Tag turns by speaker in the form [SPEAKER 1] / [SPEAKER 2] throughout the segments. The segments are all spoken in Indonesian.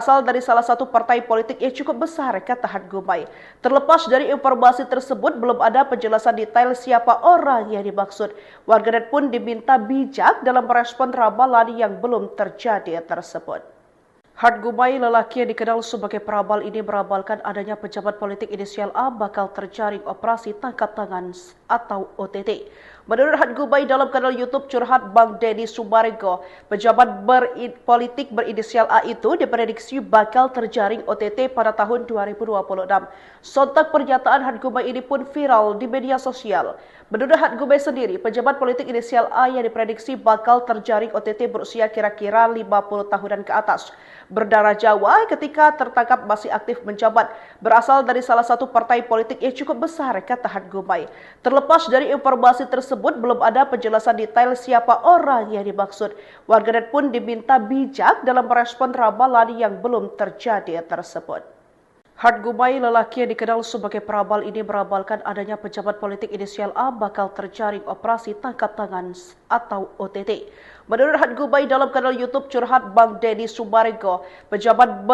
[SPEAKER 1] Berasal dari salah satu partai politik yang cukup besar, kata Hat Gumai. Terlepas dari informasi tersebut, belum ada penjelasan detail siapa orang yang dimaksud. Warganet pun diminta bijak dalam merespon ramalan yang belum terjadi tersebut. Hat Gumai, lelaki yang dikenal sebagai perabal ini, meramalkan adanya pejabat politik inisial A bakal terjaring operasi tangkap tangan atau OTT. Menurut Hat Gumai dalam kanal YouTube Curhat Bang Deddy Sumarego, pejabat politik berinisial A itu diprediksi bakal terjaring OTT pada tahun 2026. Sontak pernyataan Hat Gumai ini pun viral di media sosial. Menurut Hat Gumai sendiri, pejabat politik inisial A yang diprediksi bakal terjaring OTT berusia kira-kira 50 tahunan ke atas. Berdarah Jawa ketika tertangkap masih aktif menjabat, berasal dari salah satu partai politik yang cukup besar, kata Hat Gumai. Terlepas dari informasi tersebut, belum ada penjelasan detail siapa orang yang dimaksud. Warganet pun diminta bijak dalam merespon ramalan yang belum terjadi tersebut. Hat Gumai, lelaki yang dikenal sebagai perabal ini, meramalkan adanya pejabat politik inisial A bakal terjaring operasi tangkap tangan atau OTT. Menurut Hat Gumai dalam kanal YouTube Curhat Bang Deddy Sumarego, pejabat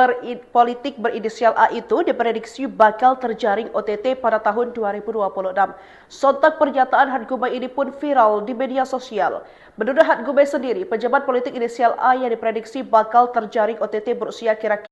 [SPEAKER 1] politik berinisial A itu diprediksi bakal terjaring OTT pada tahun 2026. Sontak pernyataan Hat Gumai ini pun viral di media sosial. Menurut Hat Gumai sendiri, pejabat politik inisial A yang diprediksi bakal terjaring OTT berusia kira-kira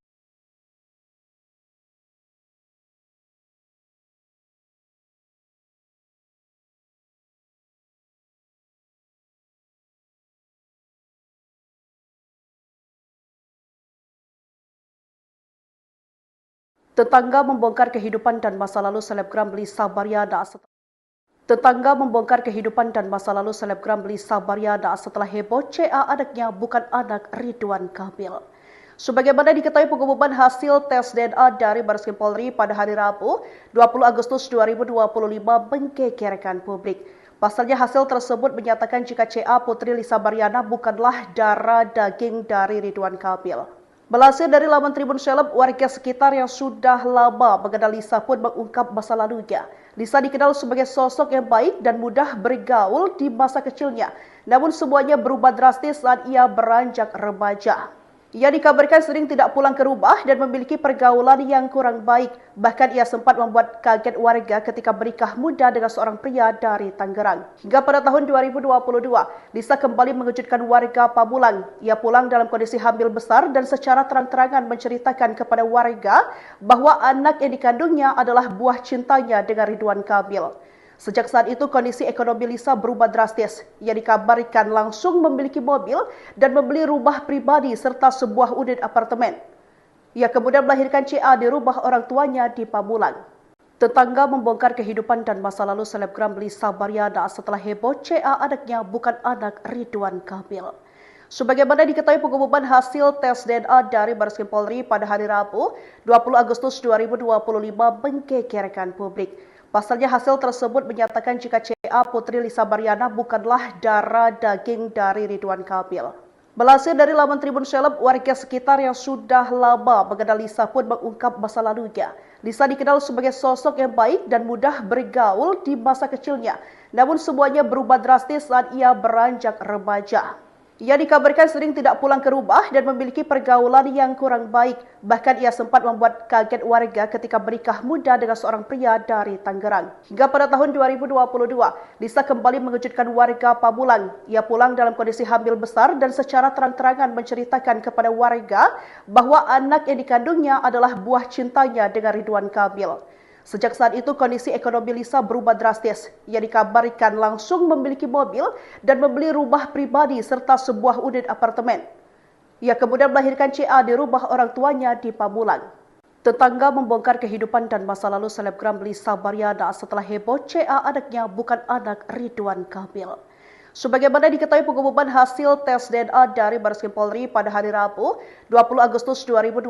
[SPEAKER 1] Tetangga membongkar kehidupan dan masa lalu selebgram Lisa Baryana setelah heboh CA anaknya bukan anak Ridwan Kamil. Sebagaimana diketahui, pengumuman hasil tes DNA dari Bareskrim Polri pada hari Rabu, 20 Agustus 2025 menggegerkan publik. Pasalnya hasil tersebut menyatakan jika CA Putri Lisa Baryana bukanlah darah daging dari Ridwan Kamil. Melansir dari laman Tribun Seleb, warga sekitar yang sudah lama mengenal Lisa pun mengungkap masa lalunya. Lisa dikenal sebagai sosok yang baik dan mudah bergaul di masa kecilnya. Namun semuanya berubah drastis saat ia beranjak remaja. Ia dikabarkan sering tidak pulang ke rumah dan memiliki pergaulan yang kurang baik. Bahkan ia sempat membuat kaget warga ketika menikah muda dengan seorang pria dari Tangerang. Hingga pada tahun 2022, Lisa kembali mengejutkan warga Pamulang. Ia pulang dalam kondisi hamil besar dan secara terang-terangan menceritakan kepada warga bahwa anak yang dikandungnya adalah buah cintanya dengan Ridwan Kamil. Sejak saat itu, kondisi ekonomi Lisa berubah drastis. Ia dikabarkan langsung memiliki mobil dan membeli rumah pribadi serta sebuah unit apartemen. Ia kemudian melahirkan CA di rumah orang tuanya di Pamulang. Tetangga membongkar kehidupan dan masa lalu selebgram Lisa Baryana setelah heboh CA anaknya bukan anak Ridwan Kamil. Sebagaimana diketahui, pengumuman hasil tes DNA dari Bareskrim Polri pada hari Rabu, 20 Agustus 2025 menggegerkan publik. Pasalnya hasil tersebut menyatakan jika CA Putri Lisa Baryana bukanlah darah daging dari Ridwan Kamil. Melansir dari laman Tribun Seleb, warga sekitar yang sudah lama mengenal Lisa pun mengungkap masa lalunya. Lisa dikenal sebagai sosok yang baik dan mudah bergaul di masa kecilnya. Namun semuanya berubah drastis saat ia beranjak remaja. Ia dikabarkan sering tidak pulang ke rumah dan memiliki pergaulan yang kurang baik. Bahkan ia sempat membuat kaget warga ketika menikah muda dengan seorang pria dari Tangerang. Hingga pada tahun 2022, Lisa kembali mengejutkan warga Pamulang. Ia pulang dalam kondisi hamil besar dan secara terang-terangan menceritakan kepada warga bahwa anak yang dikandungnya adalah buah cintanya dengan Ridwan Kamil. Sejak saat itu, kondisi ekonomi Lisa berubah drastis. Ia dikabarkan langsung memiliki mobil dan membeli rumah pribadi serta sebuah unit apartemen. Ia kemudian melahirkan CA di rumah orang tuanya di Pamulang. Tetangga membongkar kehidupan dan masa lalu selebgram Lisa Baryana setelah heboh CA anaknya bukan anak Ridwan Kamil. Sebagaimana diketahui, pengumuman hasil tes DNA dari Bareskrim Polri pada hari Rabu, 20 Agustus 2025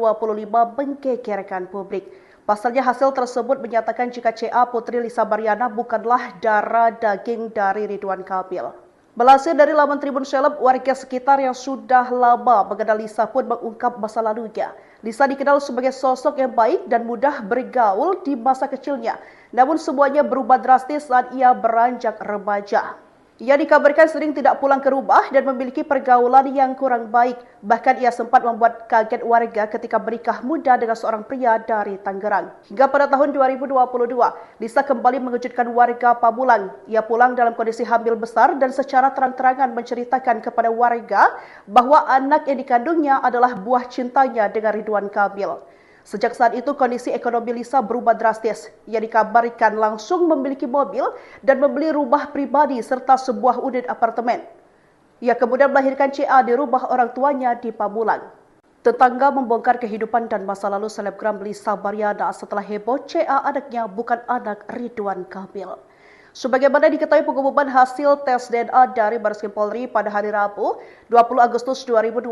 [SPEAKER 1] menggegerkan publik. Pasalnya hasil tersebut menyatakan jika CA Putri Lisa Baryana bukanlah darah daging dari Ridwan Kamil. Melansir dari laman Tribun Seleb, warga sekitar yang sudah lama mengenal Lisa pun mengungkap masa lalunya. Lisa dikenal sebagai sosok yang baik dan mudah bergaul di masa kecilnya. Namun semuanya berubah drastis saat ia beranjak remaja. Ia dikabarkan sering tidak pulang ke rumah dan memiliki pergaulan yang kurang baik. Bahkan ia sempat membuat kaget warga ketika bernikah muda dengan seorang pria dari Tangerang. Hingga pada tahun 2022, Lisa kembali mengejutkan warga Pamulang. Ia pulang dalam kondisi hamil besar dan secara terang-terangan menceritakan kepada warga bahwa anak yang dikandungnya adalah buah cintanya dengan Ridwan Kamil. Sejak saat itu, kondisi ekonomi Lisa berubah drastis. Ia dikabarkan langsung memiliki mobil dan membeli rumah pribadi serta sebuah unit apartemen. Ia kemudian melahirkan CA di rumah orang tuanya di Pamulang. Tetangga membongkar kehidupan dan masa lalu selebgram Lisa Baryana setelah heboh CA anaknya bukan anak Ridwan Kamil. Sebagaimana diketahui, pengumuman hasil tes DNA dari Bareskrim Polri pada hari Rabu, 20 Agustus 2025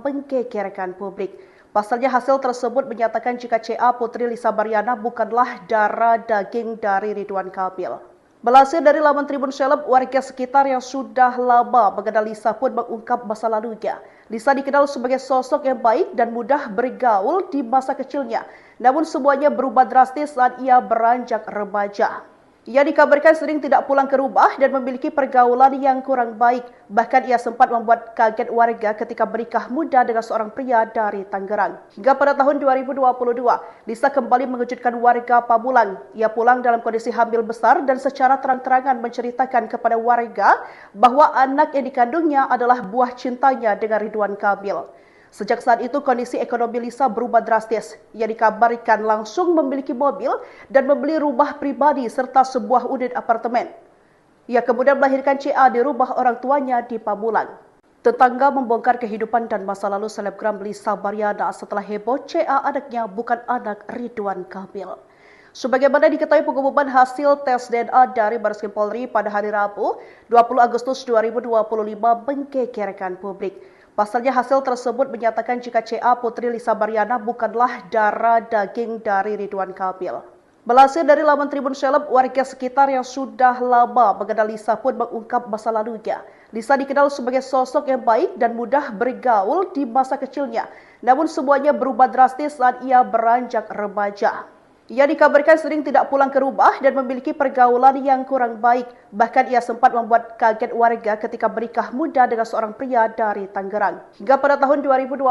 [SPEAKER 1] menggegerkan publik. Pasalnya hasil tersebut menyatakan jika CA putri Lisa Baryana bukanlah darah daging dari Ridwan Kamil. Melansir dari laman Tribun Seleb, warga sekitar yang sudah lama mengenal Lisa pun mengungkap masa lalunya. Lisa dikenal sebagai sosok yang baik dan mudah bergaul di masa kecilnya. Namun semuanya berubah drastis saat ia beranjak remaja. Ia dikabarkan sering tidak pulang ke rumah dan memiliki pergaulan yang kurang baik. Bahkan ia sempat membuat kaget warga ketika bernikah muda dengan seorang pria dari Tangerang. Hingga pada tahun 2022, Lisa kembali mengejutkan warga Pamulang. Ia pulang dalam kondisi hamil besar dan secara terang-terangan menceritakan kepada warga bahwa anak yang dikandungnya adalah buah cintanya dengan Ridwan Kamil. Sejak saat itu, kondisi ekonomi Lisa berubah drastis. Ia dikabarkan langsung memiliki mobil dan membeli rumah pribadi serta sebuah unit apartemen. Ia kemudian melahirkan CA di rumah orang tuanya di Pamulang. Tetangga membongkar kehidupan dan masa lalu selebgram Lisa Baryana setelah heboh CA anaknya bukan anak Ridwan Kamil. Sebagaimana diketahui, pengumuman hasil tes DNA dari Bareskrim Polri pada hari Rabu, 20 Agustus 2025 menggegerkan publik. Pasalnya hasil tersebut menyatakan jika CA putri Lisa Baryana bukanlah darah daging dari Ridwan Kamil. Melansir dari laman Tribun Seleb, warga sekitar yang sudah lama mengenal Lisa pun mengungkap masa lalunya. Lisa dikenal sebagai sosok yang baik dan mudah bergaul di masa kecilnya. Namun semuanya berubah drastis saat ia beranjak remaja. Ia dikabarkan sering tidak pulang ke rumah dan memiliki pergaulan yang kurang baik. Bahkan ia sempat membuat kaget warga ketika bernikah muda dengan seorang pria dari Tangerang. Hingga pada tahun 2022,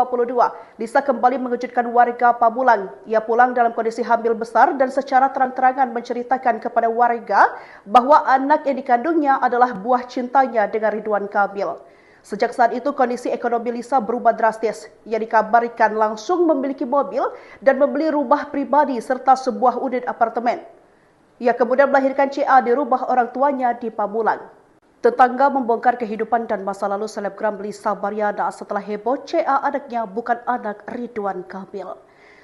[SPEAKER 1] Lisa kembali mengejutkan warga Pamulang. Ia pulang dalam kondisi hamil besar dan secara terang-terangan menceritakan kepada warga bahwa anak yang dikandungnya adalah buah cintanya dengan Ridwan Kamil. Sejak saat itu, kondisi ekonomi Lisa berubah drastis. Ia dikabarkan langsung memiliki mobil dan membeli rumah pribadi serta sebuah unit apartemen. Ia kemudian melahirkan CA di rumah orang tuanya di Pamulang. Tetangga membongkar kehidupan dan masa lalu selebgram Lisa Baryana setelah heboh CA anaknya bukan anak Ridwan Kamil.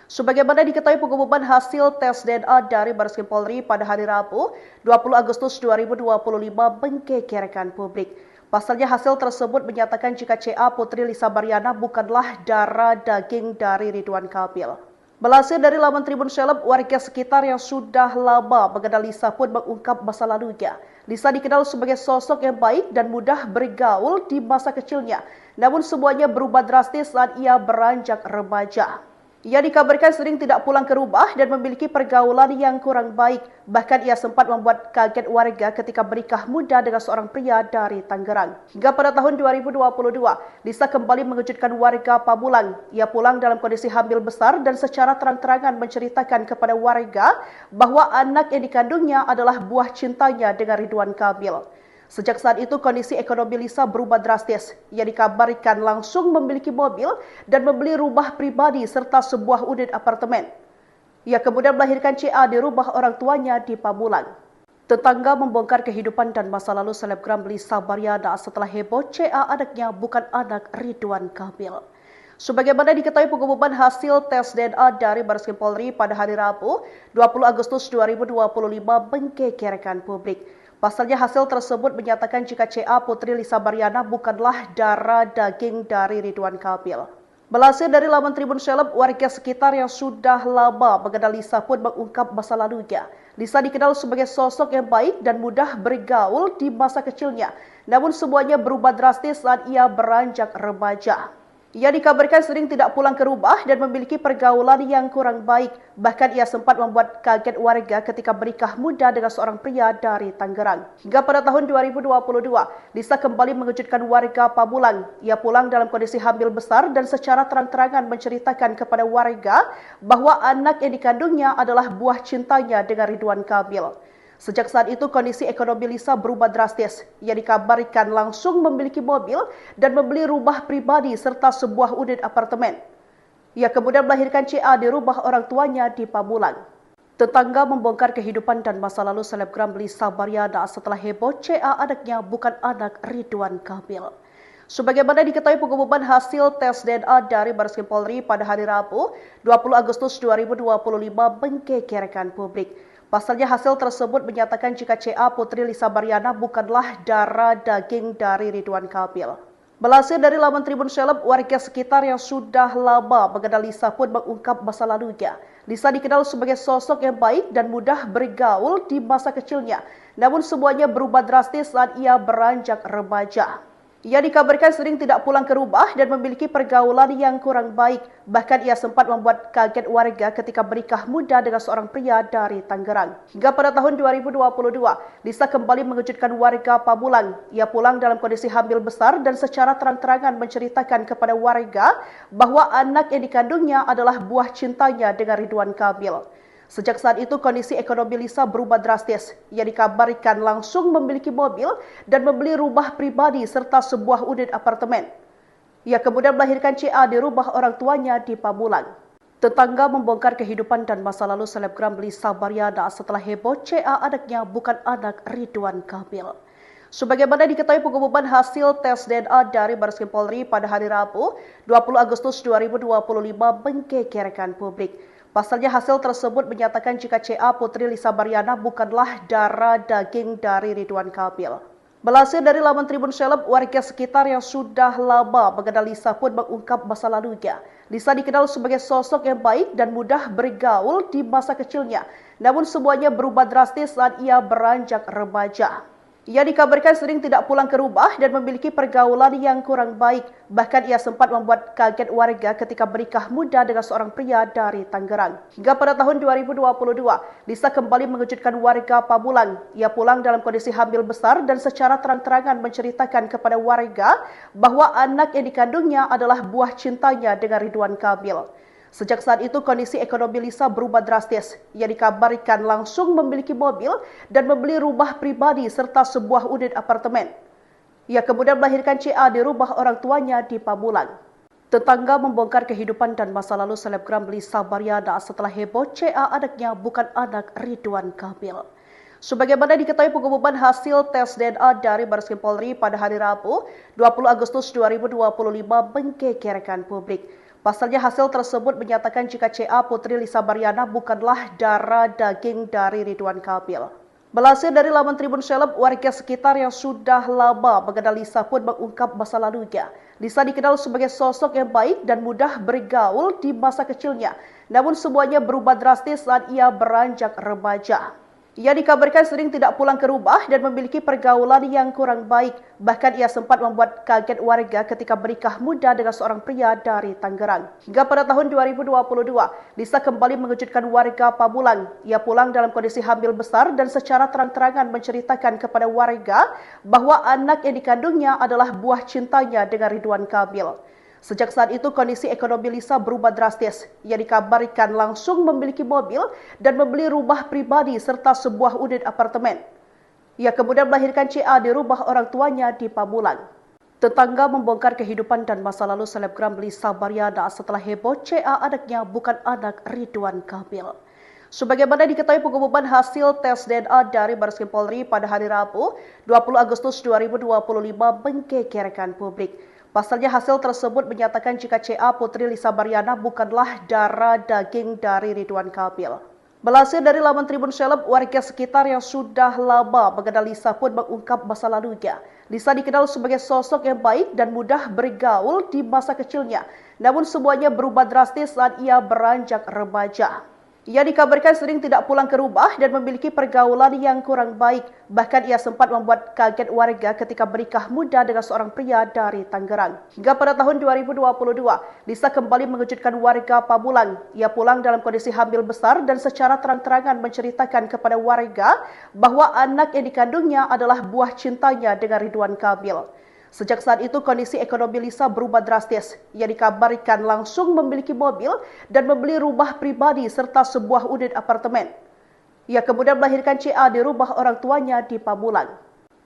[SPEAKER 1] Sebagaimana diketahui, pengumuman hasil tes DNA dari Bareskrim Polri pada hari Rabu, 20 Agustus 2025 menggegerkan publik. Pasalnya hasil tersebut menyatakan jika CA putri Lisa Baryana bukanlah darah daging dari Ridwan Kamil. Melansir dari laman Tribun Seleb, warga sekitar yang sudah lama mengenal Lisa pun mengungkap masa lalunya. Lisa dikenal sebagai sosok yang baik dan mudah bergaul di masa kecilnya. Namun semuanya berubah drastis saat ia beranjak remaja. Ia dikabarkan sering tidak pulang ke rumah dan memiliki pergaulan yang kurang baik. Bahkan ia sempat membuat kaget warga ketika bernikah muda dengan seorang pria dari Tangerang. Hingga pada tahun 2022, Lisa kembali mengejutkan warga Pamulang. Ia pulang dalam kondisi hamil besar dan secara terang-terangan menceritakan kepada warga bahwa anak yang dikandungnya adalah buah cintanya dengan Ridwan Kamil. Sejak saat itu, kondisi ekonomi Lisa berubah drastis. Ia dikabarkan langsung memiliki mobil dan membeli rumah pribadi serta sebuah unit apartemen. Ia kemudian melahirkan CA di rumah orang tuanya di Pamulang. Tetangga membongkar kehidupan dan masa lalu selebgram Lisa Baryana setelah heboh CA anaknya bukan anak Ridwan Kamil. Sebagaimana diketahui, pengumuman hasil tes DNA dari Bareskrim Polri pada hari Rabu, 20 Agustus 2025 menggegerkan publik. Pasalnya hasil tersebut menyatakan jika CA putri Lisa Baryana bukanlah darah daging dari Ridwan Kamil. Melansir dari laman Tribun Seleb, warga sekitar yang sudah lama mengenal Lisa pun mengungkap masa lalunya. Lisa dikenal sebagai sosok yang baik dan mudah bergaul di masa kecilnya. Namun semuanya berubah drastis saat ia beranjak remaja. Ia dikabarkan sering tidak pulang ke rumah dan memiliki pergaulan yang kurang baik. Bahkan ia sempat membuat kaget warga ketika menikah muda dengan seorang pria dari Tangerang. Hingga pada tahun 2022, Lisa kembali mengejutkan warga Pamulang. Ia pulang dalam kondisi hamil besar dan secara terang-terangan menceritakan kepada warga bahwa anak yang dikandungnya adalah buah cintanya dengan Ridwan Kamil. Sejak saat itu kondisi ekonomi Lisa berubah drastis. Ia dikabarkan langsung memiliki mobil dan membeli rumah pribadi serta sebuah unit apartemen. Ia kemudian melahirkan CA di rumah orang tuanya di Pamulang. Tetangga membongkar kehidupan dan masa lalu selebgram Lisa Baryana setelah heboh CA anaknya bukan anak Ridwan Kamil. Sebagaimana diketahui pengumuman hasil tes DNA dari Bareskrim Polri pada hari Rabu, 20 Agustus 2025 menggegerkan publik. Pasalnya hasil tersebut menyatakan jika CA Putri Lisa Baryana bukanlah darah daging dari Ridwan Kamil. Melansir dari laman Tribun Seleb, warga sekitar yang sudah lama mengenal Lisa pun mengungkap masa lalunya. Lisa dikenal sebagai sosok yang baik dan mudah bergaul di masa kecilnya. Namun semuanya berubah drastis saat ia beranjak remaja. Ia dikabarkan sering tidak pulang ke rumah dan memiliki pergaulan yang kurang baik. Bahkan ia sempat membuat kaget warga ketika menikah muda dengan seorang pria dari Tangerang. Hingga pada tahun 2022, Lisa kembali mengejutkan warga Pamulang. Ia pulang dalam kondisi hamil besar dan secara terang-terangan menceritakan kepada warga bahwa anak yang dikandungnya adalah buah cintanya dengan Ridwan Kamil. Sejak saat itu kondisi ekonomi Lisa berubah drastis. Ia dikabarkan langsung memiliki mobil dan membeli rumah pribadi serta sebuah unit apartemen. Ia kemudian melahirkan CA di rumah orang tuanya di Pamulang. Tetangga membongkar kehidupan dan masa lalu selebgram Lisa Baryana setelah heboh CA anaknya bukan anak Ridwan Kamil. Sebagaimana diketahui pengumuman hasil tes DNA dari Bareskrim Polri pada hari Rabu, 20 Agustus 2025 menggegerkan publik. Pasalnya hasil tersebut menyatakan jika CA Putri Lisa Baryana bukanlah darah daging dari Ridwan Kamil. Melansir dari laman Tribun Seleb, warga sekitar yang sudah lama mengenal Lisa pun mengungkap masa lalunya. Lisa dikenal sebagai sosok yang baik dan mudah bergaul di masa kecilnya. Namun semuanya berubah drastis saat ia beranjak remaja. Ia dikabarkan sering tidak pulang ke rumah dan memiliki pergaulan yang kurang baik. Bahkan ia sempat membuat kaget warga ketika menikah muda dengan seorang pria dari Tangerang. Hingga pada tahun 2022, Lisa kembali mengejutkan warga Pamulang. Ia pulang dalam kondisi hamil besar dan secara terang-terangan menceritakan kepada warga bahwa anak yang dikandungnya adalah buah cintanya dengan Ridwan Kamil. Sejak saat itu kondisi ekonomi Lisa berubah drastis. Ia dikabarkan langsung memiliki mobil dan membeli rumah pribadi serta sebuah unit apartemen. Ia kemudian melahirkan CA di rumah orang tuanya di Pamulang. Tetangga membongkar kehidupan dan masa lalu selebgram Lisa Baryana setelah heboh CA anaknya bukan anak Ridwan Kamil. Sebagaimana diketahui pengumuman hasil tes DNA dari Bareskrim Polri pada hari Rabu, 20 Agustus 2025 menggegerkan publik. Pasalnya hasil tersebut menyatakan jika CA Putri Lisa Baryana bukanlah darah daging dari Ridwan Kamil. Melansir dari laman Tribun Seleb, warga sekitar yang sudah lama mengenal Lisa pun mengungkap masa lalunya. Lisa dikenal sebagai sosok yang baik dan mudah bergaul di masa kecilnya. Namun semuanya berubah drastis saat ia beranjak remaja. Ia dikabarkan sering tidak pulang ke rumah dan memiliki pergaulan yang kurang baik. Bahkan ia sempat membuat kaget warga ketika menikah muda dengan seorang pria dari Tangerang. Hingga pada tahun 2022, Lisa kembali mengejutkan warga Pamulang. Ia pulang dalam kondisi hamil besar dan secara terang-terangan menceritakan kepada warga bahwa anak yang dikandungnya adalah buah cintanya dengan Ridwan Kamil. Sejak saat itu kondisi ekonomi Lisa berubah drastis. Ia dikabarkan langsung memiliki mobil dan membeli rumah pribadi serta sebuah unit apartemen. Ia kemudian melahirkan CA di rumah orang tuanya di Pamulang. Tetangga membongkar kehidupan dan masa lalu selebgram Lisa Baryana setelah heboh CA anaknya bukan anak Ridwan Kamil. Sebagaimana diketahui pengumuman hasil tes DNA dari Bareskrim Polri pada hari Rabu, 20 Agustus 2025 menggegerkan publik. Pasalnya hasil tersebut menyatakan jika CA Putri Lisa Baryana bukanlah darah daging dari Ridwan Kamil. Melansir dari laman Tribun Seleb, warga sekitar yang sudah lama mengenal Lisa pun mengungkap masa lalunya. Lisa dikenal sebagai sosok yang baik dan mudah bergaul di masa kecilnya. Namun semuanya berubah drastis saat ia beranjak remaja. Ia dikabarkan sering tidak pulang ke rumah dan memiliki pergaulan yang kurang baik. Bahkan ia sempat membuat kaget warga ketika menikah muda dengan seorang pria dari Tangerang. Hingga pada tahun 2022, Lisa kembali mengejutkan warga Pamulang. Ia pulang dalam kondisi hamil besar dan secara terang-terangan menceritakan kepada warga bahwa anak yang dikandungnya adalah buah cintanya dengan Ridwan Kamil. Sejak saat itu kondisi ekonomi Lisa berubah drastis. Ia dikabarkan langsung memiliki mobil dan membeli rumah pribadi serta sebuah unit apartemen. Ia kemudian melahirkan CA di rumah orang tuanya di Pamulang.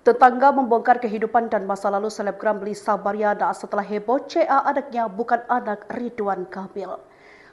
[SPEAKER 1] Tetangga membongkar kehidupan dan masa lalu selebgram Lisa Baryana setelah heboh CA anaknya bukan anak Ridwan Kamil.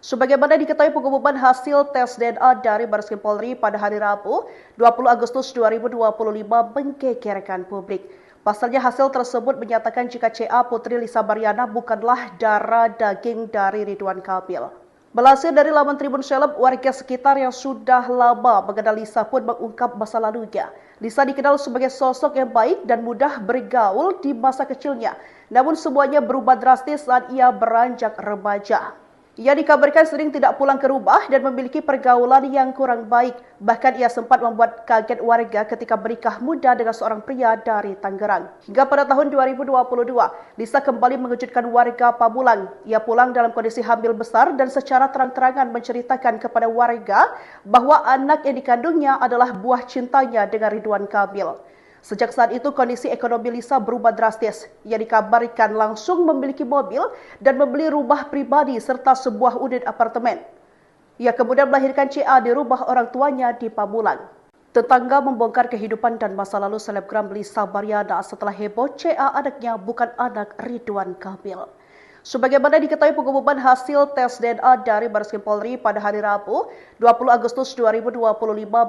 [SPEAKER 1] Sebagaimana diketahui pengumuman hasil tes DNA dari Bareskrim Polri pada hari Rabu, 20 Agustus 2025 menggegerkan publik. Pasalnya hasil tersebut menyatakan jika CA Putri Lisa Baryana bukanlah darah daging dari Ridwan Kamil. Melansir dari laman Tribun Seleb, warga sekitar yang sudah lama mengenal Lisa pun mengungkap masa lalunya. Lisa dikenal sebagai sosok yang baik dan mudah bergaul di masa kecilnya. Namun semuanya berubah drastis saat ia beranjak remaja. Ia dikabarkan sering tidak pulang ke rumah dan memiliki pergaulan yang kurang baik. Bahkan ia sempat membuat kaget warga ketika menikah muda dengan seorang pria dari Tangerang. Hingga pada tahun 2022, Lisa kembali mengejutkan warga Pamulang. Ia pulang dalam kondisi hamil besar dan secara terang-terangan menceritakan kepada warga bahwa anak yang dikandungnya adalah buah cintanya dengan Ridwan Kamil. Sejak saat itu kondisi ekonomi Lisa berubah drastis. Ia dikabarkan langsung memiliki mobil dan membeli rumah pribadi serta sebuah unit apartemen. Ia kemudian melahirkan CA di rumah orang tuanya di Pamulang. Tetangga membongkar kehidupan dan masa lalu selebgram Lisa Baryana setelah heboh CA anaknya bukan anak Ridwan Kamil. Sebagaimana diketahui pengumuman hasil tes DNA dari Bareskrim Polri pada hari Rabu, 20 Agustus 2025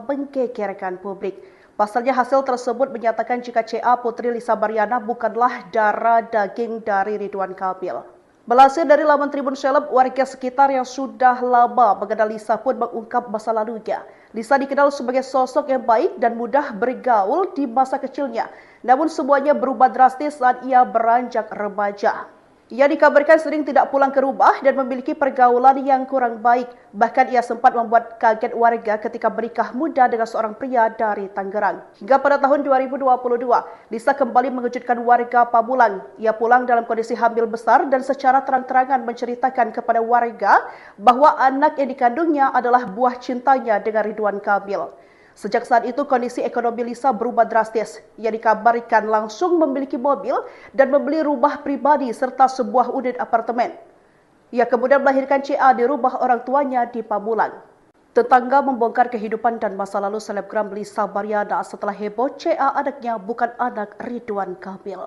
[SPEAKER 1] menggegerkan publik. Pasalnya hasil tersebut menyatakan jika CA Putri Lisa Baryana bukanlah darah daging dari Ridwan Kamil. Melansir dari laman Tribun Seleb, warga sekitar yang sudah lama mengenal Lisa pun mengungkap masa lalunya. Lisa dikenal sebagai sosok yang baik dan mudah bergaul di masa kecilnya. Namun semuanya berubah drastis saat ia beranjak remaja. Ia dikabarkan sering tidak pulang ke rumah dan memiliki pergaulan yang kurang baik. Bahkan ia sempat membuat kaget warga ketika menikah muda dengan seorang pria dari Tangerang. Hingga pada tahun 2022, Lisa kembali mengejutkan warga Pamulang. Ia pulang dalam kondisi hamil besar dan secara terang-terangan menceritakan kepada warga bahwa anak yang dikandungnya adalah buah cintanya dengan Ridwan Kamil. Sejak saat itu kondisi ekonomi Lisa berubah drastis. Ia dikabarkan langsung memiliki mobil dan membeli rumah pribadi serta sebuah unit apartemen. Ia kemudian melahirkan CA di rumah orang tuanya di Pamulang. Tetangga membongkar kehidupan dan masa lalu selebgram Lisa Baryana setelah heboh CA anaknya bukan anak Ridwan Kamil.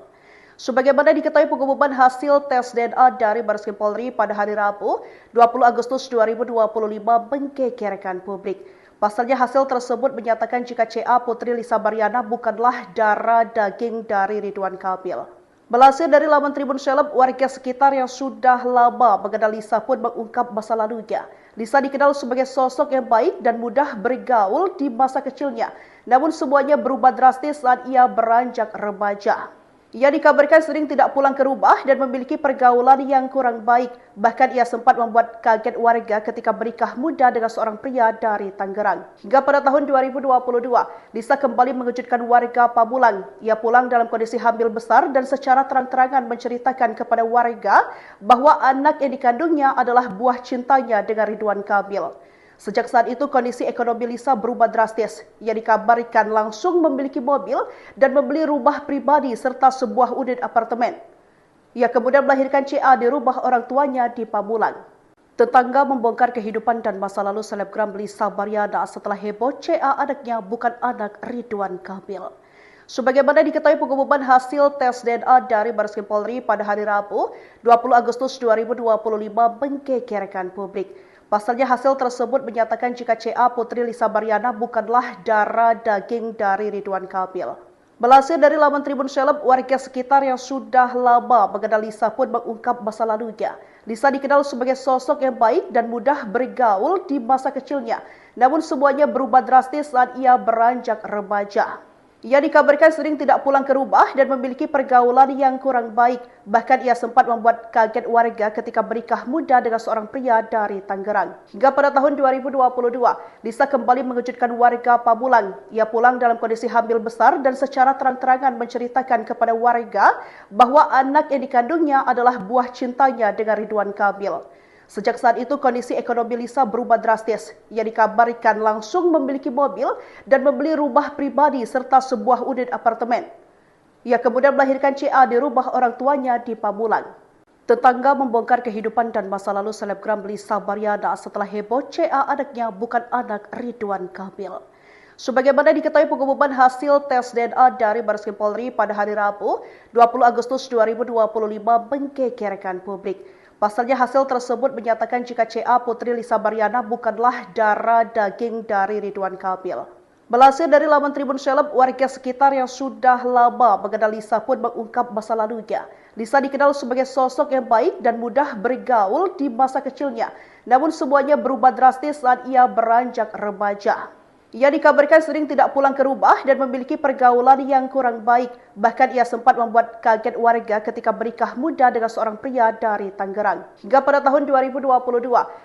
[SPEAKER 1] Sebagaimana diketahui pengumuman hasil tes DNA dari Bareskrim Polri pada hari Rabu, 20 Agustus 2025 menggegerkan publik. Pasalnya hasil tersebut menyatakan jika CA Putri Lisa Baryana bukanlah darah daging dari Ridwan Kamil. Melansir dari laman Tribun Seleb, warga sekitar yang sudah lama mengenal Lisa pun mengungkap masa lalunya. Lisa dikenal sebagai sosok yang baik dan mudah bergaul di masa kecilnya. Namun semuanya berubah drastis saat ia beranjak remaja. Ia dikabarkan sering tidak pulang ke rumah dan memiliki pergaulan yang kurang baik. Bahkan ia sempat membuat kaget warga ketika menikah muda dengan seorang pria dari Tangerang. Hingga pada tahun 2022, Lisa kembali mengejutkan warga Pamulang. Ia pulang dalam kondisi hamil besar dan secara terang-terangan menceritakan kepada warga bahwa anak yang dikandungnya adalah buah cintanya dengan Ridwan Kamil. Sejak saat itu kondisi ekonomi Lisa berubah drastis. Ia dikabarkan langsung memiliki mobil dan membeli rumah pribadi serta sebuah unit apartemen. Ia kemudian melahirkan CA di rumah orang tuanya di Pamulang. Tetangga membongkar kehidupan dan masa lalu selebgram Lisa Baryana setelah heboh CA anaknya bukan anak Ridwan Kamil. Sebagaimana diketahui pengumuman hasil tes DNA dari Bareskrim Polri pada hari Rabu, 20 Agustus 2025 menggegerkan publik. Pasalnya hasil tersebut menyatakan jika CA Putri Lisa Baryana bukanlah darah daging dari Ridwan Kamil. Melansir dari laman Tribun Seleb, warga sekitar yang sudah lama mengenal Lisa pun mengungkap masa lalunya. Lisa dikenal sebagai sosok yang baik dan mudah bergaul di masa kecilnya. Namun semuanya berubah drastis saat ia beranjak remaja. Ia dikabarkan sering tidak pulang ke rumah dan memiliki pergaulan yang kurang baik. Bahkan ia sempat membuat kaget warga ketika menikah muda dengan seorang pria dari Tangerang. Hingga pada tahun 2022, Lisa kembali mengejutkan warga Pamulang. Ia pulang dalam kondisi hamil besar dan secara terang-terangan menceritakan kepada warga bahwa anak yang dikandungnya adalah buah cintanya dengan Ridwan Kamil. Sejak saat itu kondisi ekonomi Lisa berubah drastis. Ia dikabarkan langsung memiliki mobil dan membeli rumah pribadi serta sebuah unit apartemen. Ia kemudian melahirkan CA di rumah orang tuanya di Pamulang. Tetangga membongkar kehidupan dan masa lalu selebgram Lisa Baryana setelah heboh CA anaknya bukan anak Ridwan Kamil. Sebagaimana diketahui pengumuman hasil tes DNA dari Bareskrim Polri pada hari Rabu, 20 Agustus 2025 menggegerkan publik. Pasalnya hasil tersebut menyatakan jika CA Putri Lisa Baryana bukanlah darah daging dari Ridwan Kamil. Melansir dari laman Tribun Seleb, warga sekitar yang sudah lama mengenal Lisa pun mengungkap masa lalunya. Lisa dikenal sebagai sosok yang baik dan mudah bergaul di masa kecilnya. Namun semuanya berubah drastis saat ia beranjak remaja. Ia dikabarkan sering tidak pulang ke rumah dan memiliki pergaulan yang kurang baik. Bahkan ia sempat membuat kaget warga ketika menikah muda dengan seorang pria dari Tangerang. Hingga pada tahun 2022,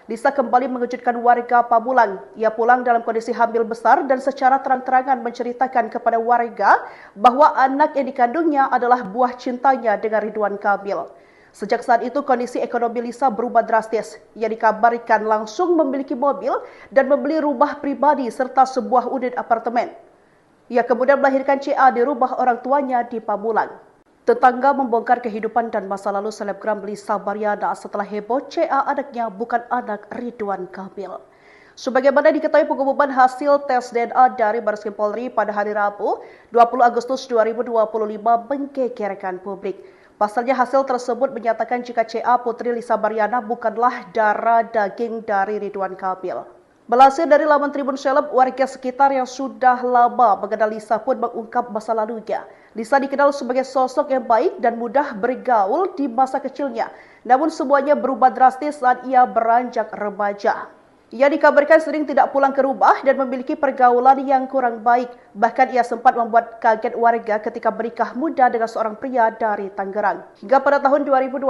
[SPEAKER 1] Lisa kembali mengejutkan warga Pamulang. Ia pulang dalam kondisi hamil besar dan secara terang-terangan menceritakan kepada warga bahwa anak yang dikandungnya adalah buah cintanya dengan Ridwan Kamil. Sejak saat itu kondisi ekonomi Lisa berubah drastis. Ia dikabarkan langsung memiliki mobil dan membeli rumah pribadi serta sebuah unit apartemen. Ia kemudian melahirkan CA di rumah orang tuanya di Pamulang. Tetangga membongkar kehidupan dan masa lalu selebgram Lisa Baryana setelah heboh CA anaknya bukan anak Ridwan Kamil. Sebagaimana diketahui pengumuman hasil tes DNA dari Bareskrim Polri pada hari Rabu, 20 Agustus 2025 menggegerkan publik. Pasalnya hasil tersebut menyatakan jika CA Putri Lisa Baryana bukanlah darah daging dari Ridwan Kamil. Melansir dari laman Tribun Seleb, warga sekitar yang sudah lama mengenal Lisa pun mengungkap masa lalunya. Lisa dikenal sebagai sosok yang baik dan mudah bergaul di masa kecilnya. Namun semuanya berubah drastis saat ia beranjak remaja. Ia dikabarkan sering tidak pulang ke rumah dan memiliki pergaulan yang kurang baik. Bahkan ia sempat membuat kaget warga ketika menikah muda dengan seorang pria dari Tangerang. Hingga pada tahun 2022,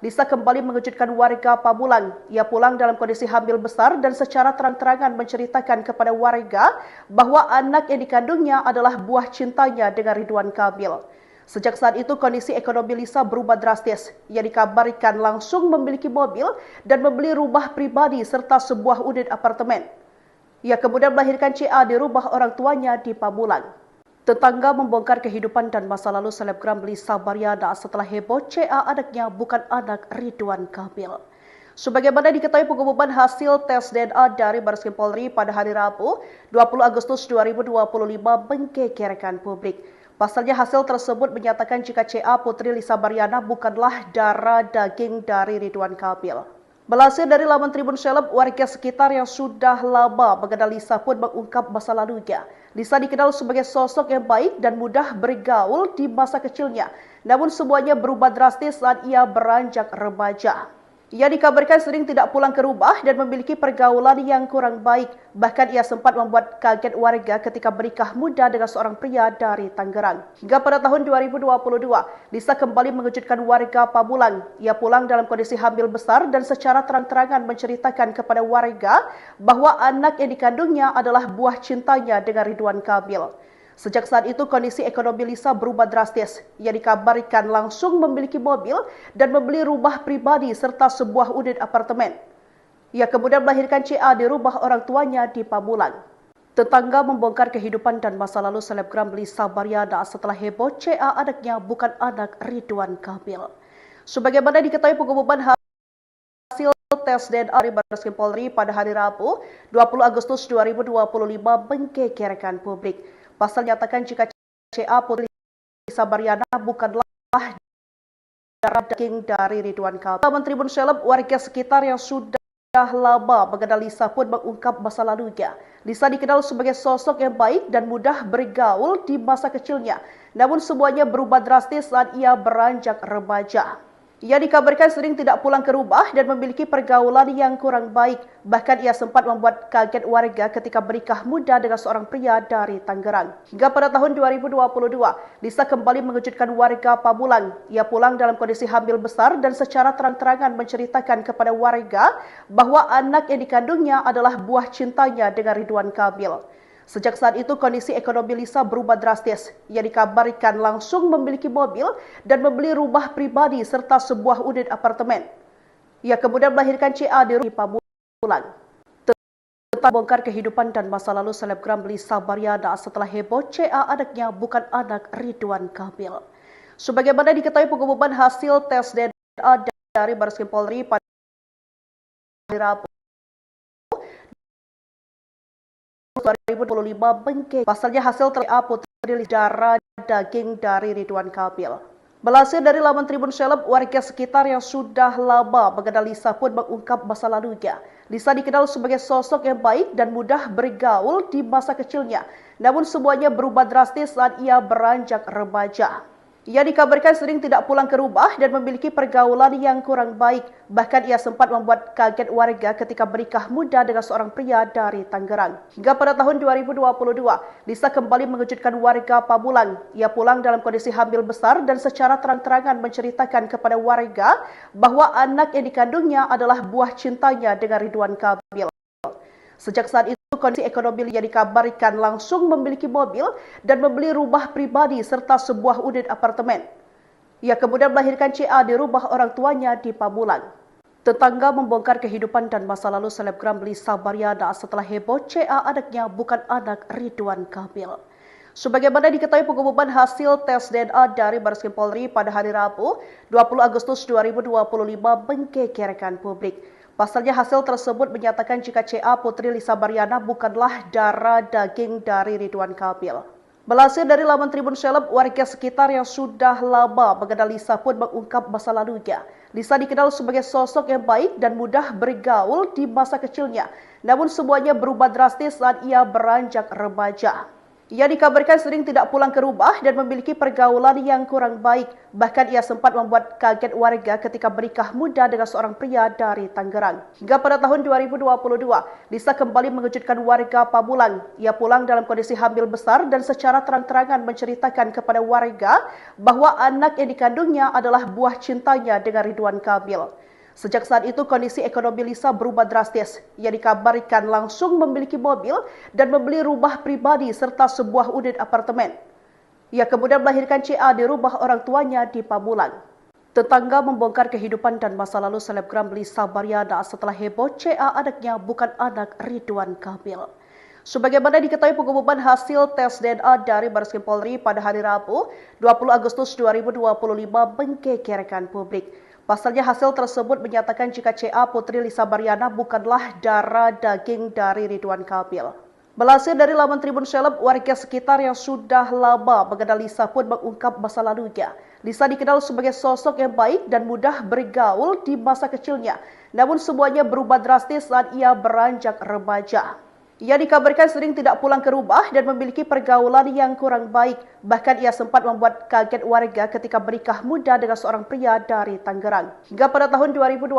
[SPEAKER 1] Lisa kembali mengejutkan warga Pamulang. Ia pulang dalam kondisi hamil besar dan secara terang-terangan menceritakan kepada warga bahwa anak yang dikandungnya adalah buah cintanya dengan Ridwan Kamil. Sejak saat itu kondisi ekonomi Lisa berubah drastis. Ia dikabarkan langsung memiliki mobil dan membeli rumah pribadi serta sebuah unit apartemen. Ia kemudian melahirkan CA di rumah orang tuanya di Pamulang. Tetangga membongkar kehidupan dan masa lalu selebgram Lisa Baryana setelah heboh CA anaknya bukan anak Ridwan Kamil. Sebagaimana diketahui pengumuman hasil tes DNA dari Bareskrim Polri pada hari Rabu, 20 Agustus 2025 menggegerkan publik. Pasalnya hasil tersebut menyatakan jika CA Putri Lisa Baryana bukanlah darah daging dari Ridwan Kamil. Melansir dari laman Tribun Seleb, warga sekitar yang sudah lama mengenal Lisa pun mengungkap masa lalunya. Lisa dikenal sebagai sosok yang baik dan mudah bergaul di masa kecilnya. Namun semuanya berubah drastis saat ia beranjak remaja. Ia dikabarkan sering tidak pulang ke rumah dan memiliki pergaulan yang kurang baik. Bahkan ia sempat membuat kaget warga ketika menikah muda dengan seorang pria dari Tangerang. Hingga pada tahun 2022, Lisa kembali mengejutkan warga Pamulang. Ia pulang dalam kondisi hamil besar dan secara terang-terangan menceritakan kepada warga bahwa anak yang dikandungnya adalah buah cintanya dengan Ridwan Kamil. Sejak saat itu kondisi ekonomi Lisa berubah drastis. Ia dikabarkan langsung memiliki mobil dan membeli rumah pribadi serta sebuah unit apartemen. Ia kemudian melahirkan CA di rumah orang tuanya di Pamulang. Tetangga membongkar kehidupan dan masa lalu selebgram Lisa Baryana setelah heboh CA anaknya bukan anak Ridwan Kamil. Sebagaimana diketahui pengumuman hasil tes DNA dari Bareskrim Polri pada hari Rabu, 20 Agustus 2025 menggegerkan publik. Pasal nyatakan jika CA Putri Lisa Baryana bukanlah darah daging dari Ridwan Kamil. Laman Tribun Seleb, warga sekitar yang sudah lama mengenal Lisa pun mengungkap masa lalunya. Lisa dikenal sebagai sosok yang baik dan mudah bergaul di masa kecilnya. Namun semuanya berubah drastis saat ia beranjak remaja. Ia dikabarkan sering tidak pulang ke rumah dan memiliki pergaulan yang kurang baik. Bahkan ia sempat membuat kaget warga ketika bernikah muda dengan seorang pria dari Tangerang. Hingga pada tahun 2022, Lisa kembali mengejutkan warga Pamulang. Ia pulang dalam kondisi hamil besar dan secara terang-terangan menceritakan kepada warga bahwa anak yang dikandungnya adalah buah cintanya dengan Ridwan Kamil. Sejak saat itu, kondisi ekonomi Lisa berubah drastis. Ia dikabarkan langsung memiliki mobil dan membeli rumah pribadi serta sebuah unit apartemen. Ia kemudian melahirkan CA di Pamulang. Tentang bongkar kehidupan dan masa lalu selebgram Lisa Baryana setelah heboh CA anaknya bukan anak Ridwan Kamil. Sebagaimana diketahui, pengumuman hasil tes DNA dari Bareskrim Polri pada hari Rabu 2025 bengkek. Pasalnya hasil TRA putri darah daging dari Ridwan Kamil. Melansir dari laman Tribun Seleb, warga sekitar yang sudah lama mengenal Lisa pun mengungkap masa lalunya. Lisa dikenal sebagai sosok yang baik dan mudah bergaul di masa kecilnya. Namun semuanya berubah drastis saat ia beranjak remaja. Ia dikabarkan sering tidak pulang ke rumah dan memiliki pergaulan yang kurang baik. Bahkan ia sempat membuat kaget warga ketika bernikah muda dengan seorang pria dari Tangerang. Hingga pada tahun 2022, Lisa kembali mengejutkan warga Pamulang. Ia pulang dalam kondisi hamil besar dan secara terang-terangan menceritakan kepada warga bahwa anak yang dikandungnya adalah buah cintanya dengan Ridwan Kamil. Sejak saat itu, kondisi ekonomi yang dikabarkan langsung memiliki mobil dan membeli rumah pribadi serta sebuah unit apartemen. Ia kemudian melahirkan CA di rumah orang tuanya di Pamulang. Tetangga membongkar kehidupan dan masa lalu selebgram Lisa Baryana setelah heboh CA anaknya bukan anak Ridwan Kamil. Sebagaimana diketahui, pengumuman hasil tes DNA dari Bareskrim Polri pada hari Rabu 20 Agustus 2025 menggegerkan publik. Pasalnya hasil tersebut menyatakan jika CA putri Lisa Baryana bukanlah darah daging dari Ridwan Kamil. Melansir dari laman Tribun Seleb, warga sekitar yang sudah lama mengenal Lisa pun mengungkap masa lalunya. Lisa dikenal sebagai sosok yang baik dan mudah bergaul di masa kecilnya. Namun semuanya berubah drastis saat ia beranjak remaja. Ia dikabarkan sering tidak pulang ke rumah dan memiliki pergaulan yang kurang baik. Bahkan ia sempat membuat kaget warga ketika bernikah muda dengan seorang pria dari Tangerang. Hingga pada tahun 2022, Lisa kembali mengejutkan warga Pamulang. Ia pulang dalam kondisi hamil besar dan secara terang-terangan menceritakan kepada warga bahwa anak yang dikandungnya adalah buah cintanya dengan Ridwan Kamil. Sejak saat itu, kondisi ekonomi Lisa berubah drastis. Ia dikabarkan langsung memiliki mobil dan membeli rumah pribadi serta sebuah unit apartemen. Ia kemudian melahirkan CA di rumah orang tuanya di Pamulang. Tetangga membongkar kehidupan dan masa lalu selebgram Lisa Baryana setelah heboh CA anaknya bukan anak Ridwan Kamil. Sebagaimana diketahui, pengumuman hasil tes DNA dari Bareskrim Polri pada hari Rabu 20 Agustus 2025 menggegerkan publik. Pasalnya hasil tersebut menyatakan jika CA putri Lisa Baryana bukanlah darah daging dari Ridwan Kamil. Melansir dari laman Tribun Seleb, warga sekitar yang sudah lama mengenal Lisa pun mengungkap masa lalunya. Lisa dikenal sebagai sosok yang baik dan mudah bergaul di masa kecilnya. Namun semuanya berubah drastis saat ia beranjak remaja. Ia dikabarkan sering tidak pulang ke rumah dan memiliki pergaulan yang kurang baik. Bahkan ia sempat membuat kaget warga ketika bernikah muda dengan seorang pria dari Tangerang. Hingga pada tahun 2022,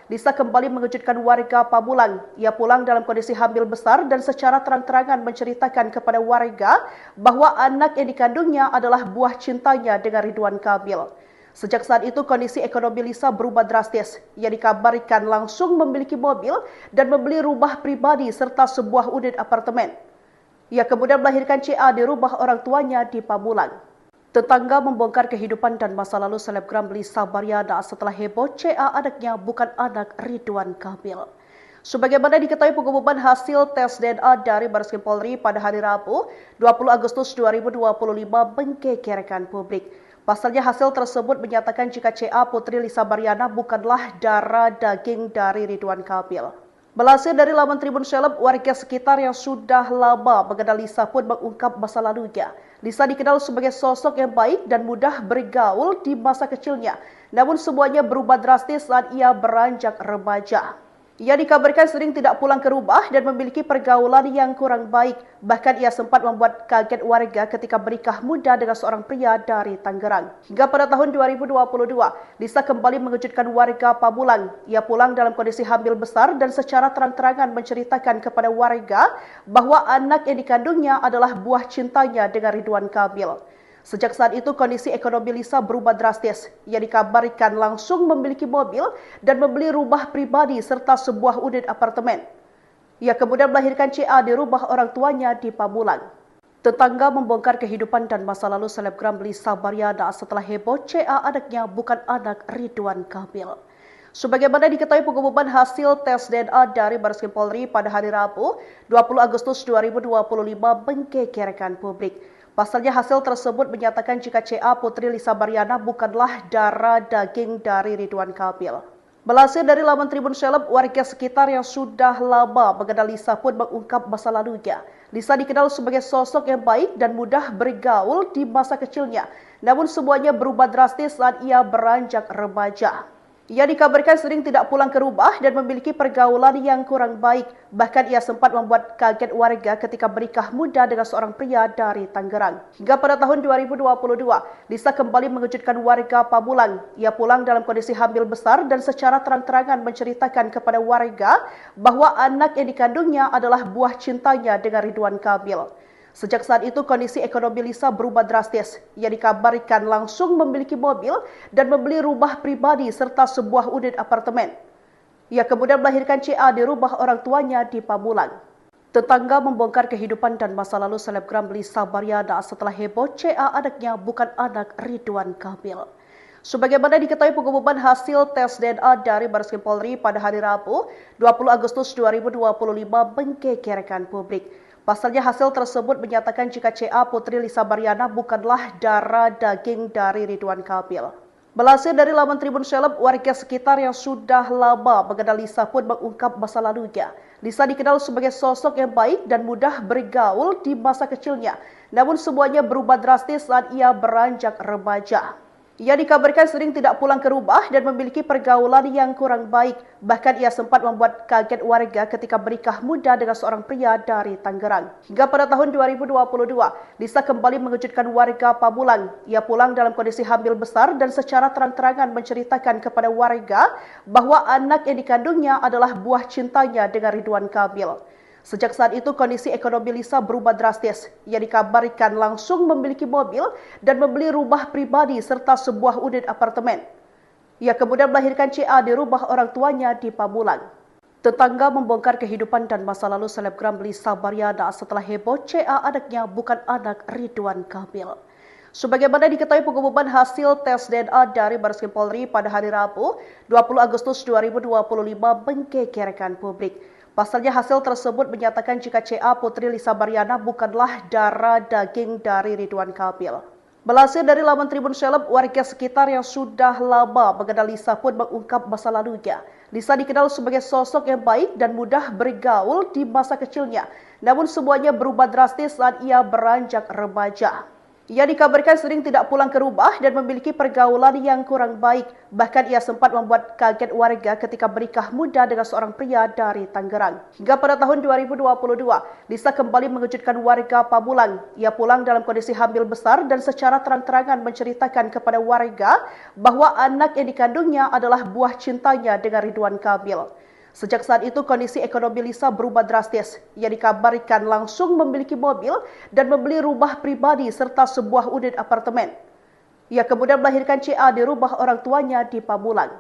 [SPEAKER 1] Lisa kembali mengejutkan warga Pamulang. Ia pulang dalam kondisi hamil besar dan secara terang-terangan menceritakan kepada warga bahwa anak yang dikandungnya adalah buah cintanya dengan Ridwan Kamil. Sejak saat itu, kondisi ekonomi Lisa berubah drastis. Ia dikabarkan langsung memiliki mobil dan membeli rumah pribadi serta sebuah unit apartemen. Ia kemudian melahirkan CA di rumah orang tuanya di Pamulang. Tetangga membongkar kehidupan dan masa lalu selebgram Lisa Baryana setelah heboh CA anaknya bukan anak Ridwan Kamil. Sebagaimana diketahui, pengumuman hasil tes DNA dari Bareskrim Polri pada hari Rabu 20 Agustus 2025 menggegerkan publik. Pasalnya hasil tersebut menyatakan jika CA putri Lisa Baryana bukanlah darah daging dari Ridwan Kamil. Melansir dari laman Tribun Seleb, warga sekitar yang sudah lama mengenal Lisa pun mengungkap masa lalunya. Lisa dikenal sebagai sosok yang baik dan mudah bergaul di masa kecilnya. Namun semuanya berubah drastis saat ia beranjak remaja. Ia dikabarkan sering tidak pulang ke rumah dan memiliki pergaulan yang kurang baik. Bahkan ia sempat membuat kaget warga ketika menikah muda dengan seorang pria dari Tangerang. Hingga pada tahun 2022, Lisa kembali mengejutkan warga Pamulang. Ia pulang dalam kondisi hamil besar dan secara terang-terangan menceritakan kepada warga bahwa anak yang dikandungnya adalah buah cintanya dengan Ridwan Kamil. Sejak saat itu, kondisi ekonomi Lisa berubah drastis. Ia dikabarkan langsung memiliki mobil dan membeli rumah pribadi serta sebuah unit apartemen. Ia kemudian melahirkan CA di rumah orang tuanya di Pamulang. Tetangga membongkar kehidupan dan masa lalu selebgram Lisa Baryana setelah heboh CA anaknya bukan anak Ridwan Kamil. Sebagaimana diketahui, pengumuman hasil tes DNA dari Bareskrim Polri pada hari Rabu, 20 Agustus 2025 menggegerkan publik. Pasalnya hasil tersebut menyatakan jika CA Putri Lisa Baryana bukanlah darah daging dari Ridwan Kamil. Melansir dari laman Tribun Seleb, warga sekitar yang sudah lama mengenal Lisa pun mengungkap masa lalunya. Lisa dikenal sebagai sosok yang baik dan mudah bergaul di masa kecilnya. Namun semuanya berubah drastis saat ia beranjak remaja. Ia dikabarkan sering tidak pulang ke rumah dan memiliki pergaulan yang kurang baik. Bahkan ia sempat membuat kaget warga ketika menikah muda dengan seorang pria dari Tangerang. Hingga pada tahun 2022, Lisa kembali mengejutkan warga Pamulang. Ia pulang dalam kondisi hamil besar dan secara terang-terangan menceritakan kepada warga bahwa anak yang dikandungnya adalah buah cintanya dengan Ridwan Kamil. Sejak saat itu, kondisi ekonomi Lisa berubah drastis. Ia dikabarkan langsung memiliki mobil dan membeli rumah pribadi serta sebuah unit apartemen. Ia kemudian melahirkan CA di rumah orang tuanya di Pamulang. Tetangga membongkar kehidupan dan masa lalu selebgram Lisa Baryana setelah heboh CA anaknya bukan anak Ridwan Kamil. Sebagaimana diketahui, pengumuman hasil tes DNA dari Bareskrim Polri pada hari Rabu, 20 Agustus 2025 menggegerkan publik. Pasalnya hasil tersebut menyatakan jika CA Putri Lisa Baryana bukanlah darah daging dari Ridwan Kamil. Melansir dari laman Tribun Seleb, warga sekitar yang sudah lama mengenal Lisa pun mengungkap masa lalunya. Lisa dikenal sebagai sosok yang baik dan mudah bergaul di masa kecilnya. Namun semuanya berubah drastis saat ia beranjak remaja. Ia dikabarkan sering tidak pulang ke rumah dan memiliki pergaulan yang kurang baik. Bahkan ia sempat membuat kaget warga ketika menikah muda dengan seorang pria dari Tangerang. Hingga pada tahun 2022, Lisa kembali mengejutkan warga Pamulang. Ia pulang dalam kondisi hamil besar dan secara terang-terangan menceritakan kepada warga bahwa anak yang dikandungnya adalah buah cintanya dengan Ridwan Kamil. Sejak saat itu, kondisi ekonomi Lisa berubah drastis. Ia dikabarkan langsung memiliki mobil dan membeli rumah pribadi serta sebuah unit apartemen. Ia kemudian melahirkan CA di rumah orang tuanya di Pamulang. Tetangga membongkar kehidupan dan masa lalu selebgram Lisa Baryana setelah heboh CA anaknya bukan anak Ridwan Kamil. Sebagaimana diketahui, pengumuman hasil tes DNA dari Bareskrim Polri pada hari Rabu, 20 Agustus 2025 menggegerkan publik. Pasalnya hasil tersebut menyatakan jika CA Putri Lisa Baryana bukanlah darah daging dari Ridwan Kamil. Melansir dari laman Tribun Seleb, warga sekitar yang sudah lama mengenal Lisa pun mengungkap masa lalunya. Lisa dikenal sebagai sosok yang baik dan mudah bergaul di masa kecilnya. Namun semuanya berubah drastis saat ia beranjak remaja. Ia dikabarkan sering tidak pulang ke rumah dan memiliki pergaulan yang kurang baik. Bahkan ia sempat membuat kaget warga ketika menikah muda dengan seorang pria dari Tangerang. Hingga pada tahun 2022, Lisa kembali mengejutkan warga Pamulang. Ia pulang dalam kondisi hamil besar dan secara terang-terangan menceritakan kepada warga bahwa anak yang dikandungnya adalah buah cintanya dengan Ridwan Kamil. Sejak saat itu, kondisi ekonomi Lisa berubah drastis. Ia dikabarkan langsung memiliki mobil dan membeli rumah pribadi serta sebuah unit apartemen. Ia kemudian melahirkan CA di rumah orang tuanya di Pamulang.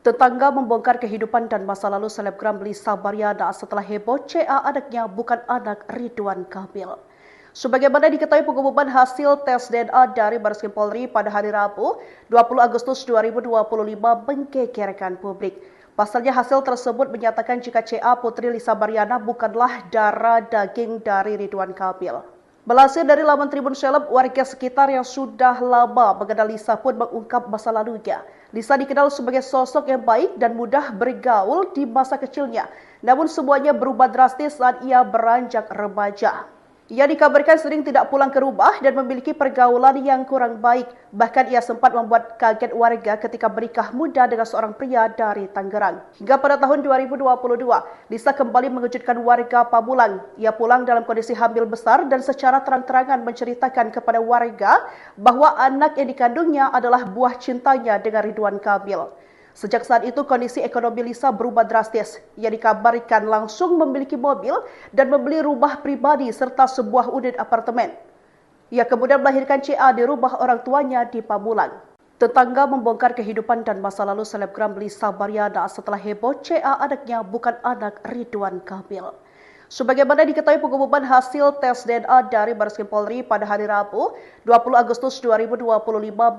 [SPEAKER 1] Tetangga membongkar kehidupan dan masa lalu selebgram Lisa Baryana setelah heboh CA anaknya bukan anak Ridwan Kamil. Sebagaimana diketahui, pengumuman hasil tes DNA dari Bareskrim Polri pada hari Rabu, 20 Agustus 2025 menggegerkan publik. Pasalnya hasil tersebut menyatakan jika CA Putri Lisa Baryana bukanlah darah daging dari Ridwan Kamil. Melansir dari laman Tribun Seleb, warga sekitar yang sudah lama mengenal Lisa pun mengungkap masa lalunya. Lisa dikenal sebagai sosok yang baik dan mudah bergaul di masa kecilnya. Namun semuanya berubah drastis saat ia beranjak remaja. Ia dikabarkan sering tidak pulang ke rumah dan memiliki pergaulan yang kurang baik. Bahkan ia sempat membuat kaget warga ketika menikah muda dengan seorang pria dari Tangerang. Hingga pada tahun 2022, Lisa kembali mengejutkan warga Pamulang. Ia pulang dalam kondisi hamil besar dan secara terang-terangan menceritakan kepada warga bahwa anak yang dikandungnya adalah buah cintanya dengan Ridwan Kamil. Sejak saat itu kondisi ekonomi Lisa berubah drastis. Ia dikabarkan langsung memiliki mobil dan membeli rumah pribadi serta sebuah unit apartemen. Ia kemudian melahirkan CA di rumah orang tuanya di Pamulang. Tetangga membongkar kehidupan dan masa lalu selebgram Lisa Baryana setelah heboh CA anaknya bukan anak Ridwan Kamil. Sebagaimana diketahui pengumuman hasil tes DNA dari Bareskrim Polri pada hari Rabu, 20 Agustus 2025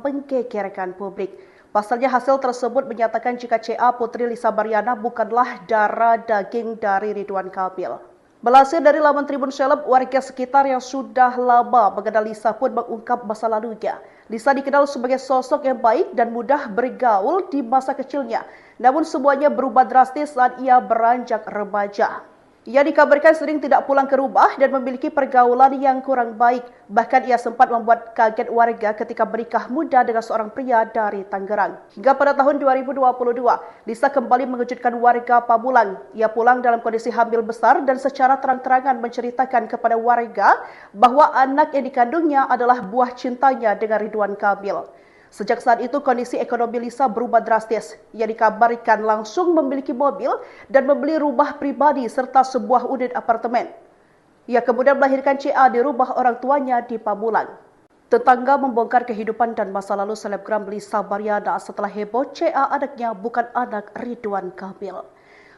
[SPEAKER 1] menggegerkan publik. Pasalnya hasil tersebut menyatakan jika CA Putri Lisa Baryana bukanlah darah daging dari Ridwan Kamil. Melansir dari laman Tribun Seleb, warga sekitar yang sudah lama mengenal Lisa pun mengungkap masa lalunya. Lisa dikenal sebagai sosok yang baik dan mudah bergaul di masa kecilnya. Namun semuanya berubah drastis saat ia beranjak remaja. Ia dikabarkan sering tidak pulang ke rumah dan memiliki pergaulan yang kurang baik. Bahkan ia sempat membuat kaget warga ketika menikah muda dengan seorang pria dari Tangerang. Hingga pada tahun 2022, Lisa kembali mengejutkan warga Pamulang. Ia pulang dalam kondisi hamil besar dan secara terang-terangan menceritakan kepada warga bahwa anak yang dikandungnya adalah buah cintanya dengan Ridwan Kamil. Sejak saat itu kondisi ekonomi Lisa berubah drastis. Ia dikabarkan langsung memiliki mobil dan membeli rumah pribadi serta sebuah unit apartemen. Ia kemudian melahirkan CA di rumah orang tuanya di Pamulang. Tetangga membongkar kehidupan dan masa lalu selebgram Lisa Baryana setelah heboh CA anaknya bukan anak Ridwan Kamil.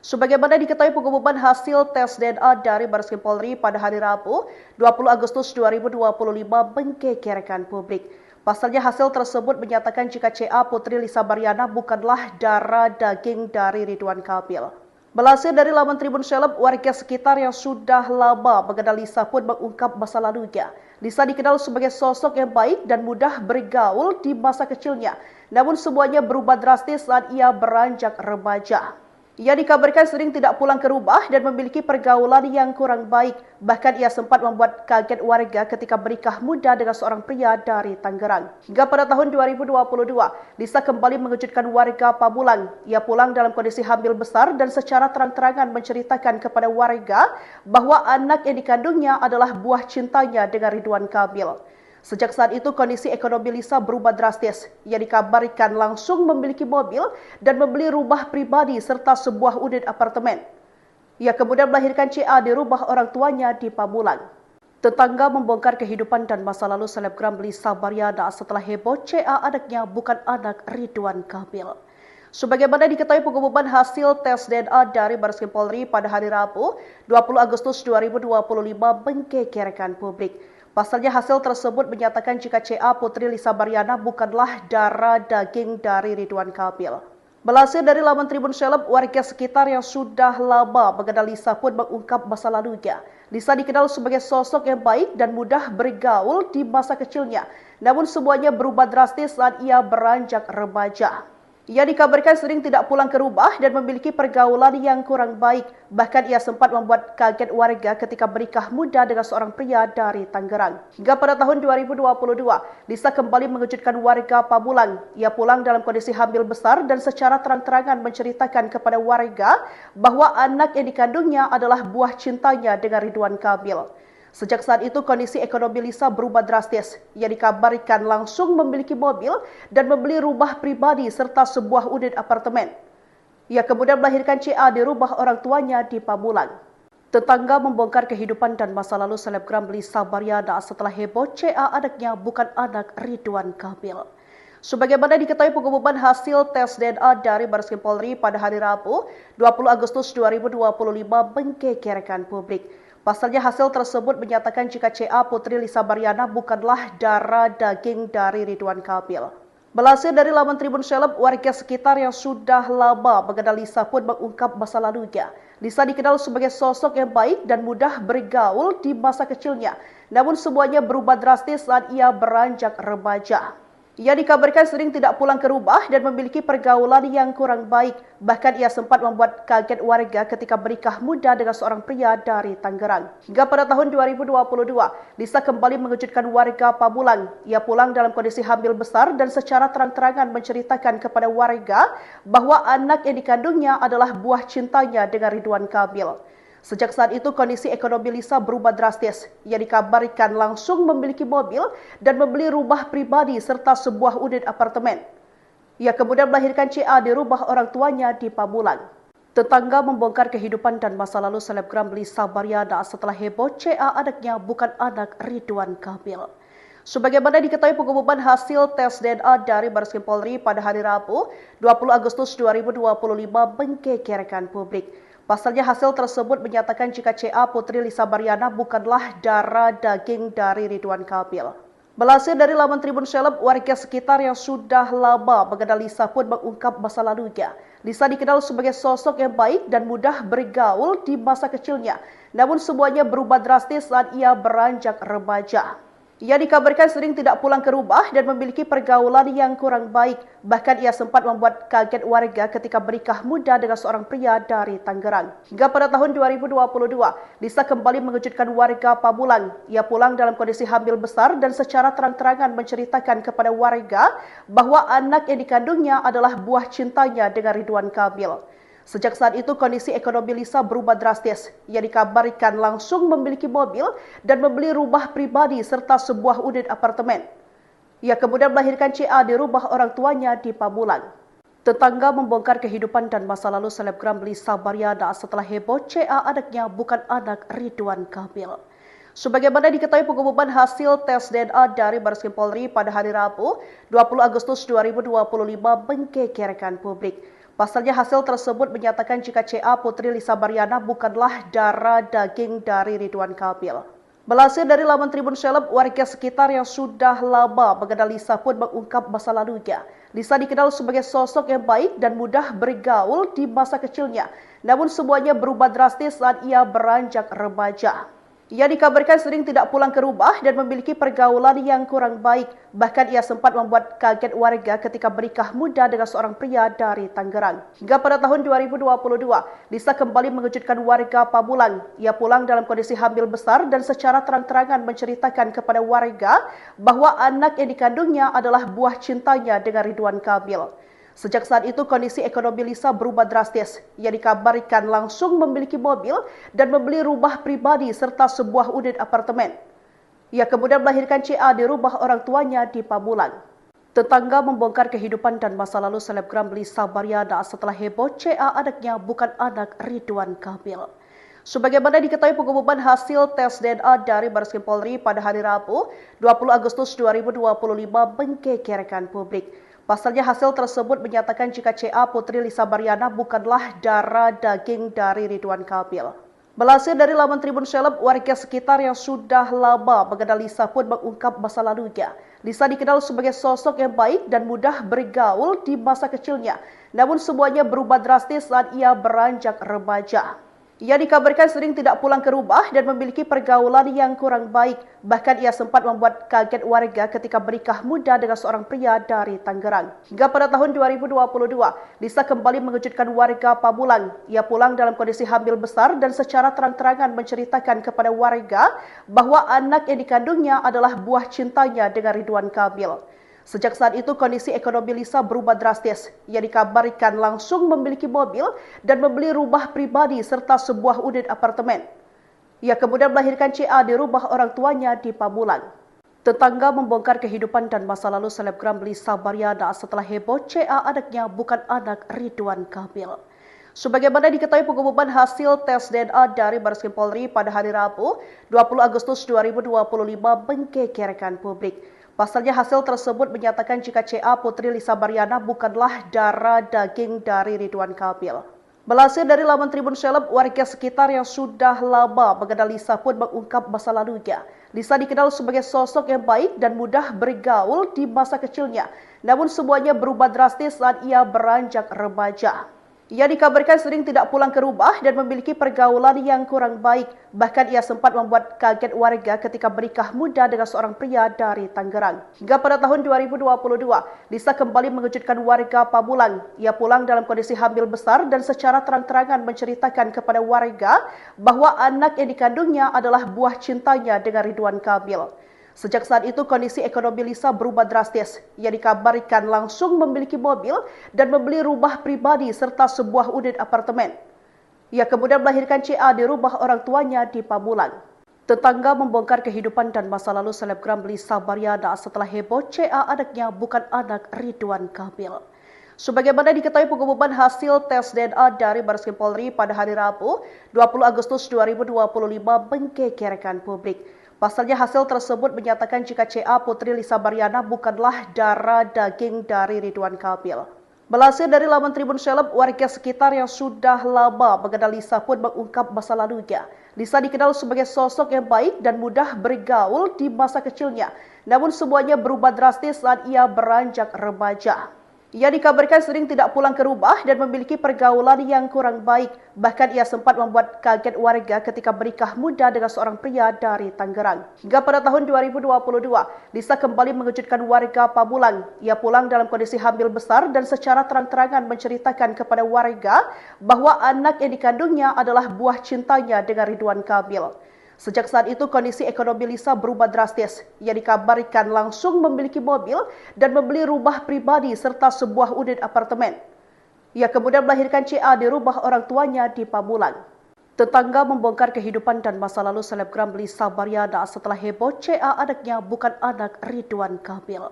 [SPEAKER 1] Sebagaimana diketahui pengumuman hasil tes DNA dari Bareskrim Polri pada hari Rabu, 20 Agustus 2025 menggegerkan publik. Pasalnya hasil tersebut menyatakan jika CA Putri Lisa Baryana bukanlah darah daging dari Ridwan Kamil. Melansir dari laman Tribun Seleb, warga sekitar yang sudah lama mengenal Lisa pun mengungkap masa lalunya. Lisa dikenal sebagai sosok yang baik dan mudah bergaul di masa kecilnya. Namun semuanya berubah drastis saat ia beranjak remaja. Ia dikabarkan sering tidak pulang ke rumah dan memiliki pergaulan yang kurang baik. Bahkan ia sempat membuat kaget warga ketika menikah muda dengan seorang pria dari Tangerang. Hingga pada tahun 2022, Lisa kembali mengejutkan warga Pamulang. Ia pulang dalam kondisi hamil besar dan secara terang-terangan menceritakan kepada warga bahwa anak yang dikandungnya adalah buah cintanya dengan Ridwan Kamil. Sejak saat itu kondisi ekonomi Lisa berubah drastis. Ia dikabarkan langsung memiliki mobil dan membeli rumah pribadi serta sebuah unit apartemen. Ia kemudian melahirkan CA di rumah orang tuanya di Pamulang. Tetangga membongkar kehidupan dan masa lalu selebgram Lisa Baryana setelah heboh CA anaknya bukan anak Ridwan Kamil. Sebagaimana diketahui pengumuman hasil tes DNA dari Bareskrim Polri pada hari Rabu, 20 Agustus 2025 menggegerkan publik. Pasalnya hasil tersebut menyatakan jika CA Putri Lisa Baryana bukanlah darah daging dari Ridwan Kamil. Melansir dari laman Tribun Seleb, warga sekitar yang sudah lama mengenal Lisa pun mengungkap masa lalunya. Lisa dikenal sebagai sosok yang baik dan mudah bergaul di masa kecilnya. Namun semuanya berubah drastis saat ia beranjak remaja. Ia dikabarkan sering tidak pulang ke rumah dan memiliki pergaulan yang kurang baik. Bahkan ia sempat membuat kaget warga ketika menikah muda dengan seorang pria dari Tangerang. Hingga pada tahun 2022, Lisa kembali mengejutkan warga Pamulang. Ia pulang dalam kondisi hamil besar dan secara terang-terangan menceritakan kepada warga bahwa anak yang dikandungnya adalah buah cintanya dengan Ridwan Kamil. Sejak saat itu kondisi ekonomi Lisa berubah drastis. Ia dikabarkan langsung memiliki mobil dan membeli rumah pribadi serta sebuah unit apartemen. Ia kemudian melahirkan CA di rumah orang tuanya di Pamulang. Tetangga membongkar kehidupan dan masa lalu selebgram Lisa Baryana setelah heboh CA anaknya bukan anak Ridwan Kamil. Sebagaimana diketahui pengumuman hasil tes DNA dari Bareskrim Polri pada hari Rabu, 20 Agustus 2025 menggegerkan publik. Pasalnya hasil tersebut menyatakan jika CA Putri Lisa Baryana bukanlah darah daging dari Ridwan Kamil. Melansir dari laman Tribun Seleb, warga sekitar yang sudah lama mengenal Lisa pun mengungkap masa lalunya. Lisa dikenal sebagai sosok yang baik dan mudah bergaul di masa kecilnya. Namun semuanya berubah drastis saat ia beranjak remaja. Ia dikabarkan sering tidak pulang ke rumah dan memiliki pergaulan yang kurang baik. Bahkan ia sempat membuat kaget warga ketika bernikah muda dengan seorang pria dari Tangerang. Hingga pada tahun 2022, Lisa kembali mengejutkan warga Pamulang. Ia pulang dalam kondisi hamil besar dan secara terang-terangan menceritakan kepada warga bahwa anak yang dikandungnya adalah buah cintanya dengan Ridwan Kamil. Sejak saat itu kondisi ekonomi Lisa berubah drastis. Ia dikabarkan langsung memiliki mobil dan membeli rumah pribadi serta sebuah unit apartemen. Ia kemudian melahirkan CA di rumah orang tuanya di Pamulang. Tetangga membongkar kehidupan dan masa lalu selebgram Lisa Baryana setelah heboh CA anaknya bukan anak Ridwan Kamil. Sebagaimana diketahui pengumuman hasil tes DNA dari Bareskrim Polri pada hari Rabu, 20 Agustus 2025 menggegerkan publik. Pasalnya hasil tersebut menyatakan jika CA Putri Lisa Baryana bukanlah darah daging dari Ridwan Kamil. Melansir dari laman Tribun Seleb, warga sekitar yang sudah lama mengenal Lisa pun mengungkap masa lalunya. Lisa dikenal sebagai sosok yang baik dan mudah bergaul di masa kecilnya. Namun semuanya berubah drastis saat ia beranjak remaja. Ia dikabarkan sering tidak pulang ke rumah dan memiliki pergaulan yang kurang baik. Bahkan ia sempat membuat kaget warga ketika bernikah muda dengan seorang pria dari Tangerang. Hingga pada tahun 2022, Lisa kembali mengejutkan warga Pamulang. Ia pulang dalam kondisi hamil besar dan secara terang-terangan menceritakan kepada warga bahwa anak yang dikandungnya adalah buah cintanya dengan Ridwan Kamil. Sejak saat itu kondisi ekonomi Lisa berubah drastis. Ia dikabarkan langsung memiliki mobil dan membeli rumah pribadi serta sebuah unit apartemen. Ia kemudian melahirkan CA di rumah orang tuanya di Pamulang. Tetangga membongkar kehidupan dan masa lalu selebgram Lisa Baryana setelah heboh CA anaknya bukan anak Ridwan Kamil. Sebagaimana diketahui pengumuman hasil tes DNA dari Bareskrim Polri pada hari Rabu, 20 Agustus 2025 menggegerkan publik. Pasalnya hasil tersebut menyatakan jika CA Putri Lisa Baryana bukanlah darah daging dari Ridwan Kamil. Melansir dari laman Tribun Seleb, warga sekitar yang sudah lama mengenal Lisa pun mengungkap masa lalunya. Lisa dikenal sebagai sosok yang baik dan mudah bergaul di masa kecilnya. Namun semuanya berubah drastis saat ia beranjak remaja. Ia dikabarkan sering tidak pulang ke rumah dan memiliki pergaulan yang kurang baik. Bahkan ia sempat membuat kaget warga ketika bernikah muda dengan seorang pria dari Tangerang. Hingga pada tahun 2022, Lisa kembali mengejutkan warga Pamulang. Ia pulang dalam kondisi hamil besar dan secara terang-terangan menceritakan kepada warga bahwa anak yang dikandungnya adalah buah cintanya dengan Ridwan Kamil. Sejak saat itu kondisi ekonomi Lisa berubah drastis. Ia dikabarkan langsung memiliki mobil dan membeli rumah pribadi serta sebuah unit apartemen. Ia kemudian melahirkan CA di rumah orang tuanya di Pamulang. Tetangga membongkar kehidupan dan masa lalu selebgram Lisa Baryana setelah heboh CA anaknya bukan anak Ridwan Kamil. Sebagaimana diketahui pengumuman hasil tes DNA dari Bareskrim Polri pada hari Rabu, 20 Agustus 2025 menggegerkan publik. Pasalnya hasil tersebut menyatakan jika CA Putri Lisa Baryana bukanlah darah daging dari Ridwan Kamil. Melansir dari laman Tribun Seleb, warga sekitar yang sudah lama mengenal Lisa pun mengungkap masa lalunya. Lisa dikenal sebagai sosok yang baik dan mudah bergaul di masa kecilnya. Namun semuanya berubah drastis saat ia beranjak remaja. Ia dikabarkan sering tidak pulang ke rumah dan memiliki pergaulan yang kurang baik. Bahkan ia sempat membuat kaget warga ketika bernikah muda dengan seorang pria dari Tangerang. Hingga pada tahun 2022, Lisa kembali mengejutkan warga Pamulang. Ia pulang dalam kondisi hamil besar dan secara terang-terangan menceritakan kepada warga bahwa anak yang dikandungnya adalah buah cintanya dengan Ridwan Kamil. Sejak saat itu kondisi ekonomi Lisa berubah drastis. Ia dikabarkan langsung memiliki mobil dan membeli rumah pribadi serta sebuah unit apartemen. Ia kemudian melahirkan CA di rumah orang tuanya di Pamulang. Tetangga membongkar kehidupan dan masa lalu selebgram Lisa Baryana setelah heboh CA anaknya bukan anak Ridwan Kamil. Sebagaimana diketahui pengumuman hasil tes DNA dari Bareskrim Polri pada hari Rabu, 20 Agustus 2025 menggegerkan publik. Pasalnya hasil tersebut menyatakan jika CA Putri Lisa Baryana bukanlah darah daging dari Ridwan Kamil. Melansir dari laman Tribun Seleb, warga sekitar yang sudah lama mengenal Lisa pun mengungkap masa lalunya. Lisa dikenal sebagai sosok yang baik dan mudah bergaul di masa kecilnya. Namun semuanya berubah drastis saat ia beranjak remaja. Ia dikabarkan sering tidak pulang ke rumah dan memiliki pergaulan yang kurang baik. Bahkan ia sempat membuat kaget warga ketika menikah muda dengan seorang pria dari Tangerang. Hingga pada tahun 2022, Lisa kembali mengejutkan warga Pamulang. Ia pulang dalam kondisi hamil besar dan secara terang-terangan menceritakan kepada warga bahwa anak yang dikandungnya adalah buah cintanya dengan Ridwan Kamil. Sejak saat itu kondisi ekonomi Lisa berubah drastis. Ia dikabarkan langsung memiliki mobil dan membeli rumah pribadi serta sebuah unit apartemen. Ia kemudian melahirkan CA di rumah orang tuanya di Pamulang. Tetangga membongkar kehidupan dan masa lalu selebgram Lisa Baryana setelah heboh CA anaknya bukan anak Ridwan Kamil. Sebagaimana diketahui pengumuman hasil tes DNA dari Bareskrim Polri pada hari Rabu, 20 Agustus 2025 menggegerkan publik. Pasalnya hasil tersebut menyatakan jika CA Putri Lisa Baryana bukanlah darah daging dari Ridwan Kamil. Melansir dari laman Tribun Seleb, warga sekitar yang sudah lama mengenal Lisa pun mengungkap masa lalunya. Lisa dikenal sebagai sosok yang baik dan mudah bergaul di masa kecilnya. Namun semuanya berubah drastis saat ia beranjak remaja. Ia dikabarkan sering tidak pulang ke rumah dan memiliki pergaulan yang kurang baik. Bahkan ia sempat membuat kaget warga ketika menikah muda dengan seorang pria dari Tangerang. Hingga pada tahun 2022, Lisa kembali mengejutkan warga Pamulang. Ia pulang dalam kondisi hamil besar dan secara terang-terangan menceritakan kepada warga bahwa anak yang dikandungnya adalah buah cintanya dengan Ridwan Kamil. Sejak saat itu kondisi ekonomi Lisa berubah drastis. Ia dikabarkan langsung memiliki mobil dan membeli rumah pribadi serta sebuah unit apartemen. Ia kemudian melahirkan CA di rumah orang tuanya di Pamulang. Tetangga membongkar kehidupan dan masa lalu selebgram Lisa Baryana setelah heboh CA anaknya bukan anak Ridwan Kamil.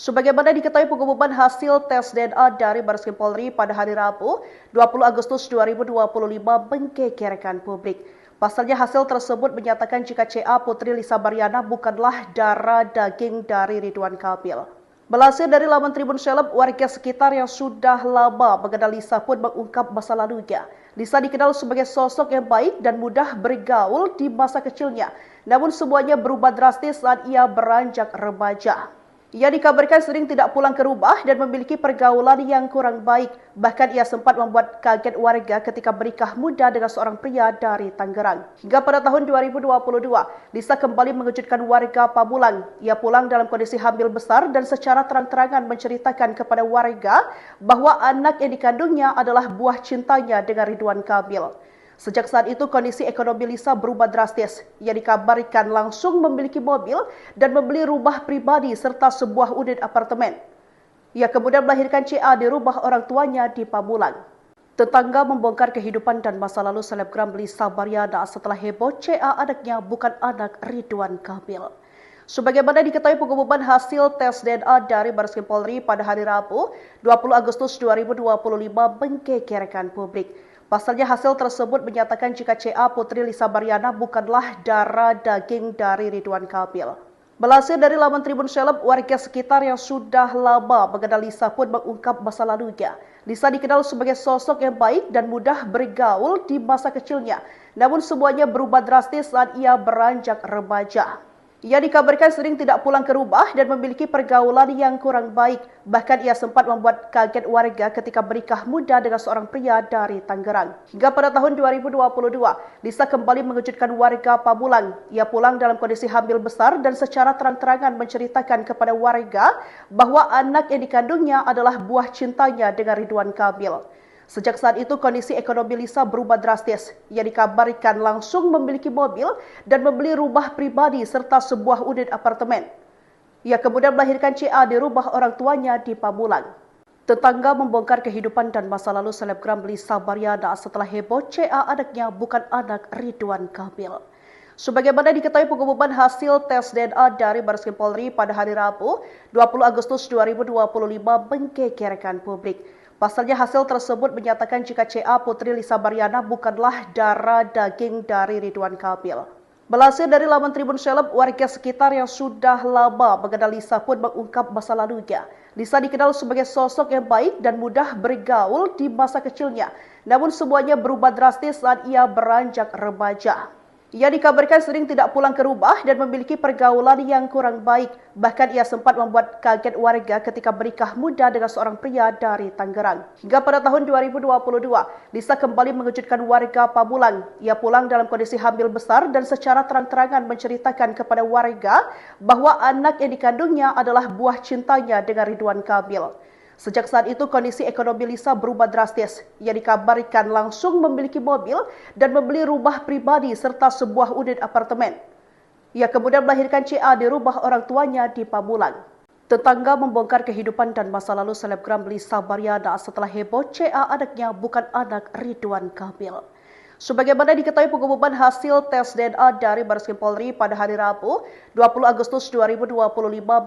[SPEAKER 1] Sebagaimana diketahui pengumuman hasil tes DNA dari Bareskrim Polri pada hari Rabu, 20 Agustus 2025 menggegerkan publik. Pasalnya hasil tersebut menyatakan jika CA Putri Lisa Baryana bukanlah darah daging dari Ridwan Kamil. Melansir dari laman Tribun Seleb, warga sekitar yang sudah lama mengenal Lisa pun mengungkap masa lalunya. Lisa dikenal sebagai sosok yang baik dan mudah bergaul di masa kecilnya. Namun semuanya berubah drastis saat ia beranjak remaja. Ia dikabarkan sering tidak pulang ke rumah dan memiliki pergaulan yang kurang baik. Bahkan ia sempat membuat kaget warga ketika menikah muda dengan seorang pria dari Tangerang. Hingga pada tahun 2022, Lisa kembali mengejutkan warga Pamulang. Ia pulang dalam kondisi hamil besar dan secara terang-terangan menceritakan kepada warga bahwa anak yang dikandungnya adalah buah cintanya dengan Ridwan Kamil. Sejak saat itu kondisi ekonomi Lisa berubah drastis. Ia dikabarkan langsung memiliki mobil dan membeli rumah pribadi serta sebuah unit apartemen. Ia kemudian melahirkan CA di rumah orang tuanya di Pamulang. Tetangga membongkar kehidupan dan masa lalu selebgram Lisa Baryana setelah heboh CA anaknya bukan anak Ridwan Kamil. Sebagaimana diketahui pengumuman hasil tes DNA dari Bareskrim Polri pada hari Rabu, 20 Agustus 2025 menggegerkan publik. Pasalnya hasil tersebut menyatakan jika CA Putri Lisa Baryana bukanlah darah daging dari Ridwan Kamil. Melansir dari laman Tribun Seleb, warga sekitar yang sudah lama mengenal Lisa pun mengungkap masa lalunya. Lisa dikenal sebagai sosok yang baik dan mudah bergaul di masa kecilnya. Namun semuanya berubah drastis saat ia beranjak remaja. Ia dikabarkan sering tidak pulang ke rumah dan memiliki pergaulan yang kurang baik. Bahkan ia sempat membuat kaget warga ketika menikah muda dengan seorang pria dari Tangerang. Hingga pada tahun 2022, Lisa kembali mengejutkan warga Pamulang. Ia pulang dalam kondisi hamil besar dan secara terang-terangan menceritakan kepada warga bahwa anak yang dikandungnya adalah buah cintanya dengan Ridwan Kamil. Sejak saat itu kondisi ekonomi Lisa berubah drastis. Ia dikabarkan langsung memiliki mobil dan membeli rumah pribadi serta sebuah unit apartemen. Ia kemudian melahirkan CA di rumah orang tuanya di Pamulang. Tetangga membongkar kehidupan dan masa lalu selebgram Lisa Baryana setelah heboh CA anaknya bukan anak Ridwan Kamil. Sebagaimana diketahui pengumuman hasil tes DNA dari Bareskrim Polri pada hari Rabu, 20 Agustus 2025 menggegerkan publik. Pasalnya hasil tersebut menyatakan jika CA Putri Lisa Baryana bukanlah darah daging dari Ridwan Kamil. Melansir dari laman Tribun Seleb, warga sekitar yang sudah lama mengenal Lisa pun mengungkap masa lalunya. Lisa dikenal sebagai sosok yang baik dan mudah bergaul di masa kecilnya. Namun semuanya berubah drastis saat ia beranjak remaja. Ia dikabarkan sering tidak pulang ke rumah dan memiliki pergaulan yang kurang baik. Bahkan ia sempat membuat kaget warga ketika menikah muda dengan seorang pria dari Tangerang. Hingga pada tahun 2022, Lisa kembali mengejutkan warga Pamulang. Ia pulang dalam kondisi hamil besar dan secara terang-terangan menceritakan kepada warga bahwa anak yang dikandungnya adalah buah cintanya dengan Ridwan Kamil. Sejak saat itu kondisi ekonomi Lisa berubah drastis. Ia dikabarkan langsung memiliki mobil dan membeli rumah pribadi serta sebuah unit apartemen. Ia kemudian melahirkan CA di rumah orang tuanya di Pamulang. Tetangga membongkar kehidupan dan masa lalu selebgram Lisa Baryana setelah heboh CA anaknya bukan anak Ridwan Kamil. Sebagaimana diketahui pengumuman hasil tes DNA dari Bareskrim Polri pada hari Rabu, 20 Agustus 2025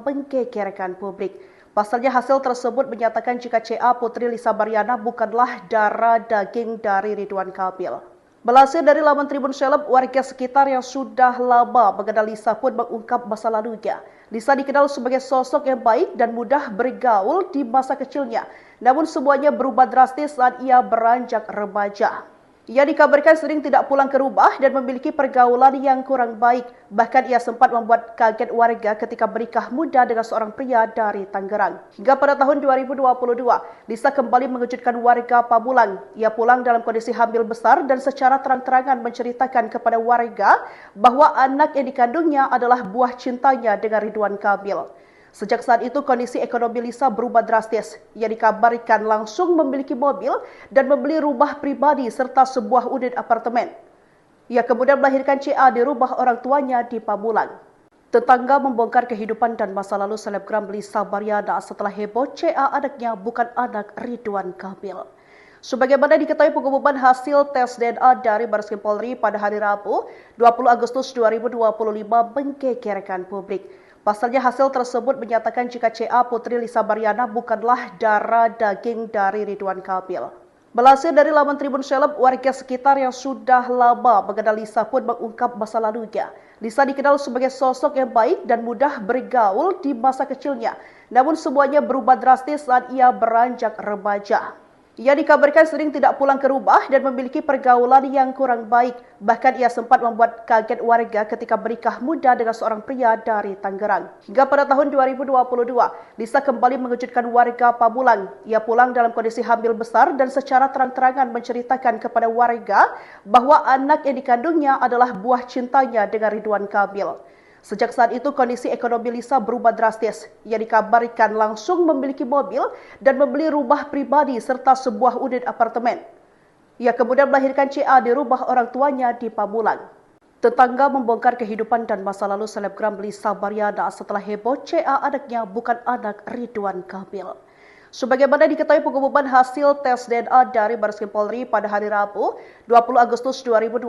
[SPEAKER 1] menggegerkan publik. Pasalnya hasil tersebut menyatakan jika CA Putri Lisa Baryana bukanlah darah daging dari Ridwan Kamil. Melansir dari laman Tribun Seleb, warga sekitar yang sudah lama mengenal Lisa pun mengungkap masa lalunya. Lisa dikenal sebagai sosok yang baik dan mudah bergaul di masa kecilnya. Namun semuanya berubah drastis saat ia beranjak remaja. Ia dikabarkan sering tidak pulang ke rumah dan memiliki pergaulan yang kurang baik. Bahkan ia sempat membuat kaget warga ketika menikah muda dengan seorang pria dari Tangerang. Hingga pada tahun 2022, Lisa kembali mengejutkan warga Pamulang. Ia pulang dalam kondisi hamil besar dan secara terang-terangan menceritakan kepada warga bahwa anak yang dikandungnya adalah buah cintanya dengan Ridwan Kamil. Sejak saat itu kondisi ekonomi Lisa berubah drastis. Ia dikabarkan langsung memiliki mobil dan membeli rumah pribadi serta sebuah unit apartemen. Ia kemudian melahirkan CA di rumah orang tuanya di Pamulang. Tetangga membongkar kehidupan dan masa lalu selebgram Lisa Baryana setelah heboh CA anaknya bukan anak Ridwan Kamil. Sebagaimana diketahui pengumuman hasil tes DNA dari Bareskrim Polri pada hari Rabu, 20 Agustus 2025 menggegerkan publik. Pasalnya hasil tersebut menyatakan jika CA Putri Lisa Baryana bukanlah darah daging dari Ridwan Kamil. Melansir dari laman Tribun Seleb, warga sekitar yang sudah lama mengenal Lisa pun mengungkap masa lalunya. Lisa dikenal sebagai sosok yang baik dan mudah bergaul di masa kecilnya. Namun semuanya berubah drastis saat ia beranjak remaja. Ia dikabarkan sering tidak pulang ke rumah dan memiliki pergaulan yang kurang baik. Bahkan ia sempat membuat kaget warga ketika menikah muda dengan seorang pria dari Tangerang. Hingga pada tahun 2022, Lisa kembali mengejutkan warga Pamulang. Ia pulang dalam kondisi hamil besar dan secara terang-terangan menceritakan kepada warga bahwa anak yang dikandungnya adalah buah cintanya dengan Ridwan Kamil. Sejak saat itu kondisi ekonomi Lisa berubah drastis. Ia dikabarkan langsung memiliki mobil dan membeli rumah pribadi serta sebuah unit apartemen. Ia kemudian melahirkan CA di rumah orang tuanya di Pamulang. Tetangga membongkar kehidupan dan masa lalu selebgram Lisa Baryana setelah heboh CA anaknya bukan anak Ridwan Kamil. Sebagaimana diketahui pengumuman hasil tes DNA dari Bareskrim Polri pada hari Rabu, 20 Agustus 2025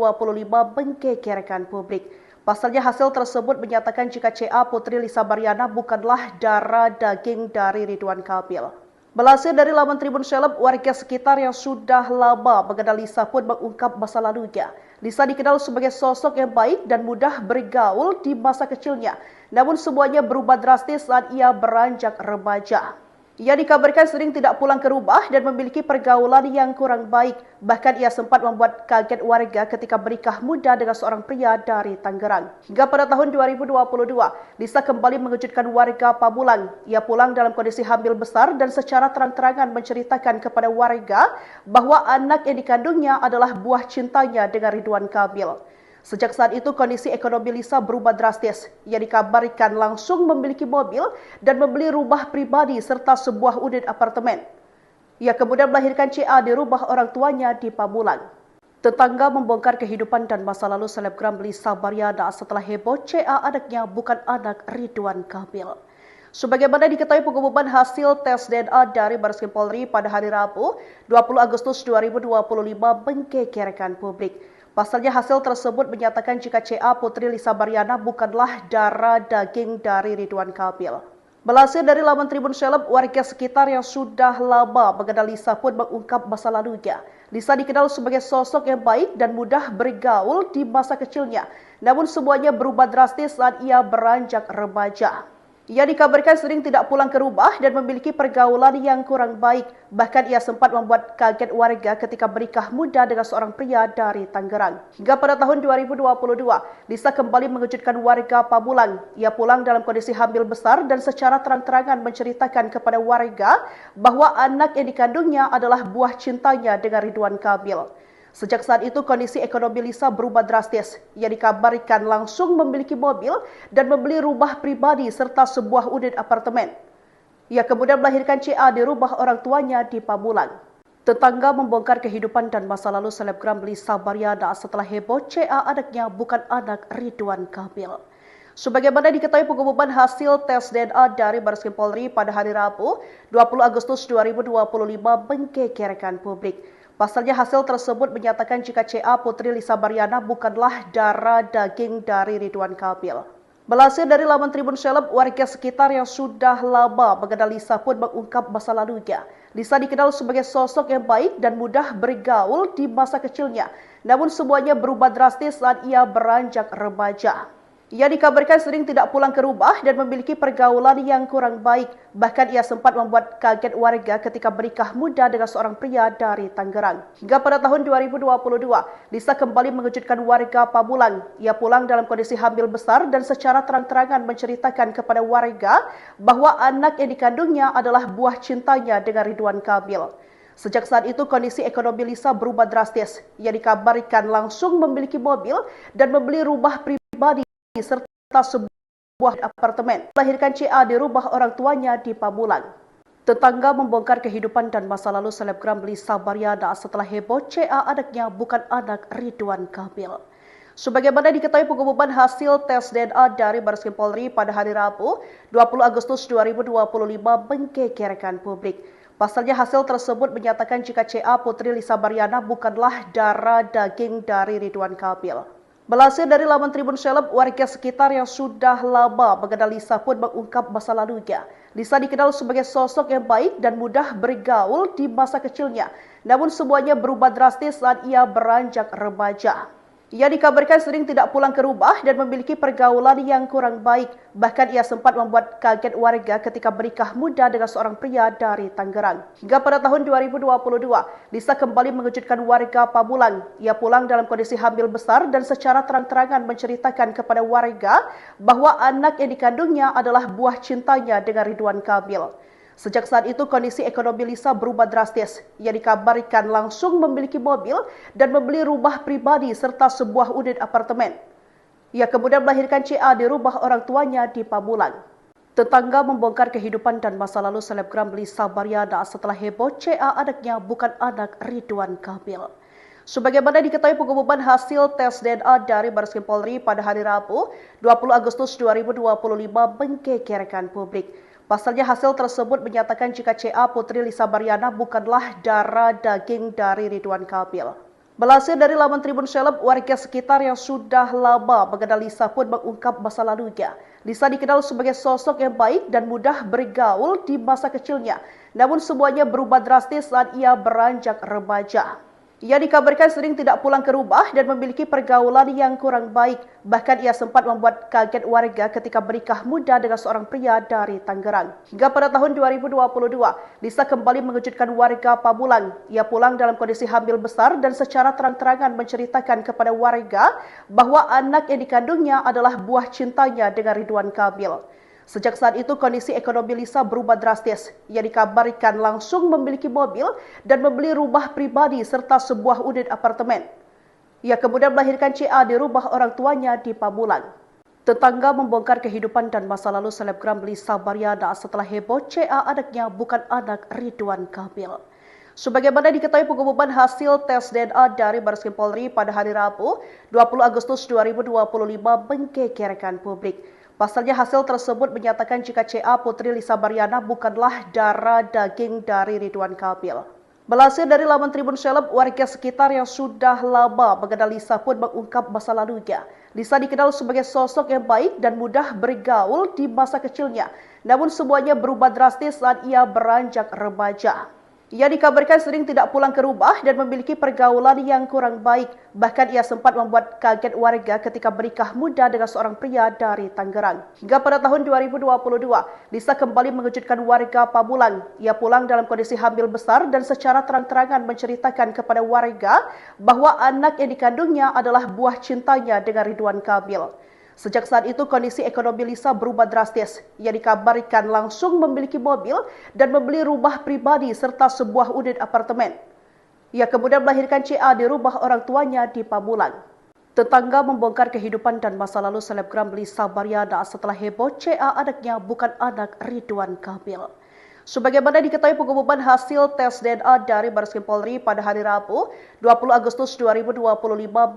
[SPEAKER 1] menggegerkan publik. Pasalnya hasil tersebut menyatakan jika CA Putri Lisa Baryana bukanlah darah daging dari Ridwan Kamil. Melansir dari laman Tribun Seleb, warga sekitar yang sudah lama mengenal Lisa pun mengungkap masa lalunya. Lisa dikenal sebagai sosok yang baik dan mudah bergaul di masa kecilnya. Namun semuanya berubah drastis saat ia beranjak remaja. Ia dikabarkan sering tidak pulang ke rumah dan memiliki pergaulan yang kurang baik. Bahkan ia sempat membuat kaget warga ketika menikah muda dengan seorang pria dari Tangerang. Hingga pada tahun 2022, Lisa kembali mengejutkan warga Pamulang. Ia pulang dalam kondisi hamil besar dan secara terang-terangan menceritakan kepada warga bahwa anak yang dikandungnya adalah buah cintanya dengan Ridwan Kamil. Sejak saat itu kondisi ekonomi Lisa berubah drastis. Ia dikabarkan langsung memiliki mobil dan membeli rumah pribadi serta sebuah unit apartemen. Ia kemudian melahirkan CA di rumah orang tuanya di Pamulang. Tetangga membongkar kehidupan dan masa lalu selebgram Lisa Baryana setelah heboh CA anaknya bukan anak Ridwan Kamil. Sebagaimana diketahui pengumuman hasil tes DNA dari Bareskrim Polri pada hari Rabu, 20 Agustus 2025 menggegerkan publik. Pasalnya hasil tersebut menyatakan jika CA Putri Lisa Baryana bukanlah darah daging dari Ridwan Kamil. Melansir dari laman Tribun Seleb, warga sekitar yang sudah lama mengenal Lisa pun mengungkap masa lalunya. Lisa dikenal sebagai sosok yang baik dan mudah bergaul di masa kecilnya. Namun semuanya berubah drastis saat ia beranjak remaja. Ia dikabarkan sering tidak pulang ke rumah dan memiliki pergaulan yang kurang baik. Bahkan ia sempat membuat kaget warga ketika menikah muda dengan seorang pria dari Tangerang. Hingga pada tahun 2022, Lisa kembali mengejutkan warga Pamulang. Ia pulang dalam kondisi hamil besar dan secara terang-terangan menceritakan kepada warga bahwa anak yang dikandungnya adalah buah cintanya dengan Ridwan Kamil. Sejak saat itu, kondisi ekonomi Lisa berubah drastis. Ia dikabarkan langsung memiliki mobil dan membeli rumah pribadi serta sebuah unit apartemen. Ia kemudian melahirkan CA di rumah orang tuanya di Pamulang. Tetangga membongkar kehidupan dan masa lalu selebgram Lisa Baryana setelah heboh CA anaknya bukan anak Ridwan Kamil. Sebagaimana diketahui, pengumuman hasil tes DNA dari Bareskrim Polri pada hari Rabu, 20 Agustus 2025 menggegerkan publik. Pasalnya hasil tersebut menyatakan jika CA Putri Lisa Baryana bukanlah darah daging dari Ridwan Kamil. Melansir dari laman Tribun Seleb, warga sekitar yang sudah lama mengenal Lisa pun mengungkap masa lalunya. Lisa dikenal sebagai sosok yang baik dan mudah bergaul di masa kecilnya. Namun semuanya berubah drastis saat ia beranjak remaja. Ia dikabarkan sering tidak pulang ke rumah dan memiliki pergaulan yang kurang baik. Bahkan ia sempat membuat kaget warga ketika menikah muda dengan seorang pria dari Tangerang. Hingga pada tahun 2022, Lisa kembali mengejutkan warga Pamulang. Ia pulang dalam kondisi hamil besar dan secara terang-terangan menceritakan kepada warga bahwa anak yang dikandungnya adalah buah cintanya dengan Ridwan Kamil. Sejak saat itu, kondisi ekonomi Lisa berubah drastis. Ia dikabarkan langsung memiliki mobil dan membeli rumah pribadi serta sebuah apartemen. Melahirkan CA di rumah orang tuanya di Pamulang. Tetangga membongkar kehidupan dan masa lalu selebgram Lisa Baryana setelah heboh CA anaknya bukan anak Ridwan Kamil. Sebagaimana diketahui, pengumuman hasil tes DNA dari Bareskrim Polri pada hari Rabu, 20 Agustus 2025 menggegerkan publik. Pasalnya hasil tersebut menyatakan jika CA Putri Lisa Baryana bukanlah darah daging dari Ridwan Kamil. Melansir dari laman Tribun Seleb, warga sekitar yang sudah lama mengenal Lisa pun mengungkap masa lalunya. Lisa dikenal sebagai sosok yang baik dan mudah bergaul di masa kecilnya. Namun semuanya berubah drastis saat ia beranjak remaja. Ia dikabarkan sering tidak pulang ke rumah dan memiliki pergaulan yang kurang baik. Bahkan ia sempat membuat kaget warga ketika menikah muda dengan seorang pria dari Tangerang. Hingga pada tahun 2022, Lisa kembali mengejutkan warga Pamulang. Ia pulang dalam kondisi hamil besar dan secara terang-terangan menceritakan kepada warga bahwa anak yang dikandungnya adalah buah cintanya dengan Ridwan Kamil. Sejak saat itu, kondisi ekonomi Lisa berubah drastis. Ia dikabarkan langsung memiliki mobil dan membeli rumah pribadi serta sebuah unit apartemen. Ia kemudian melahirkan CA di rumah orang tuanya di Pamulang. Tetangga membongkar kehidupan dan masa lalu selebgram Lisa Baryana setelah heboh CA anaknya bukan anak Ridwan Kamil. Sebagaimana diketahui, pengumuman hasil tes DNA dari Bareskrim Polri pada hari Rabu, 20 Agustus 2025 menggegerkan publik. Pasalnya hasil tersebut menyatakan jika CA Putri Lisa Baryana bukanlah darah daging dari Ridwan Kamil. Melansir dari laman Tribun Seleb, warga sekitar yang sudah lama mengenal Lisa pun mengungkap masa lalunya. Lisa dikenal sebagai sosok yang baik dan mudah bergaul di masa kecilnya. Namun semuanya berubah drastis saat ia beranjak remaja. Ia dikabarkan sering tidak pulang ke rumah dan memiliki pergaulan yang kurang baik. Bahkan ia sempat membuat kaget warga ketika menikah muda dengan seorang pria dari Tangerang. Hingga pada tahun 2022, Lisa kembali mengejutkan warga Pamulang. Ia pulang dalam kondisi hamil besar dan secara terang-terangan menceritakan kepada warga bahwa anak yang dikandungnya adalah buah cintanya dengan Ridwan Kamil. Sejak saat itu, kondisi ekonomi Lisa berubah drastis. Ia dikabarkan langsung memiliki mobil dan membeli rumah pribadi serta sebuah unit apartemen. Ia kemudian melahirkan CA di rumah orang tuanya di Pamulang. Tetangga membongkar kehidupan dan masa lalu selebgram Lisa Baryana setelah heboh CA anaknya bukan anak Ridwan Kamil. Sebagaimana diketahui, pengumuman hasil tes DNA dari Bareskrim Polri pada hari Rabu, 20 Agustus 2025 menggegerkan publik. Pasalnya hasil tersebut menyatakan jika CA Putri Lisa Baryana bukanlah darah daging dari Ridwan Kamil. Melansir dari laman Tribun Seleb, warga sekitar yang sudah lama mengenal Lisa pun mengungkap masa lalunya. Lisa dikenal sebagai sosok yang baik dan mudah bergaul di masa kecilnya. Namun semuanya berubah drastis saat ia beranjak remaja. Ia dikabarkan sering tidak pulang ke rumah dan memiliki pergaulan yang kurang baik. Bahkan ia sempat membuat kaget warga ketika bernikah muda dengan seorang pria dari Tangerang. Hingga pada tahun 2022, Lisa kembali mengejutkan warga Pamulang. Ia pulang dalam kondisi hamil besar dan secara terang-terangan menceritakan kepada warga bahwa anak yang dikandungnya adalah buah cintanya dengan Ridwan Kamil. Sejak saat itu kondisi ekonomi Lisa berubah drastis. Ia dikabarkan langsung memiliki mobil dan membeli rumah pribadi serta sebuah unit apartemen. Ia kemudian melahirkan CA di rumah orang tuanya di Pamulang. Tetangga membongkar kehidupan dan masa lalu selebgram Lisa Baryana setelah heboh CA anaknya bukan anak Ridwan Kamil. Sebagaimana diketahui pengumuman hasil tes DNA dari Bareskrim Polri pada hari Rabu, 20 Agustus 2025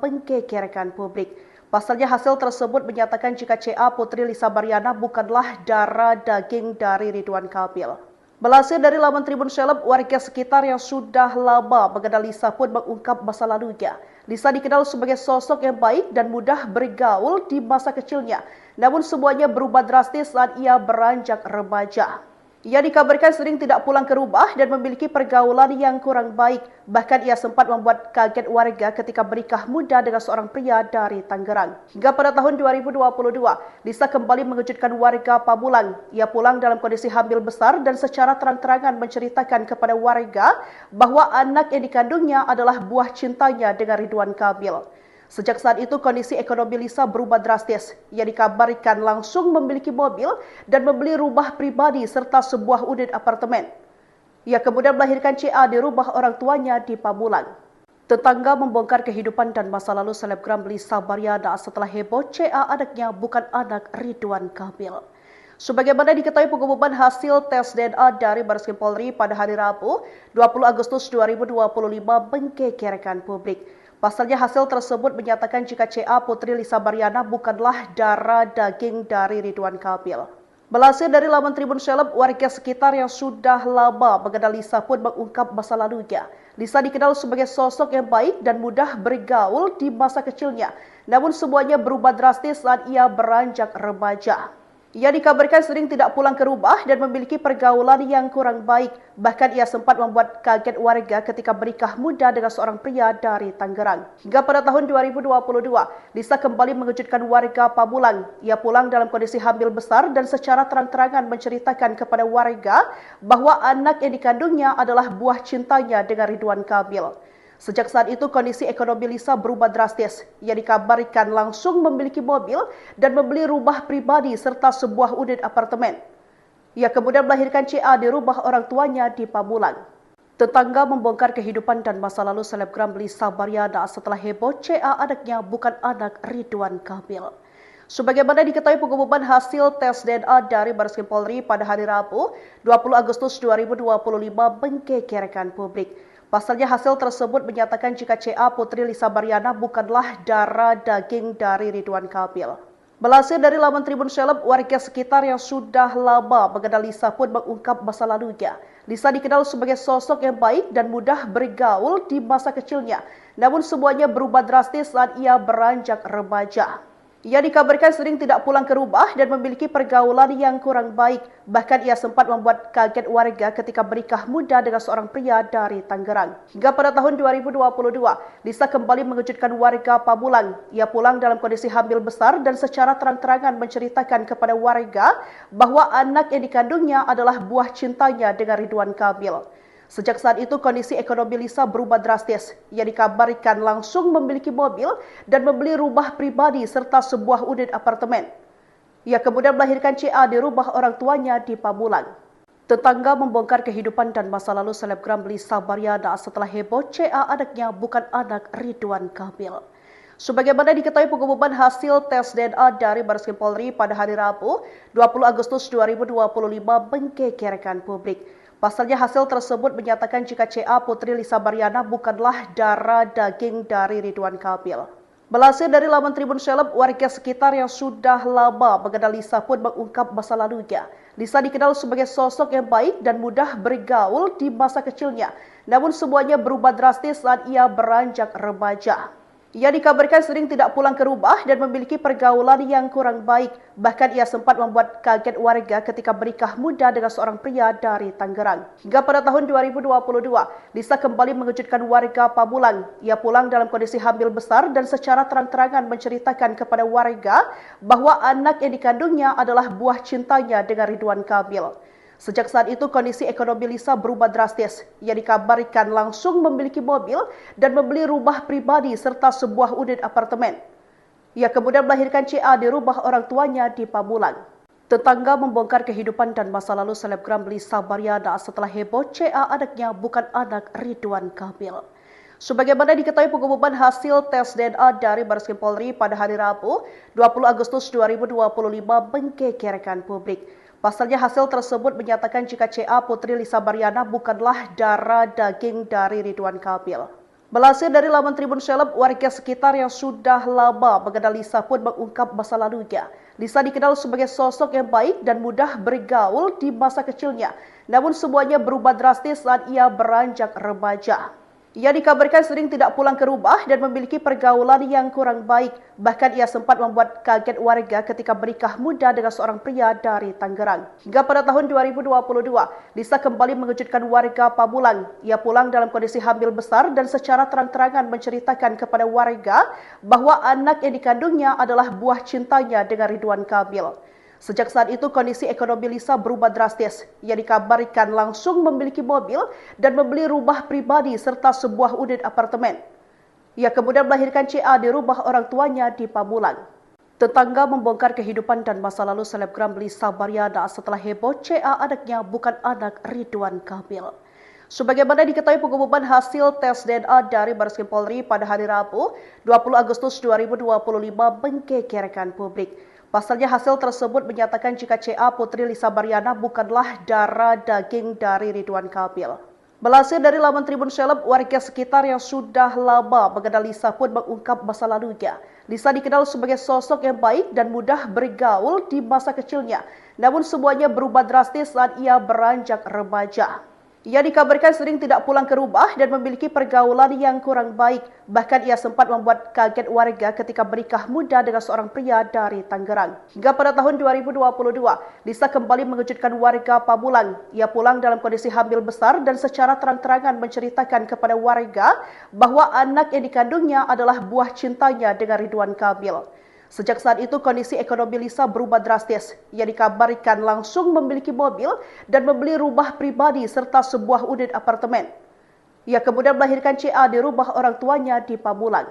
[SPEAKER 1] menggegerkan publik. Pasalnya hasil tersebut menyatakan jika CA Putri Lisa Baryana bukanlah darah daging dari Ridwan Kamil. Melansir dari laman Tribun Seleb, warga sekitar yang sudah lama mengenal Lisa pun mengungkap masa lalunya. Lisa dikenal sebagai sosok yang baik dan mudah bergaul di masa kecilnya. Namun semuanya berubah drastis saat ia beranjak remaja. Ia dikabarkan sering tidak pulang ke rumah dan memiliki pergaulan yang kurang baik. Bahkan ia sempat membuat kaget warga ketika bernikah muda dengan seorang pria dari Tangerang. Hingga pada tahun 2022, Lisa kembali mengejutkan warga Pamulang. Ia pulang dalam kondisi hamil besar dan secara terang-terangan menceritakan kepada warga bahwa anak yang dikandungnya adalah buah cintanya dengan Ridwan Kamil. Sejak saat itu kondisi ekonomi Lisa berubah drastis. Ia dikabarkan langsung memiliki mobil dan membeli rumah pribadi serta sebuah unit apartemen. Ia kemudian melahirkan CA di rumah orang tuanya di Pamulang. Tetangga membongkar kehidupan dan masa lalu selebgram Lisa Baryana setelah heboh CA anaknya bukan anak Ridwan Kamil. Sebagaimana diketahui pengumuman hasil tes DNA dari Bareskrim Polri pada hari Rabu, 20 Agustus 2025 menggegerkan publik. Pasalnya hasil tersebut menyatakan jika CA Putri Lisa Baryana bukanlah darah daging dari Ridwan Kamil. Melansir dari laman Tribun Seleb, warga sekitar yang sudah lama mengenal Lisa pun mengungkap masa lalunya. Lisa dikenal sebagai sosok yang baik dan mudah bergaul di masa kecilnya. Namun semuanya berubah drastis saat ia beranjak remaja. Ia dikabarkan sering tidak pulang ke rumah dan memiliki pergaulan yang kurang baik. Bahkan ia sempat membuat kaget warga ketika bernikah muda dengan seorang pria dari Tangerang. Hingga pada tahun 2022, Lisa kembali mengejutkan warga Pamulang. Ia pulang dalam kondisi hamil besar dan secara terang-terangan menceritakan kepada warga bahwa anak yang dikandungnya adalah buah cintanya dengan Ridwan Kamil. Sejak saat itu kondisi ekonomi Lisa berubah drastis. Ia dikabarkan langsung memiliki mobil dan membeli rumah pribadi serta sebuah unit apartemen. Ia kemudian melahirkan CA di rumah orang tuanya di Pamulang. Tetangga membongkar kehidupan dan masa lalu selebgram Lisa Baryana setelah heboh CA anaknya bukan anak Ridwan Kamil. Sebagaimana diketahui pengumuman hasil tes DNA dari Bareskrim Polri pada hari Rabu, 20 Agustus 2025 menggegerkan publik. Pasalnya hasil tersebut menyatakan jika CA Putri Lisa Baryana bukanlah darah daging dari Ridwan Kamil. Melansir dari laman Tribun Seleb, warga sekitar yang sudah lama mengenal Lisa pun mengungkap masa lalunya. Lisa dikenal sebagai sosok yang baik dan mudah bergaul di masa kecilnya. Namun semuanya berubah drastis saat ia beranjak remaja. Ia dikabarkan sering tidak pulang ke rumah dan memiliki pergaulan yang kurang baik. Bahkan ia sempat membuat kaget warga ketika bernikah muda dengan seorang pria dari Tangerang. Hingga pada tahun 2022, Lisa kembali mengejutkan warga Pamulang. Ia pulang dalam kondisi hamil besar dan secara terang-terangan menceritakan kepada warga bahwa anak yang dikandungnya adalah buah cintanya dengan Ridwan Kamil. Sejak saat itu kondisi ekonomi Lisa berubah drastis. Ia dikabarkan langsung memiliki mobil dan membeli rumah pribadi serta sebuah unit apartemen. Ia kemudian melahirkan CA di rumah orang tuanya di Pamulang. Tetangga membongkar kehidupan dan masa lalu selebgram Lisa Baryana setelah heboh CA anaknya bukan anak Ridwan Kamil. Sebagaimana diketahui pengumuman hasil tes DNA dari Bareskrim Polri pada hari Rabu, 20 Agustus 2025 menggegerkan publik. Pasalnya hasil tersebut menyatakan jika CA Putri Lisa Baryana bukanlah darah daging dari Ridwan Kamil. Melansir dari laman Tribun Seleb, warga sekitar yang sudah lama mengenal Lisa pun mengungkap masa lalunya. Lisa dikenal sebagai sosok yang baik dan mudah bergaul di masa kecilnya. Namun semuanya berubah drastis saat ia beranjak remaja. Ia dikabarkan sering tidak pulang ke rumah dan memiliki pergaulan yang kurang baik. Bahkan ia sempat membuat kaget warga ketika bernikah muda dengan seorang pria dari Tangerang. Hingga pada tahun 2022, Lisa kembali mengejutkan warga Pamulang. Ia pulang dalam kondisi hamil besar dan secara terang-terangan menceritakan kepada warga bahwa anak yang dikandungnya adalah buah cintanya dengan Ridwan Kamil. Sejak saat itu kondisi ekonomi Lisa berubah drastis. Ia dikabarkan langsung memiliki mobil dan membeli rumah pribadi serta sebuah unit apartemen. Ia kemudian melahirkan CA di rumah orang tuanya di Pamulang. Tetangga membongkar kehidupan dan masa lalu selebgram Lisa Baryana setelah heboh CA anaknya bukan anak Ridwan Kamil. Sebagaimana diketahui pengumuman hasil tes DNA dari Bareskrim Polri pada hari Rabu, 20 Agustus 2025 menggegerkan publik. Pasalnya hasil tersebut menyatakan jika CA Putri Lisa Baryana bukanlah darah daging dari Ridwan Kamil. Melansir dari laman Tribun Seleb, warga sekitar yang sudah lama mengenal Lisa pun mengungkap masa lalunya. Lisa dikenal sebagai sosok yang baik dan mudah bergaul di masa kecilnya. Namun semuanya berubah drastis saat ia beranjak remaja. Ia dikabarkan sering tidak pulang ke rumah dan memiliki pergaulan yang kurang baik. Bahkan ia sempat membuat kaget warga ketika bernikah muda dengan seorang pria dari Tangerang. Hingga pada tahun 2022, Lisa kembali mengejutkan warga Pamulang. Ia pulang dalam kondisi hamil besar dan secara terang-terangan menceritakan kepada warga bahwa anak yang dikandungnya adalah buah cintanya dengan Ridwan Kamil. Sejak saat itu kondisi ekonomi Lisa berubah drastis. Ia dikabarkan langsung memiliki mobil dan membeli rumah pribadi serta sebuah unit apartemen. Ia kemudian melahirkan CA di rumah orang tuanya di Pamulang. Tetangga membongkar kehidupan dan masa lalu selebgram Lisa Baryana setelah heboh CA anaknya bukan anak Ridwan Kamil. Sebagaimana diketahui pengumuman hasil tes DNA dari Bareskrim Polri pada hari Rabu, 20 Agustus 2025 menggegerkan publik. Pasalnya hasil tersebut menyatakan jika CA Putri Lisa Baryana bukanlah darah daging dari Ridwan Kamil. Melansir dari laman Tribun Seleb, warga sekitar yang sudah lama mengenal Lisa pun mengungkap masa lalunya. Lisa dikenal sebagai sosok yang baik dan mudah bergaul di masa kecilnya. Namun semuanya berubah drastis saat ia beranjak remaja. Ia dikabarkan sering tidak pulang ke rumah dan memiliki pergaulan yang kurang baik. Bahkan ia sempat membuat kaget warga ketika bernikah muda dengan seorang pria dari Tangerang. Hingga pada tahun 2022, Lisa kembali mengejutkan warga Pamulang. Ia pulang dalam kondisi hamil besar dan secara terang-terangan menceritakan kepada warga bahwa anak yang dikandungnya adalah buah cintanya dengan Ridwan Kamil. Sejak saat itu kondisi ekonomi Lisa berubah drastis. Ia dikabarkan langsung memiliki mobil dan membeli rumah pribadi serta sebuah unit apartemen. Ia kemudian melahirkan CA di rumah orang tuanya di Pamulang.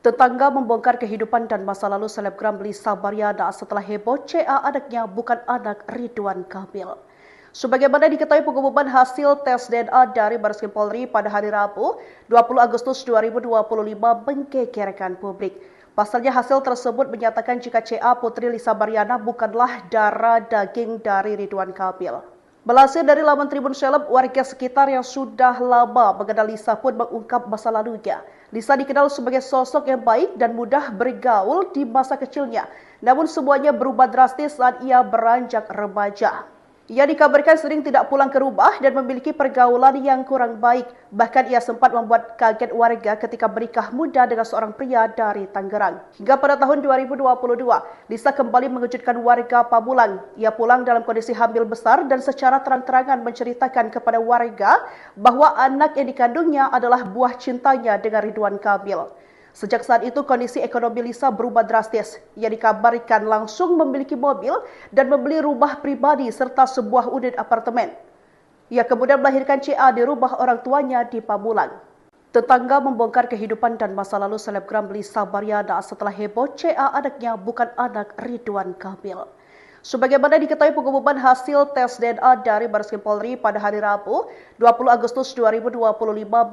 [SPEAKER 1] Tetangga membongkar kehidupan dan masa lalu selebgram Lisa Baryana setelah heboh CA anaknya bukan anak Ridwan Kamil. Sebagaimana diketahui pengumuman hasil tes DNA dari Bareskrim Polri pada hari Rabu, 20 Agustus 2025 menggegerkan publik. Pasalnya hasil tersebut menyatakan jika CA Putri Lisa Baryana bukanlah darah daging dari Ridwan Kamil. Melansir dari laman Tribun Seleb, warga sekitar yang sudah lama mengenal Lisa pun mengungkap masa lalunya. Lisa dikenal sebagai sosok yang baik dan mudah bergaul di masa kecilnya. Namun semuanya berubah drastis saat ia beranjak remaja. Ia dikabarkan sering tidak pulang ke rumah dan memiliki pergaulan yang kurang baik. Bahkan ia sempat membuat kaget warga ketika bernikah muda dengan seorang pria dari Tangerang. Hingga pada tahun 2022, Lisa kembali mengejutkan warga Pamulang. Ia pulang dalam kondisi hamil besar dan secara terang-terangan menceritakan kepada warga bahwa anak yang dikandungnya adalah buah cintanya dengan Ridwan Kamil. Sejak saat itu kondisi ekonomi Lisa berubah drastis. Ia dikabarkan langsung memiliki mobil dan membeli rumah pribadi serta sebuah unit apartemen. Ia kemudian melahirkan CA di rumah orang tuanya di Pamulang. Tetangga membongkar kehidupan dan masa lalu selebgram Lisa Baryana setelah heboh CA anaknya bukan anak Ridwan Kamil. Sebagaimana diketahui pengumuman hasil tes DNA dari Bareskrim Polri pada hari Rabu, 20 Agustus 2025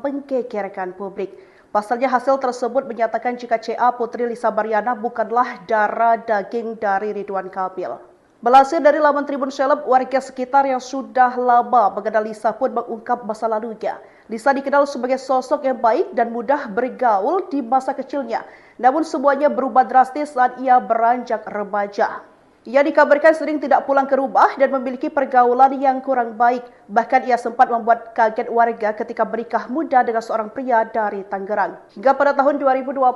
[SPEAKER 1] menggegerkan publik. Pasalnya hasil tersebut menyatakan jika CA Putri Lisa Baryana bukanlah darah daging dari Ridwan Kamil. Melansir dari laman Tribun Seleb, warga sekitar yang sudah lama mengenal Lisa pun mengungkap masa lalunya. Lisa dikenal sebagai sosok yang baik dan mudah bergaul di masa kecilnya. Namun semuanya berubah drastis saat ia beranjak remaja. Ia dikabarkan sering tidak pulang ke rumah dan memiliki pergaulan yang kurang baik. Bahkan ia sempat membuat kaget warga ketika bernikah muda dengan seorang pria dari Tangerang. Hingga pada tahun 2022,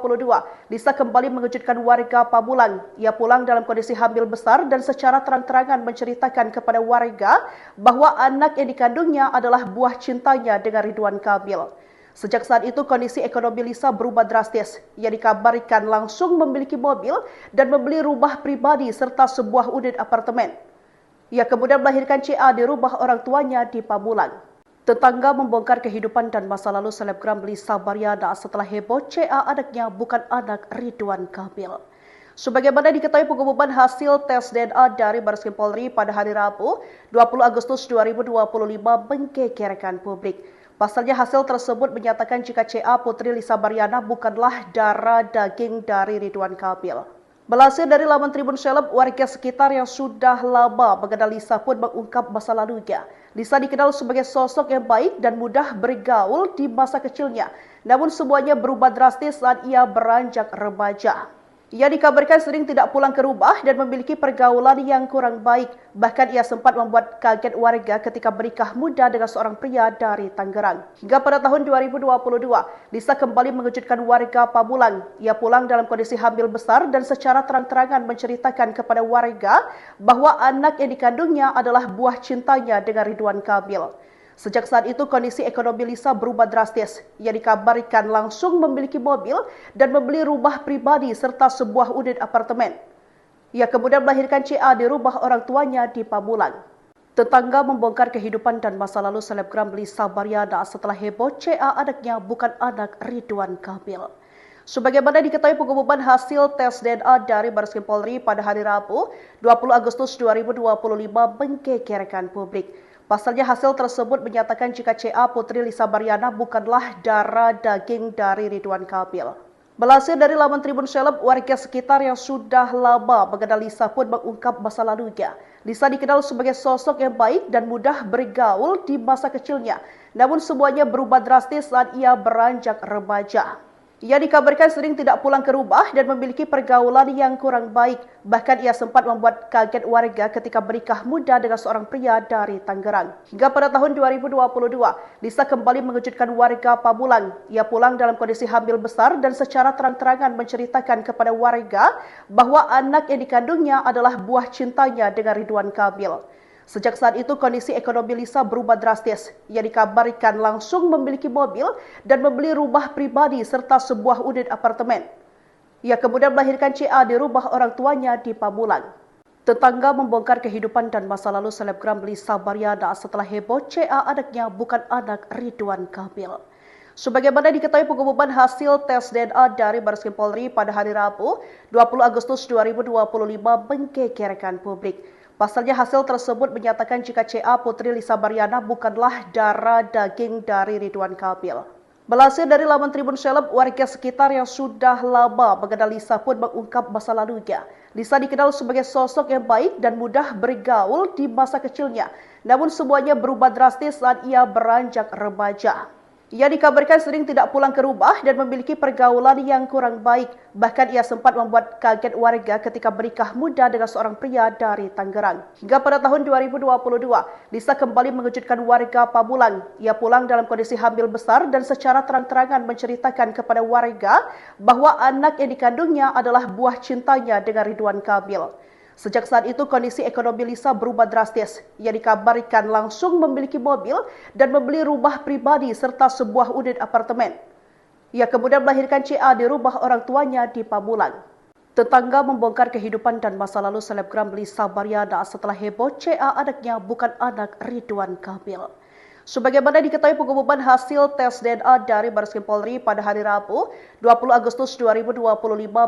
[SPEAKER 1] Lisa kembali mengejutkan warga Pamulang. Ia pulang dalam kondisi hamil besar dan secara terang-terangan menceritakan kepada warga bahwa anak yang dikandungnya adalah buah cintanya dengan Ridwan Kamil. Sejak saat itu kondisi ekonomi Lisa berubah drastis. Ia dikabarkan langsung memiliki mobil dan membeli rumah pribadi serta sebuah unit apartemen. Ia kemudian melahirkan CA di rumah orang tuanya di Pamulang. Tetangga membongkar kehidupan dan masa lalu selebgram Lisa Baryana setelah heboh CA anaknya bukan anak Ridwan Kamil. Sebagaimana diketahui pengumuman hasil tes DNA dari Bareskrim Polri pada hari Rabu, 20 Agustus 2025 menggegerkan publik. Pasalnya hasil tersebut menyatakan jika CA Putri Lisa Baryana bukanlah darah daging dari Ridwan Kamil. Melansir dari laman Tribun Seleb, warga sekitar yang sudah lama mengenal Lisa pun mengungkap masa lalunya. Lisa dikenal sebagai sosok yang baik dan mudah bergaul di masa kecilnya. Namun semuanya berubah drastis saat ia beranjak remaja. Ia dikabarkan sering tidak pulang ke rumah dan memiliki pergaulan yang kurang baik. Bahkan ia sempat membuat kaget warga ketika bernikah muda dengan seorang pria dari Tangerang. Hingga pada tahun 2022, Lisa kembali mengejutkan warga Pamulang. Ia pulang dalam kondisi hamil besar dan secara terang-terangan menceritakan kepada warga bahwa anak yang dikandungnya adalah buah cintanya dengan Ridwan Kamil. Sejak saat itu kondisi ekonomi Lisa berubah drastis. Ia dikabarkan langsung memiliki mobil dan membeli rumah pribadi serta sebuah unit apartemen. Ia kemudian melahirkan CA di rumah orang tuanya di Pamulang. Tetangga membongkar kehidupan dan masa lalu selebgram Lisa Baryana setelah heboh CA anaknya bukan anak Ridwan Kamil. Sebagaimana diketahui pengumuman hasil tes DNA dari Bareskrim Polri pada hari Rabu, 20 Agustus 2025 menggegerkan publik. Pasalnya hasil tersebut menyatakan jika CA Putri Lisa Baryana bukanlah darah daging dari Ridwan Kamil. Melansir dari laman Tribun Seleb, warga sekitar yang sudah lama mengenal Lisa pun mengungkap masa lalunya. Lisa dikenal sebagai sosok yang baik dan mudah bergaul di masa kecilnya. Namun semuanya berubah drastis saat ia beranjak remaja. Ia dikabarkan sering tidak pulang ke rumah dan memiliki pergaulan yang kurang baik. Bahkan ia sempat membuat kaget warga ketika bernikah muda dengan seorang pria dari Tangerang. Hingga pada tahun 2022, Lisa kembali mengejutkan warga Pamulang. Ia pulang dalam kondisi hamil besar dan secara terang-terangan menceritakan kepada warga bahwa anak yang dikandungnya adalah buah cintanya dengan Ridwan Kamil. Sejak saat itu kondisi ekonomi Lisa berubah drastis. Ia dikabarkan langsung memiliki mobil dan membeli rumah pribadi serta sebuah unit apartemen. Ia kemudian melahirkan CA di rumah orang tuanya di Pamulang. Tetangga membongkar kehidupan dan masa lalu selebgram Lisa Baryana setelah heboh CA anaknya bukan anak Ridwan Kamil. Sebagaimana diketahui pengumuman hasil tes DNA dari Bareskrim Polri pada hari Rabu, 20 Agustus 2025 menggegerkan publik. Pasalnya hasil tersebut menyatakan jika CA Putri Lisa Baryana bukanlah darah daging dari Ridwan Kamil. Melansir dari laman Tribun Seleb, warga sekitar yang sudah lama mengenal Lisa pun mengungkap masa lalunya. Lisa dikenal sebagai sosok yang baik dan mudah bergaul di masa kecilnya. Namun semuanya berubah drastis saat ia beranjak remaja. Ia dikabarkan sering tidak pulang ke rumah dan memiliki pergaulan yang kurang baik. Bahkan ia sempat membuat kaget warga ketika bernikah muda dengan seorang pria dari Tangerang. Hingga pada tahun 2022, Lisa kembali mengejutkan warga Pamulang. Ia pulang dalam kondisi hamil besar dan secara terang-terangan menceritakan kepada warga bahwa anak yang dikandungnya adalah buah cintanya dengan Ridwan Kamil. Sejak saat itu kondisi ekonomi Lisa berubah drastis. Ia dikabarkan langsung memiliki mobil dan membeli rumah pribadi serta sebuah unit apartemen. Ia kemudian melahirkan CA di rumah orang tuanya di Pamulang. Tetangga membongkar kehidupan dan masa lalu selebgram Lisa Baryana setelah heboh CA anaknya bukan anak Ridwan Kamil. Sebagaimana diketahui pengumuman hasil tes DNA dari Bareskrim Polri pada hari Rabu, 20 Agustus 2025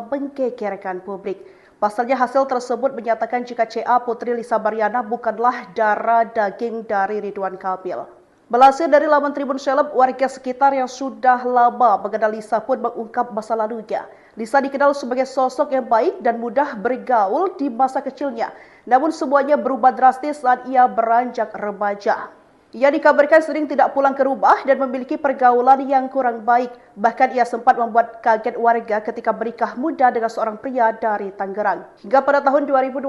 [SPEAKER 1] menggegerkan publik. Pasalnya hasil tersebut menyatakan jika CA Putri Lisa Baryana bukanlah darah daging dari Ridwan Kamil. Melansir dari laman Tribun Seleb, warga sekitar yang sudah lama mengenal Lisa pun mengungkap masa lalunya. Lisa dikenal sebagai sosok yang baik dan mudah bergaul di masa kecilnya. Namun semuanya berubah drastis saat ia beranjak remaja. Ia dikabarkan sering tidak pulang ke rumah dan memiliki pergaulan yang kurang baik. Bahkan ia sempat membuat kaget warga ketika menikah muda dengan seorang pria dari Tangerang. Hingga pada tahun 2022,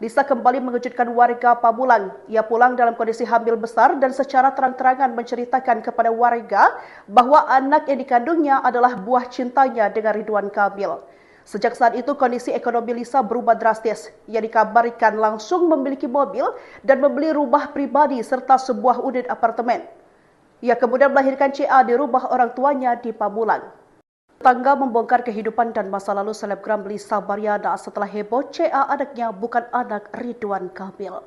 [SPEAKER 1] Lisa kembali mengejutkan warga Pamulang. Ia pulang dalam kondisi hamil besar dan secara terang-terangan menceritakan kepada warga bahwa anak yang dikandungnya adalah buah cintanya dengan Ridwan Kamil. Sejak saat itu kondisi ekonomi Lisa berubah drastis. Ia dikabarkan langsung memiliki mobil dan membeli rumah pribadi serta sebuah unit apartemen. Ia kemudian melahirkan CA di rumah orang tuanya di Pamulang. Tetangga membongkar kehidupan dan masa lalu selebgram Lisa Baryana setelah heboh CA anaknya bukan anak Ridwan Kamil.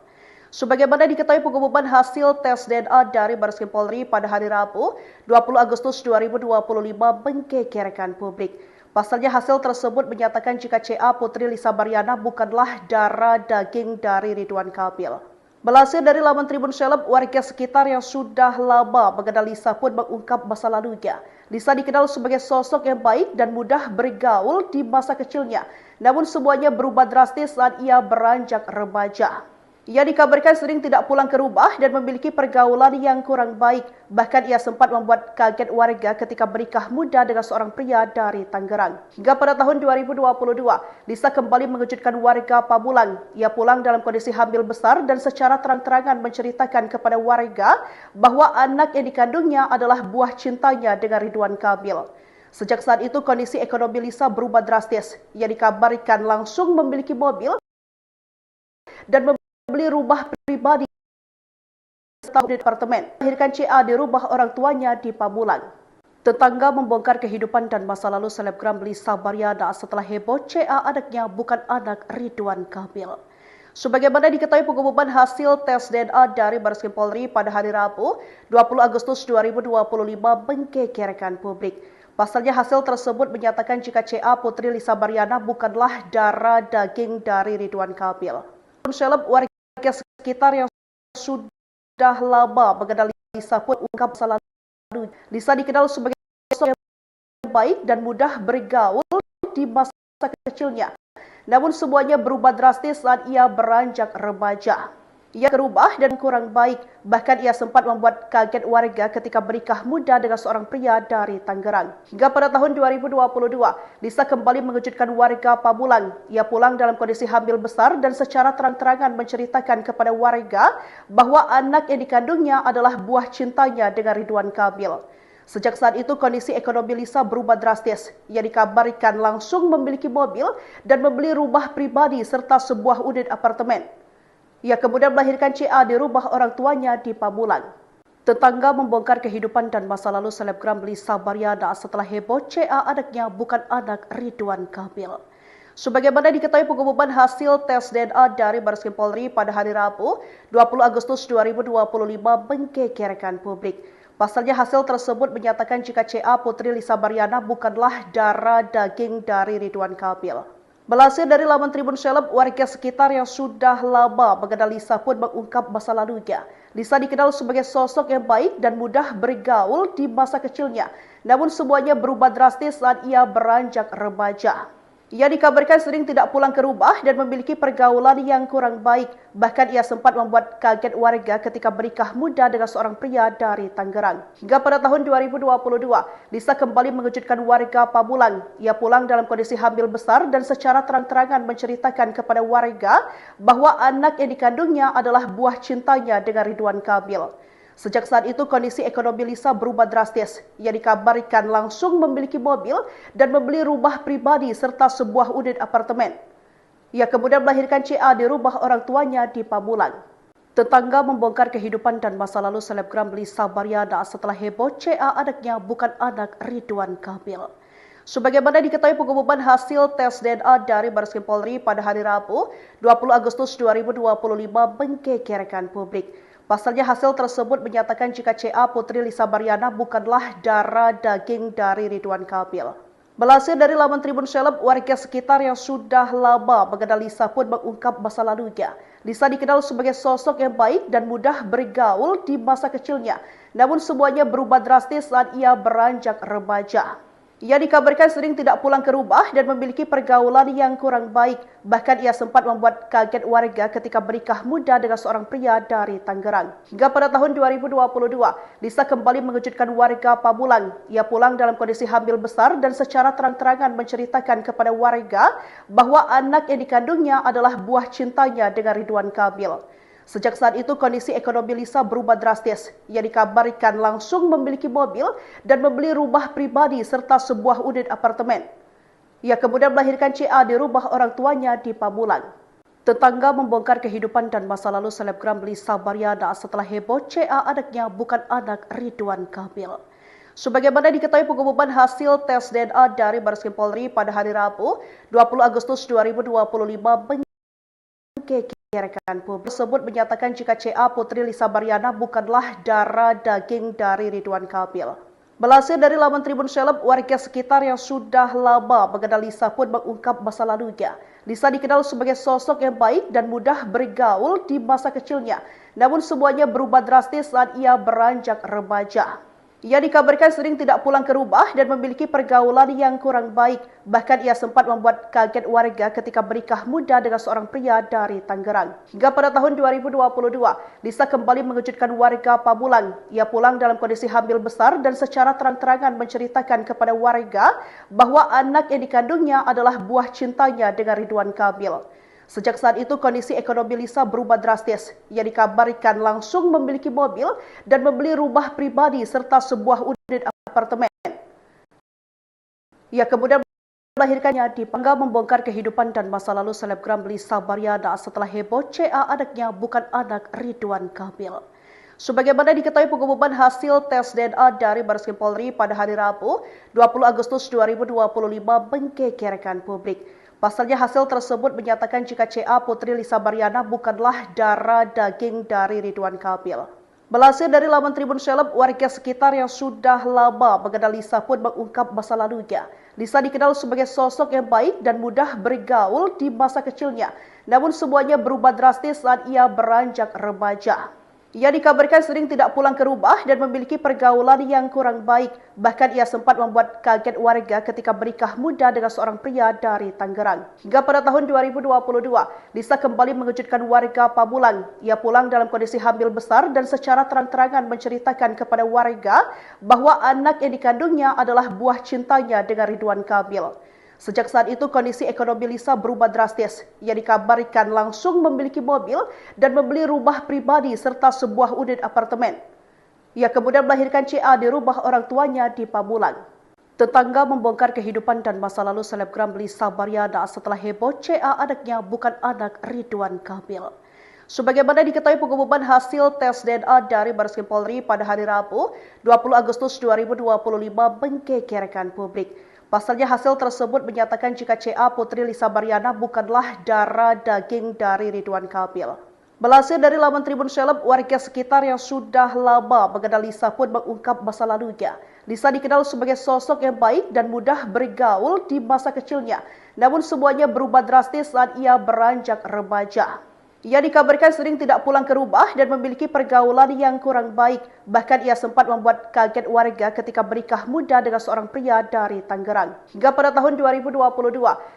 [SPEAKER 1] Sebagaimana diketahui pengumuman hasil tes DNA dari Bareskrim Polri pada hari Rabu, 20 Agustus 2025 menggegerkan publik. Pasalnya hasil tersebut menyatakan jika CA Putri Lisa Baryana bukanlah darah daging dari Ridwan Kamil. Melansir dari laman Tribun Seleb, warga sekitar yang sudah lama mengenal Lisa pun mengungkap masa lalunya. Lisa dikenal sebagai sosok yang baik dan mudah bergaul di masa kecilnya. Namun semuanya berubah drastis saat ia beranjak remaja. Ia dikabarkan sering tidak pulang ke rumah dan memiliki pergaulan yang kurang baik. Bahkan ia sempat membuat kaget warga ketika menikah muda dengan seorang pria dari Tangerang. Hingga pada tahun 2022, Lisa kembali mengejutkan warga Pamulang. Ia pulang dalam kondisi hamil besar dan secara terang-terangan menceritakan kepada warga bahwa anak yang dikandungnya adalah buah cintanya dengan Ridwan Kamil. Sejak saat itu kondisi ekonomi Lisa berubah drastis. Ia dikabarkan langsung memiliki mobil dan beli rumah pribadi serta unit apartemen. Melahirkan CA di rumah orang tuanya di Pamulang. Tetangga membongkar kehidupan dan masa lalu selebgram Lisa Baryana setelah heboh CA anaknya bukan anak Ridwan Kamil. Sebagaimana diketahui pengumuman hasil tes DNA dari Bareskrim Polri pada hari Rabu, 20 Agustus 2025 menggegerkan publik. Pasalnya hasil tersebut menyatakan jika CA Putri Lisa Baryana bukanlah darah daging dari Ridwan Kamil. Seleb warga sekitar yang sudah lama mengenal Lisa pun ungkap masa lalu. Lisa dikenal sebagai sosok yang baik dan mudah bergaul di masa kecilnya. Namun semuanya berubah drastis saat ia beranjak remaja. Ia berubah dan kurang baik. Bahkan ia sempat membuat kaget warga ketika menikah muda dengan seorang pria dari Tangerang. Hingga pada tahun 2022, Lisa kembali mengejutkan warga Pamulang. Ia pulang dalam kondisi hamil besar dan secara terang-terangan menceritakan kepada warga bahwa anak yang dikandungnya adalah buah cintanya dengan Ridwan Kamil. Sejak saat itu kondisi ekonomi Lisa berubah drastis. Ia dikabarkan langsung memiliki mobil dan membeli rumah pribadi serta sebuah unit apartemen. Ia kemudian melahirkan CA di rumah orang tuanya di Pamulang. Tetangga membongkar kehidupan dan masa lalu selebgram Lisa Baryana setelah heboh CA anaknya bukan anak Ridwan Kamil. Sebagaimana diketahui pengumuman hasil tes DNA dari Bareskrim Polri pada hari Rabu, 20 Agustus 2025 menggegerkan publik. Pasalnya hasil tersebut menyatakan jika CA Putri Lisa Baryana bukanlah darah daging dari Ridwan Kamil. Melansir dari laman Tribun Seleb, warga sekitar yang sudah lama mengenal Lisa pun mengungkap masa lalunya. Lisa dikenal sebagai sosok yang baik dan mudah bergaul di masa kecilnya. Namun semuanya berubah drastis saat ia beranjak remaja. Ia dikabarkan sering tidak pulang ke rumah dan memiliki pergaulan yang kurang baik. Bahkan ia sempat membuat kaget warga ketika menikah muda dengan seorang pria dari Tangerang. Hingga pada tahun 2022, Lisa kembali mengejutkan warga Pamulang. Ia pulang dalam kondisi hamil besar dan secara terang-terangan menceritakan kepada warga bahwa anak yang dikandungnya adalah buah cintanya dengan Ridwan Kamil. Sejak saat itu kondisi ekonomi Lisa berubah drastis. Ia dikabarkan langsung memiliki mobil dan membeli rumah pribadi serta sebuah unit apartemen. Ia kemudian melahirkan CA di rumah orang tuanya di Pamulang. Tetangga membongkar kehidupan dan masa lalu selebgram Lisa Baryana setelah heboh CA anaknya bukan anak Ridwan Kamil. Sebagaimana diketahui pengumuman hasil tes DNA dari Bareskrim Polri pada hari Rabu, 20 Agustus 2025 menggegerkan publik. Pasalnya hasil tersebut menyatakan jika CA Putri Lisa Baryana bukanlah darah daging dari Ridwan Kamil. Melansir dari laman Tribun Seleb, warga sekitar yang sudah lama mengenal Lisa pun mengungkap masa lalunya. Lisa dikenal sebagai sosok yang baik dan mudah bergaul di masa kecilnya. Namun semuanya berubah drastis saat ia beranjak remaja. Ia dikabarkan sering tidak pulang ke rumah dan memiliki pergaulan yang kurang baik. Bahkan ia sempat membuat kaget warga ketika bernikah muda dengan seorang pria dari Tangerang. Hingga pada tahun 2022, Lisa kembali mengejutkan warga Pamulang. Ia pulang dalam kondisi hamil besar dan secara terang-terangan menceritakan kepada warga bahwa anak yang dikandungnya adalah buah cintanya dengan Ridwan Kamil. Sejak saat itu kondisi ekonomi Lisa berubah drastis. Ia dikabarkan langsung memiliki mobil dan membeli rumah pribadi serta sebuah unit apartemen. Ia kemudian melahirkan CA di rumah orang tuanya di Pamulang. Tetangga membongkar kehidupan dan masa lalu selebgram Lisa Baryana setelah heboh CA anaknya bukan anak Ridwan Kamil. Sebagaimana diketahui pengumuman hasil tes DNA dari Bareskrim Polri pada hari Rabu, 20 Agustus 2025 rekan publik tersebut menyatakan jika CA Putri Lisa Baryana bukanlah darah daging dari Ridwan Kamil. Melansir dari laman Tribun Seleb, warga sekitar yang sudah lama mengenal Lisa pun mengungkap masa lalunya. Lisa dikenal sebagai sosok yang baik dan mudah bergaul di masa kecilnya, namun semuanya berubah drastis saat ia beranjak remaja. Ia dikabarkan sering tidak pulang ke rumah dan memiliki pergaulan yang kurang baik. Bahkan ia sempat membuat kaget warga ketika bernikah muda dengan seorang pria dari Tangerang. Hingga pada tahun 2022, Lisa kembali mengejutkan warga Pamulang. Ia pulang dalam kondisi hamil besar dan secara terang-terangan menceritakan kepada warga bahwa anak yang dikandungnya adalah buah cintanya dengan Ridwan Kamil. Sejak saat itu kondisi ekonomi Lisa berubah drastis. Ia dikabarkan langsung memiliki mobil dan membeli rumah pribadi serta sebuah unit apartemen. Ia kemudian melahirkannya di Pangga membongkar kehidupan dan masa lalu selebgram Lisa Baryana setelah heboh CA anaknya bukan anak Ridwan Kamil. Sebagaimana diketahui pengumuman hasil tes DNA dari Bareskrim Polri pada hari Rabu, 20 Agustus 2025 menggegerkan publik. Pasalnya hasil tersebut menyatakan jika CA Putri Lisa Baryana bukanlah darah daging dari Ridwan Kamil. Melansir dari laman Tribun Seleb, warga sekitar yang sudah lama mengenal Lisa pun mengungkap masa lalunya. Lisa dikenal sebagai sosok yang baik dan mudah bergaul di masa kecilnya, namun semuanya berubah drastis saat ia beranjak remaja. Ia dikabarkan sering tidak pulang ke rumah dan memiliki pergaulan yang kurang baik. Bahkan ia sempat membuat kaget warga ketika bernikah muda dengan seorang pria dari Tangerang. Hingga pada tahun 2022, Lisa kembali mengejutkan warga Pamulang. Ia pulang dalam kondisi hamil besar dan secara terang-terangan menceritakan kepada warga bahwa anak yang dikandungnya adalah buah cintanya dengan Ridwan Kamil. Sejak saat itu kondisi ekonomi Lisa berubah drastis. Ia dikabarkan langsung memiliki mobil dan membeli rumah pribadi serta sebuah unit apartemen. Ia kemudian melahirkan CA di rumah orang tuanya di Pamulang. Tetangga membongkar kehidupan dan masa lalu selebgram Lisa Baryana setelah heboh CA anaknya bukan anak Ridwan Kamil. Sebagaimana diketahui pengumuman hasil tes DNA dari Bareskrim Polri pada hari Rabu, 20 Agustus 2025 menggegerkan publik. Pasalnya hasil tersebut menyatakan jika CA Putri Lisa Baryana bukanlah darah daging dari Ridwan Kamil. Melansir dari laman Tribun Seleb, warga sekitar yang sudah lama mengenal Lisa pun mengungkap masa lalunya. Lisa dikenal sebagai sosok yang baik dan mudah bergaul di masa kecilnya, namun semuanya berubah drastis saat ia beranjak remaja. Ia dikabarkan sering tidak pulang ke rumah dan memiliki pergaulan yang kurang baik. Bahkan ia sempat membuat kaget warga ketika bernikah muda dengan seorang pria dari Tangerang. Hingga pada tahun 2022,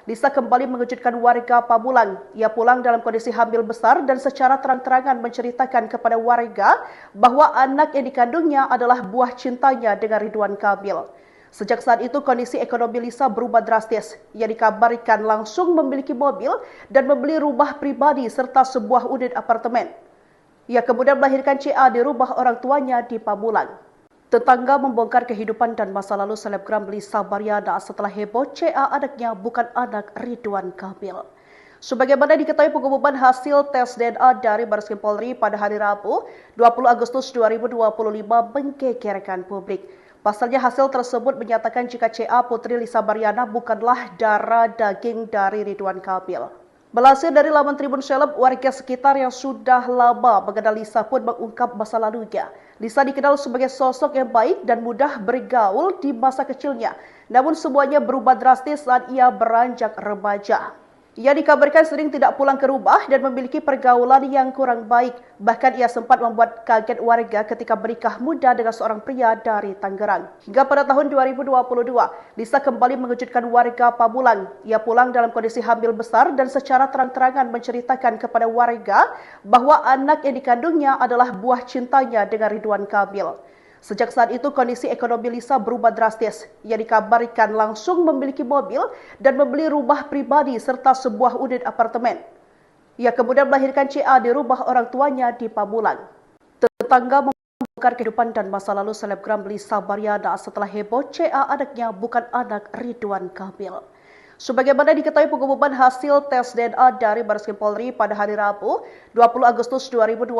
[SPEAKER 1] Lisa kembali mengejutkan warga Pamulang. Ia pulang dalam kondisi hamil besar dan secara terang-terangan menceritakan kepada warga bahwa anak yang dikandungnya adalah buah cintanya dengan Ridwan Kamil. Sejak saat itu kondisi ekonomi Lisa berubah drastis. Ia dikabarkan langsung memiliki mobil dan membeli rumah pribadi serta sebuah unit apartemen. Ia kemudian melahirkan CA di rumah orang tuanya di Pamulang. Tetangga membongkar kehidupan dan masa lalu selebgram Lisa Baryana setelah heboh CA anaknya bukan anak Ridwan Kamil. Sebagaimana diketahui pengumuman hasil tes DNA dari Bareskrim Polri pada hari Rabu, 20 Agustus 2025 menggegerkan publik. Pasalnya hasil tersebut menyatakan jika CA Putri Lisa Baryana bukanlah darah daging dari Ridwan Kamil. Melansir dari laman Tribun Seleb, warga sekitar yang sudah lama mengenal Lisa pun mengungkap masa lalunya. Lisa dikenal sebagai sosok yang baik dan mudah bergaul di masa kecilnya, namun semuanya berubah drastis saat ia beranjak remaja. Ia dikabarkan sering tidak pulang ke rumah dan memiliki pergaulan yang kurang baik. Bahkan ia sempat membuat kaget warga ketika menikah muda dengan seorang pria dari Tangerang. Hingga pada tahun 2022, Lisa kembali mengejutkan warga Pamulang. Ia pulang dalam kondisi hamil besar dan secara terang-terangan menceritakan kepada warga bahwa anak yang dikandungnya adalah buah cintanya dengan Ridwan Kamil. Sejak saat itu kondisi ekonomi Lisa berubah drastis. Ia dikabarkan langsung memiliki mobil dan membeli rumah pribadi serta sebuah unit apartemen. Ia kemudian melahirkan CA di rumah orang tuanya di Pamulang. Tetangga membongkar kehidupan dan masa lalu selebgram Lisa Baryana setelah heboh CA anaknya bukan anak Ridwan Kamil. Sebagaimana diketahui pengumuman hasil tes DNA dari Bareskrim Polri pada hari Rabu, 20 Agustus 2025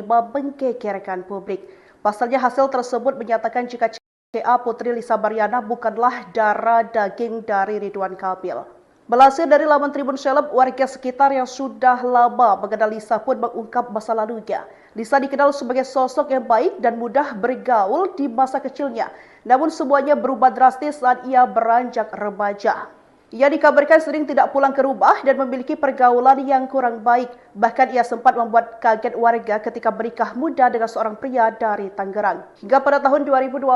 [SPEAKER 1] menggegerkan publik. Pasalnya hasil tersebut menyatakan jika CA Putri Lisa Baryana bukanlah darah daging dari Ridwan Kamil. Melansir dari laman Tribun Seleb, warga sekitar yang sudah lama mengenal Lisa pun mengungkap masa lalunya. Lisa dikenal sebagai sosok yang baik dan mudah bergaul di masa kecilnya. Namun semuanya berubah drastis saat ia beranjak remaja. Ia dikabarkan sering tidak pulang ke rumah dan memiliki pergaulan yang kurang baik. Bahkan ia sempat membuat kaget warga ketika menikah muda dengan seorang pria dari Tangerang. Hingga pada tahun 2022,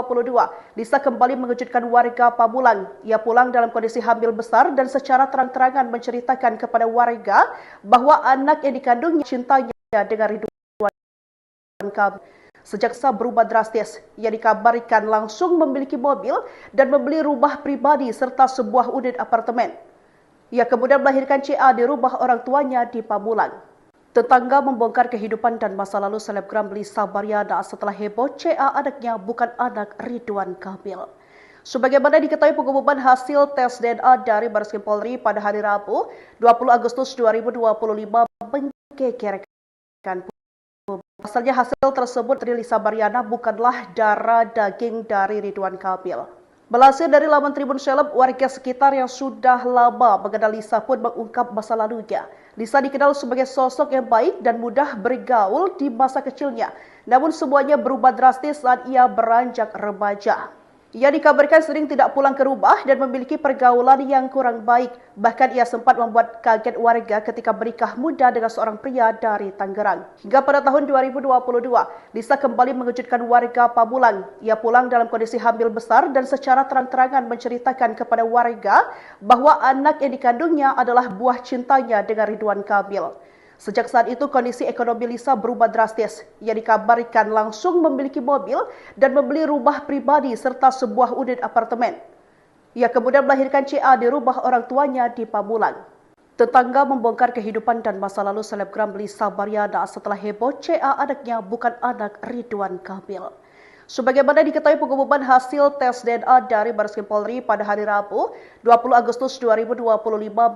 [SPEAKER 1] Lisa kembali mengejutkan warga Pamulang. Ia pulang dalam kondisi hamil besar dan secara terang-terangan menceritakan kepada warga bahwa anak yang dikandungnya cintanya dengan Ridwan Kamil. Sejak Lisa berubah drastis, ia dikabarkan langsung memiliki mobil dan membeli rumah pribadi serta sebuah unit apartemen. Ia kemudian melahirkan CA di rumah orang tuanya di Pamulang. Tetangga membongkar kehidupan dan masa lalu selebgram Lisa Baryana setelah heboh CA anaknya bukan anak Ridwan Kamil. Sebagaimana diketahui pengumuman hasil tes DNA dari Bareskrim Polri pada hari Rabu, 20 Agustus 2025 menggegerkan. Pasalnya hasil tersebut Putri Lisa Baryana bukanlah darah daging dari Ridwan Kamil. Melansir dari laman Tribun Seleb, warga sekitar yang sudah lama mengenal Lisa pun mengungkap masa lalunya. Lisa dikenal sebagai sosok yang baik dan mudah bergaul di masa kecilnya. Namun semuanya berubah drastis saat ia beranjak remaja. Ia dikabarkan sering tidak pulang ke rumah dan memiliki pergaulan yang kurang baik. Bahkan ia sempat membuat kaget warga ketika menikah muda dengan seorang pria dari Tangerang. Hingga pada tahun 2022, Lisa kembali mengejutkan warga Pamulang. Ia pulang dalam kondisi hamil besar dan secara terang-terangan menceritakan kepada warga bahwa anak yang dikandungnya adalah buah cintanya dengan Ridwan Kamil. Sejak saat itu kondisi ekonomi Lisa berubah drastis. Ia dikabarkan langsung memiliki mobil dan membeli rumah pribadi serta sebuah unit apartemen. Ia kemudian melahirkan CA di rumah orang tuanya di Pamulang. Tetangga membongkar kehidupan dan masa lalu selebgram Lisa Baryana setelah heboh CA anaknya bukan anak Ridwan Kamil. Sebagaimana diketahui pengumuman hasil tes DNA dari Bareskrim Polri pada hari Rabu, 20 Agustus 2025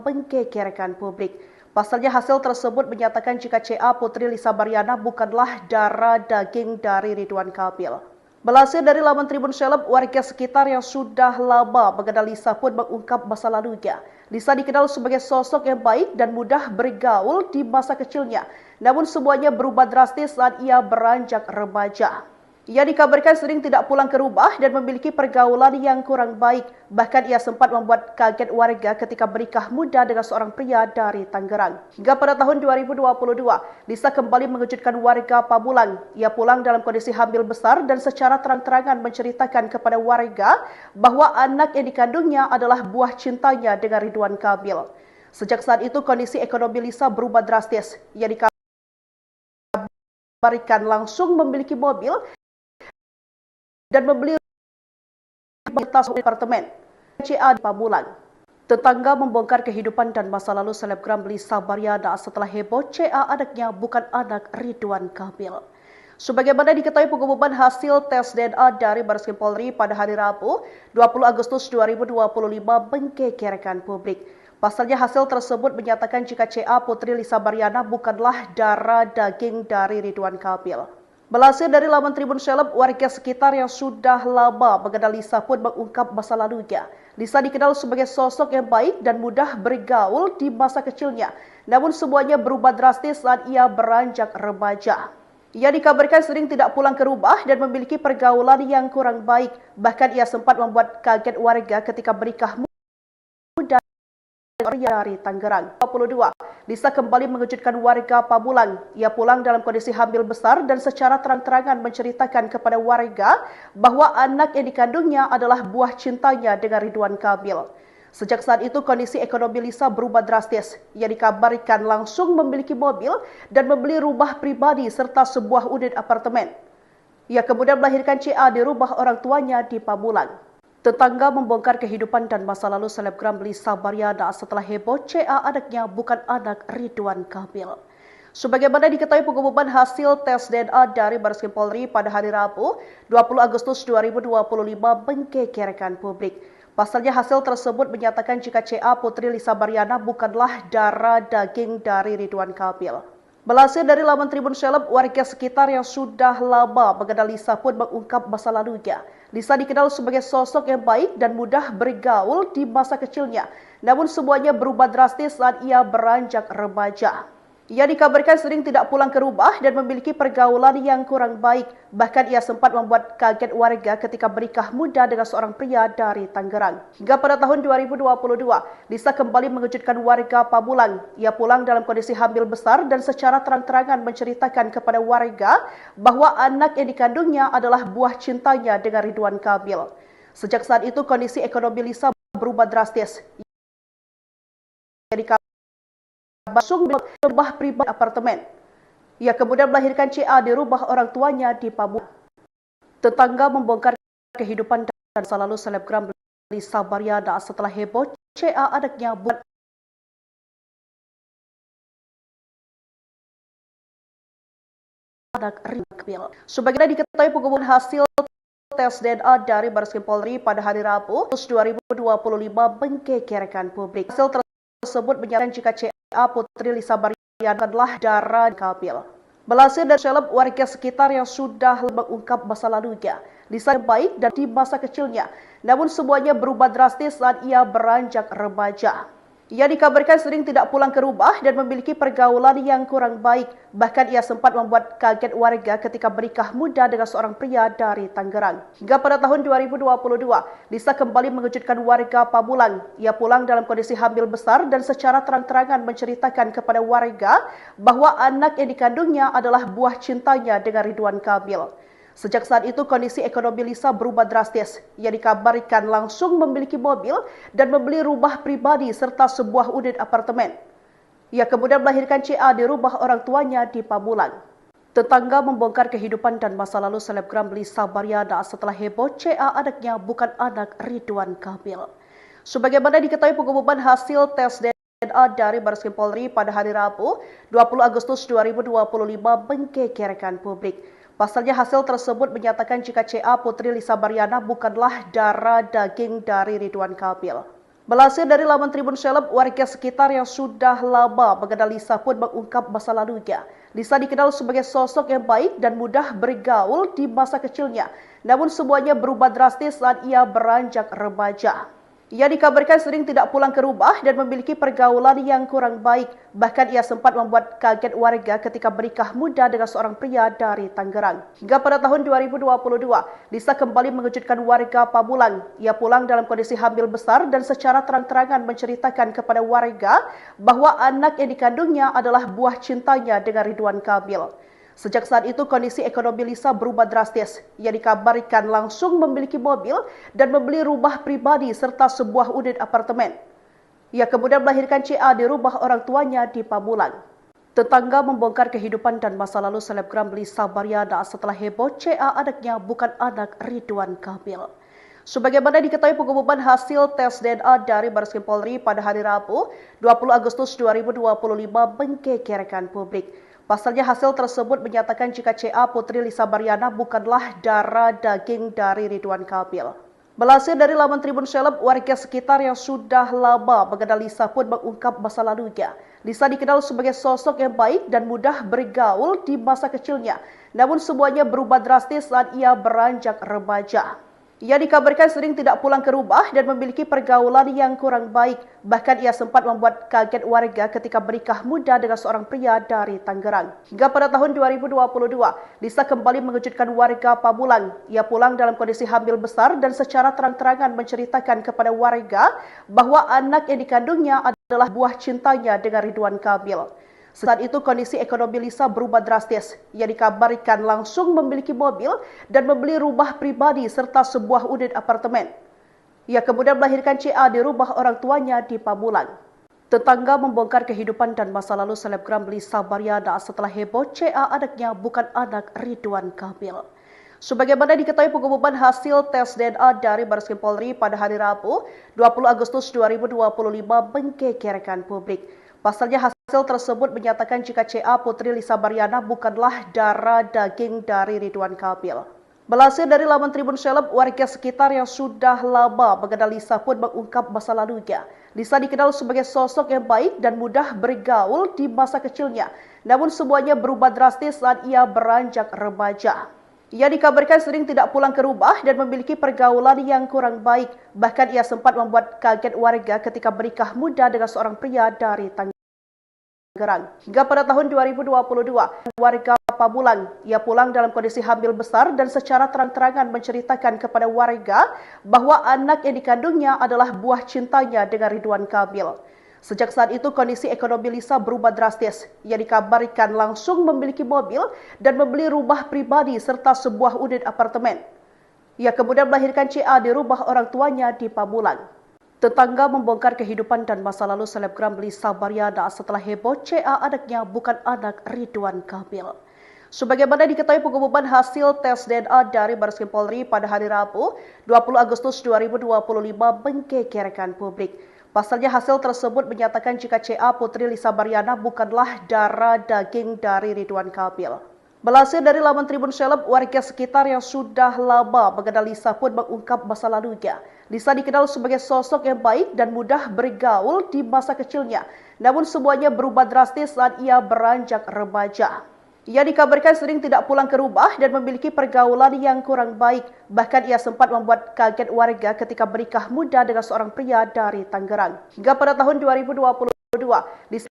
[SPEAKER 1] menggegerkan publik. Pasalnya hasil tersebut menyatakan jika CA Putri Lisa Baryana bukanlah darah daging dari Ridwan Kamil. Melansir dari laman Tribun Seleb, warga sekitar yang sudah lama mengenal Lisa pun mengungkap masa lalunya. Lisa dikenal sebagai sosok yang baik dan mudah bergaul di masa kecilnya. Namun semuanya berubah drastis saat ia beranjak remaja. Ia dikabarkan sering tidak pulang ke rumah dan memiliki pergaulan yang kurang baik. Bahkan ia sempat membuat kaget warga ketika menikah muda dengan seorang pria dari Tangerang. Hingga pada tahun 2022, Lisa kembali mengejutkan warga Pamulang. Ia pulang dalam kondisi hamil besar dan secara terang-terangan menceritakan kepada warga bahwa anak yang dikandungnya adalah buah cintanya dengan Ridwan Kamil. Sejak saat itu kondisi ekonomi Lisa berubah drastis. Ia dikabarkan langsung memiliki mobil dan membeli apartemen CA di Pamulang. Tetangga membongkar kehidupan dan masa lalu selebgram Lisa Baryana setelah heboh CA anaknya bukan anak Ridwan Kamil. Sebagaimana diketahui pengumuman hasil tes DNA dari Bareskrim Polri pada hari Rabu, 20 Agustus 2025 menggegerkan publik. Pasalnya hasil tersebut menyatakan jika CA Putri Lisa Baryana bukanlah darah daging dari Ridwan Kamil. Melansir dari laman Tribun Seleb, warga sekitar yang sudah lama mengenal Lisa pun mengungkap masa lalunya. Lisa dikenal sebagai sosok yang baik dan mudah bergaul di masa kecilnya. Namun semuanya berubah drastis saat ia beranjak remaja. Ia dikabarkan sering tidak pulang ke rumah dan memiliki pergaulan yang kurang baik. Bahkan ia sempat membuat kaget warga ketika menikah muda dari Tangerang. 22. Lisa kembali mengejutkan warga Pamulang. Ia pulang dalam kondisi hamil besar dan secara terang-terangan menceritakan kepada warga bahwa anak yang dikandungnya adalah buah cintanya dengan Ridwan Kamil. Sejak saat itu kondisi ekonomi Lisa berubah drastis. Ia dikabarkan langsung memiliki mobil dan membeli rumah pribadi serta sebuah unit apartemen. Ia kemudian melahirkan CA di rumah orang tuanya di Pamulang. Tetangga membongkar kehidupan dan masa lalu selebgram Lisa Baryana setelah heboh CA anaknya bukan anak Ridwan Kamil. Sebagaimana diketahui pengumuman hasil tes DNA dari Bareskrim Polri pada hari Rabu, 20 Agustus 2025 menggegerkan publik. Pasalnya hasil tersebut menyatakan jika CA putri Lisa Baryana bukanlah darah daging dari Ridwan Kamil. Melansir dari laman Tribun Seleb, warga sekitar yang sudah lama mengenal Lisa pun mengungkap masa lalunya. Lisa dikenal sebagai sosok yang baik dan mudah bergaul di masa kecilnya. Namun semuanya berubah drastis saat ia beranjak remaja. Ia dikabarkan sering tidak pulang ke rumah dan memiliki pergaulan yang kurang baik. Bahkan ia sempat membuat kaget warga ketika bernikah muda dengan seorang pria dari Tangerang. Hingga pada tahun 2022, Lisa kembali mengejutkan warga Pamulang. Ia pulang dalam kondisi hamil besar dan secara terang-terangan menceritakan kepada warga bahwa anak yang dikandungnya adalah buah cintanya dengan Ridwan Kamil. Sejak saat itu kondisi ekonomi Lisa berubah drastis. Langsung rumah pribadi apartemen. Ia kemudian melahirkan CA di rumah orang tuanya di Pamulang. Tetangga membongkar kehidupan dan masa lalu selebgram Lisa Baryana setelah heboh CA anaknya bukan anak Ridwan Kamil. Sebagaimana diketahui pengumuman hasil tes DNA dari Bareskrim Polri pada hari Rabu 2025 menggegerkan publik. Hasil tersebut menyatakan jika CA putri Lisa Baryana adalah darah Kamil. Melansir dari seleb, warga sekitar yang sudah mengungkap masa lalunya. Lisa yang baik dan di masa kecilnya. Namun semuanya berubah drastis saat ia beranjak remaja. Ia dikabarkan sering tidak pulang ke rumah dan memiliki pergaulan yang kurang baik. Bahkan ia sempat membuat kaget warga ketika bernikah muda dengan seorang pria dari Tangerang. Hingga pada tahun 2022, Lisa kembali mengejutkan warga Pamulang. Ia pulang dalam kondisi hamil besar dan secara terang-terangan menceritakan kepada warga bahwa anak yang dikandungnya adalah buah cintanya dengan Ridwan Kamil. Sejak saat itu kondisi ekonomi Lisa berubah drastis. Ia dikabarkan langsung memiliki mobil dan membeli rumah pribadi serta sebuah unit apartemen. Ia kemudian melahirkan CA di rumah orang tuanya di Pamulang. Tetangga membongkar kehidupan dan masa lalu selebgram Lisa Baryana setelah heboh CA anaknya bukan anak Ridwan Kamil. Sebagaimana diketahui pengumuman hasil tes DNA dari Bareskrim Polri pada hari Rabu, 20 Agustus 2025 menggegerkan publik. Pasalnya hasil tersebut menyatakan jika CA putri Lisa Baryana bukanlah darah daging dari Ridwan Kamil. Melansir dari laman Tribun Seleb, warga sekitar yang sudah lama mengenal Lisa pun mengungkap masa lalunya. Lisa dikenal sebagai sosok yang baik dan mudah bergaul di masa kecilnya. Namun semuanya berubah drastis saat ia beranjak remaja. Ia dikabarkan sering tidak pulang ke rumah dan memiliki pergaulan yang kurang baik. Bahkan ia sempat membuat kaget warga ketika bernikah muda dengan seorang pria dari Tangerang. Hingga pada tahun 2022, Lisa kembali mengejutkan warga Pamulang. Ia pulang dalam kondisi hamil besar dan secara terang-terangan menceritakan kepada warga bahwa anak yang dikandungnya adalah buah cintanya dengan Ridwan Kamil. Sejak saat itu kondisi ekonomi Lisa berubah drastis. Ia dikabarkan langsung memiliki mobil dan membeli rumah pribadi serta sebuah unit apartemen. Ia kemudian melahirkan CA di rumah orang tuanya di Pamulang. Tetangga membongkar kehidupan dan masa lalu selebgram Lisa Baryana setelah heboh CA anaknya bukan anak Ridwan Kamil. Sebagaimana diketahui pengumuman hasil tes DNA dari Bareskrim Polri pada hari Rabu, 20 Agustus 2025 menggegerkan publik. Pasalnya hasil tersebut menyatakan jika CA putri Lisa Baryana bukanlah darah daging dari Ridwan Kamil. Melansir dari laman Tribun Seleb, warga sekitar yang sudah lama mengenal Lisa pun mengungkap masa lalunya. Lisa dikenal sebagai sosok yang baik dan mudah bergaul di masa kecilnya. Namun semuanya berubah drastis saat ia beranjak remaja. Ia dikabarkan sering tidak pulang ke rumah dan memiliki pergaulan yang kurang baik. Bahkan ia sempat membuat kaget warga ketika menikah muda dengan seorang pria dari Tangerang. Hingga pada tahun 2022, Lisa kembali mengejutkan warga Pamulang. Ia pulang dalam kondisi hamil besar dan secara terang-terangan menceritakan kepada warga bahwa anak yang dikandungnya adalah buah cintanya dengan Ridwan Kamil. Saat itu kondisi ekonomi Lisa berubah drastis. Ia dikabarkan langsung memiliki mobil dan membeli rumah pribadi serta sebuah unit apartemen. Ia kemudian melahirkan CA di rumah orang tuanya di Pamulang. Tetangga membongkar kehidupan dan masa lalu selebgram Lisa Baryana setelah heboh CA anaknya bukan anak Ridwan Kamil. Sebagaimana diketahui pengumuman hasil tes DNA dari Bareskrim Polri pada hari Rabu, 20 Agustus 2025 menggegerkan publik. Pasalnya hasil tersebut menyatakan jika CA Putri Lisa Baryana bukanlah darah daging dari Ridwan Kamil. Melansir dari laman Tribun Seleb, warga sekitar yang sudah lama mengenal Lisa pun mengungkap masa lalunya. Lisa dikenal sebagai sosok yang baik dan mudah bergaul di masa kecilnya. Namun semuanya berubah drastis saat ia beranjak remaja. Ia dikabarkan sering tidak pulang ke rumah dan memiliki pergaulan yang kurang baik. Bahkan ia sempat membuat kaget warga ketika menikah muda dengan seorang pria dari Tangerang. Hingga pada tahun 2022, warga Pamulang, ia pulang dalam kondisi hamil besar dan secara terang-terangan menceritakan kepada warga bahwa anak yang dikandungnya adalah buah cintanya dengan Ridwan Kamil. Sejak saat itu kondisi ekonomi Lisa berubah drastis. Ia dikabarkan langsung memiliki mobil dan membeli rumah pribadi serta sebuah unit apartemen. Ia kemudian melahirkan CA di rumah orang tuanya di Pamulang. Tetangga membongkar kehidupan dan masa lalu selebgram Lisa Baryana setelah heboh CA anaknya bukan anak Ridwan Kamil. Sebagaimana diketahui pengumuman hasil tes DNA dari Bareskrim Polri pada hari Rabu, 20 Agustus 2025 menggegerkan publik. Pasalnya hasil tersebut menyatakan jika CA Putri Lisa Baryana bukanlah darah daging dari Ridwan Kamil. Melansir dari laman Tribun Seleb, warga sekitar yang sudah lama mengenal Lisa pun mengungkap masa lalunya. Lisa dikenal sebagai sosok yang baik dan mudah bergaul di masa kecilnya. Namun semuanya berubah drastis saat ia beranjak remaja. Ia dikabarkan sering tidak pulang ke rumah dan memiliki pergaulan yang kurang baik. Bahkan ia sempat membuat kaget warga ketika menikah muda dengan seorang pria dari Tangerang. Hingga pada tahun 2022, Lisa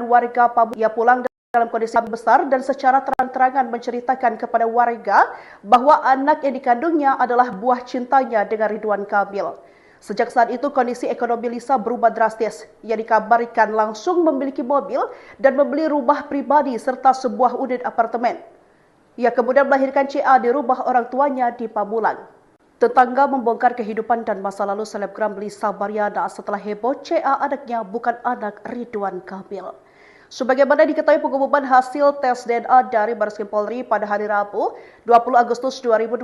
[SPEAKER 1] warga Pamulang, ia pulang dalam kondisi besar dan secara terang-terangan menceritakan kepada warga bahwa anak yang dikandungnya adalah buah cintanya dengan Ridwan Kamil. Sejak saat itu kondisi ekonomi Lisa berubah drastis. Ia dikabarkan langsung memiliki mobil dan membeli rumah pribadi serta sebuah unit apartemen. Ia kemudian melahirkan CA di rumah orang tuanya di Pamulang. Tetangga membongkar kehidupan dan masa lalu selebgram Lisa Baryana setelah heboh CA anaknya bukan anak Ridwan Kamil. Sebagaimana diketahui pengumuman hasil tes DNA dari Bareskrim Polri pada hari Rabu, 20 Agustus 2025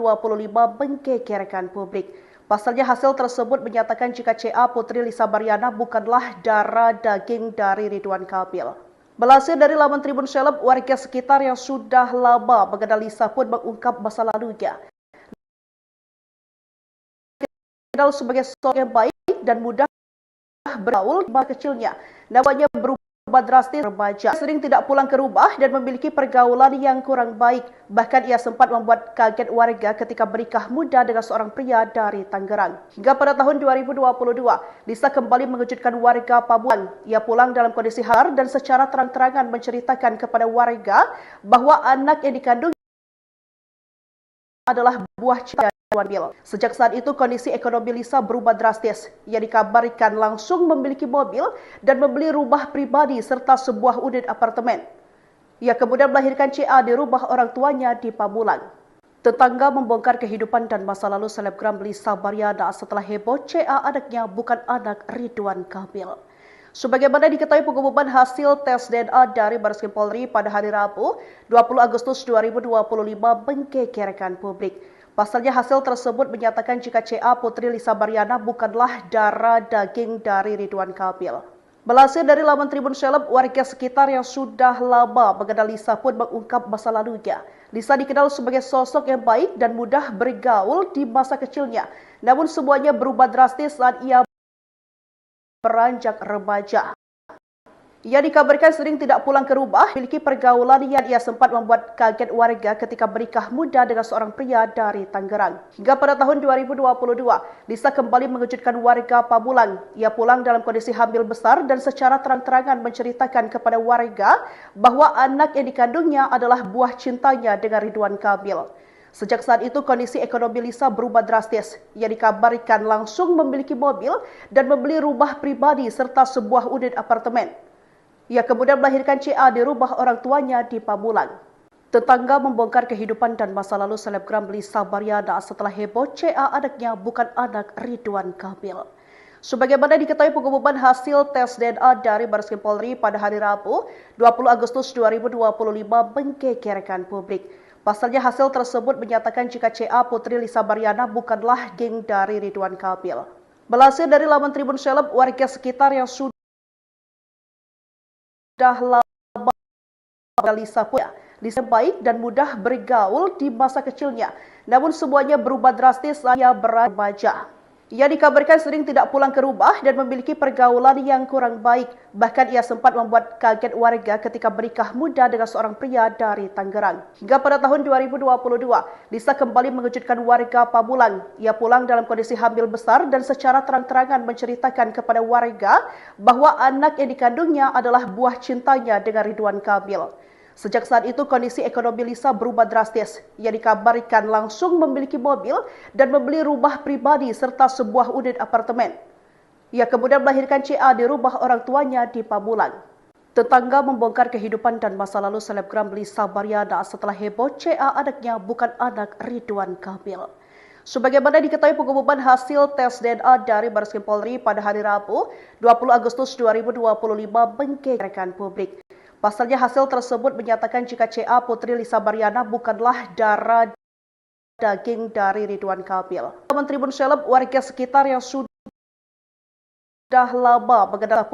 [SPEAKER 1] menggegerkan publik. Pasalnya hasil tersebut menyatakan jika CA Putri Lisa Baryana bukanlah darah daging dari Ridwan Kamil. Melansir dari laman Tribun Seleb, warga sekitar yang sudah lama mengenal Lisa pun mengungkap masa lalunya. Dikenal sebagai sosok yang baik dan mudah bergaul di masa kecilnya. Namanya berubah drastis remaja. Sering tidak pulang ke rumah dan memiliki pergaulan yang kurang baik. Bahkan ia sempat membuat kaget warga ketika menikah muda dengan seorang pria dari Tangerang. Hingga pada tahun 2022, Lisa kembali mengejutkan warga Pamulang. Ia pulang dalam kondisi hamil dan secara terang-terangan menceritakan kepada warga bahwa anak yang dikandung adalah buah cintanya. Sejak saat itu kondisi ekonomi Lisa berubah drastis. Ia dikabarkan langsung memiliki mobil dan membeli rumah pribadi serta sebuah unit apartemen. Ia kemudian melahirkan CA di rumah orang tuanya di Pamulang. Tetangga membongkar kehidupan dan masa lalu selebgram Lisa Baryana setelah heboh CA anaknya bukan anak Ridwan Kamil. Sebagaimana diketahui pengumuman hasil tes DNA dari Bareskrim Polri pada hari Rabu, 20 Agustus 2025 menggegerkan publik. Pasalnya hasil tersebut menyatakan jika CA Putri Lisa Baryana bukanlah darah daging dari Ridwan Kamil. Melansir dari laman Tribun Seleb, warga sekitar yang sudah lama mengenal Lisa pun mengungkap masa lalunya. Lisa dikenal sebagai sosok yang baik dan mudah bergaul di masa kecilnya. Namun semuanya berubah drastis saat ia beranjak remaja. Ia dikabarkan sering tidak pulang ke rumah, memiliki pergaulan yang ia sempat membuat kaget warga ketika menikah muda dengan seorang pria dari Tangerang. Hingga pada tahun 2022, Lisa kembali mengejutkan warga Pamulang. Ia pulang dalam kondisi hamil besar dan secara terang-terangan menceritakan kepada warga bahwa anak yang dikandungnya adalah buah cintanya dengan Ridwan Kamil. Sejak saat itu, kondisi ekonomi Lisa berubah drastis. Ia dikabarkan langsung memiliki mobil dan membeli rumah pribadi serta sebuah unit apartemen. Ia kemudian melahirkan CA di rumah orang tuanya di Pamulang. Tetangga membongkar kehidupan dan masa lalu selebgram Lisa Baryana setelah heboh CA anaknya bukan anak Ridwan Kamil. Sebagaimana diketahui, pengumuman hasil tes DNA dari Bareskrim Polri pada hari Rabu, 20 Agustus 2025 menggegerkan publik. Pasalnya hasil tersebut menyatakan jika CA putri Lisa Baryana bukanlah geng dari Ridwan Kamil. Melansir dari laman Tribun Seleb, warga sekitar yang sudah lama Lisa baik dan mudah bergaul di masa kecilnya. Namun semuanya berubah drastis saat ia remaja. Ia dikabarkan sering tidak pulang ke rumah dan memiliki pergaulan yang kurang baik. Bahkan ia sempat membuat kaget warga ketika menikah muda dengan seorang pria dari Tangerang. Hingga pada tahun 2022, Lisa kembali mengejutkan warga Pamulang. Ia pulang dalam kondisi hamil besar dan secara terang-terangan menceritakan kepada warga bahwa anak yang dikandungnya adalah buah cintanya dengan Ridwan Kamil. Sejak saat itu, kondisi ekonomi Lisa berubah drastis. Ia dikabarkan langsung memiliki mobil dan membeli rumah pribadi serta sebuah unit apartemen. Ia kemudian melahirkan CA di rumah orang tuanya di Pamulang. Tetangga membongkar kehidupan dan masa lalu selebgram Lisa Baryana setelah heboh CA anaknya bukan anak Ridwan Kamil. Sebagaimana diketahui, pengumuman hasil tes DNA dari Bareskrim Polri pada hari Rabu, 20 Agustus 2025 menggegerkan publik. Pasalnya hasil tersebut menyatakan jika CA putri Lisa Baryana bukanlah darah daging dari Ridwan Kamil. Laman Tribun Seleb, warga sekitar yang sudah lama mengenal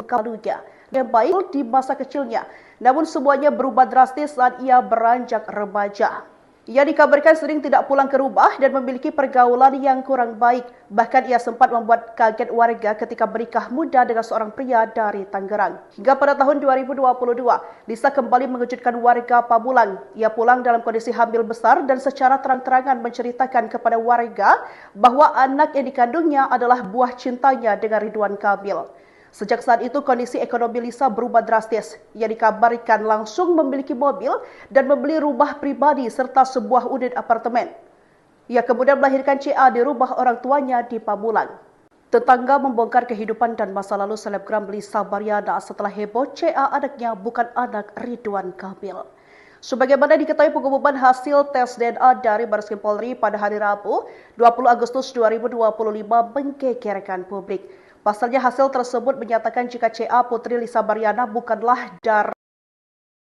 [SPEAKER 1] kalunya yang baik di masa kecilnya, namun semuanya berubah drastis saat ia beranjak remaja. Ia dikabarkan sering tidak pulang ke rumah dan memiliki pergaulan yang kurang baik. Bahkan ia sempat membuat kaget warga ketika menikah muda dengan seorang pria dari Tangerang. Hingga pada tahun 2022, Lisa kembali mengejutkan warga Pamulang. Ia pulang dalam kondisi hamil besar dan secara terang-terangan menceritakan kepada warga bahwa anak yang dikandungnya adalah buah cintanya dengan Ridwan Kamil. Sejak saat itu, kondisi ekonomi Lisa berubah drastis. Ia dikabarkan langsung memiliki mobil dan membeli rumah pribadi serta sebuah unit apartemen. Ia kemudian melahirkan CA di rumah orang tuanya di Pamulang. Tetangga membongkar kehidupan dan masa lalu selebgram Lisa Baryana setelah heboh CA anaknya bukan anak Ridwan Kamil. Sebagaimana diketahui, pengumuman hasil tes DNA dari Bareskrim Polri pada hari Rabu, 20 Agustus 2025 menggegerkan publik. Pasalnya hasil tersebut menyatakan jika CA putri Lisa Baryana bukanlah darah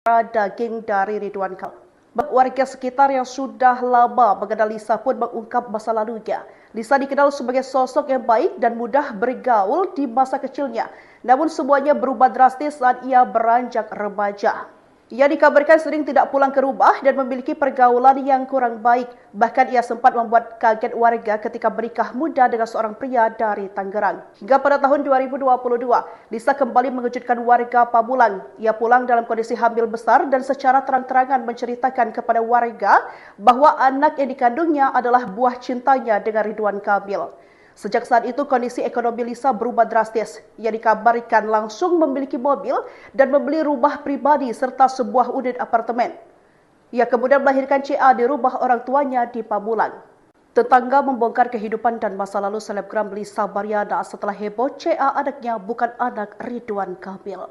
[SPEAKER 1] daging dari Ridwan Kamil. Warga sekitar yang sudah lama mengenal Lisa pun mengungkap masa lalunya. Lisa dikenal sebagai sosok yang baik dan mudah bergaul di masa kecilnya. Namun semuanya berubah drastis saat ia beranjak remaja. Ia dikabarkan sering tidak pulang ke rumah dan memiliki pergaulan yang kurang baik. Bahkan ia sempat membuat kaget warga ketika menikah muda dengan seorang pria dari Tangerang. Hingga pada tahun 2022, Lisa kembali mengejutkan warga Pamulang. Ia pulang dalam kondisi hamil besar dan secara terang-terangan menceritakan kepada warga bahwa anak yang dikandungnya adalah buah cintanya dengan Ridwan Kamil. Sejak saat itu, kondisi ekonomi Lisa berubah drastis. Ia dikabarkan langsung memiliki mobil dan membeli rumah pribadi serta sebuah unit apartemen. Ia kemudian melahirkan CA di rumah orang tuanya di Pamulang. Tetangga membongkar kehidupan dan masa lalu selebgram Lisa Baryana setelah heboh CA anaknya bukan anak Ridwan Kamil.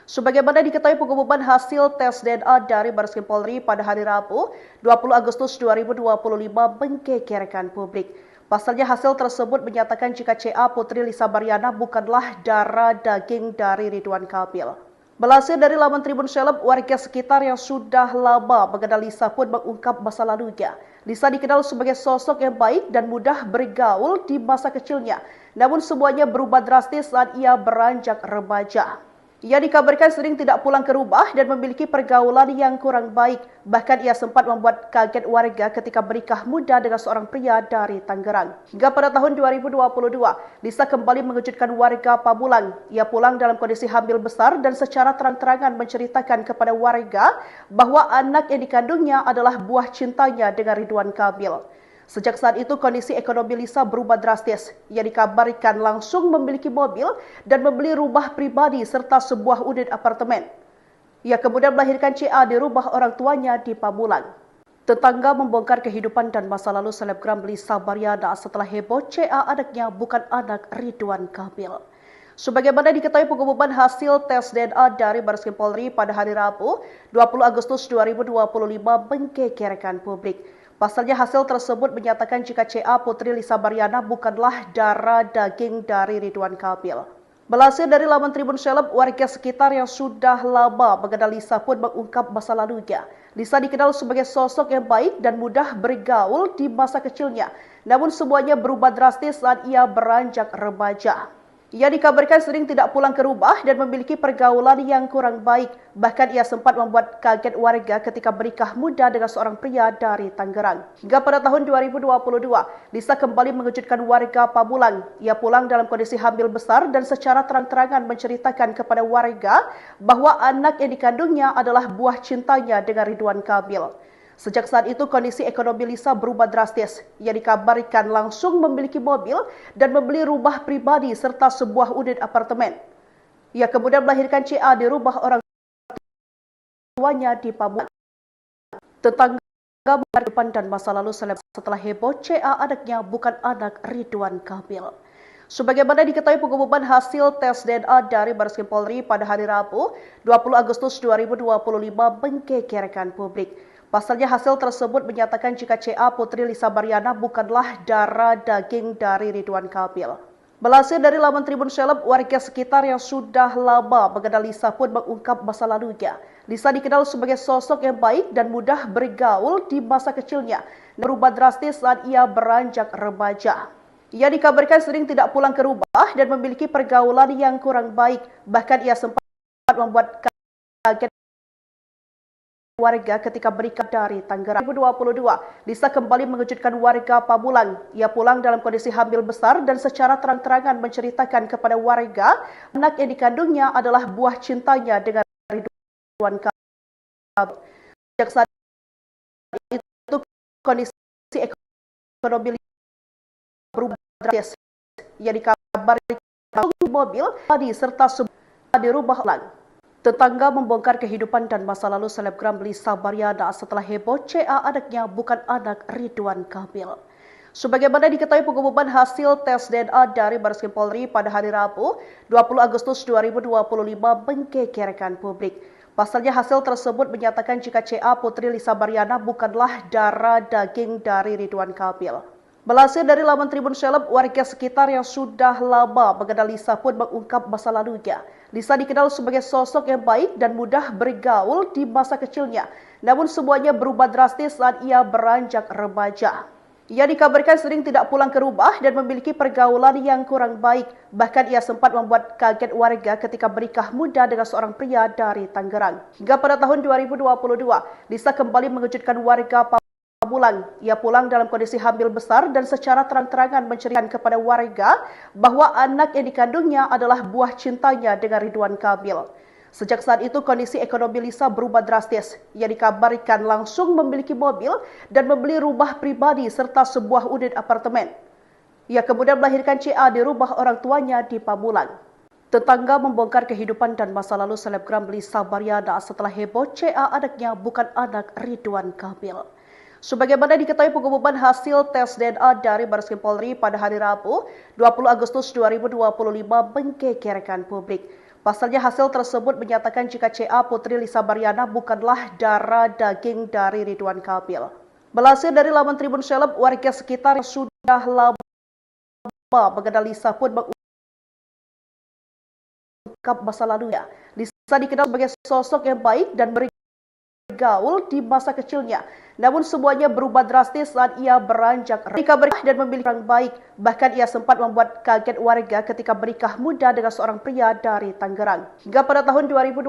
[SPEAKER 1] Sebagaimana diketahui, pengumuman hasil tes DNA dari Bareskrim Polri pada hari Rabu, 20 Agustus 2025 menggegerkan publik. Pasalnya hasil tersebut menyatakan jika CA putri Lisa Baryana bukanlah darah daging dari Ridwan Kamil. Melansir dari laman Tribun Seleb, warga sekitar yang sudah lama mengenal Lisa pun mengungkap masa lalunya. Lisa dikenal sebagai sosok yang baik dan mudah bergaul di masa kecilnya. Namun semuanya berubah drastis saat ia beranjak remaja. Ia dikabarkan sering tidak pulang ke rumah dan memiliki pergaulan yang kurang baik. Bahkan ia sempat membuat kaget warga ketika menikah muda dengan seorang pria dari Tangerang. Hingga pada tahun 2022, Lisa kembali mengejutkan warga Pamulang. Ia pulang dalam kondisi hamil besar dan secara terang-terangan menceritakan kepada warga bahwa anak yang dikandungnya adalah buah cintanya dengan Ridwan Kamil. Sejak saat itu kondisi ekonomi Lisa berubah drastis. Ia dikabarkan langsung memiliki mobil dan membeli rumah pribadi serta sebuah unit apartemen. Ia kemudian melahirkan CA di rumah orang tuanya di Pamulang. Tetangga membongkar kehidupan dan masa lalu selebgram Lisa Baryana setelah heboh CA anaknya bukan anak Ridwan Kamil. Sebagaimana diketahui pengumuman hasil tes DNA dari Bareskrim Polri pada hari Rabu, 20 Agustus 2025 menggegerkan publik. Pasalnya hasil tersebut menyatakan jika CA Putri Lisa Baryana bukanlah darah daging dari Ridwan Kamil. Melansir dari laman Tribun Seleb, warga sekitar yang sudah lama mengenal Lisa pun mengungkap masa lalunya. Lisa dikenal sebagai sosok yang baik dan mudah bergaul di masa kecilnya. Namun semuanya berubah drastis saat ia beranjak remaja. Ia dikabarkan sering tidak pulang ke rumah dan memiliki pergaulan yang kurang baik. Bahkan ia sempat membuat kaget warga ketika menikah muda dengan seorang pria dari Tangerang. Hingga pada tahun 2022, Lisa kembali mengejutkan warga Pamulang. Ia pulang dalam kondisi hamil besar dan secara terang-terangan menceritakan kepada warga bahwa anak yang dikandungnya adalah buah cintanya dengan Ridwan Kamil. Sejak saat itu kondisi ekonomi Lisa berubah drastis. Ia dikabarkan langsung memiliki mobil dan membeli rumah pribadi serta sebuah unit apartemen. Ia kemudian melahirkan CA di rumah orang tuanya di Pamulang. Tetangga membongkar depan dan masa lalu selebgram setelah heboh CA anaknya bukan anak Ridwan Kamil. Sebagaimana diketahui pengumuman hasil tes DNA dari Bareskrim Polri pada hari Rabu, 20 Agustus 2025 menggegerkan publik. Pasalnya hasil tersebut menyatakan jika CA Putri Lisa Baryana bukanlah darah daging dari Ridwan Kamil. Melansir dari laman Tribun Seleb, warga sekitar yang sudah lama mengenal Lisa pun mengungkap masa lalunya. Lisa dikenal sebagai sosok yang baik dan mudah bergaul di masa kecilnya, berubah drastis saat ia beranjak remaja. Ia dikabarkan sering tidak pulang ke rumah dan memiliki pergaulan yang kurang baik. Bahkan ia sempat membuat kaget warga ketika menikah dari Tangerang. 2022, Lisa kembali mengejutkan warga Pamulang. Ia pulang dalam kondisi hamil besar dan secara terang-terangan menceritakan kepada warga anak yang dikandungnya adalah buah cintanya dengan Ridwan Kamil. Sejak saat itu kondisi ekonomi berubah drastis. Ia dikabarkan mobil serta di rumah orang. Tetangga membongkar kehidupan dan masa lalu selebgram Lisa Baryana setelah heboh CA anaknya bukan anak Ridwan Kamil. Sebagaimana diketahui pengumuman hasil tes DNA dari Bareskrim Polri pada hari Rabu, 20 Agustus 2025 menggegerkan publik. Pasalnya hasil tersebut menyatakan jika CA Putri Lisa Baryana bukanlah darah daging dari Ridwan Kamil. Melansir dari laman Tribun Seleb, warga sekitar yang sudah lama mengenal Lisa pun mengungkap masa lalunya. Lisa dikenal sebagai sosok yang baik dan mudah bergaul di masa kecilnya. Namun semuanya berubah drastis saat ia beranjak remaja. Ia dikabarkan sering tidak pulang ke rumah dan memiliki pergaulan yang kurang baik. Bahkan ia sempat membuat kaget warga ketika menikah muda dengan seorang pria dari Tangerang. Hingga pada tahun 2022, Lisa kembali mengejutkan warga Pamulang. Ia pulang dalam kondisi hamil besar dan secara terang-terangan menceritakan kepada warga bahwa anak yang dikandungnya adalah buah cintanya dengan Ridwan Kamil. Sejak saat itu kondisi ekonomi Lisa berubah drastis. Ia dikabarkan langsung memiliki mobil dan membeli rumah pribadi serta sebuah unit apartemen. Ia kemudian melahirkan CA di rumah orang tuanya di Pamulang. Tetangga membongkar kehidupan dan masa lalu selebgram Lisa Baryana setelah heboh CA anaknya bukan anak Ridwan Kamil. Sebagaimana diketahui pengumuman hasil tes DNA dari Bareskrim Polri pada hari Rabu, 20 Agustus 2025 menggegerkan publik. Pasalnya hasil tersebut menyatakan jika CA Putri Lisa Baryana bukanlah darah daging dari Ridwan Kamil. Melansir dari laman Tribun Seleb, warga sekitar yang sudah lama mengenal Lisa pun mengungkap masa lalunya. Lisa dikenal sebagai sosok yang baik dan bergaul bergaul di masa kecilnya. Namun semuanya berubah drastis saat ia beranjak remaja dan memiliki orang baik. Bahkan ia sempat membuat kaget warga ketika bernikah muda dengan seorang pria dari Tangerang. Hingga pada tahun 2022,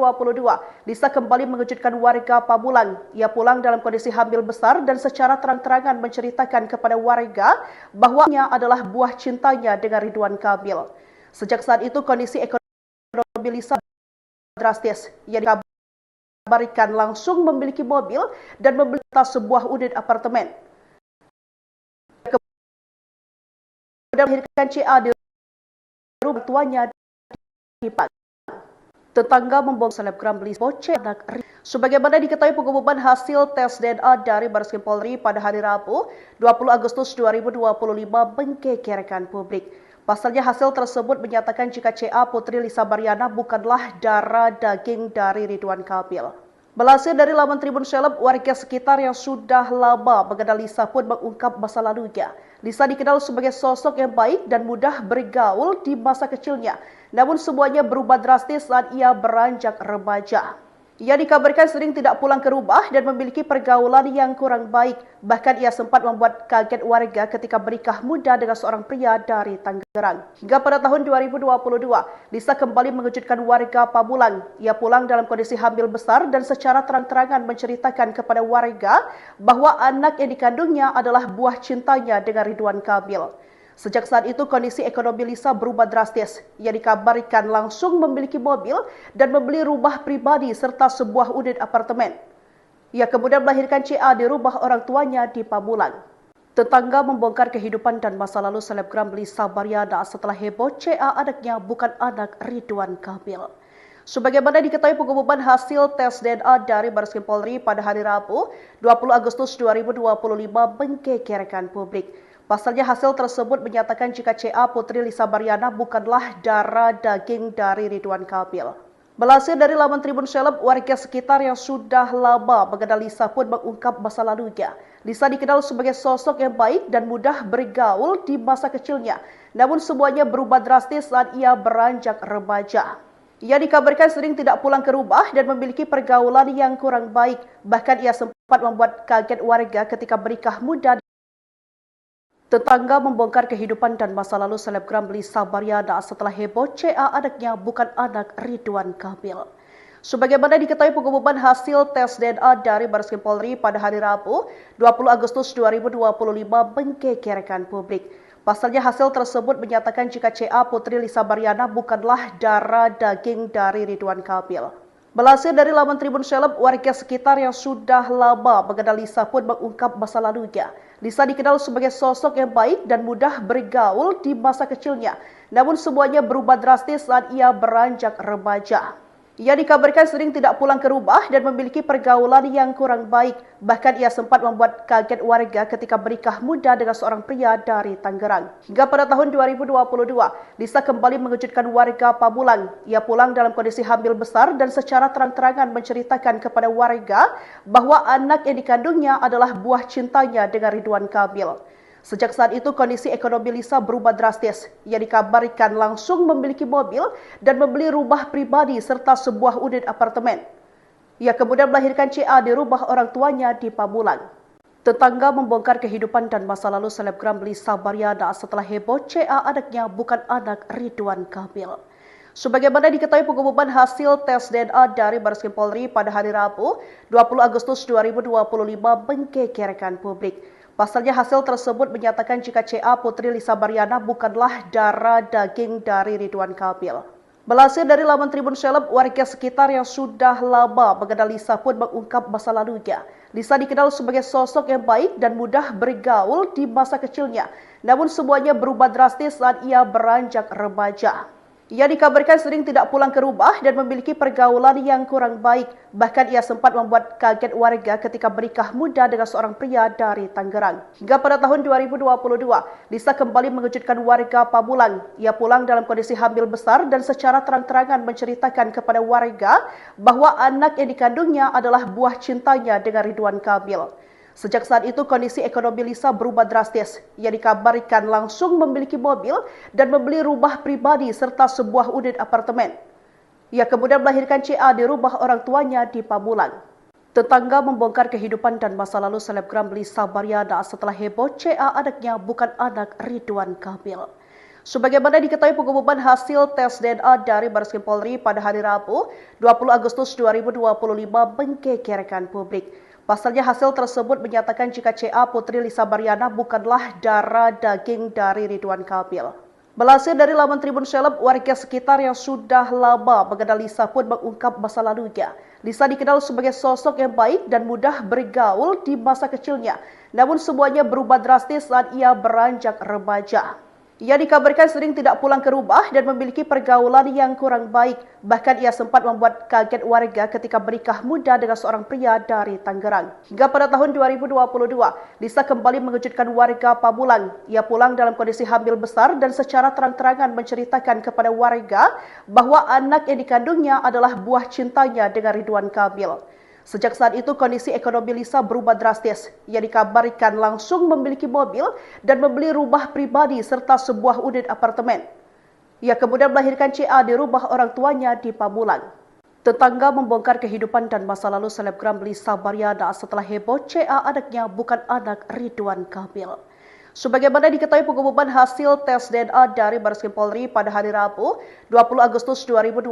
[SPEAKER 1] Lisa kembali mengejutkan warga Pamulang. Ia pulang dalam kondisi hamil besar dan secara terang-terangan menceritakan kepada warga bahwa ia adalah buah cintanya dengan Ridwan Kamil. Sejak saat itu kondisi ekonomi Lisa drastis. Ia dikabarkan langsung memiliki mobil dan membeli sebuah unit apartemen. Kemudian melahirkan CA di rumah tuanya di Padang. Tetangga membongkar selebgram beli bocah anak. Sebagaimana diketahui pengumuman hasil tes DNA dari Bareskrim Polri pada hari Rabu, 20 Agustus 2025 menggegerkan publik. Pasalnya hasil tersebut menyatakan jika CA Putri Lisa Baryana bukanlah darah daging dari Ridwan Kamil. Melansir dari laman Tribun Seleb, warga sekitar yang sudah lama mengenal Lisa pun mengungkap masa lalunya. Lisa dikenal sebagai sosok yang baik dan mudah bergaul di masa kecilnya. Namun semuanya berubah drastis saat ia beranjak remaja. Ia dikabarkan sering tidak pulang ke rumah dan memiliki pergaulan yang kurang baik. Bahkan ia sempat membuat kaget warga ketika bernikah muda dengan seorang pria dari Tangerang. Hingga pada tahun 2022, Lisa kembali mengejutkan warga Pamulang. Ia pulang dalam kondisi hamil besar dan secara terang-terangan menceritakan kepada warga bahwa anak yang dikandungnya adalah buah cintanya dengan Ridwan Kamil. Sejak saat itu kondisi ekonomi Lisa berubah drastis. Ia dikabarkan langsung memiliki mobil dan membeli rumah pribadi serta sebuah unit apartemen. Ia kemudian melahirkan CA di rumah orang tuanya di Pamulang. Tetangga membongkar kehidupan dan masa lalu selebgram Lisa Baryana setelah heboh CA anaknya bukan anak Ridwan Kamil. Sebagaimana diketahui pengumuman hasil tes DNA dari Bareskrim Polri pada hari Rabu, 20 Agustus 2025 menggegerkan publik. Pasalnya hasil tersebut menyatakan jika CA Putri Lisa Baryana bukanlah darah daging dari Ridwan Kamil. Melansir dari laman Tribun Seleb, warga sekitar yang sudah lama mengenal Lisa pun mengungkap masa lalunya. Lisa dikenal sebagai sosok yang baik dan mudah bergaul di masa kecilnya. Namun semuanya berubah drastis saat ia beranjak remaja. Ia dikabarkan sering tidak pulang ke rumah dan memiliki pergaulan yang kurang baik. Bahkan ia sempat membuat kaget warga ketika bernikah muda. Tetangga membongkar kehidupan dan masa lalu selebgram Lisa Baryana setelah heboh CA anaknya bukan anak Ridwan Kamil. Sebagaimana diketahui pengumuman hasil tes DNA dari Bareskrim Polri pada hari Rabu, 20 Agustus 2025 menggegerkan publik. Pasalnya hasil tersebut menyatakan jika CA Putri Lisa Baryana bukanlah darah daging dari Ridwan Kamil. Melansir dari laman Tribun Seleb, warga sekitar yang sudah lama mengenal Lisa pun mengungkap masa lalunya. Lisa dikenal sebagai sosok yang baik dan mudah bergaul di masa kecilnya. Namun semuanya berubah drastis saat ia beranjak remaja. Ia dikabarkan sering tidak pulang ke rumah dan memiliki pergaulan yang kurang baik. Bahkan ia sempat membuat kaget warga ketika bernikah muda dengan seorang pria dari Tangerang. Hingga pada tahun 2022, Lisa kembali mengejutkan warga Pamulang. Ia pulang dalam kondisi hamil besar dan secara terang-terangan menceritakan kepada warga bahwa anak yang dikandungnya adalah buah cintanya dengan Ridwan Kamil. Sejak saat itu kondisi ekonomi Lisa berubah drastis. Ia dikabarkan langsung memiliki mobil dan membeli rumah pribadi serta sebuah unit apartemen. Ia kemudian melahirkan CA di rumah orang tuanya di Pamulang. Tetangga membongkar kehidupan dan masa lalu selebgram Lisa Baryana setelah heboh CA anaknya bukan anak Ridwan Kamil. Sebagaimana diketahui pengumuman hasil tes DNA dari Bareskrim Polri pada hari Rabu, 20 Agustus 2025 menggegerkan publik. Pasalnya hasil tersebut menyatakan jika CA Putri Lisa Baryana bukanlah darah daging dari Ridwan Kamil. Melansir dari laman Tribun Seleb, warga sekitar yang sudah lama mengenal Lisa pun mengungkap masa lalunya. Lisa dikenal sebagai sosok yang baik dan mudah bergaul di masa kecilnya. Namun semuanya berubah drastis saat ia beranjak remaja. Ia dikabarkan sering tidak pulang ke rumah dan memiliki pergaulan yang kurang baik. Bahkan ia sempat membuat kaget warga ketika bernikah muda dengan seorang pria dari Tangerang. Hingga pada tahun 2022, Lisa kembali mengejutkan warga Pamulang. Ia pulang dalam kondisi hamil besar dan secara terang-terangan menceritakan kepada warga bahwa anak yang dikandungnya adalah buah cintanya dengan Ridwan Kamil. Sejak saat itu kondisi ekonomi Lisa berubah drastis. Ia dikabarkan langsung memiliki mobil dan membeli rumah pribadi serta sebuah unit apartemen. Ia kemudian melahirkan CA di rumah orang tuanya di Pamulang. Tetangga membongkar kehidupan dan masa lalu selebgram Lisa Baryana setelah heboh CA anaknya bukan anak Ridwan Kamil. Sebagaimana diketahui pengumuman hasil tes DNA dari Bareskrim Polri pada hari Rabu, 20 Agustus 2025 menggegerkan publik. Pasalnya hasil tersebut menyatakan jika CA putri Lisa Baryana bukanlah darah daging dari Ridwan Kamil. Melansir dari laman Tribun Seleb, warga sekitar yang sudah lama mengenal Lisa pun mengungkap masa lalunya. Lisa dikenal sebagai sosok yang baik dan mudah bergaul di masa kecilnya. Namun semuanya berubah drastis saat ia beranjak remaja. Ia dikabarkan sering tidak pulang ke rumah dan memiliki pergaulan yang kurang baik. Bahkan ia sempat membuat kaget warga ketika bernikah muda dengan seorang pria dari Tangerang. Hingga pada tahun 2022, Lisa kembali mengejutkan warga Pamulang. Ia pulang dalam kondisi hamil besar dan secara terang-terangan menceritakan kepada warga bahwa anak yang dikandungnya adalah buah cintanya dengan Ridwan Kamil. Sejak saat itu kondisi ekonomi Lisa berubah drastis. Ia dikabarkan langsung memiliki mobil dan membeli rumah pribadi serta sebuah unit apartemen. Ia kemudian melahirkan CA di rumah orang tuanya di Pamulang. Tetangga membongkar kehidupan dan masa lalu selebgram Lisa Baryana setelah heboh CA anaknya bukan anak Ridwan Kamil. Sebagaimana diketahui pengumuman hasil tes DNA dari Bareskrim Polri pada hari Rabu, 20 Agustus 2025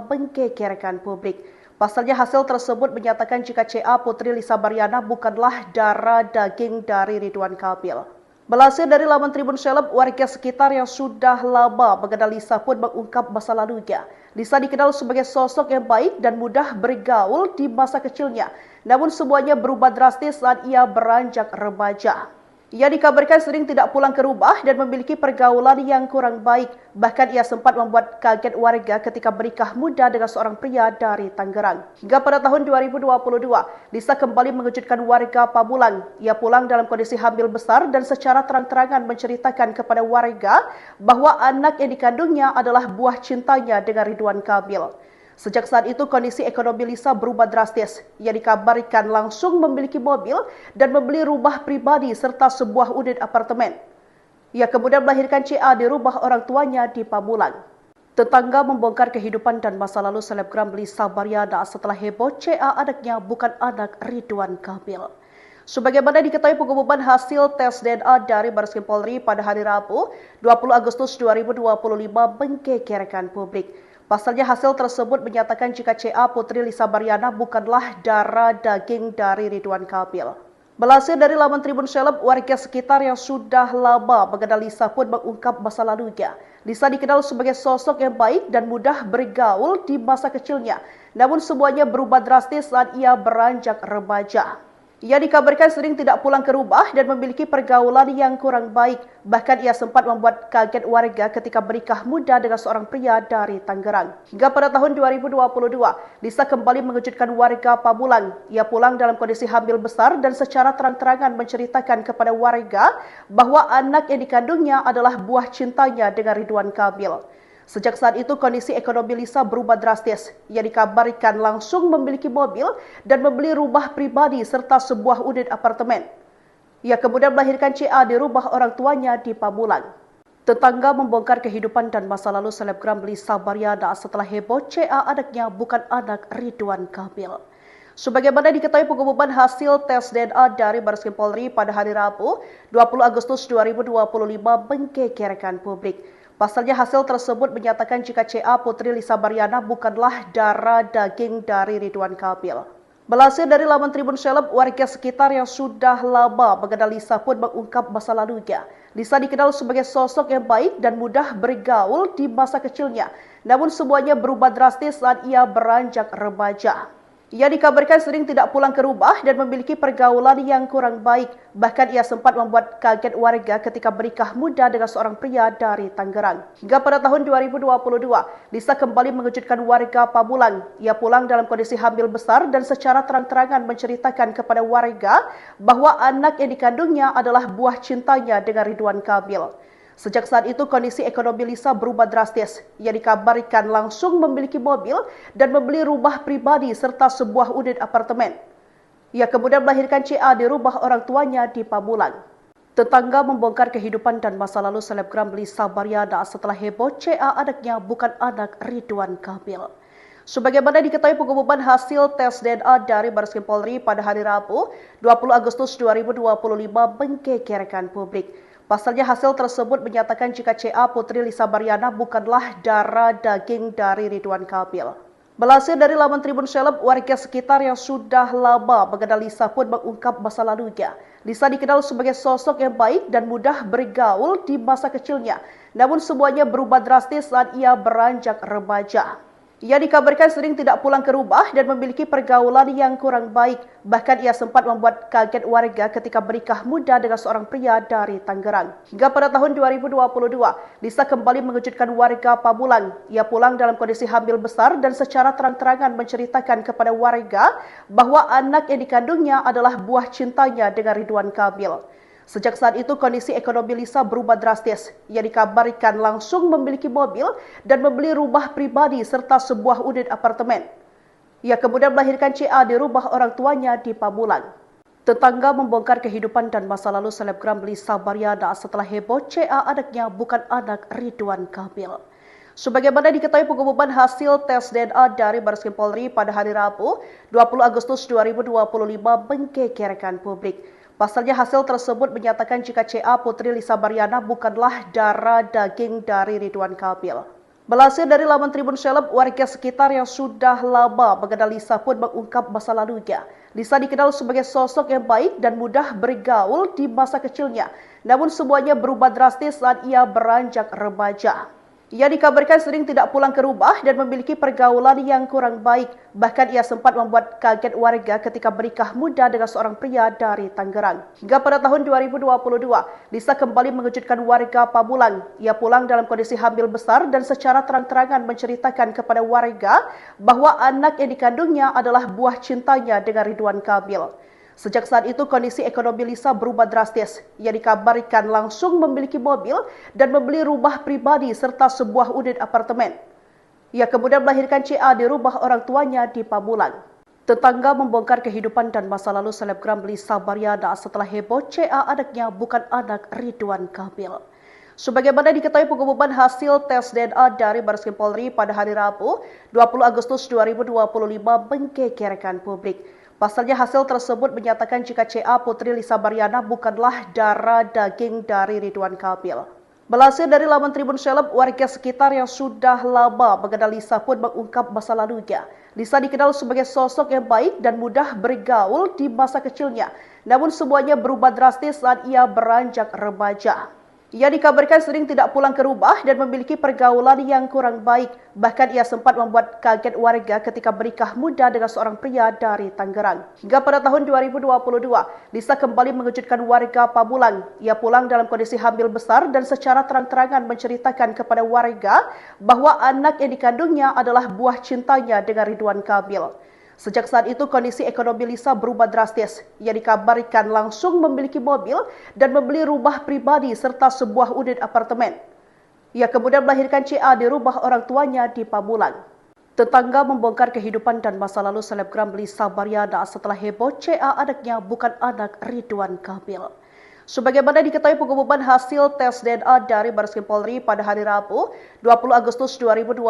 [SPEAKER 1] menggegerkan publik. Pasalnya hasil tersebut menyatakan jika CA putri Lisa Baryana bukanlah darah daging dari Ridwan Kamil. Melansir dari laman Tribun Seleb, warga sekitar yang sudah lama mengenal Lisa pun mengungkap masa lalunya. Lisa dikenal sebagai sosok yang baik dan mudah bergaul di masa kecilnya. Namun semuanya berubah drastis saat ia beranjak remaja. Ia dikabarkan sering tidak pulang ke rumah dan memiliki pergaulan yang kurang baik. Bahkan ia sempat membuat kaget warga ketika bernikah muda dengan seorang pria dari Tangerang. Hingga pada tahun 2022, Lisa kembali mengejutkan warga Pamulang. Ia pulang dalam kondisi hamil besar dan secara terang-terangan menceritakan kepada warga bahwa anak yang dikandungnya adalah buah cintanya dengan Ridwan Kamil. Sejak saat itu kondisi ekonomi Lisa berubah drastis. Ia dikabarkan langsung memiliki mobil dan membeli rumah pribadi serta sebuah unit apartemen. Ia kemudian melahirkan CA di rumah orang tuanya di Pamulang. Tetangga membongkar kehidupan dan masa lalu selebgram Lisa Baryana setelah heboh CA anaknya bukan anak Ridwan Kamil. Sebagaimana diketahui pengumuman hasil tes DNA dari Bareskrim Polri pada hari Rabu, 20 Agustus 2025 menggegerkan publik. Pasalnya hasil tersebut menyatakan jika CA putri Lisa Baryana bukanlah darah daging dari Ridwan Kamil. Melansir dari laman Tribun Seleb, warga sekitar yang sudah lama mengenal Lisa pun mengungkap masa lalunya. Lisa dikenal sebagai sosok yang baik dan mudah bergaul di masa kecilnya. Namun semuanya berubah drastis saat ia beranjak remaja. Ia dikabarkan sering tidak pulang ke rumah dan memiliki pergaulan yang kurang baik. Bahkan ia sempat membuat kaget warga ketika bernikah muda dengan seorang pria dari Tangerang. Hingga pada tahun 2022, Lisa kembali mengejutkan warga Pamulang. Ia pulang dalam kondisi hamil besar dan secara terang-terangan menceritakan kepada warga bahwa anak yang dikandungnya adalah buah cintanya dengan Ridwan Kamil. Sejak saat itu kondisi ekonomi Lisa berubah drastis. Ia dikabarkan langsung memiliki mobil dan membeli rumah pribadi serta sebuah unit apartemen. Ia kemudian melahirkan CA di rumah orang tuanya di Pamulang. Tetangga membongkar kehidupan dan masa lalu selebgram Lisa Baryana setelah heboh CA anaknya bukan anak Ridwan Kamil. Sebagaimana diketahui pengumuman hasil tes DNA dari Bareskrim Polri pada hari Rabu, 20 Agustus 2025 menggegerkan publik. Pasalnya hasil tersebut menyatakan jika CA putri Lisa Baryana bukanlah darah daging dari Ridwan Kamil. Melansir dari laman Tribun Seleb, warga sekitar yang sudah lama mengenal Lisa pun mengungkap masa lalunya. Lisa dikenal sebagai sosok yang baik dan mudah bergaul di masa kecilnya. Namun semuanya berubah drastis saat ia beranjak remaja. Ia dikabarkan sering tidak pulang ke rumah dan memiliki pergaulan yang kurang baik. Bahkan ia sempat membuat kaget warga ketika bernikah muda dengan seorang pria dari Tangerang. Hingga pada tahun 2022, Lisa kembali mengejutkan warga Pamulang. Ia pulang dalam kondisi hamil besar dan secara terang-terangan menceritakan kepada warga bahwa anak yang dikandungnya adalah buah cintanya dengan Ridwan Kamil. Sejak saat itu kondisi ekonomi Lisa berubah drastis. Ia dikabarkan langsung memiliki mobil dan membeli rumah pribadi serta sebuah unit apartemen. Ia kemudian melahirkan CA di rumah orang tuanya di Pamulang. Tetangga membongkar kehidupan dan masa lalu selebgram Lisa Baryana setelah heboh CA anaknya bukan anak Ridwan Kamil. Sebagaimana diketahui pengumuman hasil tes DNA dari Bareskrim Polri pada hari Rabu, 20 Agustus 2025 menggegerkan publik. Pasalnya hasil tersebut menyatakan jika CA Putri Lisa Mariana bukanlah darah daging dari Ridwan Kamil. Melansir dari laman Tribun Seleb, warga sekitar yang sudah lama mengenal Lisa pun mengungkap masa lalunya. Lisa dikenal sebagai sosok yang baik dan mudah bergaul di masa kecilnya. Namun semuanya berubah drastis saat ia beranjak remaja. Ia dikabarkan sering tidak pulang ke rumah dan memiliki pergaulan yang kurang baik. Bahkan ia sempat membuat kaget warga ketika bernikah muda dengan seorang pria dari Tangerang. Hingga pada tahun 2022, Lisa kembali mengejutkan warga Pamulang. Ia pulang dalam kondisi hamil besar dan secara terang-terangan menceritakan kepada warga bahwa anak yang dikandungnya adalah buah cintanya dengan Ridwan Kamil. Sejak saat itu kondisi ekonomi Lisa berubah drastis. Ia dikabarkan langsung memiliki mobil dan membeli rumah pribadi serta sebuah unit apartemen. Ia kemudian melahirkan CA di rumah orang tuanya di Pamulang. Tetangga membongkar kehidupan dan masa lalu selebgram Lisa Mariana setelah heboh CA anaknya bukan anak Ridwan Kamil. Sebagaimana diketahui pengumuman hasil tes DNA dari Bareskrim Polri pada hari Rabu, 20 Agustus 2025 menggegerkan publik. Pasalnya hasil tersebut menyatakan jika CA Putri Lisa Mariana bukanlah darah daging dari Ridwan Kamil. Melansir dari laman Tribun Seleb, warga sekitar yang sudah lama mengenal Lisa pun mengungkap masa lalunya. Lisa dikenal sebagai sosok yang baik dan mudah bergaul di masa kecilnya. Namun semuanya berubah drastis saat ia beranjak remaja. Ia dikabarkan sering tidak pulang ke rumah dan memiliki pergaulan yang kurang baik. Bahkan ia sempat membuat kaget warga ketika bernikah muda dengan seorang pria dari Tangerang. Hingga pada tahun 2022, Lisa kembali mengejutkan warga Pamulang. Ia pulang dalam kondisi hamil besar dan secara terang-terangan menceritakan kepada warga bahwa anak yang dikandungnya adalah buah cintanya dengan Ridwan Kamil. Sejak saat itu kondisi ekonomi Lisa berubah drastis. Ia dikabarkan langsung memiliki mobil dan membeli rumah pribadi serta sebuah unit apartemen. Ia kemudian melahirkan CA di rumah orang tuanya di Pamulang. Tetangga membongkar kehidupan dan masa lalu selebgram Lisa Mariana setelah heboh CA anaknya bukan anak Ridwan Kamil. Sebagaimana diketahui pengumuman hasil tes DNA dari Bareskrim Polri pada hari Rabu, 20 Agustus 2025 menggegerkan publik. Pasalnya hasil tersebut menyatakan jika CA Putri Lisa Mariana bukanlah darah daging dari Ridwan Kamil. Melansir dari laman Tribun Seleb, warga sekitar yang sudah lama mengenal Lisa pun mengungkap masa lalunya. Lisa dikenal sebagai sosok yang baik dan mudah bergaul di masa kecilnya. Namun semuanya berubah drastis saat ia beranjak remaja. Ia dikabarkan sering tidak pulang ke rumah dan memiliki pergaulan yang kurang baik. Bahkan ia sempat membuat kaget warga ketika bernikah muda dengan seorang pria dari Tangerang. Hingga pada tahun 2022, Lisa kembali mengejutkan warga Pamulang. Ia pulang dalam kondisi hamil besar dan secara terang-terangan menceritakan kepada warga bahwa anak yang dikandungnya adalah buah cintanya dengan Ridwan Kamil. Sejak saat itu kondisi ekonomi Lisa berubah drastis. Ia dikabarkan langsung memiliki mobil dan membeli rumah pribadi serta sebuah unit apartemen. Ia kemudian melahirkan CA di rumah orang tuanya di Pamulang. Tetangga membongkar kehidupan dan masa lalu selebgram Lisa Mariana setelah heboh CA anaknya bukan anak Ridwan Kamil. Sebagaimana diketahui pengumuman hasil tes DNA dari Bareskrim Polri pada hari Rabu, 20 Agustus 2025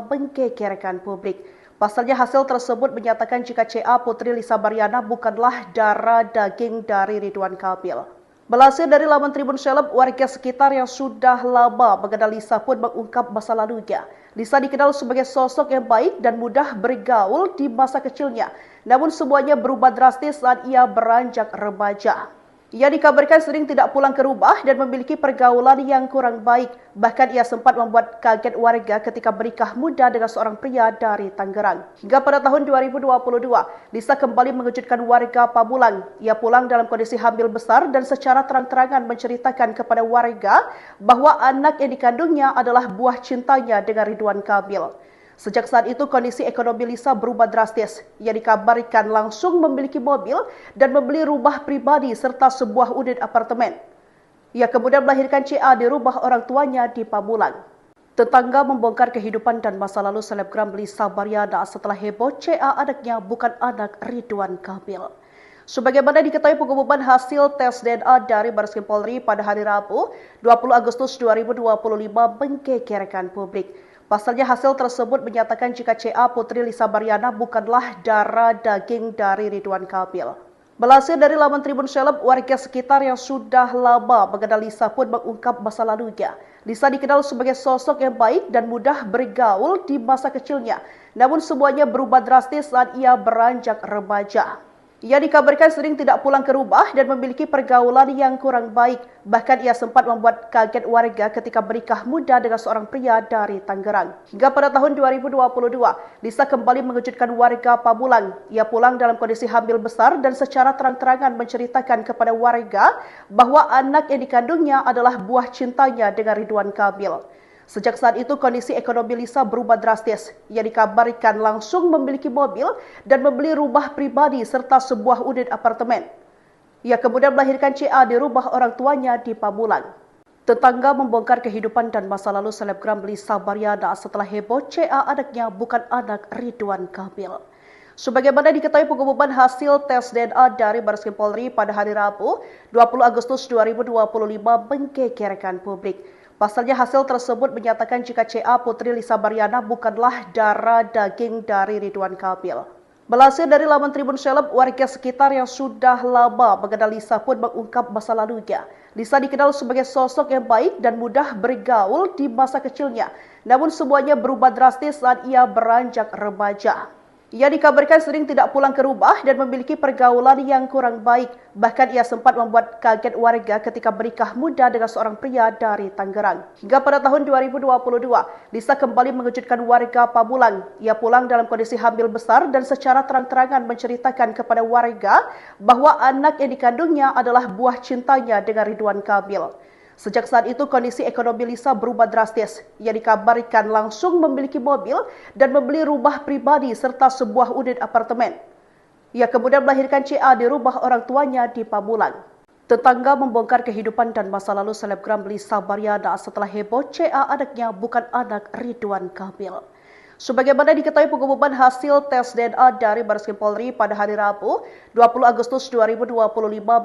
[SPEAKER 1] menggegerkan publik. Pasalnya hasil tersebut menyatakan jika CA Putri Lisa Mariana bukanlah darah daging dari Ridwan Kamil. Melansir dari laman Tribun Seleb, warga sekitar yang sudah lama mengenal Lisa pun mengungkap masa lalunya. Lisa dikenal sebagai sosok yang baik dan mudah bergaul di masa kecilnya. Namun semuanya berubah drastis saat ia beranjak remaja. Ia dikabarkan sering tidak pulang ke rumah dan memiliki pergaulan yang kurang baik. Bahkan ia sempat membuat kaget warga ketika bernikah muda dengan seorang pria dari Tangerang. Hingga pada tahun 2022, Lisa kembali mengejutkan warga Pamulang. Ia pulang dalam kondisi hamil besar dan secara terang-terangan menceritakan kepada warga bahwa anak yang dikandungnya adalah buah cintanya dengan Ridwan Kamil. Sejak saat itu kondisi ekonomi Lisa berubah drastis. Ia dikabarkan langsung memiliki mobil dan membeli rumah pribadi serta sebuah unit apartemen. Ia kemudian melahirkan CA di rumah orang tuanya di Pamulang. Tetangga membongkar kehidupan dan masa lalu selebgram Lisa Mariana setelah heboh CA anaknya bukan anak Ridwan Kamil. Sebagaimana diketahui pengumuman hasil tes DNA dari Bareskrim Polri pada hari Rabu, 20 Agustus 2025 menggegerkan publik. Pasalnya hasil tersebut menyatakan jika CA Putri Lisa Baryana bukanlah darah daging dari Ridwan Kamil. Melansir dari laman Tribun Seleb, warga sekitar yang sudah lama mengenal Lisa pun mengungkap masa lalunya. Lisa dikenal sebagai sosok yang baik dan mudah bergaul di masa kecilnya. Namun semuanya berubah drastis saat ia beranjak remaja. Ia dikabarkan sering tidak pulang ke rumah dan memiliki pergaulan yang kurang baik. Bahkan ia sempat membuat kaget warga ketika bernikah muda dengan seorang pria dari Tangerang. Hingga pada tahun 2022, Lisa kembali mengejutkan warga Pamulang. Ia pulang dalam kondisi hamil besar dan secara terang-terangan menceritakan kepada warga bahwa anak yang dikandungnya adalah buah cintanya dengan Ridwan Kamil. Sejak saat itu kondisi ekonomi Lisa berubah drastis. Ia dikabarkan langsung memiliki mobil dan membeli rumah pribadi serta sebuah unit apartemen. Ia kemudian melahirkan CA di rumah orang tuanya di Pamulang. Tetangga membongkar kehidupan dan masa lalu selebgram Lisa Baryana setelah heboh CA anaknya bukan anak Ridwan Kamil. Sebagaimana diketahui pengumuman hasil tes DNA dari Bareskrim Polri pada hari Rabu, 20 Agustus 2025 menggegerkan publik. Pasalnya hasil tersebut menyatakan jika CA Putri Lisa Baryana bukanlah darah daging dari Ridwan Kamil. Melansir dari laman Tribun Seleb, warga sekitar yang sudah lama mengenal Lisa pun mengungkap masa lalunya. Lisa dikenal sebagai sosok yang baik dan mudah bergaul di masa kecilnya. Namun semuanya berubah drastis saat ia beranjak remaja. Ia dikabarkan sering tidak pulang ke rumah dan memiliki pergaulan yang kurang baik. Bahkan ia sempat membuat kaget warga ketika bernikah muda dengan seorang pria dari Tangerang. Hingga pada tahun 2022, Lisa kembali mengejutkan warga Pamulang. Ia pulang dalam kondisi hamil besar dan secara terang-terangan menceritakan kepada warga bahwa anak yang dikandungnya adalah buah cintanya dengan Ridwan Kamil. Sejak saat itu kondisi ekonomi Lisa berubah drastis. Ia dikabarkan langsung memiliki mobil dan membeli rumah pribadi serta sebuah unit apartemen. Ia kemudian melahirkan CA di rumah orang tuanya di Pamulang. Tetangga membongkar kehidupan dan masa lalu selebgram Lisa Baryana setelah heboh CA anaknya bukan anak Ridwan Kamil. Sebagaimana diketahui pengumuman hasil tes DNA dari Bareskrim Polri pada hari Rabu, 20 Agustus 2025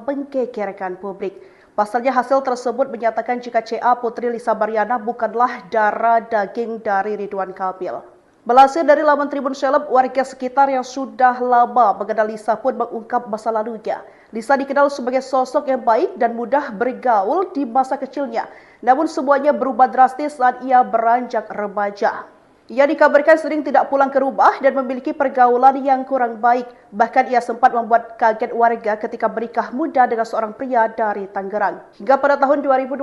[SPEAKER 1] menggegerkan publik. Pasalnya hasil tersebut menyatakan jika CA Putri Lisa Baryana bukanlah darah daging dari Ridwan Kamil. Melansir dari laman Tribun Seleb, warga sekitar yang sudah lama mengenal Lisa pun mengungkap masa lalunya. Lisa dikenal sebagai sosok yang baik dan mudah bergaul di masa kecilnya. Namun semuanya berubah drastis saat ia beranjak remaja. Ia dikabarkan sering tidak pulang ke rumah dan memiliki pergaulan yang kurang baik. Bahkan ia sempat membuat kaget warga ketika bernikah muda dengan seorang pria dari Tangerang. Hingga pada tahun 2022,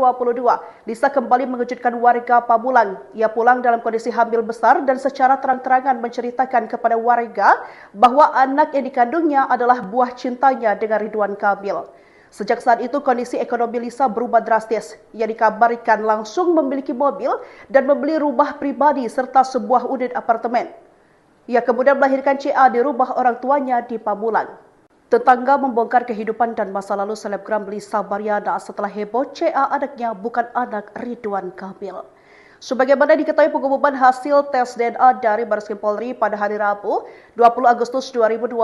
[SPEAKER 1] Lisa kembali mengejutkan warga Pamulang. Ia pulang dalam kondisi hamil besar dan secara terang-terangan menceritakan kepada warga bahwa anak yang dikandungnya adalah buah cintanya dengan Ridwan Kamil. Sejak saat itu kondisi ekonomi Lisa berubah drastis. Ia dikabarkan langsung memiliki mobil dan membeli rumah pribadi serta sebuah unit apartemen. Ia kemudian melahirkan CA di rumah orang tuanya di Pamulang. Tetangga membongkar kehidupan dan masa lalu selebgram Lisa Baryana setelah heboh CA anaknya bukan anak Ridwan Kamil. Sebagaimana diketahui pengumuman hasil tes DNA dari Bareskrim Polri pada hari Rabu, 20 Agustus 2025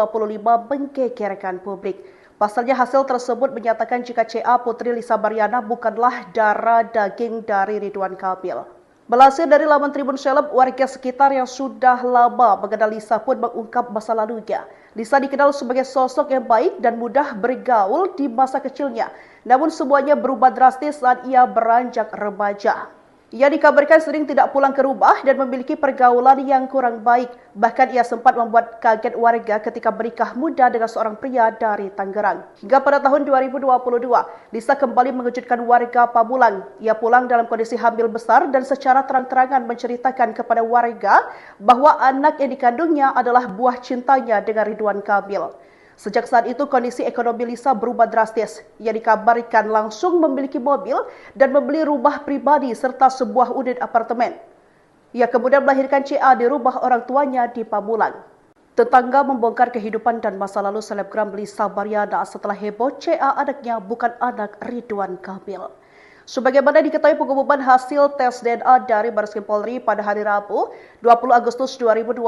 [SPEAKER 1] menggegerkan publik. Pasalnya hasil tersebut menyatakan jika CA Putri Lisa Baryana bukanlah darah daging dari Ridwan Kamil. Melansir dari laman Tribun Seleb, warga sekitar yang sudah lama mengenal Lisa pun mengungkap masa lalunya. Lisa dikenal sebagai sosok yang baik dan mudah bergaul di masa kecilnya. Namun semuanya berubah drastis saat ia beranjak remaja. Ia dikabarkan sering tidak pulang ke rumah dan memiliki pergaulan yang kurang baik. Bahkan ia sempat membuat kaget warga ketika bernikah muda dengan seorang pria dari Tangerang. Hingga pada tahun 2022, Lisa kembali mengejutkan warga Pamulang. Ia pulang dalam kondisi hamil besar dan secara terang-terangan menceritakan kepada warga bahwa anak yang dikandungnya adalah buah cintanya dengan Ridwan Kamil. Sejak saat itu kondisi ekonomi Lisa berubah drastis. Ia dikabarkan langsung memiliki mobil dan membeli rumah pribadi serta sebuah unit apartemen. Ia kemudian melahirkan CA di rumah orang tuanya di Pamulang. Tetangga membongkar kehidupan dan masa lalu selebgram Lisa Baryana setelah heboh CA anaknya bukan anak Ridwan Kamil. Sebagaimana diketahui pengumuman hasil tes DNA dari Bareskrim Polri pada hari Rabu, 20 Agustus 2025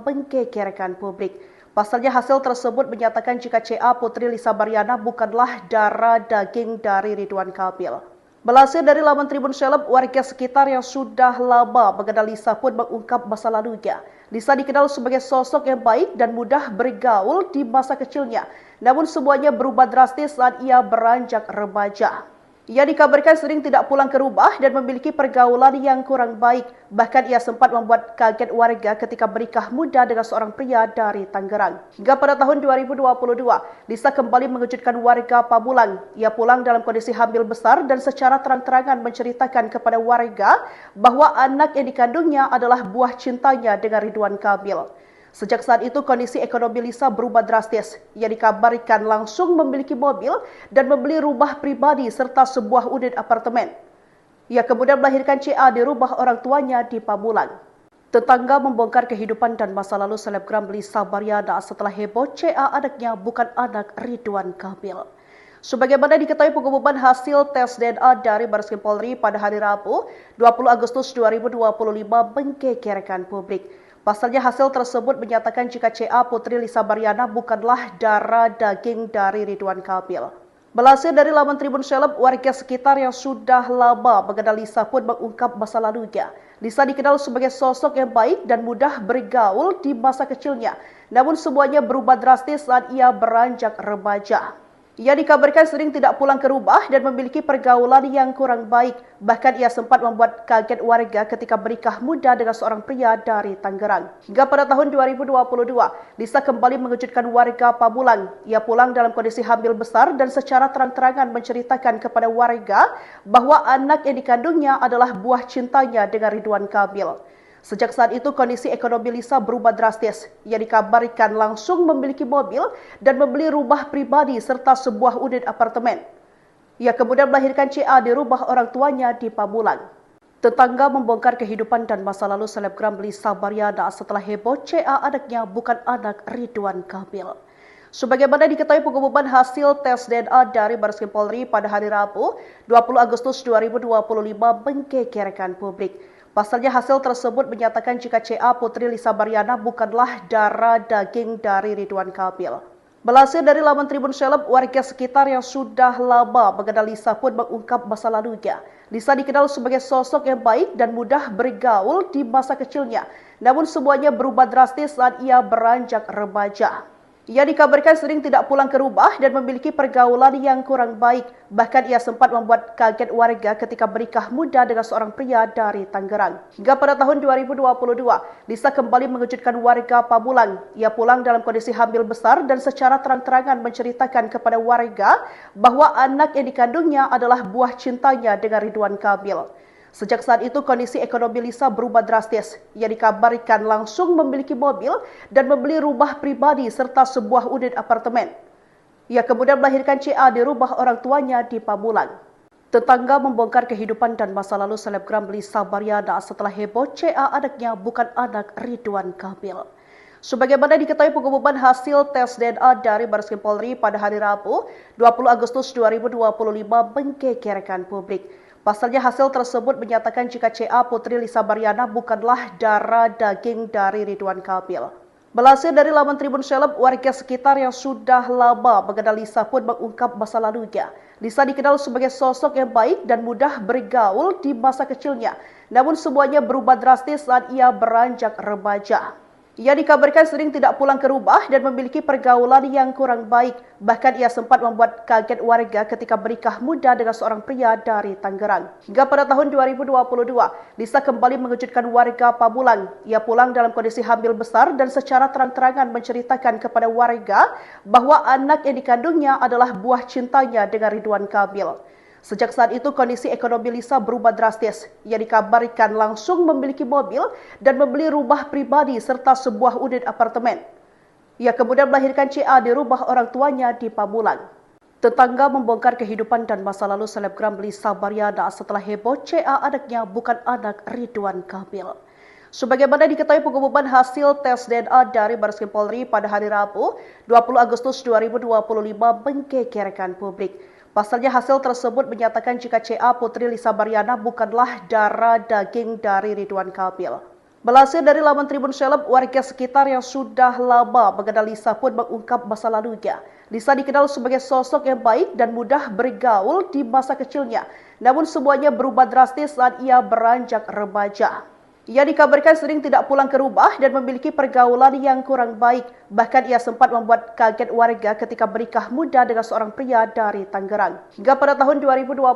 [SPEAKER 1] menggegerkan publik. Pasalnya hasil tersebut menyatakan jika CA Putri Lisa Baryana bukanlah darah daging dari Ridwan Kamil. Melansir dari laman Tribun Seleb, warga sekitar yang sudah lama mengenal Lisa pun mengungkap masa lalunya. Lisa dikenal sebagai sosok yang baik dan mudah bergaul di masa kecilnya. Namun semuanya berubah drastis saat ia beranjak remaja. Ia dikabarkan sering tidak pulang ke rumah dan memiliki pergaulan yang kurang baik. Bahkan ia sempat membuat kaget warga ketika menikah muda dengan seorang pria dari Tangerang. Hingga pada tahun 2022, Lisa kembali mengejutkan warga Pamulang. Ia pulang dalam kondisi hamil besar dan secara terang-terangan menceritakan kepada warga bahwa anak yang dikandungnya adalah buah cintanya dengan Ridwan Kamil. Sejak saat itu kondisi ekonomi Lisa berubah drastis. Ia dikabarkan langsung memiliki mobil dan membeli rumah pribadi serta sebuah unit apartemen. Ia kemudian melahirkan CA di rumah orang tuanya di Pamulang. Tetangga membongkar kehidupan dan masa lalu selebgram Lisa Baryana setelah heboh CA anaknya bukan anak Ridwan Kamil. Sebagaimana diketahui pengumuman hasil tes DNA dari Bareskrim Polri pada hari Rabu, 20 Agustus 2025 menggegerkan publik. Pasalnya hasil tersebut menyatakan jika CA Putri Lisa Baryana bukanlah darah daging dari Ridwan Kamil. Melansir dari laman Tribun Seleb, warga sekitar yang sudah lama mengenal Lisa pun mengungkap masa lalunya. Lisa dikenal sebagai sosok yang baik dan mudah bergaul di masa kecilnya. Namun semuanya berubah drastis saat ia beranjak remaja. Ia dikabarkan sering tidak pulang ke rumah dan memiliki pergaulan yang kurang baik. Bahkan ia sempat membuat kaget warga ketika menikah muda dengan seorang pria dari Tangerang. Hingga pada tahun 2022, Lisa kembali mengejutkan warga Pamulang. Ia pulang dalam kondisi hamil besar dan secara terang-terangan menceritakan kepada warga bahwa anak yang dikandungnya adalah buah cintanya dengan Ridwan Kamil. Sejak saat itu kondisi ekonomi Lisa berubah drastis. Ia dikabarkan langsung memiliki mobil dan membeli rumah pribadi serta sebuah unit apartemen. Ia kemudian melahirkan CA di rumah orang tuanya di Pamulang. Tetangga membongkar kehidupan dan masa lalu selebgram Lisa Baryana setelah heboh CA anaknya bukan anak Ridwan Kamil. Sebagaimana diketahui pengumuman hasil tes DNA dari Bareskrim Polri pada hari Rabu, 20 Agustus 2025 menggegerkan publik. Pasalnya hasil tersebut menyatakan jika CA Putri Lisa Baryana bukanlah darah daging dari Ridwan Kamil. Melansir dari laman Tribun Seleb, warga sekitar yang sudah lama mengenal Lisa pun mengungkap masa lalunya. Lisa dikenal sebagai sosok yang baik dan mudah bergaul di masa kecilnya. Namun semuanya berubah drastis saat ia beranjak remaja. Ia dikabarkan sering tidak pulang ke rumah dan memiliki pergaulan yang kurang baik. Bahkan ia sempat membuat kaget warga ketika menikah muda dengan seorang pria dari Tangerang. Hingga pada tahun 2022, Lisa kembali mengejutkan warga Pamulang. Ia pulang dalam kondisi hamil besar dan secara terang-terangan menceritakan kepada warga bahwa anak yang dikandungnya adalah buah cintanya dengan Ridwan Kamil. Sejak saat itu kondisi ekonomi Lisa berubah drastis. Ia dikabarkan langsung memiliki mobil dan membeli rumah pribadi serta sebuah unit apartemen. Ia kemudian melahirkan CA di rumah orang tuanya di Pamulang. Tetangga membongkar kehidupan dan masa lalu selebgram Lisa Baryana setelah heboh CA anaknya bukan anak Ridwan Kamil. Sebagaimana diketahui pengumuman hasil tes DNA dari Bareskrim Polri pada hari Rabu, 20 Agustus 2025 menggegerkan publik. Pasalnya hasil tersebut menyatakan jika CA Putri Lisa Baryana bukanlah darah daging dari Ridwan Kamil. Melansir dari laman Tribun Seleb, warga sekitar yang sudah lama mengenal Lisa pun mengungkap masa lalunya. Lisa dikenal sebagai sosok yang baik dan mudah bergaul di masa kecilnya. Namun semuanya berubah drastis saat ia beranjak remaja. Ia dikabarkan sering tidak pulang ke rumah dan memiliki pergaulan yang kurang baik. Bahkan ia sempat membuat kaget warga ketika menikah muda dengan seorang pria dari Tangerang. Hingga pada tahun 2022, Lisa kembali mengejutkan warga Pamulang. Ia pulang dalam kondisi hamil besar dan secara terang-terangan menceritakan kepada warga bahwa anak yang dikandungnya adalah buah cintanya dengan Ridwan Kamil. Sejak saat itu kondisi ekonomi Lisa berubah drastis. Ia dikabarkan langsung memiliki mobil dan membeli rumah pribadi serta sebuah unit apartemen. Ia kemudian melahirkan CA di rumah orang tuanya di Pamulang. Tetangga membongkar kehidupan dan masa lalu selebgram Lisa Baryana setelah heboh CA anaknya bukan anak Ridwan Kamil. Sebagaimana diketahui pengumuman hasil tes DNA dari Bareskrim Polri pada hari Rabu, 20 Agustus 2025 menggegerkan publik. Pasalnya hasil tersebut menyatakan jika CA Putri Lisa Baryana bukanlah darah daging dari Ridwan Kamil. Melansir dari laman Tribun Seleb, warga sekitar yang sudah lama mengenal Lisa pun mengungkap masa lalunya. Lisa dikenal sebagai sosok yang baik dan mudah bergaul di masa kecilnya. Namun semuanya berubah drastis saat ia beranjak remaja. Ia dikabarkan sering tidak pulang ke rumah dan memiliki pergaulan yang kurang baik. Bahkan ia sempat membuat kaget warga ketika menikah muda dengan seorang pria dari Tangerang. Hingga pada tahun 2022,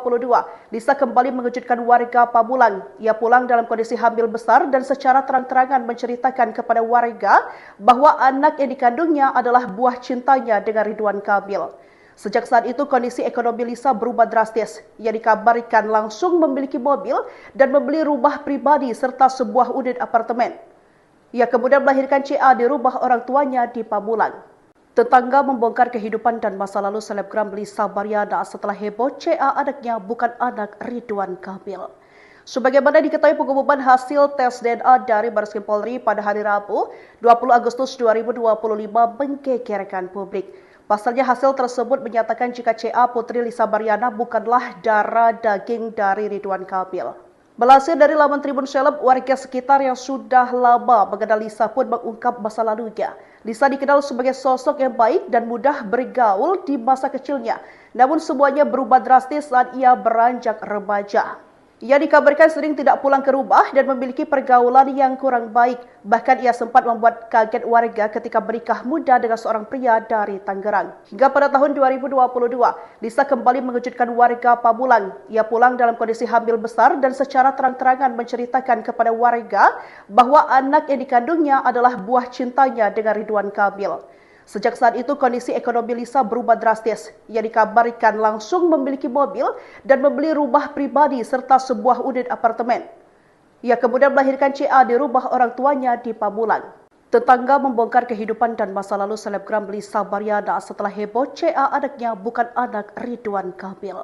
[SPEAKER 1] Lisa kembali mengejutkan warga Pamulang. Ia pulang dalam kondisi hamil besar dan secara terang-terangan menceritakan kepada warga bahwa anak yang dikandungnya adalah buah cintanya dengan Ridwan Kamil. Sejak saat itu kondisi ekonomi Lisa berubah drastis. Ia dikabarkan langsung memiliki mobil dan membeli rumah pribadi serta sebuah unit apartemen. Ia kemudian melahirkan CA di rumah orang tuanya di Pamulang. Tetangga membongkar kehidupan dan masa lalu selebgram Lisa Baryana setelah heboh CA anaknya bukan anak Ridwan Kamil. Sebagaimana diketahui pengumuman hasil tes DNA dari Bareskrim Polri pada hari Rabu, 20 Agustus 2025 menggegerkan publik. Pasalnya hasil tersebut menyatakan jika CA Putri Lisa Baryana bukanlah darah daging dari Ridwan Kamil. Melansir dari laman Tribun Seleb, warga sekitar yang sudah lama mengenal Lisa pun mengungkap masa lalunya. Lisa dikenal sebagai sosok yang baik dan mudah bergaul di masa kecilnya. Namun semuanya berubah drastis saat ia beranjak remaja. Ia dikabarkan sering tidak pulang ke rumah dan memiliki pergaulan yang kurang baik. Bahkan ia sempat membuat kaget warga ketika menikah muda dengan seorang pria dari Tangerang. Hingga pada tahun 2022, Lisa kembali mengejutkan warga Pamulang. Ia pulang dalam kondisi hamil besar dan secara terang-terangan menceritakan kepada warga bahwa anak yang dikandungnya adalah buah cintanya dengan Ridwan Kamil. Sejak saat itu kondisi ekonomi Lisa berubah drastis. Ia dikabarkan langsung memiliki mobil dan membeli rumah pribadi serta sebuah unit apartemen. Ia kemudian melahirkan CA di rumah orang tuanya di Pamulang. Tetangga membongkar kehidupan dan masa lalu selebgram Lisa Baryana setelah heboh CA anaknya bukan anak Ridwan Kamil.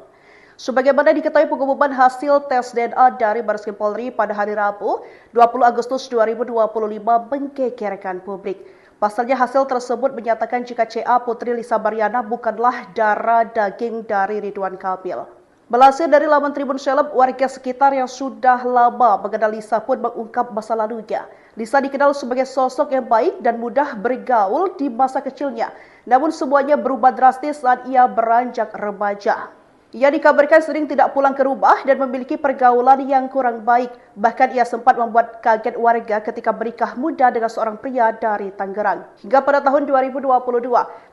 [SPEAKER 1] Sebagaimana diketahui pengumuman hasil tes DNA dari Bareskrim Polri pada hari Rabu, 20 Agustus 2025 menggegerkan publik. Pasalnya hasil tersebut menyatakan jika CA Putri Lisa Baryana bukanlah darah daging dari Ridwan Kamil. Melansir dari laman Tribun Seleb, warga sekitar yang sudah lama mengenal Lisa pun mengungkap masa lalunya. Lisa dikenal sebagai sosok yang baik dan mudah bergaul di masa kecilnya. Namun semuanya berubah drastis saat ia beranjak remaja. Ia dikabarkan sering tidak pulang ke rumah dan memiliki pergaulan yang kurang baik. Bahkan ia sempat membuat kaget warga ketika menikah muda dengan seorang pria dari Tangerang. Hingga pada tahun 2022,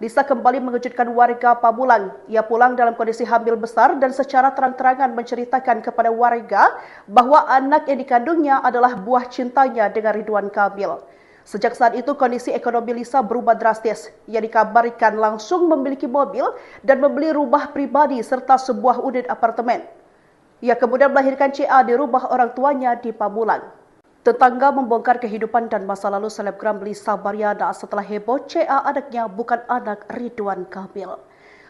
[SPEAKER 1] Lisa kembali mengejutkan warga Pamulang. Ia pulang dalam kondisi hamil besar dan secara terang-terangan menceritakan kepada warga bahwa anak yang dikandungnya adalah buah cintanya dengan Ridwan Kamil. Sejak saat itu kondisi ekonomi Lisa berubah drastis. Ia dikabarkan langsung memiliki mobil dan membeli rumah pribadi serta sebuah unit apartemen. Ia kemudian melahirkan CA di rumah orang tuanya di Pamulang. Tetangga membongkar kehidupan dan masa lalu selebgram Lisa Baryana setelah heboh CA anaknya bukan anak Ridwan Kamil.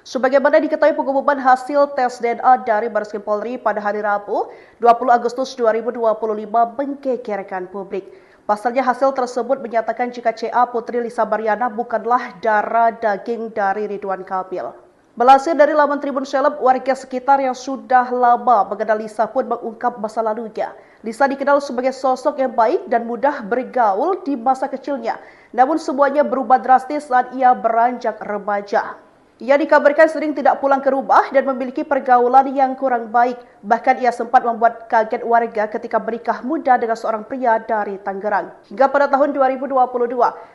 [SPEAKER 1] Sebagaimana diketahui pengumuman hasil tes DNA dari Bareskrim Polri pada hari Rabu, 20 Agustus 2025 menggegerkan publik. Pasalnya hasil tersebut menyatakan jika CA Putri Lisa Baryana bukanlah darah daging dari Ridwan Kamil. Melansir dari laman Tribun Seleb, warga sekitar yang sudah lama mengenal Lisa pun mengungkap masa lalunya. Lisa dikenal sebagai sosok yang baik dan mudah bergaul di masa kecilnya. Namun semuanya berubah drastis saat ia beranjak remaja. Ia dikabarkan sering tidak pulang ke rumah dan memiliki pergaulan yang kurang baik. Bahkan ia sempat membuat kaget warga ketika menikah muda dengan seorang pria dari Tangerang. Hingga pada tahun 2022,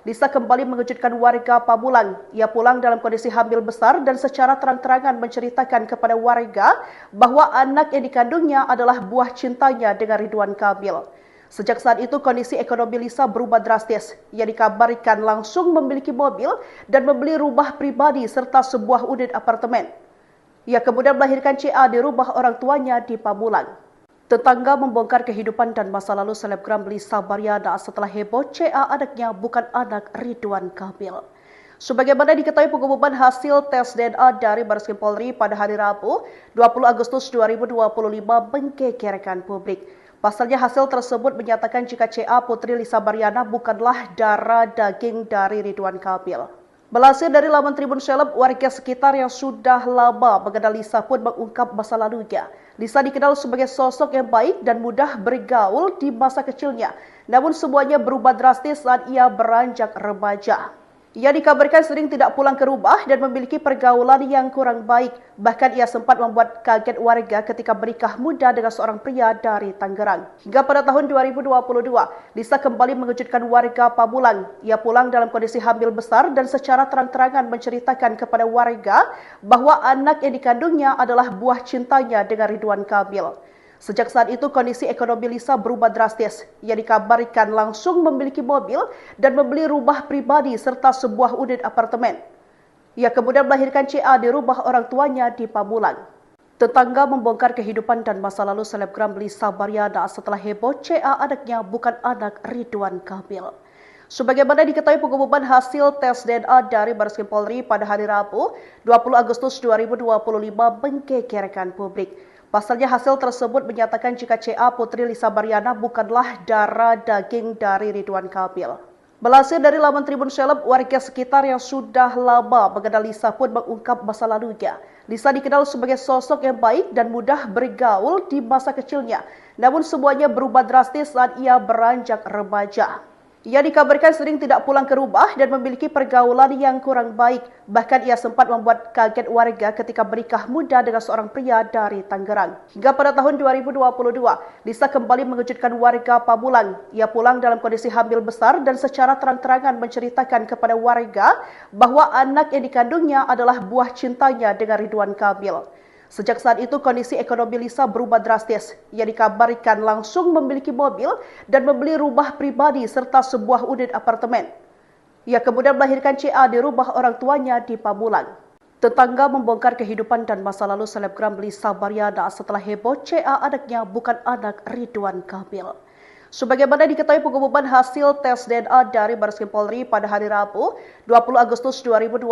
[SPEAKER 1] Lisa kembali mengejutkan warga Pamulang. Ia pulang dalam kondisi hamil besar dan secara terang-terangan menceritakan kepada warga bahwa anak yang dikandungnya adalah buah cintanya dengan Ridwan Kamil. Sejak saat itu kondisi ekonomi Lisa berubah drastis. Ia dikabarkan langsung memiliki mobil dan membeli rumah pribadi serta sebuah unit apartemen. Ia kemudian melahirkan CA di rumah orang tuanya di Pamulang. Tetangga membongkar kehidupan dan masa lalu selebgram Lisa Baryana setelah heboh CA anaknya bukan anak Ridwan Kamil. Sebagaimana diketahui pengumuman hasil tes DNA dari Bareskrim Polri pada hari Rabu, 20 Agustus 2025 menggegerkan publik. Pasalnya hasil tersebut menyatakan jika CA Putri Lisa Baryana bukanlah darah daging dari Ridwan Kamil. Belasan dari laman Tribun Seleb, warga sekitar yang sudah lama mengenal Lisa pun mengungkap masa lalunya. Lisa dikenal sebagai sosok yang baik dan mudah bergaul di masa kecilnya. Namun semuanya berubah drastis saat ia beranjak remaja. Ia dikabarkan sering tidak pulang ke rumah dan memiliki pergaulan yang kurang baik. Bahkan ia sempat membuat kaget warga ketika menikah muda dengan seorang pria dari Tangerang. Hingga pada tahun 2022, Lisa kembali mengejutkan warga Pamulang. Ia pulang dalam kondisi hamil besar dan secara terang-terangan menceritakan kepada warga bahwa anak yang dikandungnya adalah buah cintanya dengan Ridwan Kamil. Sejak saat itu kondisi ekonomi Lisa berubah drastis. Ia dikabarkan langsung memiliki mobil dan membeli rumah pribadi serta sebuah unit apartemen. Ia kemudian melahirkan CA di rumah orang tuanya di Pamulang. Tetangga membongkar kehidupan dan masa lalu selebgram Lisa Baryana setelah heboh CA anaknya bukan anak Ridwan Kamil. Sebagaimana diketahui pengumuman hasil tes DNA dari Bareskrim Polri pada hari Rabu, 20 Agustus 2025 menggegerkan publik. Pasalnya hasil tersebut menyatakan jika CA Putri Lisa Baryana bukanlah darah daging dari Ridwan Kamil. Belasan dari laman Tribun Seleb, warga sekitar yang sudah lama mengenal Lisa pun mengungkap masa lalunya. Lisa dikenal sebagai sosok yang baik dan mudah bergaul di masa kecilnya. Namun semuanya berubah drastis saat ia beranjak remaja. Ia dikabarkan sering tidak pulang ke rumah dan memiliki pergaulan yang kurang baik. Bahkan ia sempat membuat kaget warga ketika menikah muda dengan seorang pria dari Tangerang. Hingga pada tahun 2022, Lisa kembali mengejutkan warga Pamulang. Ia pulang dalam kondisi hamil besar dan secara terang-terangan menceritakan kepada warga bahwa anak yang dikandungnya adalah buah cintanya dengan Ridwan Kamil. Sejak saat itu kondisi ekonomi Lisa berubah drastis. Ia dikabarkan langsung memiliki mobil dan membeli rumah pribadi serta sebuah unit apartemen. Ia kemudian melahirkan CA di rumah orang tuanya di Pamulang. Tetangga membongkar kehidupan dan masa lalu selebgram Lisa Baryana setelah heboh CA anaknya bukan anak Ridwan Kamil. Sebagaimana diketahui pengumuman hasil tes DNA dari Bareskrim Polri pada hari Rabu, 20 Agustus 2025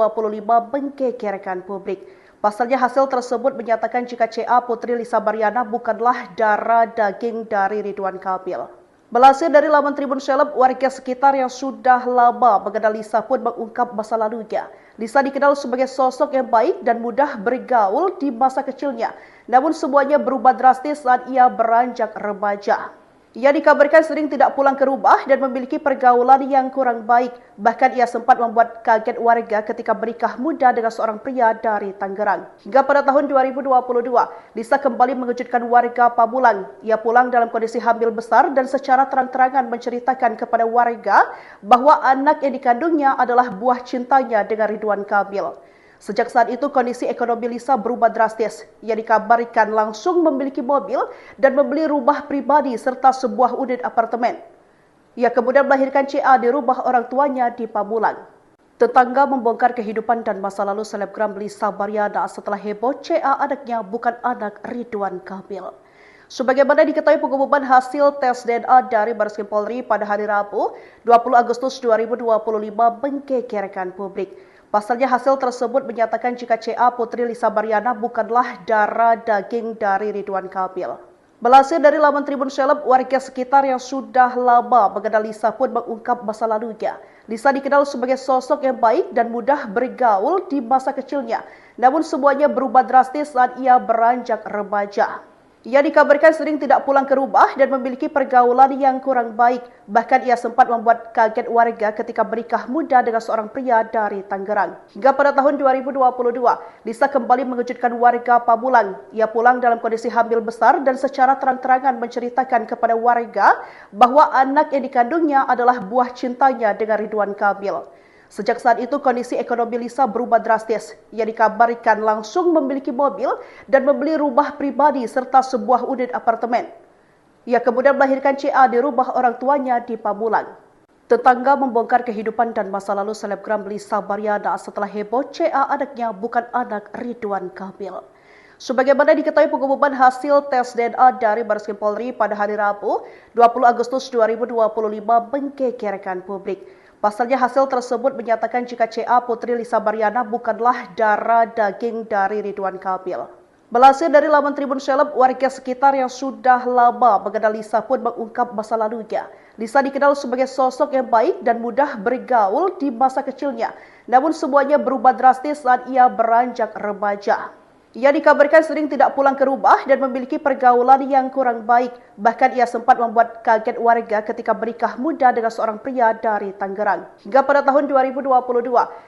[SPEAKER 1] menggegerkan publik. Pasalnya hasil tersebut menyatakan jika CA Putri Lisa Baryana bukanlah darah daging dari Ridwan Kamil. Belasan dari laman Tribun Seleb, warga sekitar yang sudah lama mengenal Lisa pun mengungkap masa lalunya. Lisa dikenal sebagai sosok yang baik dan mudah bergaul di masa kecilnya. Namun semuanya berubah drastis saat ia beranjak remaja. Ia dikabarkan sering tidak pulang ke rumah dan memiliki pergaulan yang kurang baik. Bahkan ia sempat membuat kaget warga ketika menikah muda dengan seorang pria dari Tangerang. Hingga pada tahun 2022, Lisa kembali mengejutkan warga Pamulang. Ia pulang dalam kondisi hamil besar dan secara terang-terangan menceritakan kepada warga bahwa anak yang dikandungnya adalah buah cintanya dengan Ridwan Kamil. Sejak saat itu kondisi ekonomi Lisa berubah drastis. Ia dikabarkan langsung memiliki mobil dan membeli rumah pribadi serta sebuah unit apartemen. Ia kemudian melahirkan CA di rumah orang tuanya di Pamulang. Tetangga membongkar kehidupan dan masa lalu selebgram Lisa Baryana setelah heboh CA anaknya bukan anak Ridwan Kamil. Sebagaimana diketahui pengumuman hasil tes DNA dari Bareskrim Polri pada hari Rabu, 20 Agustus 2025 menggegerkan publik. Pasalnya hasil tersebut menyatakan jika CA Putri Lisa Baryana bukanlah darah daging dari Ridwan Kamil. Belasan dari laman Tribun Seleb, warga sekitar yang sudah lama mengenal Lisa pun mengungkap masa lalunya. Lisa dikenal sebagai sosok yang baik dan mudah bergaul di masa kecilnya. Namun semuanya berubah drastis saat ia beranjak remaja. Ia dikabarkan sering tidak pulang ke rumah dan memiliki pergaulan yang kurang baik. Bahkan ia sempat membuat kaget warga ketika menikah muda dengan seorang pria dari Tangerang. Hingga pada tahun 2022, Lisa kembali mengejutkan warga Pamulang. Ia pulang dalam kondisi hamil besar dan secara terang-terangan menceritakan kepada warga bahwa anak yang dikandungnya adalah buah cintanya dengan Ridwan Kamil. Sejak saat itu kondisi ekonomi Lisa berubah drastis. Ia dikabarkan langsung memiliki mobil dan membeli rumah pribadi serta sebuah unit apartemen. Ia kemudian melahirkan CA di rumah orang tuanya di Pamulang. Tetangga membongkar kehidupan dan masa lalu selebgram Lisa Baryana setelah heboh CA anaknya bukan anak Ridwan Kamil. Sebagaimana diketahui pengumuman hasil tes DNA dari Bareskrim Polri pada hari Rabu, 20 Agustus 2025 menggegerkan publik. Pasalnya hasil tersebut menyatakan jika CA Putri Lisa Baryana bukanlah darah daging dari Ridwan Kamil. Melansir dari laman Tribun Seleb, warga sekitar yang sudah lama mengenal Lisa pun mengungkap masa lalunya. Lisa dikenal sebagai sosok yang baik dan mudah bergaul di masa kecilnya. Namun semuanya berubah drastis saat ia beranjak remaja. Ia dikabarkan sering tidak pulang ke rumah dan memiliki pergaulan yang kurang baik. Bahkan ia sempat membuat kaget warga ketika menikah muda dengan seorang pria dari Tangerang. Hingga pada tahun 2022,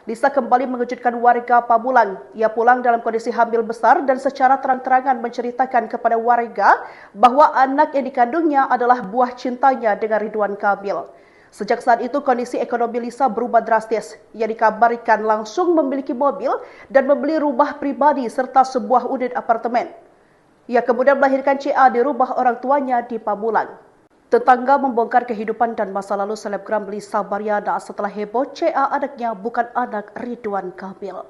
[SPEAKER 1] Lisa kembali mengejutkan warga Pamulang. Ia pulang dalam kondisi hamil besar dan secara terang-terangan menceritakan kepada warga bahwa anak yang dikandungnya adalah buah cintanya dengan Ridwan Kamil. Sejak saat itu kondisi ekonomi Lisa berubah drastis. Ia dikabarkan langsung memiliki mobil dan membeli rumah pribadi serta sebuah unit apartemen. Ia kemudian melahirkan CA di rumah orang tuanya di Pamulang. Tetangga membongkar kehidupan dan masa lalu selebgram Lisa Baryana setelah heboh CA anaknya bukan anak Ridwan Kamil.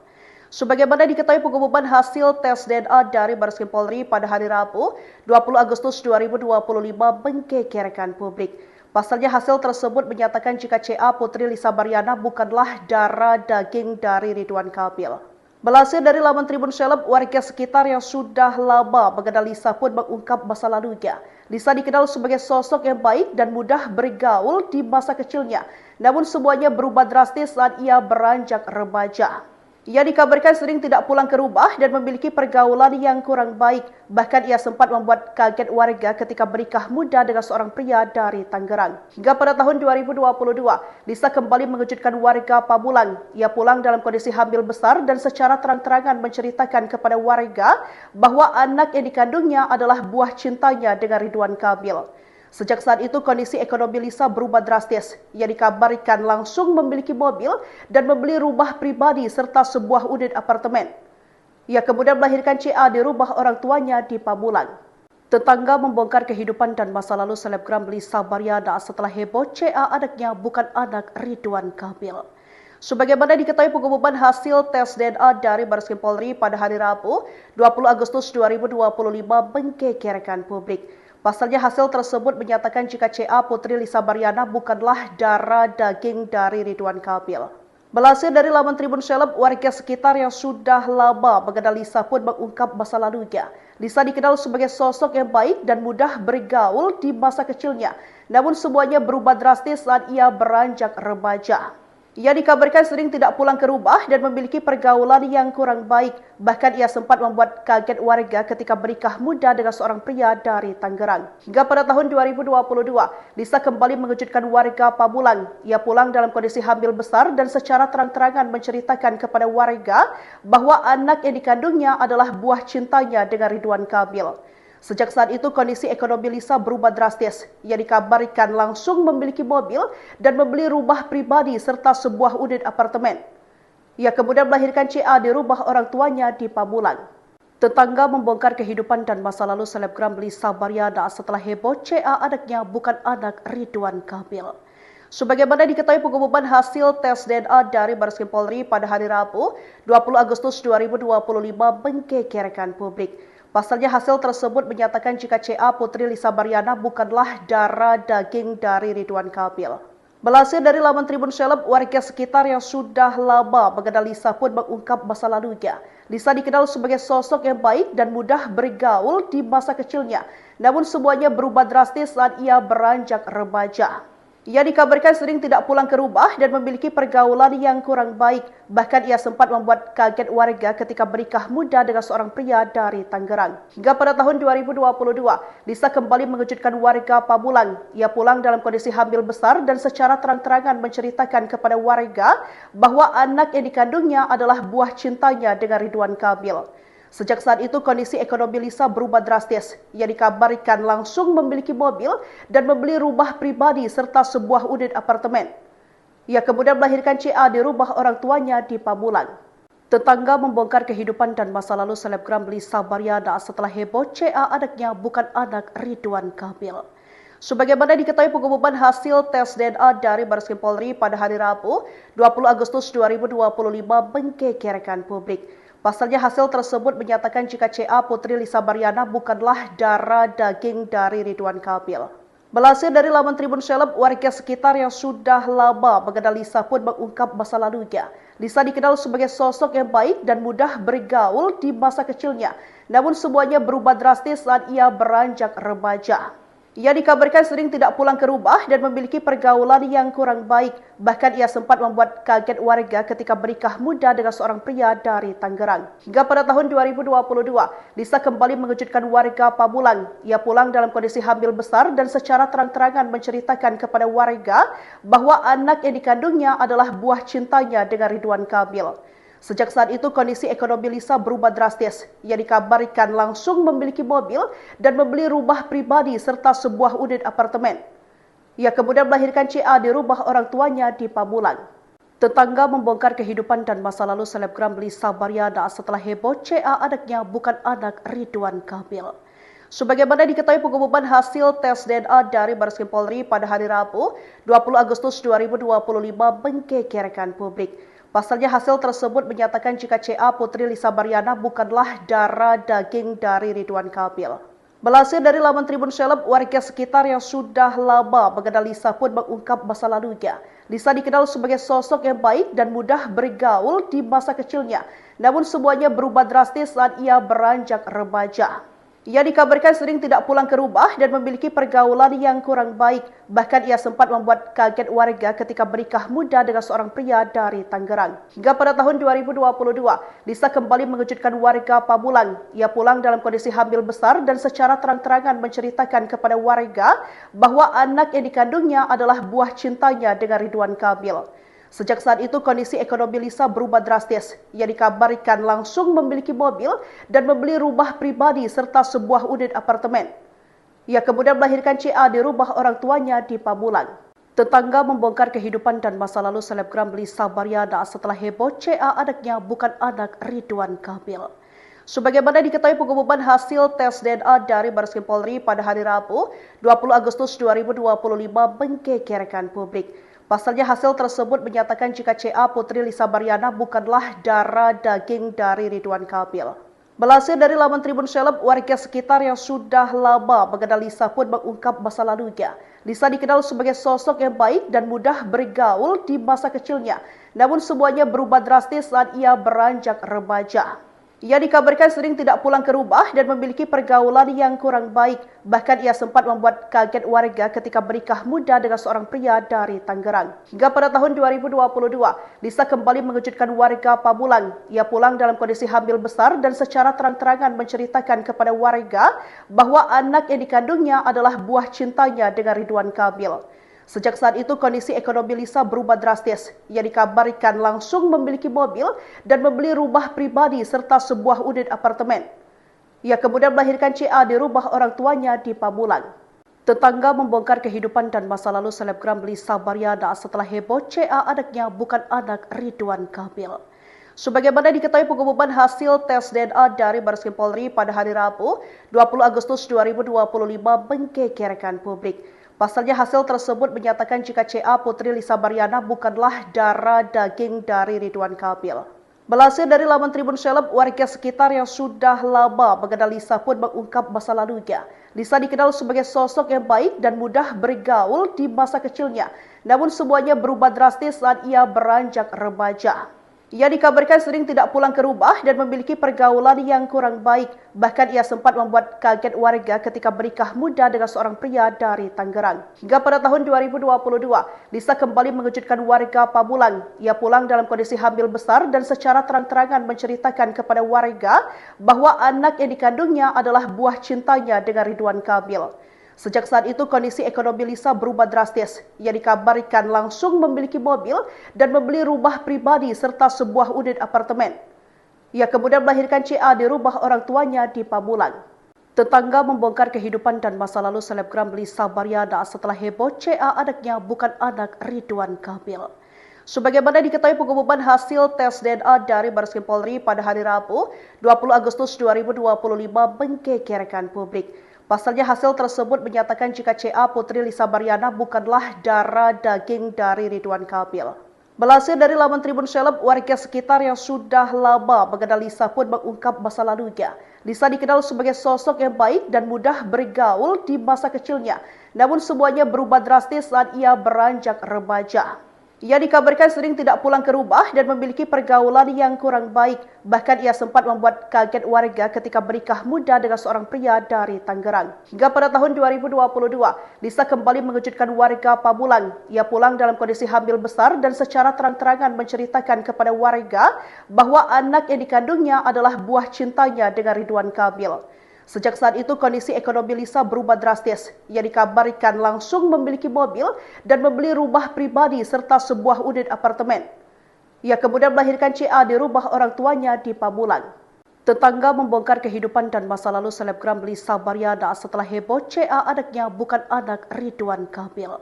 [SPEAKER 1] Sebagaimana diketahui pengumuman hasil tes DNA dari Bareskrim Polri pada hari Rabu, 20 Agustus 2025 menggegerkan publik. Pasalnya hasil tersebut menyatakan jika CA Putri Lisa Baryana bukanlah darah daging dari Ridwan Kamil. Melansir dari laman Tribun Seleb, warga sekitar yang sudah lama mengenal Lisa pun mengungkap masa lalunya. Lisa dikenal sebagai sosok yang baik dan mudah bergaul di masa kecilnya. Namun semuanya berubah drastis saat ia beranjak remaja. Ia dikabarkan sering tidak pulang ke rumah dan memiliki pergaulan yang kurang baik. Bahkan ia sempat membuat kaget warga ketika menikah muda dengan seorang pria dari Tangerang. Hingga pada tahun 2022, Lisa kembali mengejutkan warga Pamulang. Ia pulang dalam kondisi hamil besar dan secara terang-terangan menceritakan kepada warga bahwa anak yang dikandungnya adalah buah cintanya dengan Ridwan Kamil. Sejak saat itu kondisi ekonomi Lisa berubah drastis. Ia dikabarkan langsung memiliki mobil dan membeli rumah pribadi serta sebuah unit apartemen. Ia kemudian melahirkan CA di rumah orang tuanya di Pamulang. Tetangga membongkar kehidupan dan masa lalu selebgram Lisa Baryana setelah heboh CA anaknya bukan anak Ridwan Kamil. Sebagaimana diketahui pengumuman hasil tes DNA dari Bareskrim Polri pada hari Rabu, 20 Agustus 2025 menggegerkan publik. Pasalnya hasil tersebut menyatakan jika CA Putri Lisa Baryana bukanlah darah daging dari Ridwan Kamil. Melansir dari laman Tribun Seleb, warga sekitar yang sudah lama mengenal Lisa pun mengungkap masa lalunya. Lisa dikenal sebagai sosok yang baik dan mudah bergaul di masa kecilnya. Namun semuanya berubah drastis saat ia beranjak remaja. Ia dikabarkan sering tidak pulang ke rumah dan memiliki pergaulan yang kurang baik. Bahkan ia sempat membuat kaget warga ketika menikah muda dengan seorang pria dari Tangerang. Hingga pada tahun 2022, Lisa kembali mengejutkan warga Pamulang. Ia pulang dalam kondisi hamil besar dan secara terang-terangan menceritakan kepada warga bahwa anak yang dikandungnya adalah buah cintanya dengan Ridwan Kamil. Sejak saat itu kondisi ekonomi Lisa berubah drastis. Ia dikabarkan langsung memiliki mobil dan membeli rumah pribadi serta sebuah unit apartemen. Ia kemudian melahirkan CA di rumah orang tuanya di Pamulang. Tetangga membongkar kehidupan dan masa lalu selebgram Lisa Baryana setelah heboh CA anaknya bukan anak Ridwan Kamil. Sebagaimana diketahui pengumuman hasil tes DNA dari Bareskrim Polri pada hari Rabu, 20 Agustus 2025 menggegerkan publik. Pasalnya hasil tersebut menyatakan jika CA Putri Lisa Baryana bukanlah darah daging dari Ridwan Kamil. Melansir dari laman Tribun Seleb, warga sekitar yang sudah lama mengenal Lisa pun mengungkap masa lalunya. Lisa dikenal sebagai sosok yang baik dan mudah bergaul di masa kecilnya. Namun semuanya berubah drastis saat ia beranjak remaja. Ia dikabarkan sering tidak pulang ke rumah dan memiliki pergaulan yang kurang baik. Bahkan ia sempat membuat kaget warga ketika menikah muda dengan seorang pria dari Tangerang. Hingga pada tahun 2022, Lisa kembali mengejutkan warga Pamulang. Ia pulang dalam kondisi hamil besar dan secara terang-terangan menceritakan kepada warga bahwa anak yang dikandungnya adalah buah cintanya dengan Ridwan Kamil. Sejak saat itu kondisi ekonomi Lisa berubah drastis. Ia dikabarkan langsung memiliki mobil dan membeli rumah pribadi serta sebuah unit apartemen. Ia kemudian melahirkan CA di rumah orang tuanya di Pamulang. Tetangga membongkar kehidupan dan masa lalu selebgram Lisa Baryana setelah heboh CA anaknya bukan anak Ridwan Kamil. Sebagaimana diketahui pengumuman hasil tes DNA dari Bareskrim Polri pada hari Rabu, 20 Agustus 2025 menggegerkan publik. Pasalnya hasil tersebut menyatakan jika CA Putri Lisa Baryana bukanlah darah daging dari Ridwan Kamil. Melansir dari laman Tribun Seleb, warga sekitar yang sudah lama mengenal Lisa pun mengungkap masa lalunya. Lisa dikenal sebagai sosok yang baik dan mudah bergaul di masa kecilnya. Namun semuanya berubah drastis saat ia beranjak remaja. Ia dikabarkan sering tidak pulang ke rumah dan memiliki pergaulan yang kurang baik. Bahkan ia sempat membuat kaget warga ketika menikah muda dengan seorang pria dari Tangerang. Hingga pada tahun 2022, Lisa kembali mengejutkan warga Pamulang. Ia pulang dalam kondisi hamil besar dan secara terang-terangan menceritakan kepada warga bahwa anak yang dikandungnya adalah buah cintanya dengan Ridwan Kamil. Sejak saat itu kondisi ekonomi Lisa berubah drastis. Ia dikabarkan langsung memiliki mobil dan membeli rumah pribadi serta sebuah unit apartemen. Ia kemudian melahirkan CA di rumah orang tuanya di Pamulang. Tetangga membongkar kehidupan dan masa lalu selebgram Lisa Baryana setelah heboh CA anaknya bukan anak Ridwan Kamil. Sebagaimana diketahui pengumuman hasil tes DNA dari Bareskrim Polri pada hari Rabu, 20 Agustus 2025 menggegerkan publik. Pasalnya hasil tersebut menyatakan jika CA Putri Lisa Baryana bukanlah darah daging dari Ridwan Kamil. Melansir dari laman Tribun Seleb, warga sekitar yang sudah lama mengenal Lisa pun mengungkap masa lalunya. Lisa dikenal sebagai sosok yang baik dan mudah bergaul di masa kecilnya. Namun semuanya berubah drastis saat ia beranjak remaja. Ia dikabarkan sering tidak pulang ke rumah dan memiliki pergaulan yang kurang baik. Bahkan ia sempat membuat kaget warga ketika menikah muda dengan seorang pria dari Tangerang. Hingga pada tahun 2022, Lisa kembali mengejutkan warga Pamulang. Ia pulang dalam kondisi hamil besar dan secara terang-terangan menceritakan kepada warga bahwa anak yang dikandungnya adalah buah cintanya dengan Ridwan Kamil. Sejak saat itu kondisi ekonomi Lisa berubah drastis. Ia dikabarkan langsung memiliki mobil dan membeli rumah pribadi serta sebuah unit apartemen. Ia kemudian melahirkan CA di rumah orang tuanya di Pamulang. Tetangga membongkar kehidupan dan masa lalu selebgram Lisa Baryana setelah heboh CA anaknya bukan anak Ridwan Kamil. Sebagaimana diketahui pengumuman hasil tes DNA dari Bareskrim Polri pada hari Rabu, 20 Agustus 2025 menggegerkan publik. Pasalnya hasil tersebut menyatakan jika CA Putri Lisa Baryana bukanlah darah daging dari Ridwan Kamil. Melansir dari laman Tribun Seleb, warga sekitar yang sudah lama mengenal Lisa pun mengungkap masa lalunya. Lisa dikenal sebagai sosok yang baik dan mudah bergaul di masa kecilnya. Namun semuanya berubah drastis saat ia beranjak remaja. Ia dikabarkan sering tidak pulang ke rumah dan memiliki pergaulan yang kurang baik. Bahkan ia sempat membuat kaget warga ketika menikah muda dengan seorang pria dari Tangerang. Hingga pada tahun 2022, Lisa kembali mengejutkan warga Pamulang. Ia pulang dalam kondisi hamil besar dan secara terang-terangan menceritakan kepada warga bahwa anak yang dikandungnya adalah buah cintanya dengan Ridwan Kamil. Sejak saat itu kondisi ekonomi Lisa berubah drastis. Ia dikabarkan langsung memiliki mobil dan membeli rumah pribadi serta sebuah unit apartemen. Ia kemudian melahirkan CA di rumah orang tuanya di Pamulang. Tetangga membongkar kehidupan dan masa lalu selebgram Lisa Baryana setelah heboh CA anaknya bukan anak Ridwan Kamil. Sebagaimana diketahui pengumuman hasil tes DNA dari Bareskrim Polri pada hari Rabu, 20 Agustus 2025 menggegerkan publik. Pasalnya hasil tersebut menyatakan jika CA Putri Lisa Baryana bukanlah darah daging dari Ridwan Kamil. Melansir dari laman Tribun Seleb, warga sekitar yang sudah lama mengenal Lisa pun mengungkap masa lalunya. Lisa dikenal sebagai sosok yang baik dan mudah bergaul di masa kecilnya. Namun semuanya berubah drastis saat ia beranjak remaja. Ia dikabarkan sering tidak pulang ke rumah dan memiliki pergaulan yang kurang baik. Bahkan ia sempat membuat kaget warga ketika menikah muda dengan seorang pria dari Tangerang. Hingga pada tahun 2022, Lisa kembali mengejutkan warga Pamulang. Ia pulang dalam kondisi hamil besar dan secara terang-terangan menceritakan kepada warga bahwa anak yang dikandungnya adalah buah cintanya dengan Ridwan Kamil. Sejak saat itu kondisi ekonomi Lisa berubah drastis. Ia dikabarkan langsung memiliki mobil dan membeli rumah pribadi serta sebuah unit apartemen. Ia kemudian melahirkan CA di rumah orang tuanya di Pamulang. Tetangga membongkar kehidupan dan masa lalu selebgram Lisa Baryana setelah heboh CA anaknya bukan anak Ridwan Kamil. Sebagaimana diketahui pengumuman hasil tes DNA dari Bareskrim Polri pada hari Rabu, 20 Agustus 2025 menggegerkan publik. Pasalnya hasil tersebut menyatakan jika CA Putri Lisa Baryana bukanlah darah daging dari Ridwan Kamil. Melansir dari laman Tribun Seleb, warga sekitar yang sudah lama mengenal Lisa pun mengungkap masa lalunya. Lisa dikenal sebagai sosok yang baik dan mudah bergaul di masa kecilnya, namun semuanya berubah drastis saat ia beranjak remaja. Ia dikabarkan sering tidak pulang ke rumah dan memiliki pergaulan yang kurang baik. Bahkan ia sempat membuat kaget warga ketika menikah muda dengan seorang pria dari Tangerang. Hingga pada tahun 2022, Lisa kembali mengejutkan warga Pamulang. Ia pulang dalam kondisi hamil besar dan secara terang-terangan menceritakan kepada warga bahwa anak yang dikandungnya adalah buah cintanya dengan Ridwan Kamil. Sejak saat itu kondisi ekonomi Lisa berubah drastis. Ia dikabarkan langsung memiliki mobil dan membeli rumah pribadi serta sebuah unit apartemen. Ia kemudian melahirkan CA di rumah orang tuanya di Pamulang. Tetangga membongkar kehidupan dan masa lalu selebgram Lisa Baryana setelah heboh CA anaknya bukan anak Ridwan Kamil.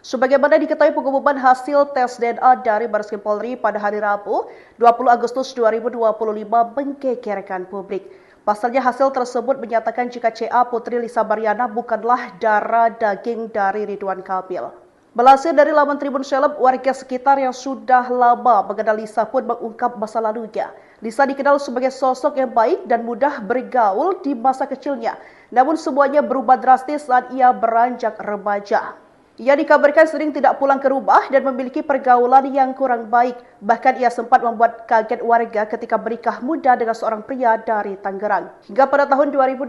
[SPEAKER 1] Sebagaimana diketahui pengumuman hasil tes DNA dari Bareskrim Polri pada hari Rabu, 20 Agustus 2025 menggegerkan publik. Pasalnya hasil tersebut menyatakan jika CA Putri Lisa Baryana bukanlah darah daging dari Ridwan Kamil. Melansir dari laman Tribun Seleb, warga sekitar yang sudah lama mengenal Lisa pun mengungkap masa lalunya. Lisa dikenal sebagai sosok yang baik dan mudah bergaul di masa kecilnya, namun semuanya berubah drastis saat ia beranjak remaja. Ia dikabarkan sering tidak pulang ke rumah dan memiliki pergaulan yang kurang baik. Bahkan ia sempat membuat kaget warga ketika menikah muda dengan seorang pria dari Tangerang. Hingga pada tahun 2022,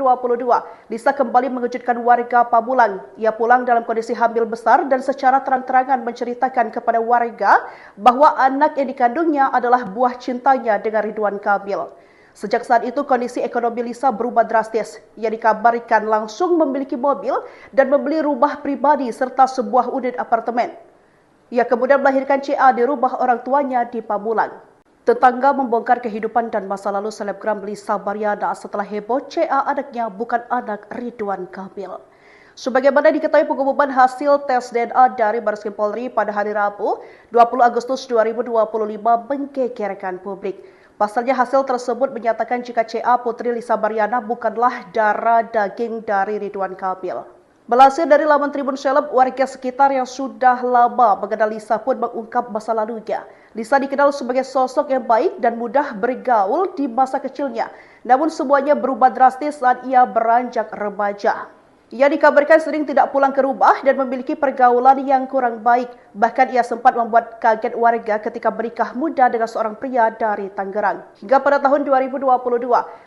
[SPEAKER 1] Lisa kembali mengejutkan warga Pamulang. Ia pulang dalam kondisi hamil besar dan secara terang-terangan menceritakan kepada warga bahwa anak yang dikandungnya adalah buah cintanya dengan Ridwan Kamil. Sejak saat itu kondisi ekonomi Lisa berubah drastis. Ia dikabarkan langsung memiliki mobil dan membeli rumah pribadi serta sebuah unit apartemen. Ia kemudian melahirkan CA di rumah orang tuanya di Pamulang. Tetangga membongkar kehidupan dan masa lalu selebgram Lisa Baryana setelah heboh CA anaknya bukan anak Ridwan Kamil. Sebagaimana diketahui pengumuman hasil tes DNA dari Bareskrim Polri pada hari Rabu, 20 Agustus 2025 menggegerkan publik. Pasalnya hasil tersebut menyatakan jika CA Putri Lisa Baryana bukanlah darah daging dari Ridwan Kamil. Melansir dari laman Tribun Seleb, warga sekitar yang sudah lama mengenal Lisa pun mengungkap masa lalunya. Lisa dikenal sebagai sosok yang baik dan mudah bergaul di masa kecilnya, namun semuanya berubah drastis saat ia beranjak remaja. Ia dikabarkan sering tidak pulang ke rumah dan memiliki pergaulan yang kurang baik. Bahkan ia sempat membuat kaget warga ketika menikah muda dengan seorang pria dari Tangerang. Hingga pada tahun 2022,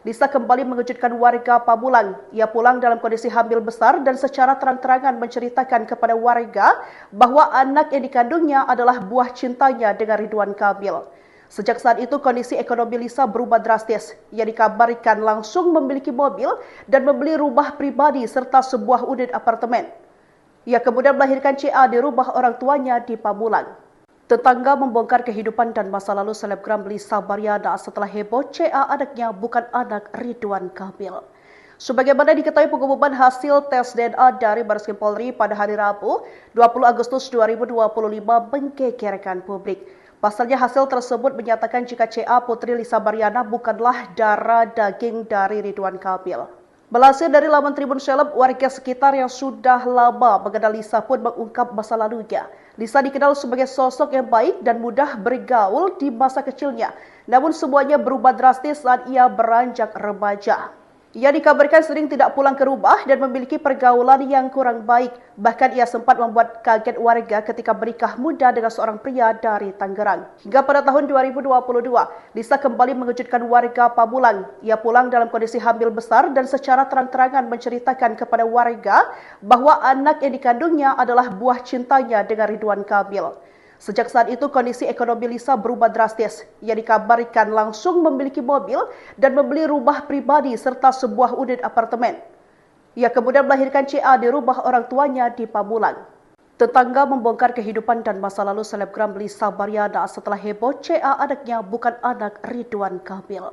[SPEAKER 1] Lisa kembali mengejutkan warga Pamulang. Ia pulang dalam kondisi hamil besar dan secara terang-terangan menceritakan kepada warga bahwa anak yang dikandungnya adalah buah cintanya dengan Ridwan Kamil. Sejak saat itu kondisi ekonomi Lisa berubah drastis. Ia dikabarkan langsung memiliki mobil dan membeli rumah pribadi serta sebuah unit apartemen. Ia kemudian melahirkan CA di rumah orang tuanya di Pamulang. Tetangga membongkar kehidupan dan masa lalu selebgram Lisa Baryana setelah heboh CA anaknya bukan anak Ridwan Kamil. Sebagaimana diketahui pengumuman hasil tes DNA dari Bareskrim Polri pada hari Rabu, 20 Agustus 2025 menggegerkan publik. Pasalnya hasil tersebut menyatakan jika CA Putri Lisa Baryana bukanlah darah daging dari Ridwan Kamil. Melansir dari laman Tribun Seleb, warga sekitar yang sudah lama mengenal Lisa pun mengungkap masa lalunya. Lisa dikenal sebagai sosok yang baik dan mudah bergaul di masa kecilnya, namun semuanya berubah drastis saat ia beranjak remaja. Ia dikabarkan sering tidak pulang ke rumah dan memiliki pergaulan yang kurang baik. Bahkan ia sempat membuat kaget warga ketika menikah muda dengan seorang pria dari Tangerang. Hingga pada tahun 2022, Lisa kembali mengejutkan warga Pamulang. Ia pulang dalam kondisi hamil besar dan secara terang-terangan menceritakan kepada warga bahwa anak yang dikandungnya adalah buah cintanya dengan Ridwan Kamil. Sejak saat itu kondisi ekonomi Lisa berubah drastis. Ia dikabarkan langsung memiliki mobil dan membeli rumah pribadi serta sebuah unit apartemen. Ia kemudian melahirkan CA di rumah orang tuanya di Pamulang. Tetangga membongkar kehidupan dan masa lalu selebgram Lisa Baryana setelah heboh CA anaknya bukan anak Ridwan Kamil.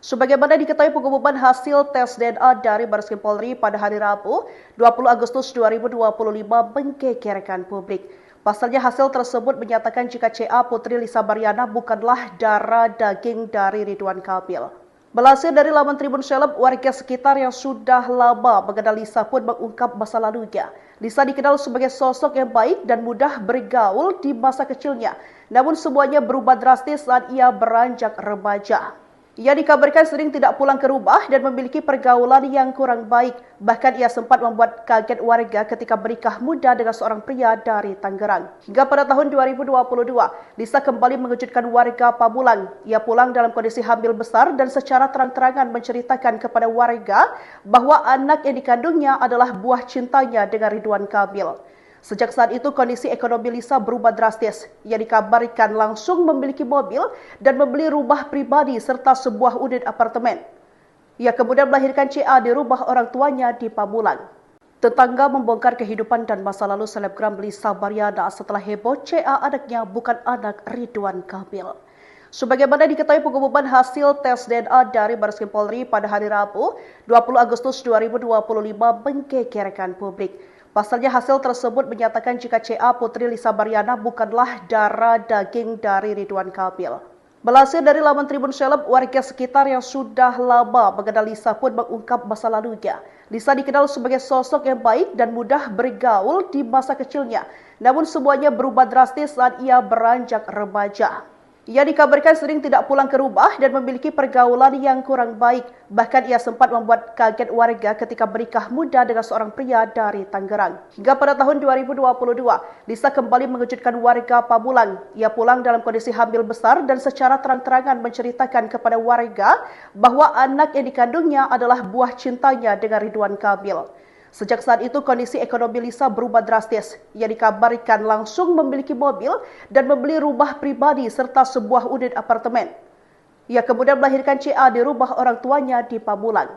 [SPEAKER 1] Sebagaimana diketahui pengumuman hasil tes DNA dari Bareskrim Polri pada hari Rabu, 20 Agustus 2025 menggegerkan publik. Pasalnya hasil tersebut menyatakan jika CA Putri Lisa Baryana bukanlah darah daging dari Ridwan Kamil. Melansir dari laman Tribun Seleb, warga sekitar yang sudah lama mengenal Lisa pun mengungkap masa lalunya. Lisa dikenal sebagai sosok yang baik dan mudah bergaul di masa kecilnya, namun semuanya berubah drastis saat ia beranjak remaja. Ia dikabarkan sering tidak pulang ke rumah dan memiliki pergaulan yang kurang baik. Bahkan ia sempat membuat kaget warga ketika menikah muda dengan seorang pria dari Tangerang. Hingga pada tahun 2022, Lisa kembali mengejutkan warga Pamulang. Ia pulang dalam kondisi hamil besar dan secara terang-terangan menceritakan kepada warga bahwa anak yang dikandungnya adalah buah cintanya dengan Ridwan Kamil. Sejak saat itu, kondisi ekonomi Lisa berubah drastis. Ia dikabarkan langsung memiliki mobil dan membeli rumah pribadi serta sebuah unit apartemen. Ia kemudian melahirkan CA di rumah orang tuanya di Pamulang. Tetangga membongkar kehidupan dan masa lalu selebgram Lisa Baryana setelah heboh CA anaknya bukan anak Ridwan Kamil. Sebagaimana diketahui, pengumuman hasil tes DNA dari Bareskrim Polri pada hari Rabu, 20 Agustus 2025 menggegerkan publik. Pasalnya hasil tersebut menyatakan jika CA Putri Lisa Baryana bukanlah darah daging dari Ridwan Kamil. Melansir dari laman Tribun Seleb, warga sekitar yang sudah lama mengenal Lisa pun mengungkap masa lalunya. Lisa dikenal sebagai sosok yang baik dan mudah bergaul di masa kecilnya. Namun semuanya berubah drastis saat ia beranjak remaja. Ia dikabarkan sering tidak pulang ke rumah dan memiliki pergaulan yang kurang baik. Bahkan ia sempat membuat kaget warga ketika menikah muda dengan seorang pria dari Tangerang. Hingga pada tahun 2022, Lisa kembali mengejutkan warga Pamulang. Ia pulang dalam kondisi hamil besar dan secara terang-terangan menceritakan kepada warga bahwa anak yang dikandungnya adalah buah cintanya dengan Ridwan Kamil. Sejak saat itu, kondisi ekonomi Lisa berubah drastis. Ia dikabarkan langsung memiliki mobil dan membeli rumah pribadi serta sebuah unit apartemen. Ia kemudian melahirkan CA di rumah orang tuanya di Pamulang.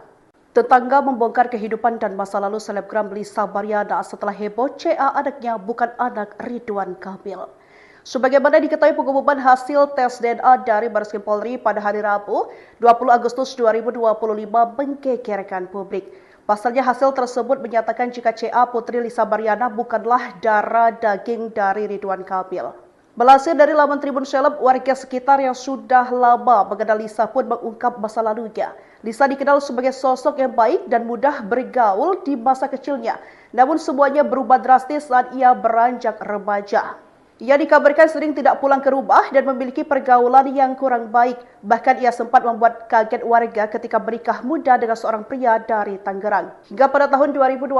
[SPEAKER 1] Tetangga membongkar kehidupan dan masa lalu selebgram Lisa Baryana setelah heboh CA anaknya bukan anak Ridwan Kamil. Sebagaimana diketahui, pengumuman hasil tes DNA dari Bareskrim Polri pada hari Rabu, 20 Agustus 2025 menggegerkan publik. Pasalnya hasil tersebut menyatakan jika CA Putri Lisa Baryana bukanlah darah daging dari Ridwan Kamil. Melansir dari laman Tribun Seleb, warga sekitar yang sudah lama mengenal Lisa pun mengungkap masa lalunya. Lisa dikenal sebagai sosok yang baik dan mudah bergaul di masa kecilnya. Namun semuanya berubah drastis saat ia beranjak remaja. Ia dikabarkan sering tidak pulang ke rumah dan memiliki pergaulan yang kurang baik. Bahkan ia sempat membuat kaget warga ketika menikah muda dengan seorang pria dari Tangerang. Hingga pada tahun 2022,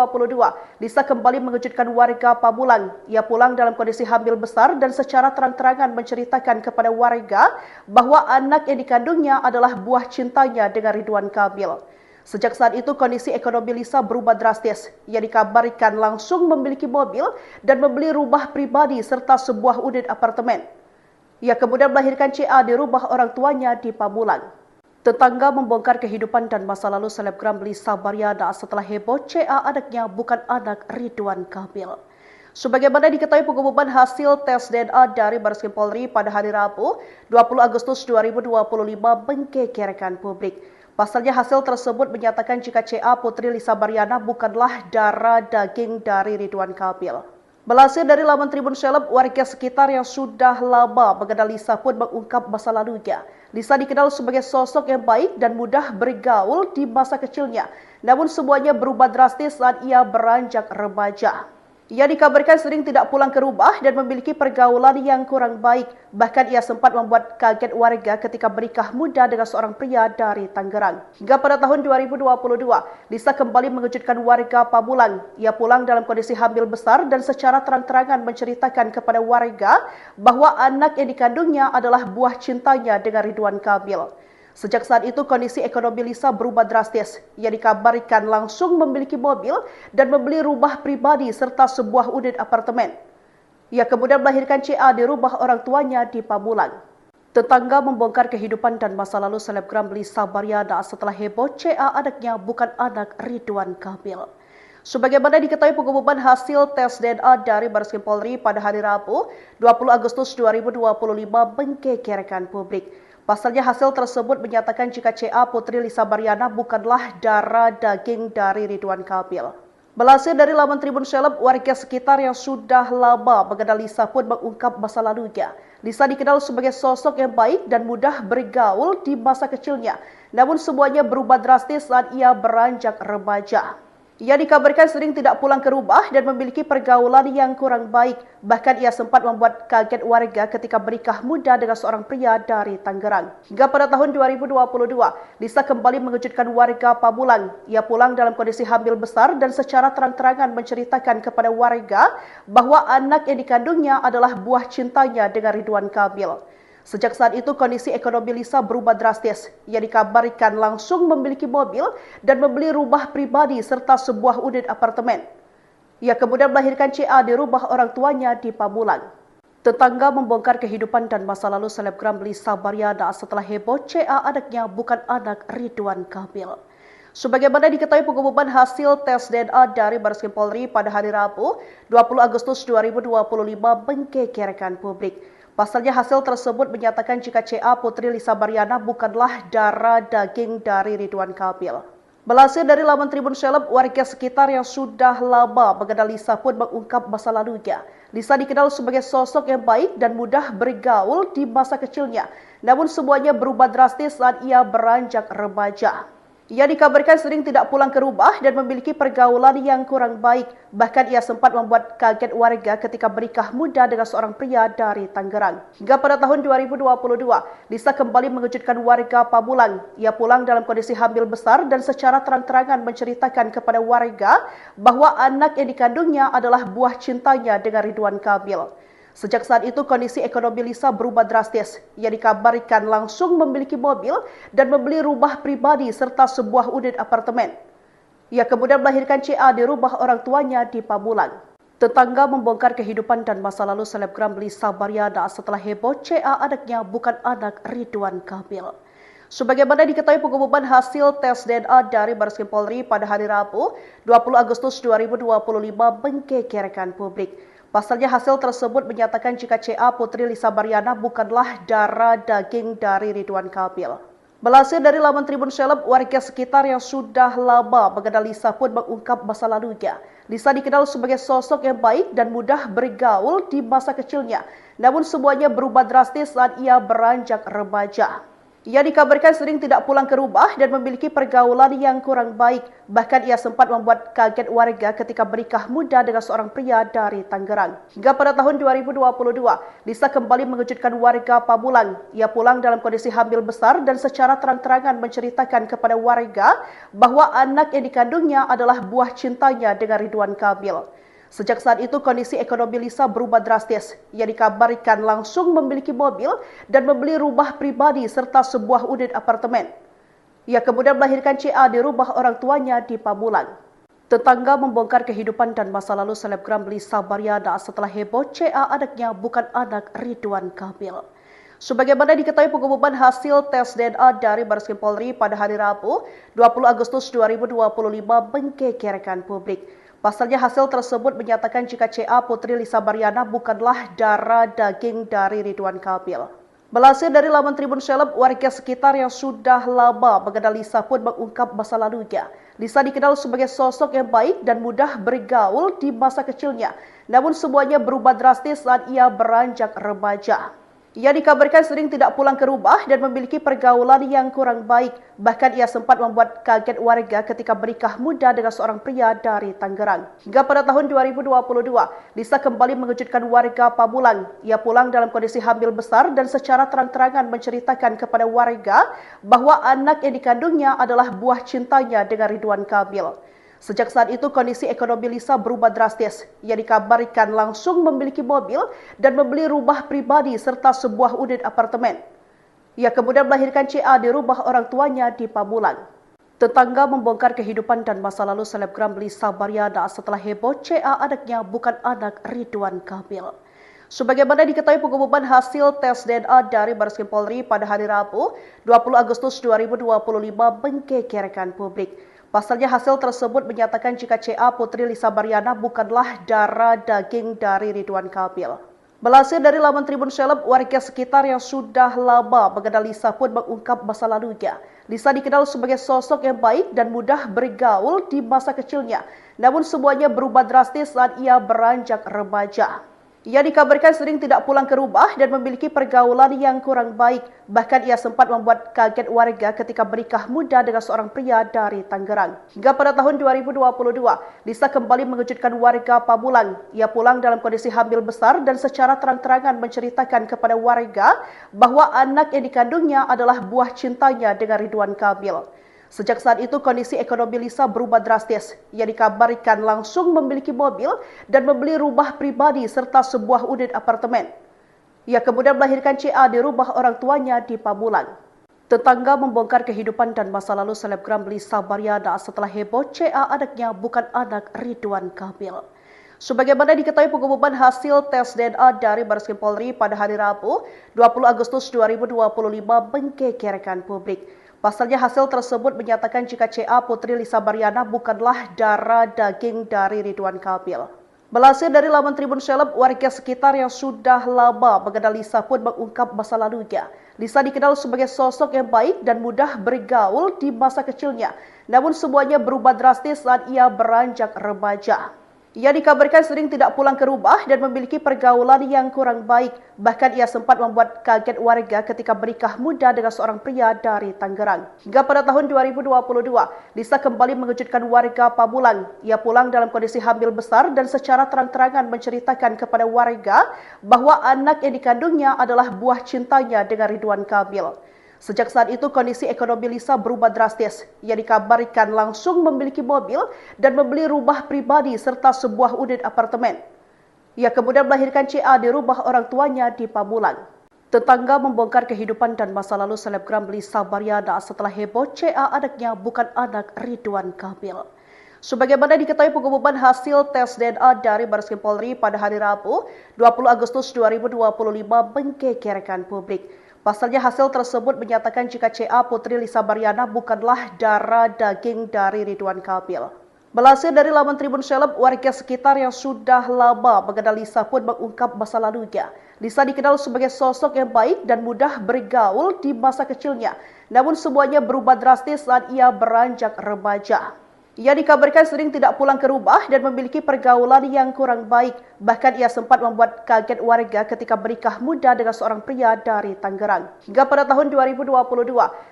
[SPEAKER 1] Lisa kembali mengejutkan warga Pamulang. Ia pulang dalam kondisi hamil besar dan secara terang-terangan menceritakan kepada warga bahwa anak yang dikandungnya adalah buah cintanya dengan Ridwan Kamil. Sejak saat itu, kondisi ekonomi Lisa berubah drastis. Ia dikabarkan langsung memiliki mobil dan membeli rumah pribadi serta sebuah unit apartemen. Ia kemudian melahirkan CA di rumah orang tuanya di Pamulang. Tetangga membongkar kehidupan dan masa lalu selebgram Lisa Baryana setelah heboh CA anaknya bukan anak Ridwan Kamil. Sebagaimana diketahui, pengumuman hasil tes DNA dari Bareskrim Polri pada hari Rabu, 20 Agustus 2025 menggegerkan publik. Pasalnya hasil tersebut menyatakan jika CA Putri Lisa Baryana bukanlah darah daging dari Ridwan Kamil. Melansir dari laman Tribun Seleb, warga sekitar yang sudah lama mengenal Lisa pun mengungkap masa lalunya. Lisa dikenal sebagai sosok yang baik dan mudah bergaul di masa kecilnya. Namun semuanya berubah drastis saat ia beranjak remaja. Ia dikabarkan sering tidak pulang ke rumah dan memiliki pergaulan yang kurang baik. Bahkan ia sempat membuat kaget warga ketika menikah muda dengan seorang pria dari Tangerang. Hingga pada tahun 2022, Lisa kembali mengejutkan warga Pamulang. Ia pulang dalam kondisi hamil besar dan secara terang-terangan menceritakan kepada warga bahwa anak yang dikandungnya adalah buah cintanya dengan Ridwan Kamil. Sejak saat itu, kondisi ekonomi Lisa berubah drastis. Ia dikabarkan langsung memiliki mobil dan membeli rumah pribadi serta sebuah unit apartemen. Ia kemudian melahirkan CA di rumah orang tuanya di Pamulang. Tetangga membongkar kehidupan dan masa lalu selebgram Lisa Baryana setelah heboh CA anaknya bukan anak Ridwan Kamil. Sebagaimana diketahui, pengumuman hasil tes DNA dari Bareskrim Polri pada hari Rabu, 20 Agustus 2025 menggegerkan publik. Pasalnya hasil tersebut menyatakan jika CA Putri Lisa Baryana bukanlah darah daging dari Ridwan Kamil. Melansir dari laman Tribun Seleb, warga sekitar yang sudah lama mengenal Lisa pun mengungkap masa lalunya. Lisa dikenal sebagai sosok yang baik dan mudah bergaul di masa kecilnya. Namun semuanya berubah drastis saat ia beranjak remaja. Ia dikabarkan sering tidak pulang ke rumah dan memiliki pergaulan yang kurang baik. Bahkan ia sempat membuat kaget warga ketika menikah muda dengan seorang pria dari Tangerang. Hingga pada tahun 2022, Lisa kembali mengejutkan warga Pamulang. Ia pulang dalam kondisi hamil besar dan secara terang-terangan menceritakan kepada warga bahwa anak yang dikandungnya adalah buah cintanya dengan Ridwan Kamil. Sejak saat itu kondisi ekonomi Lisa berubah drastis. Ia dikabarkan langsung memiliki mobil dan membeli rumah pribadi serta sebuah unit apartemen. Ia kemudian melahirkan CA di rumah orang tuanya di Pamulang. Tetangga membongkar kehidupan dan masa lalu selebgram Lisa Baryana setelah heboh CA anaknya bukan anak Ridwan Kamil. Sebagaimana diketahui pengumuman hasil tes DNA dari Bareskrim Polri pada hari Rabu, 20 Agustus 2025 menggegerkan publik. Pasalnya hasil tersebut menyatakan jika CA Putri Lisa Baryana bukanlah darah daging dari Ridwan Kamil. Melansir dari laman Tribun Seleb, warga sekitar yang sudah lama mengenal Lisa pun mengungkap masa lalunya. Lisa dikenal sebagai sosok yang baik dan mudah bergaul di masa kecilnya. Namun semuanya berubah drastis saat ia beranjak remaja. Ia dikabarkan sering tidak pulang ke rumah dan memiliki pergaulan yang kurang baik. Bahkan ia sempat membuat kaget warga ketika menikah muda dengan seorang pria dari Tangerang. Hingga pada tahun 2022, Lisa kembali mengejutkan warga Pamulang. Ia pulang dalam kondisi hamil besar dan secara terang-terangan menceritakan kepada warga bahwa anak yang dikandungnya adalah buah cintanya dengan Ridwan Kamil. Sejak saat itu kondisi ekonomi Lisa berubah drastis. Ia dikabarkan langsung memiliki mobil dan membeli rumah pribadi serta sebuah unit apartemen. Ia kemudian melahirkan CA di rumah orang tuanya di Pamulang. Tetangga membongkar kehidupan dan masa lalu selebgram Lisa Baryana setelah heboh CA anaknya bukan anak Ridwan Kamil. Sebagaimana diketahui pengumuman hasil tes DNA dari Bareskrim Polri pada hari Rabu, 20 Agustus 2025 menggegerkan publik. Pasalnya hasil tersebut menyatakan jika CA Putri Lisa Baryana bukanlah darah daging dari Ridwan Kamil. Melansir dari laman Tribun Seleb, warga sekitar yang sudah lama mengenal Lisa pun mengungkap masa lalunya. Lisa dikenal sebagai sosok yang baik dan mudah bergaul di masa kecilnya. Namun semuanya berubah drastis saat ia beranjak remaja. Ia dikabarkan sering tidak pulang ke rumah dan memiliki pergaulan yang kurang baik. Bahkan ia sempat membuat kaget warga ketika menikah muda dengan seorang pria dari Tangerang. Hingga pada tahun 2022, Lisa kembali mengejutkan warga Pamulang. Ia pulang dalam kondisi hamil besar dan secara terang-terangan menceritakan kepada warga bahwa anak yang dikandungnya adalah buah cintanya dengan Ridwan Kamil. Sejak saat itu kondisi ekonomi Lisa berubah drastis. Ia dikabarkan langsung memiliki mobil dan membeli rumah pribadi serta sebuah unit apartemen. Ia kemudian melahirkan CA di rumah orang tuanya di Pamulang. Tetangga membongkar kehidupan dan masa lalu selebgram Lisa Baryana setelah heboh CA anaknya bukan anak Ridwan Kamil. Sebagaimana diketahui pengumuman hasil tes DNA dari Bareskrim Polri pada hari Rabu, 20 Agustus 2025 menggegerkan publik. Pasalnya hasil tersebut menyatakan jika CA Putri Lisa Baryana bukanlah darah daging dari Ridwan Kamil. Melansir dari laman Tribun Seleb, warga sekitar yang sudah lama mengenal Lisa pun mengungkap masa lalunya. Lisa dikenal sebagai sosok yang baik dan mudah bergaul di masa kecilnya. Namun semuanya berubah drastis saat ia beranjak remaja. Ia dikabarkan sering tidak pulang ke rumah dan memiliki pergaulan yang kurang baik. Bahkan ia sempat membuat kaget warga ketika menikah muda dengan seorang pria dari Tangerang. Hingga pada tahun 2022, Lisa kembali mengejutkan warga Pamulang. Ia pulang dalam kondisi hamil besar dan secara terang-terangan menceritakan kepada warga bahwa anak yang dikandungnya adalah buah cintanya dengan Ridwan Kamil. Sejak saat itu kondisi ekonomi Lisa berubah drastis. Ia dikabarkan langsung memiliki mobil dan membeli rumah pribadi serta sebuah unit apartemen. Ia kemudian melahirkan CA di rumah orang tuanya di Pamulang. Tetangga membongkar kehidupan dan masa lalu selebgram Lisa Baryana setelah heboh CA anaknya bukan anak Ridwan Kamil. Sebagaimana diketahui pengumuman hasil tes DNA dari Bareskrim Polri pada hari Rabu, 20 Agustus 2025 menggegerkan publik. Pasalnya hasil tersebut menyatakan jika CA Putri Lisa Baryana bukanlah darah daging dari Ridwan Kamil. Melansir dari laman Tribun Seleb, warga sekitar yang sudah lama mengenal Lisa pun mengungkap masa lalunya. Lisa dikenal sebagai sosok yang baik dan mudah bergaul di masa kecilnya. Namun semuanya berubah drastis saat ia beranjak remaja. Ia dikabarkan sering tidak pulang ke rumah dan memiliki pergaulan yang kurang baik. Bahkan ia sempat membuat kaget warga ketika bernikah muda dengan seorang pria dari Tangerang. Hingga pada tahun 2022, Lisa kembali mengejutkan warga Pamulang. Ia pulang dalam kondisi hamil besar dan secara terang-terangan menceritakan kepada warga bahwa anak yang dikandungnya adalah buah cintanya dengan Ridwan Kamil. Sejak saat itu kondisi ekonomi Lisa berubah drastis. Ia dikabarkan langsung memiliki mobil dan membeli rumah pribadi serta sebuah unit apartemen. Ia kemudian melahirkan CA di rumah orang tuanya di Pamulang. Tetangga membongkar kehidupan dan masa lalu selebgram Lisa Baryana setelah heboh CA anaknya bukan anak Ridwan Kamil. Sebagaimana diketahui pengumuman hasil tes DNA dari Bareskrim Polri pada hari Rabu, 20 Agustus 2025 menggegerkan publik. Pasalnya hasil tersebut menyatakan jika CA Putri Lisa Baryana bukanlah darah daging dari Ridwan Kamil. Melansir dari laman Tribun Seleb, warga sekitar yang sudah lama mengenal Lisa pun mengungkap masa lalunya. Lisa dikenal sebagai sosok yang baik dan mudah bergaul di masa kecilnya. Namun semuanya berubah drastis saat ia beranjak remaja. Ia dikabarkan sering tidak pulang ke rumah dan memiliki pergaulan yang kurang baik. Bahkan ia sempat membuat kaget warga ketika bernikah muda dengan seorang pria dari Tangerang. Hingga pada tahun 2022, Lisa kembali mengejutkan warga Pamulang. Ia pulang dalam kondisi hamil besar dan secara terang-terangan menceritakan kepada warga bahwa anak yang dikandungnya adalah buah cintanya dengan Ridwan Kamil. Sejak saat itu kondisi ekonomi Lisa berubah drastis. Ia dikabarkan langsung memiliki mobil dan membeli rumah pribadi serta sebuah unit apartemen. Ia kemudian melahirkan CA di rumah orang tuanya di Pamulang. Tetangga membongkar kehidupan dan masa lalu selebgram Lisa Baryana setelah heboh CA anaknya bukan anak Ridwan Kamil. Sebagaimana diketahui pengumuman hasil tes DNA dari Bareskrim Polri pada hari Rabu, 20 Agustus 2025 menggegerkan publik. Pasalnya hasil tersebut menyatakan jika CA Putri Lisa Baryana bukanlah darah daging dari Ridwan Kamil. Melansir dari laman Tribun Seleb, warga sekitar yang sudah lama mengenal Lisa pun mengungkap masa lalunya. Lisa dikenal sebagai sosok yang baik dan mudah bergaul di masa kecilnya. Namun semuanya berubah drastis saat ia beranjak remaja. Ia dikabarkan sering tidak pulang ke rumah dan memiliki pergaulan yang kurang baik. Bahkan ia sempat membuat kaget warga ketika bernikah muda dengan seorang pria dari Tangerang. Hingga pada tahun 2022,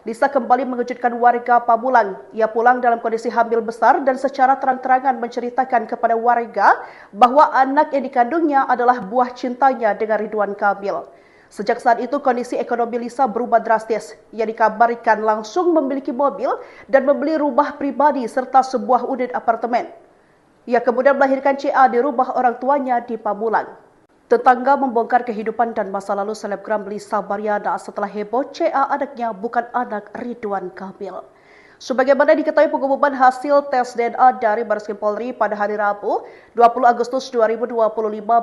[SPEAKER 1] Lisa kembali mengejutkan warga Pamulang. Ia pulang dalam kondisi hamil besar dan secara terang-terangan menceritakan kepada warga bahwa anak yang dikandungnya adalah buah cintanya dengan Ridwan Kamil. Sejak saat itu kondisi ekonomi Lisa berubah drastis. Ia dikabarkan langsung memiliki mobil dan membeli rumah pribadi serta sebuah unit apartemen. Ia kemudian melahirkan CA di rumah orang tuanya di Pamulang. Tetangga membongkar kehidupan dan masa lalu selebgram Lisa Baryana setelah heboh CA anaknya bukan anak Ridwan Kamil. Sebagaimana diketahui pengumuman hasil tes DNA dari Bareskrim Polri pada hari Rabu, 20 Agustus 2025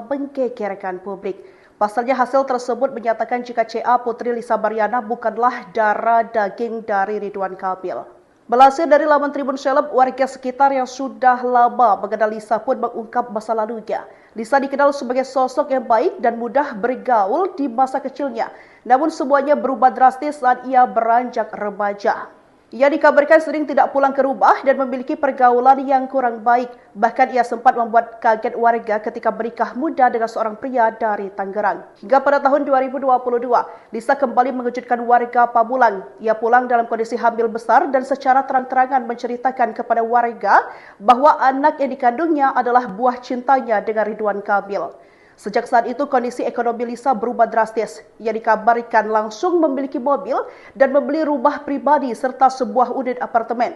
[SPEAKER 1] menggegerkan publik. Pasalnya hasil tersebut menyatakan jika CA Putri Lisa Baryana bukanlah darah daging dari Ridwan Kamil. Melansir dari laman Tribun Seleb, warga sekitar yang sudah lama mengenal Lisa pun mengungkap masa lalunya. Lisa dikenal sebagai sosok yang baik dan mudah bergaul di masa kecilnya. Namun semuanya berubah drastis saat ia beranjak remaja. Ia dikabarkan sering tidak pulang ke rumah dan memiliki pergaulan yang kurang baik. Bahkan ia sempat membuat kaget warga ketika bernikah muda dengan seorang pria dari Tangerang. Hingga pada tahun 2022, Lisa kembali mengejutkan warga Pamulang. Ia pulang dalam kondisi hamil besar dan secara terang-terangan menceritakan kepada warga bahwa anak yang dikandungnya adalah buah cintanya dengan Ridwan Kamil. Sejak saat itu kondisi ekonomi Lisa berubah drastis. Ia dikabarkan langsung memiliki mobil dan membeli rumah pribadi serta sebuah unit apartemen.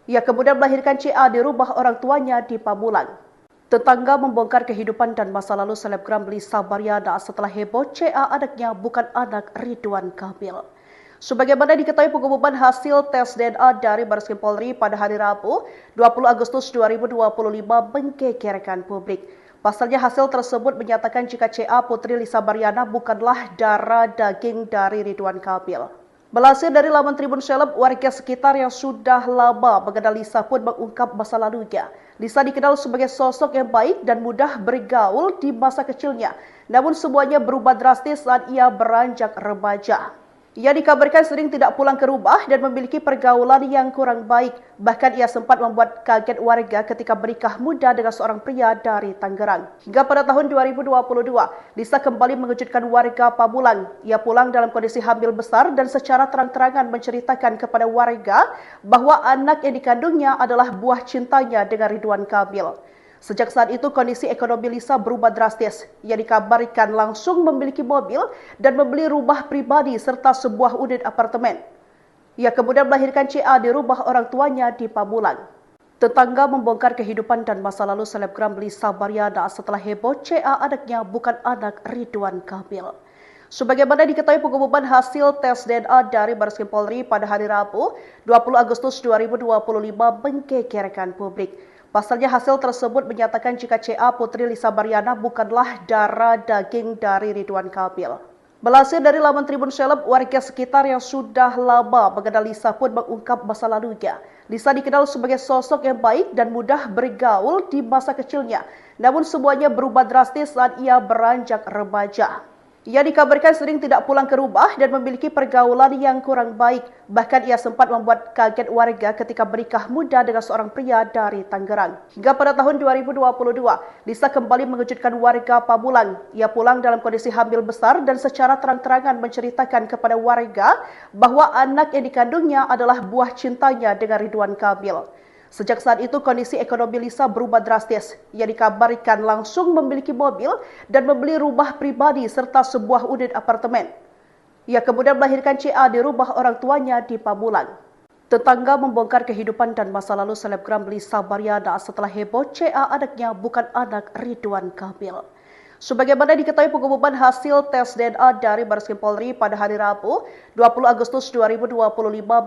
[SPEAKER 1] Ia kemudian melahirkan CA di rumah orang tuanya di Pamulang. Tetangga membongkar kehidupan dan masa lalu selebgram Lisa Baryana setelah heboh CA anaknya bukan anak Ridwan Kamil. Sebagaimana diketahui pengumuman hasil tes DNA dari Bareskrim Polri pada hari Rabu, 20 Agustus 2025 menggegerkan publik. Pasalnya hasil tersebut menyatakan jika CA Putri Lisa Baryana bukanlah darah daging dari Ridwan Kamil. Melansir dari laman Tribun Seleb, warga sekitar yang sudah lama mengenal Lisa pun mengungkap masa lalunya. Lisa dikenal sebagai sosok yang baik dan mudah bergaul di masa kecilnya. Namun semuanya berubah drastis saat ia beranjak remaja. Ia dikabarkan sering tidak pulang ke rumah dan memiliki pergaulan yang kurang baik. Bahkan ia sempat membuat kaget warga ketika menikah muda dengan seorang pria dari Tangerang. Hingga pada tahun 2022, Lisa kembali mengejutkan warga Pamulang. Ia pulang dalam kondisi hamil besar dan secara terang-terangan menceritakan kepada warga bahwa anak yang dikandungnya adalah buah cintanya dengan Ridwan Kamil. Sejak saat itu kondisi ekonomi Lisa berubah drastis. Ia dikabarkan langsung memiliki mobil dan membeli rumah pribadi serta sebuah unit apartemen. Ia kemudian melahirkan CA di rumah orang tuanya di Pamulang. Tetangga membongkar kehidupan dan masa lalu selebgram Lisa Baryana setelah heboh CA anaknya bukan anak Ridwan Kamil. Sebagaimana diketahui pengumuman hasil tes DNA dari Bareskrim Polri pada hari Rabu, 20 Agustus 2025 menggegerkan publik. Pasalnya hasil tersebut menyatakan jika CA Putri Lisa Baryana bukanlah darah daging dari Ridwan Kamil. Melansir dari laman Tribun Seleb, warga sekitar yang sudah lama mengenal Lisa pun mengungkap masa lalunya. Lisa dikenal sebagai sosok yang baik dan mudah bergaul di masa kecilnya. Namun semuanya berubah drastis saat ia beranjak remaja. Ia dikabarkan sering tidak pulang ke rumah dan memiliki pergaulan yang kurang baik. Bahkan ia sempat membuat kaget warga ketika menikah muda dengan seorang pria dari Tangerang. Hingga pada tahun 2022, Lisa kembali mengejutkan warga Pamulang. Ia pulang dalam kondisi hamil besar dan secara terang-terangan menceritakan kepada warga bahwa anak yang dikandungnya adalah buah cintanya dengan Ridwan Kamil. Sejak saat itu kondisi ekonomi Lisa berubah drastis. Ia dikabarkan langsung memiliki mobil dan membeli rumah pribadi serta sebuah unit apartemen. Ia kemudian melahirkan CA di rumah orang tuanya di Pamulang. Tetangga membongkar kehidupan dan masa lalu selebgram Lisa Baryana setelah heboh CA anaknya bukan anak Ridwan Kamil. Sebagaimana diketahui pengumuman hasil tes DNA dari Bareskrim Polri pada hari Rabu, 20 Agustus 2025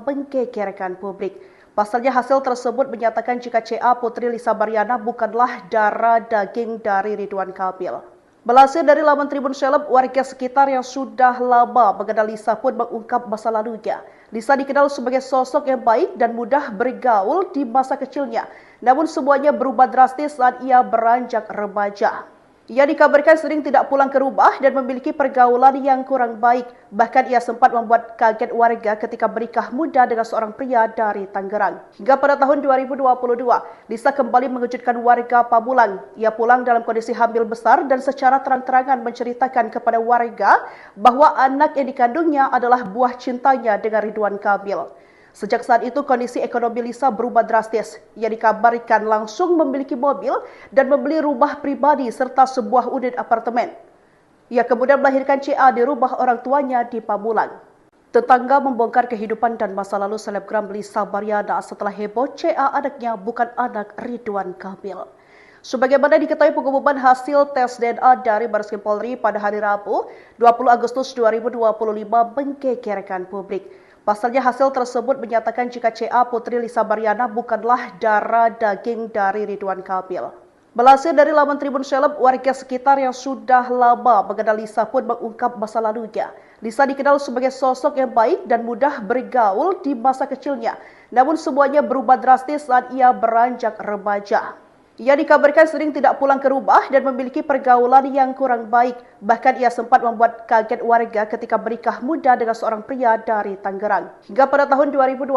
[SPEAKER 1] menggegerkan publik. Pasalnya hasil tersebut menyatakan jika CA Putri Lisa Baryana bukanlah darah daging dari Ridwan Kamil. Melansir dari laman Tribun Seleb, warga sekitar yang sudah lama mengenal Lisa pun mengungkap masa lalunya. Lisa dikenal sebagai sosok yang baik dan mudah bergaul di masa kecilnya. Namun semuanya berubah drastis saat ia beranjak remaja. Ia dikabarkan sering tidak pulang ke rumah dan memiliki pergaulan yang kurang baik. Bahkan ia sempat membuat kaget warga ketika menikah muda dengan seorang pria dari Tangerang. Hingga pada tahun 2022, Lisa kembali mengejutkan warga Pamulang. Ia pulang dalam kondisi hamil besar dan secara terang-terangan menceritakan kepada warga bahwa anak yang dikandungnya adalah buah cintanya dengan Ridwan Kamil. Sejak saat itu kondisi ekonomi Lisa berubah drastis. Ia dikabarkan langsung memiliki mobil dan membeli rumah pribadi serta sebuah unit apartemen. Ia kemudian melahirkan CA di rumah orang tuanya di Pamulang. Tetangga membongkar kehidupan dan masa lalu selebgram Lisa Baryana setelah heboh CA anaknya bukan anak Ridwan Kamil. Sebagaimana diketahui pengumuman hasil tes DNA dari Bareskrim Polri pada hari Rabu, 20 Agustus 2025 menggegerkan publik. Pasalnya hasil tersebut menyatakan jika CA Putri Lisa Baryana bukanlah darah daging dari Ridwan Kamil. Melansir dari laman Tribun Seleb, warga sekitar yang sudah lama mengenal Lisa pun mengungkap masa lalunya. Lisa dikenal sebagai sosok yang baik dan mudah bergaul di masa kecilnya. Namun semuanya berubah drastis saat ia beranjak remaja. Ia dikabarkan sering tidak pulang ke rumah dan memiliki pergaulan yang kurang baik. Bahkan ia sempat membuat kaget warga ketika menikah muda dengan seorang pria dari Tangerang. Hingga pada tahun 2022,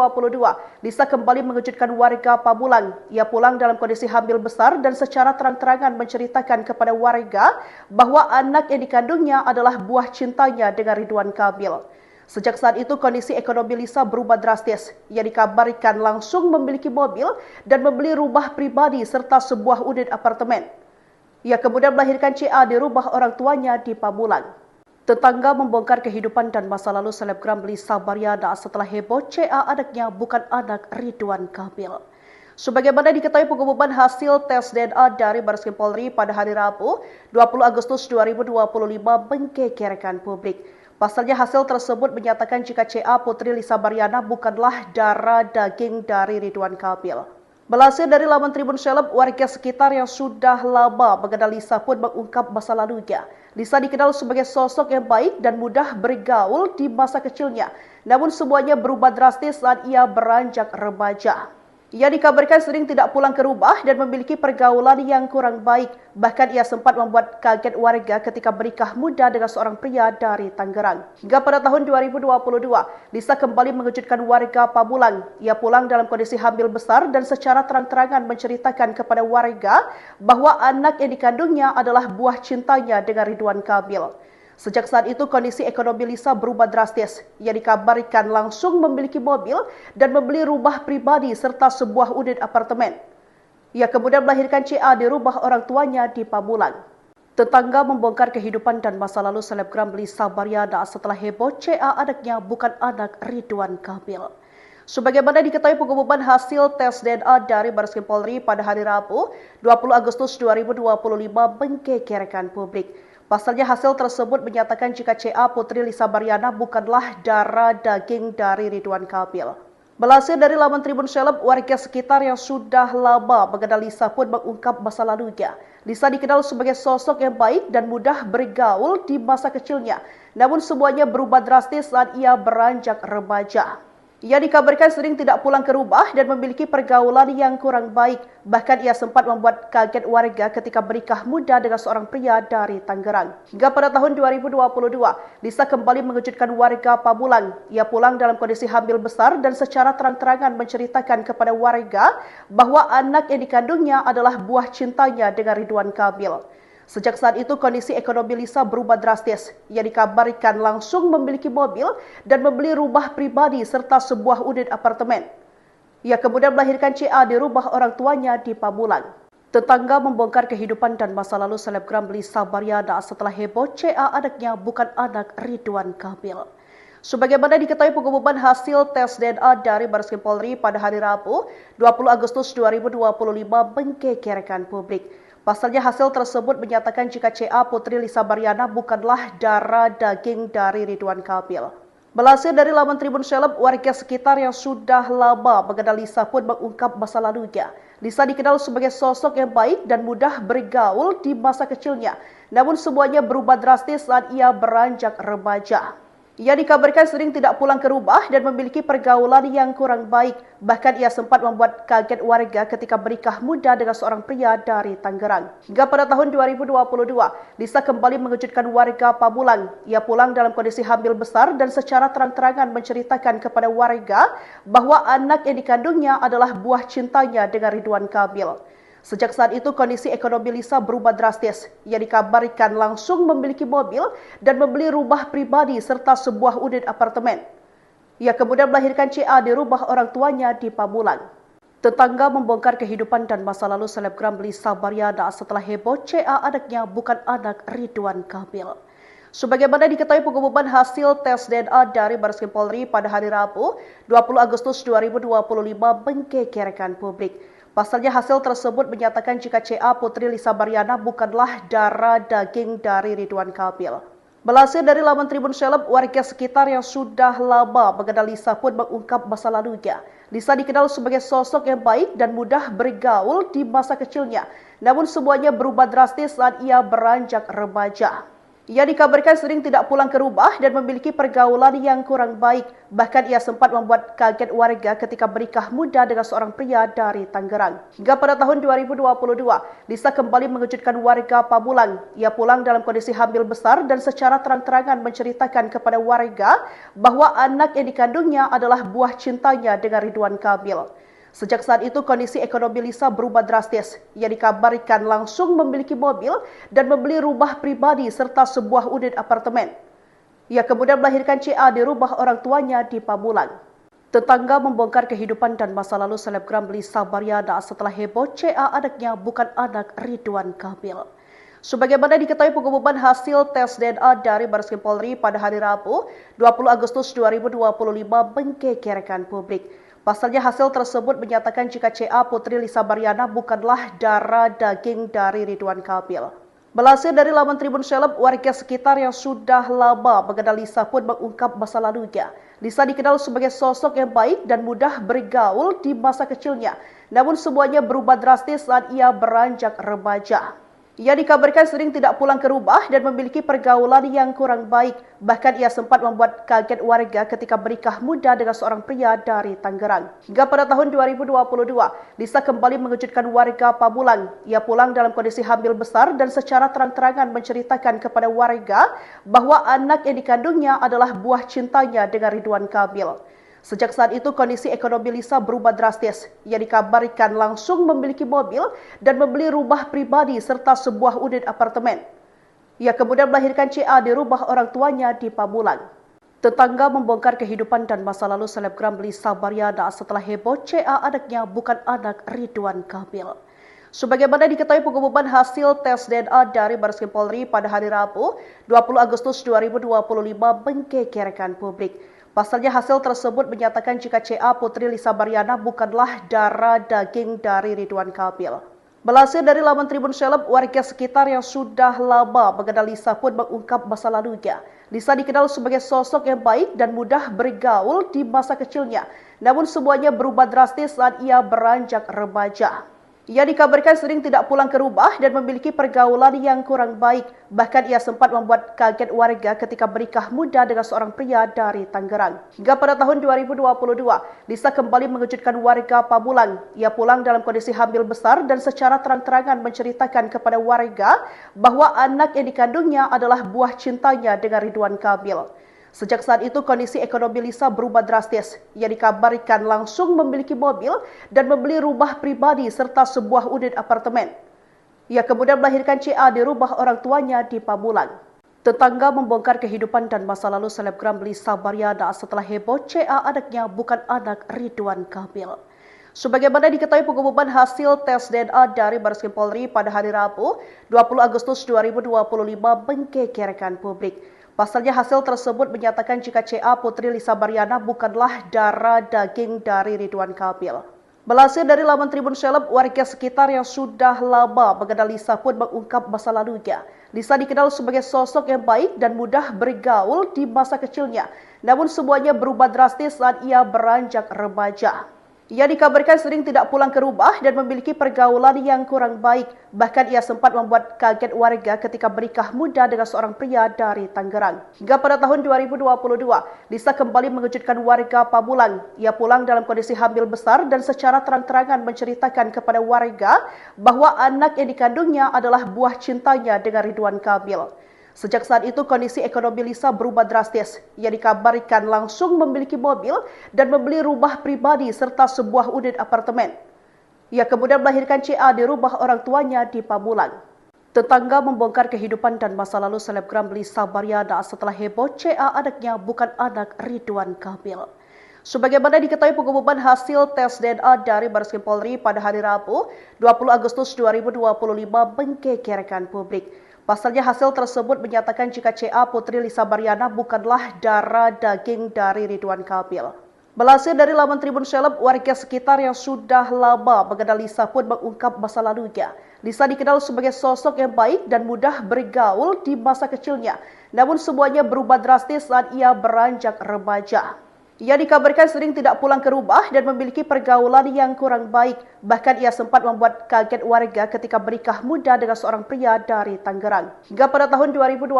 [SPEAKER 1] Lisa kembali mengejutkan warga Pamulang. Ia pulang dalam kondisi hamil besar dan secara terang-terangan menceritakan kepada warga bahwa anak yang dikandungnya adalah buah cintanya dengan Ridwan Kamil. Sejak saat itu kondisi ekonomi Lisa berubah drastis. Ia dikabarkan langsung memiliki mobil dan membeli rumah pribadi serta sebuah unit apartemen. Ia kemudian melahirkan CA di rumah orang tuanya di Pamulang. Tetangga membongkar kehidupan dan masa lalu selebgram Lisa Baryana setelah heboh CA anaknya bukan anak Ridwan Kamil. Sebagaimana diketahui pengumuman hasil tes DNA dari Bareskrim Polri pada hari Rabu, 20 Agustus 2025 menggegerkan publik. Pasalnya hasil tersebut menyatakan jika CA Putri Lisa Baryana bukanlah darah daging dari Ridwan Kamil. Melansir dari laman Tribun Seleb, warga sekitar yang sudah lama mengenal Lisa pun mengungkap masa lalunya. Lisa dikenal sebagai sosok yang baik dan mudah bergaul di masa kecilnya. Namun semuanya berubah drastis saat ia beranjak remaja. Ia dikabarkan sering tidak pulang ke rumah dan memiliki pergaulan yang kurang baik. Bahkan ia sempat membuat kaget warga ketika menikah muda dengan seorang pria dari Tangerang. Hingga pada tahun 2022, Lisa kembali mengejutkan warga Pamulang. Ia pulang dalam kondisi hamil besar dan secara terang-terangan menceritakan kepada warga bahwa anak yang dikandungnya adalah buah cintanya dengan Ridwan Kamil. Sejak saat itu kondisi ekonomi Lisa berubah drastis. Ia dikabarkan langsung memiliki mobil dan membeli rumah pribadi serta sebuah unit apartemen. Ia kemudian melahirkan CA di rumah orang tuanya di Pamulang. Tetangga membongkar kehidupan dan masa lalu selebgram Lisa Baryana setelah heboh CA anaknya bukan anak Ridwan Kamil. Sebagaimana diketahui pengumuman hasil tes DNA dari Bareskrim Polri pada hari Rabu, 20 Agustus 2025 menggegerkan publik. Pasalnya hasil tersebut menyatakan jika CA Putri Lisa Baryana bukanlah darah daging dari Ridwan Kamil. Melansir dari laman Tribun Seleb, warga sekitar yang sudah lama mengenal Lisa pun mengungkap masa lalunya. Lisa dikenal sebagai sosok yang baik dan mudah bergaul di masa kecilnya. Namun semuanya berubah drastis saat ia beranjak remaja. Ia dikabarkan sering tidak pulang ke rumah dan memiliki pergaulan yang kurang baik. Bahkan ia sempat membuat kaget warga ketika menikah muda dengan seorang pria dari Tangerang. Hingga pada tahun 2022, Lisa kembali mengejutkan warga Pamulang. Ia pulang dalam kondisi hamil besar dan secara terang-terangan menceritakan kepada warga bahwa anak yang dikandungnya adalah buah cintanya dengan Ridwan Kamil. Sejak saat itu kondisi ekonomi Lisa berubah drastis. Ia dikabarkan langsung memiliki mobil dan membeli rumah pribadi serta sebuah unit apartemen. Ia kemudian melahirkan CA di rumah orang tuanya di Pamulang. Tetangga membongkar kehidupan dan masa lalu selebgram Lisa Baryana setelah heboh CA anaknya bukan anak Ridwan Kamil. Sebagaimana diketahui pengumuman hasil tes DNA dari Bareskrim Polri pada hari Rabu, 20 Agustus 2025 menggegerkan publik. Pasalnya hasil tersebut menyatakan jika CA Putri Lisa Baryana bukanlah darah daging dari Ridwan Kamil. Melansir dari laman Tribun Seleb, warga sekitar yang sudah lama mengenal Lisa pun mengungkap masa lalunya. Lisa dikenal sebagai sosok yang baik dan mudah bergaul di masa kecilnya. Namun semuanya berubah drastis saat ia beranjak remaja. Ia dikabarkan sering tidak pulang ke rumah dan memiliki pergaulan yang kurang baik. Bahkan ia sempat membuat kaget warga ketika menikah muda dengan seorang pria dari Tangerang. Hingga pada tahun 2022, Lisa kembali mengejutkan warga Pamulang. Ia pulang dalam kondisi hamil besar dan secara terang-terangan menceritakan kepada warga bahwa anak yang dikandungnya adalah buah cintanya dengan Ridwan Kamil. Sejak saat itu kondisi ekonomi Lisa berubah drastis. Ia dikabarkan langsung memiliki mobil dan membeli rumah pribadi serta sebuah unit apartemen. Ia kemudian melahirkan CA di rumah orang tuanya di Pamulang. Tetangga membongkar kehidupan dan masa lalu selebgram Lisa Baryana setelah heboh CA anaknya bukan anak Ridwan Kamil. Sebagaimana diketahui pengumuman hasil tes DNA dari Bareskrim Polri pada hari Rabu, 20 Agustus 2025 menggegerkan publik. Pasalnya hasil tersebut menyatakan jika CA Putri Lisa Baryana bukanlah darah daging dari Ridwan Kamil. Melansir dari laman Tribun Seleb, warga sekitar yang sudah lama mengenal Lisa pun mengungkap masa lalunya. Lisa dikenal sebagai sosok yang baik dan mudah bergaul di masa kecilnya. Namun semuanya berubah drastis saat ia beranjak remaja. Ia dikabarkan sering tidak pulang ke rumah dan memiliki pergaulan yang kurang baik. Bahkan ia sempat membuat kaget warga ketika menikah muda dengan seorang pria dari Tangerang. Hingga pada tahun 2022, Lisa kembali mengejutkan warga Pamulang. Ia pulang dalam kondisi hamil besar dan secara terang-terangan menceritakan kepada warga bahwa anak yang dikandungnya adalah buah cintanya dengan Ridwan Kamil. Sejak saat itu kondisi ekonomi Lisa berubah drastis. Ia dikabarkan langsung memiliki mobil dan membeli rumah pribadi serta sebuah unit apartemen. Ia kemudian melahirkan CA di rumah orang tuanya di Pamulang. Tetangga membongkar kehidupan dan masa lalu selebgram Lisa Baryana setelah heboh CA anaknya bukan anak Ridwan Kamil. Sebagaimana diketahui pengumuman hasil tes DNA dari Bareskrim Polri pada hari Rabu, 20 Agustus 2025 menggegerkan publik. Pasalnya hasil tersebut menyatakan jika CA Putri Lisa Baryana bukanlah darah daging dari Ridwan Kamil. Melansir dari laman Tribun Seleb, warga sekitar yang sudah lama mengenal Lisa pun mengungkap masa lalunya. Lisa dikenal sebagai sosok yang baik dan mudah bergaul di masa kecilnya. Namun semuanya berubah drastis saat ia beranjak remaja. Ia dikabarkan sering tidak pulang ke rumah dan memiliki pergaulan yang kurang baik. Bahkan ia sempat membuat kaget warga ketika menikah muda dengan seorang pria dari Tangerang. Hingga pada tahun 2022, Lisa kembali mengejutkan warga Pamulang. Ia pulang dalam kondisi hamil besar dan secara terang-terangan menceritakan kepada warga bahwa anak yang dikandungnya adalah buah cintanya dengan Ridwan Kamil. Sejak saat itu kondisi ekonomi Lisa berubah drastis. Ia dikabarkan langsung memiliki mobil dan membeli rumah pribadi serta sebuah unit apartemen. Ia kemudian melahirkan CA di rumah orang tuanya di Pamulang. Tetangga membongkar kehidupan dan masa lalu selebgram Lisa Baryana setelah heboh CA anaknya bukan anak Ridwan Kamil. Sebagaimana diketahui pengumuman hasil tes DNA dari Bareskrim Polri pada hari Rabu, 20 Agustus 2025 menggegerkan publik. Pasalnya hasil tersebut menyatakan jika CA Putri Lisa Baryana bukanlah darah daging dari Ridwan Kamil. Melansir dari laman Tribun Seleb, warga sekitar yang sudah lama mengenal Lisa pun mengungkap masa lalunya. Lisa dikenal sebagai sosok yang baik dan mudah bergaul di masa kecilnya. Namun semuanya berubah drastis saat ia beranjak remaja. Ia dikabarkan sering tidak pulang ke rumah dan memiliki pergaulan yang kurang baik. Bahkan ia sempat membuat kaget warga ketika menikah muda dengan seorang pria dari Tangerang. Hingga pada tahun 2022, Lisa kembali mengejutkan warga Pamulang. Ia pulang dalam kondisi hamil besar dan secara terang-terangan menceritakan kepada warga bahwa anak yang dikandungnya adalah buah cintanya dengan Ridwan Kamil. Sejak saat itu kondisi ekonomi Lisa berubah drastis. Ia dikabarkan langsung memiliki mobil dan membeli rumah pribadi serta sebuah unit apartemen. Ia kemudian melahirkan CA di rumah orang tuanya di Pamulang. Tetangga membongkar kehidupan dan masa lalu selebgram Lisa Baryana setelah heboh CA anaknya bukan anak Ridwan Kamil. Sebagaimana diketahui pengumuman hasil tes DNA dari Bareskrim Polri pada hari Rabu, 20 Agustus 2025 menggegerkan publik. Pasalnya hasil tersebut menyatakan jika CA Putri Lisa Baryana bukanlah darah daging dari Ridwan Kamil. Melansir dari laman Tribun Seleb, warga sekitar yang sudah lama mengenal Lisa pun mengungkap masa lalunya. Lisa dikenal sebagai sosok yang baik dan mudah bergaul di masa kecilnya. Namun semuanya berubah drastis saat ia beranjak remaja. Ia dikabarkan sering tidak pulang ke rumah dan memiliki pergaulan yang kurang baik. Bahkan ia sempat membuat kaget warga ketika menikah muda dengan seorang pria dari Tangerang. Hingga pada tahun 2022, Lisa kembali mengejutkan warga Pamulang. Ia pulang dalam kondisi hamil besar dan secara terang-terangan menceritakan kepada warga bahwa anak yang dikandungnya adalah buah cintanya dengan Ridwan Kamil. Sejak saat itu kondisi ekonomi Lisa berubah drastis. Ia dikabarkan langsung memiliki mobil dan membeli rumah pribadi serta sebuah unit apartemen. Ia kemudian melahirkan CA di rumah orang tuanya di Pamulang. Tetangga membongkar kehidupan dan masa lalu selebgram Lisa Baryana setelah heboh CA anaknya bukan anak Ridwan Kamil. Sebagaimana diketahui pengumuman hasil tes DNA dari Bareskrim Polri pada hari Rabu, 20 Agustus 2025 menggegerkan publik. Pasalnya hasil tersebut menyatakan jika CA Putri Lisa Baryana bukanlah darah daging dari Ridwan Kamil. Melansir dari laman Tribun Seleb, warga sekitar yang sudah lama mengenal Lisa pun mengungkap masa lalunya. Lisa dikenal sebagai sosok yang baik dan mudah bergaul di masa kecilnya. Namun semuanya berubah drastis saat ia beranjak remaja. Ia dikabarkan sering tidak pulang ke rumah dan memiliki pergaulan yang kurang baik. Bahkan ia sempat membuat kaget warga ketika menikah muda dengan seorang pria dari Tangerang. Hingga pada tahun 2022,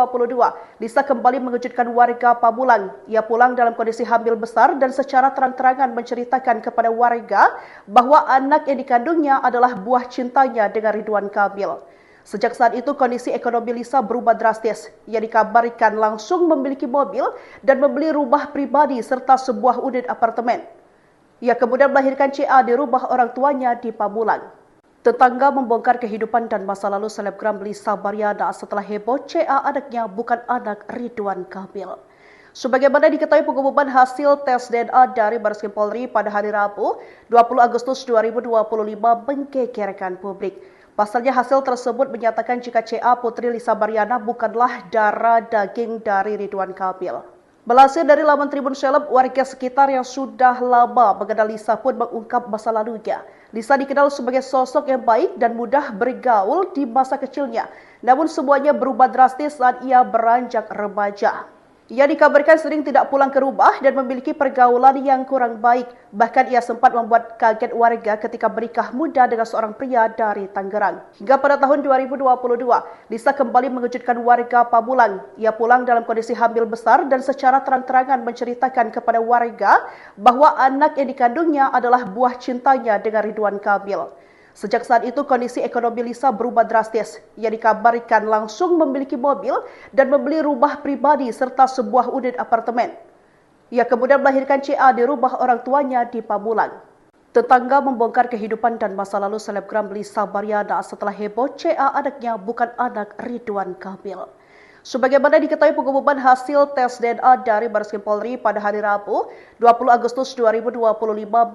[SPEAKER 1] Lisa kembali mengejutkan warga Pamulang. Ia pulang dalam kondisi hamil besar dan secara terang-terangan menceritakan kepada warga bahwa anak yang dikandungnya adalah buah cintanya dengan Ridwan Kamil. Sejak saat itu kondisi ekonomi Lisa berubah drastis. Ia dikabarkan langsung memiliki mobil dan membeli rumah pribadi serta sebuah unit apartemen. Ia kemudian melahirkan CA di rumah orang tuanya di Pamulang. Tetangga membongkar kehidupan dan masa lalu selebgram Lisa Baryana setelah heboh CA anaknya bukan anak Ridwan Kamil. Sebagaimana diketahui pengumuman hasil tes DNA dari Bareskrim Polri pada hari Rabu, 20 Agustus 2025 menggegerkan publik. Pasalnya hasil tersebut menyatakan jika CA Putri Lisa Baryana bukanlah darah daging dari Ridwan Kamil. Melansir dari laman Tribun Seleb, warga sekitar yang sudah lama mengenal Lisa pun mengungkap masa lalunya. Lisa dikenal sebagai sosok yang baik dan mudah bergaul di masa kecilnya. Namun semuanya berubah drastis saat ia beranjak remaja. Ia dikabarkan sering tidak pulang ke rumah dan memiliki pergaulan yang kurang baik. Bahkan ia sempat membuat kaget warga ketika menikah muda dengan seorang pria dari Tangerang. Hingga pada tahun 2022, Lisa kembali mengejutkan warga Pamulang. Ia pulang dalam kondisi hamil besar dan secara terang-terangan menceritakan kepada warga bahwa anak yang dikandungnya adalah buah cintanya dengan Ridwan Kamil. Sejak saat itu kondisi ekonomi Lisa berubah drastis. Ia dikabarkan langsung memiliki mobil dan membeli rumah pribadi serta sebuah unit apartemen. Ia kemudian melahirkan CA di rumah orang tuanya di Pamulang. Tetangga membongkar kehidupan dan masa lalu selebgram Lisa Baryana setelah heboh CA anaknya bukan anak Ridwan Kamil. Sebagaimana diketahui pengumuman hasil tes DNA dari Bareskrim Polri pada hari Rabu, 20 Agustus 2025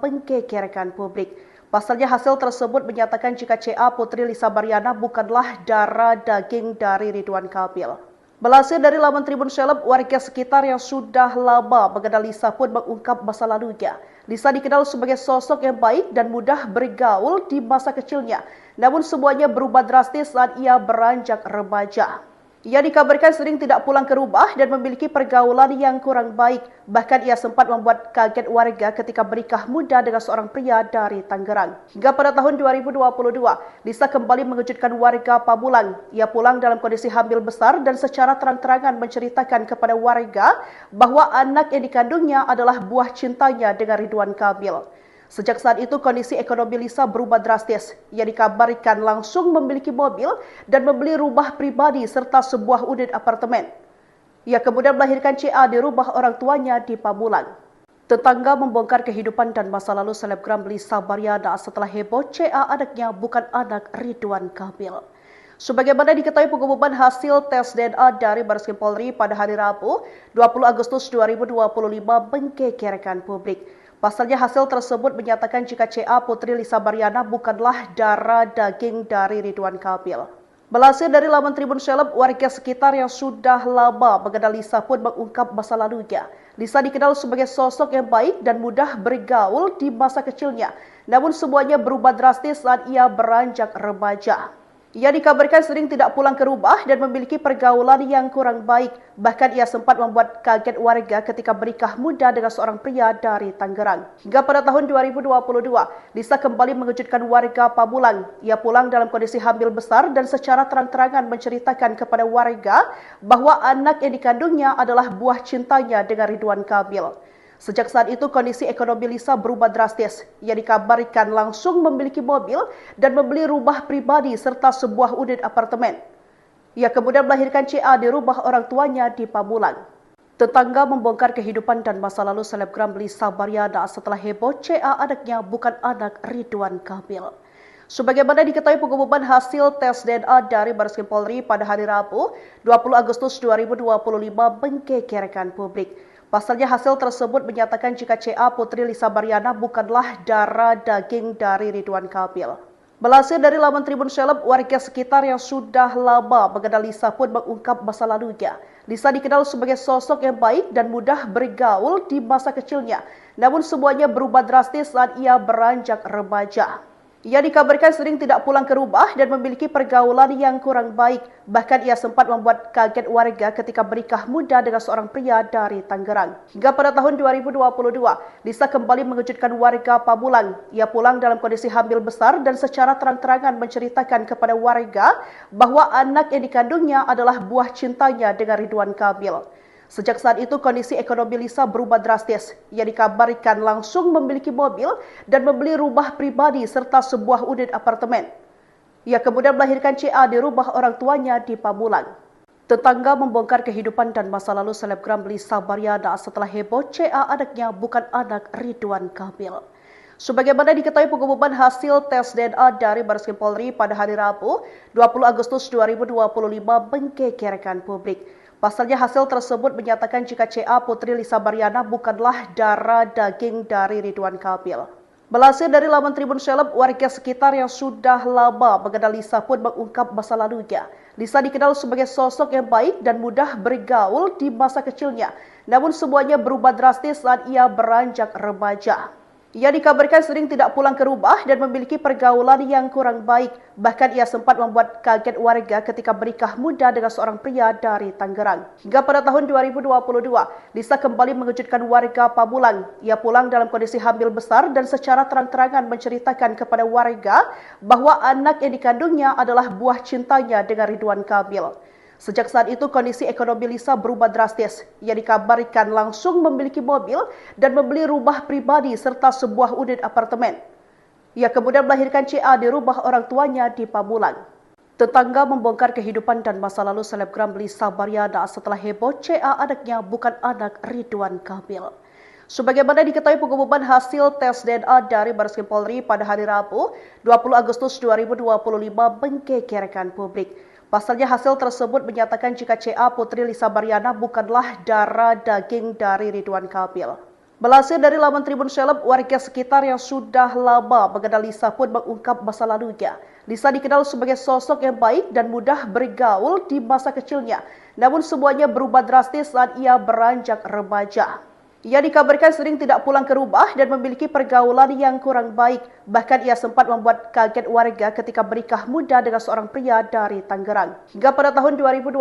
[SPEAKER 1] menggegerkan publik. Pasalnya hasil tersebut menyatakan jika CA Putri Lisa Baryana bukanlah darah daging dari Ridwan Kamil. Melansir dari laman Tribun Seleb, warga sekitar yang sudah lama mengenal Lisa pun mengungkap masa lalunya. Lisa dikenal sebagai sosok yang baik dan mudah bergaul di masa kecilnya. Namun semuanya berubah drastis saat ia beranjak remaja. Ia dikabarkan sering tidak pulang ke rumah dan memiliki pergaulan yang kurang baik. Bahkan ia sempat membuat kaget warga ketika menikah muda dengan seorang pria dari Tangerang. Hingga pada tahun 2022, Lisa kembali mengejutkan warga Pamulang. Ia pulang dalam kondisi hamil besar dan secara terang-terangan menceritakan kepada warga bahwa anak yang dikandungnya adalah buah cintanya dengan Ridwan Kamil. Sejak saat itu kondisi ekonomi Lisa berubah drastis. Ia dikabarkan langsung memiliki mobil dan membeli rumah pribadi serta sebuah unit apartemen. Ia kemudian melahirkan CA di rumah orang tuanya di Pamulang. Tetangga membongkar kehidupan dan masa lalu selebgram Lisa Baryana setelah heboh CA anaknya bukan anak Ridwan Kamil. Sebagaimana diketahui pengumuman hasil tes DNA dari Bareskrim Polri pada hari Rabu, 20 Agustus 2025 menggegerkan publik. Pasalnya hasil tersebut menyatakan jika CA Putri Lisa Baryana bukanlah darah daging dari Ridwan Kamil. Melansir dari laman Tribun Seleb, warga sekitar yang sudah lama mengenal Lisa pun mengungkap masa lalunya. Lisa dikenal sebagai sosok yang baik dan mudah bergaul di masa kecilnya. Namun semuanya berubah drastis saat ia beranjak remaja. Ia dikabarkan sering tidak pulang ke rumah dan memiliki pergaulan yang kurang baik. Bahkan ia sempat membuat kaget warga ketika menikah muda dengan seorang pria dari Tangerang. Hingga pada tahun 2022, Lisa kembali mengejutkan warga Pamulang. Ia pulang dalam kondisi hamil besar dan secara terang-terangan menceritakan kepada warga bahwa anak yang dikandungnya adalah buah cintanya dengan Ridwan Kamil. Sejak saat itu kondisi ekonomi Lisa berubah drastis. Ia dikabarkan langsung memiliki mobil dan membeli rumah pribadi serta sebuah unit apartemen. Ia kemudian melahirkan CA di rumah orang tuanya di Pamulang. Tetangga membongkar kehidupan dan masa lalu selebgram Lisa Baryana setelah heboh CA anaknya bukan anak Ridwan Kamil. Sebagaimana diketahui pengumuman hasil tes DNA dari Bareskrim Polri pada hari Rabu, 20 Agustus 2025 menggegerkan publik. Pasalnya hasil tersebut menyatakan jika CA Putri Lisa Baryana bukanlah darah daging dari Ridwan Kamil. Melansir dari laman Tribun Seleb, warga sekitar yang sudah lama mengenal Lisa pun mengungkap masa lalunya. Lisa dikenal sebagai sosok yang baik dan mudah bergaul di masa kecilnya. Namun semuanya berubah drastis saat ia beranjak remaja. Ia dikabarkan sering tidak pulang ke rumah dan memiliki pergaulan yang kurang baik. Bahkan ia sempat membuat kaget warga ketika menikah muda dengan seorang pria dari Tangerang. Hingga pada tahun 2022, Lisa kembali mengejutkan warga Pamulang. Ia pulang dalam kondisi hamil besar dan secara terang-terangan menceritakan kepada warga bahwa anak yang dikandungnya adalah buah cintanya dengan Ridwan Kamil. Sejak saat itu kondisi ekonomi Lisa berubah drastis. Ia dikabarkan langsung memiliki mobil dan membeli rumah pribadi serta sebuah unit apartemen. Ia kemudian melahirkan CA di rumah orang tuanya di Pamulang. Tetangga membongkar kehidupan dan masa lalu selebgram Lisa Baryana setelah heboh CA anaknya bukan anak Ridwan Kamil. Sebagaimana diketahui pengumuman hasil tes DNA dari Bareskrim Polri pada hari Rabu, 20 Agustus 2025 menggegerkan publik. Pasalnya hasil tersebut menyatakan jika CA Putri Lisa Baryana bukanlah darah daging dari Ridwan Kamil. Melansir dari laman Tribun Seleb, warga sekitar yang sudah lama mengenal Lisa pun mengungkap masa lalunya. Lisa dikenal sebagai sosok yang baik dan mudah bergaul di masa kecilnya. Namun semuanya berubah drastis saat ia beranjak remaja. Ia dikabarkan sering tidak pulang ke rumah dan memiliki pergaulan yang kurang baik. Bahkan ia sempat membuat kaget warga ketika menikah muda dengan seorang pria dari Tangerang. Hingga pada tahun 2022, Lisa kembali mengejutkan warga Pamulang. Ia pulang dalam kondisi hamil besar dan secara terang-terangan menceritakan kepada warga bahwa anak yang dikandungnya adalah buah cintanya dengan Ridwan Kamil. Sejak saat itu kondisi ekonomi Lisa berubah drastis. Ia dikabarkan langsung memiliki mobil dan membeli rumah pribadi serta sebuah unit apartemen. Ia kemudian melahirkan CA di rumah orang tuanya di Pamulang. Tetangga membongkar kehidupan dan masa lalu selebgram Lisa Baryana setelah heboh CA anaknya bukan anak Ridwan Kamil. Sebagaimana diketahui pengumuman hasil tes DNA dari Bareskrim Polri pada hari Rabu, 20 Agustus 2025 menggegerkan publik. Pasalnya hasil tersebut menyatakan jika CA Putri Lisa Baryana bukanlah darah daging dari Ridwan Kamil. Melansir dari laman Tribun Seleb, warga sekitar yang sudah lama mengenal Lisa pun mengungkap masa lalunya. Lisa dikenal sebagai sosok yang baik dan mudah bergaul di masa kecilnya. Namun semuanya berubah drastis saat ia beranjak remaja. Ia dikabarkan sering tidak pulang ke rumah dan memiliki pergaulan yang kurang baik. Bahkan ia sempat membuat kaget warga ketika menikah muda dengan seorang pria dari Tangerang. Hingga pada tahun 2022,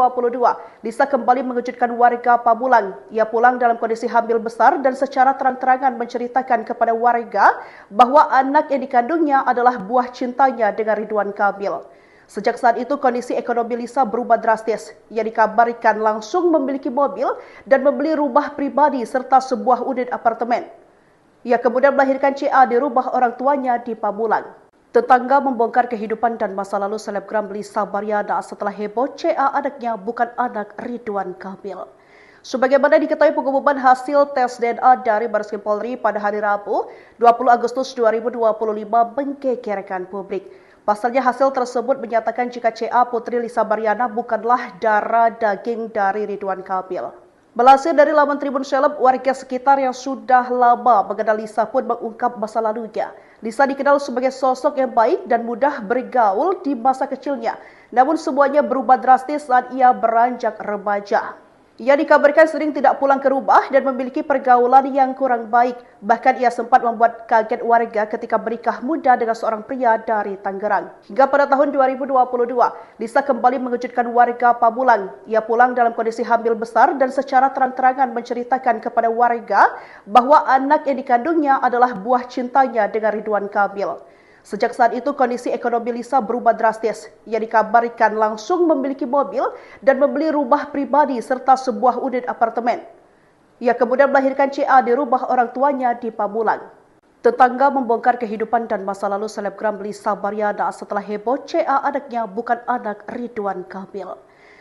[SPEAKER 1] Lisa kembali mengejutkan warga Pamulang. Ia pulang dalam kondisi hamil besar dan secara terang-terangan menceritakan kepada warga bahwa anak yang dikandungnya adalah buah cintanya dengan Ridwan Kamil. Sejak saat itu kondisi ekonomi Lisa berubah drastis. Ia dikabarkan langsung memiliki mobil dan membeli rumah pribadi serta sebuah unit apartemen. Ia kemudian melahirkan CA di rumah orang tuanya di Pamulang. Tetangga membongkar kehidupan dan masa lalu selebgram Lisa Baryana setelah heboh CA anaknya bukan anak Ridwan Kamil. Sebagaimana diketahui pengumuman hasil tes DNA dari Bareskrim Polri pada hari Rabu, 20 Agustus 2025 menggegerkan publik. Pasalnya hasil tersebut menyatakan jika CA Putri Lisa Baryana bukanlah darah daging dari Ridwan Kamil. Melansir dari laman Tribun Seleb, warga sekitar yang sudah lama mengenal Lisa pun mengungkap masa lalunya. Lisa dikenal sebagai sosok yang baik dan mudah bergaul di masa kecilnya. Namun semuanya berubah drastis saat ia beranjak remaja. Ia dikabarkan sering tidak pulang ke rumah dan memiliki pergaulan yang kurang baik. Bahkan ia sempat membuat kaget warga ketika menikah muda dengan seorang pria dari Tangerang. Hingga pada tahun 2022, Lisa kembali mengejutkan warga Pamulang. Ia pulang dalam kondisi hamil besar dan secara terang-terangan menceritakan kepada warga bahwa anak yang dikandungnya adalah buah cintanya dengan Ridwan Kamil. Sejak saat itu kondisi ekonomi Lisa berubah drastis. Ia dikabarkan langsung memiliki mobil dan membeli rumah pribadi serta sebuah unit apartemen. Ia kemudian melahirkan CA di rumah orang tuanya di Pamulang. Tetangga membongkar kehidupan dan masa lalu selebgram Lisa Baryana setelah heboh CA anaknya bukan anak Ridwan Kamil.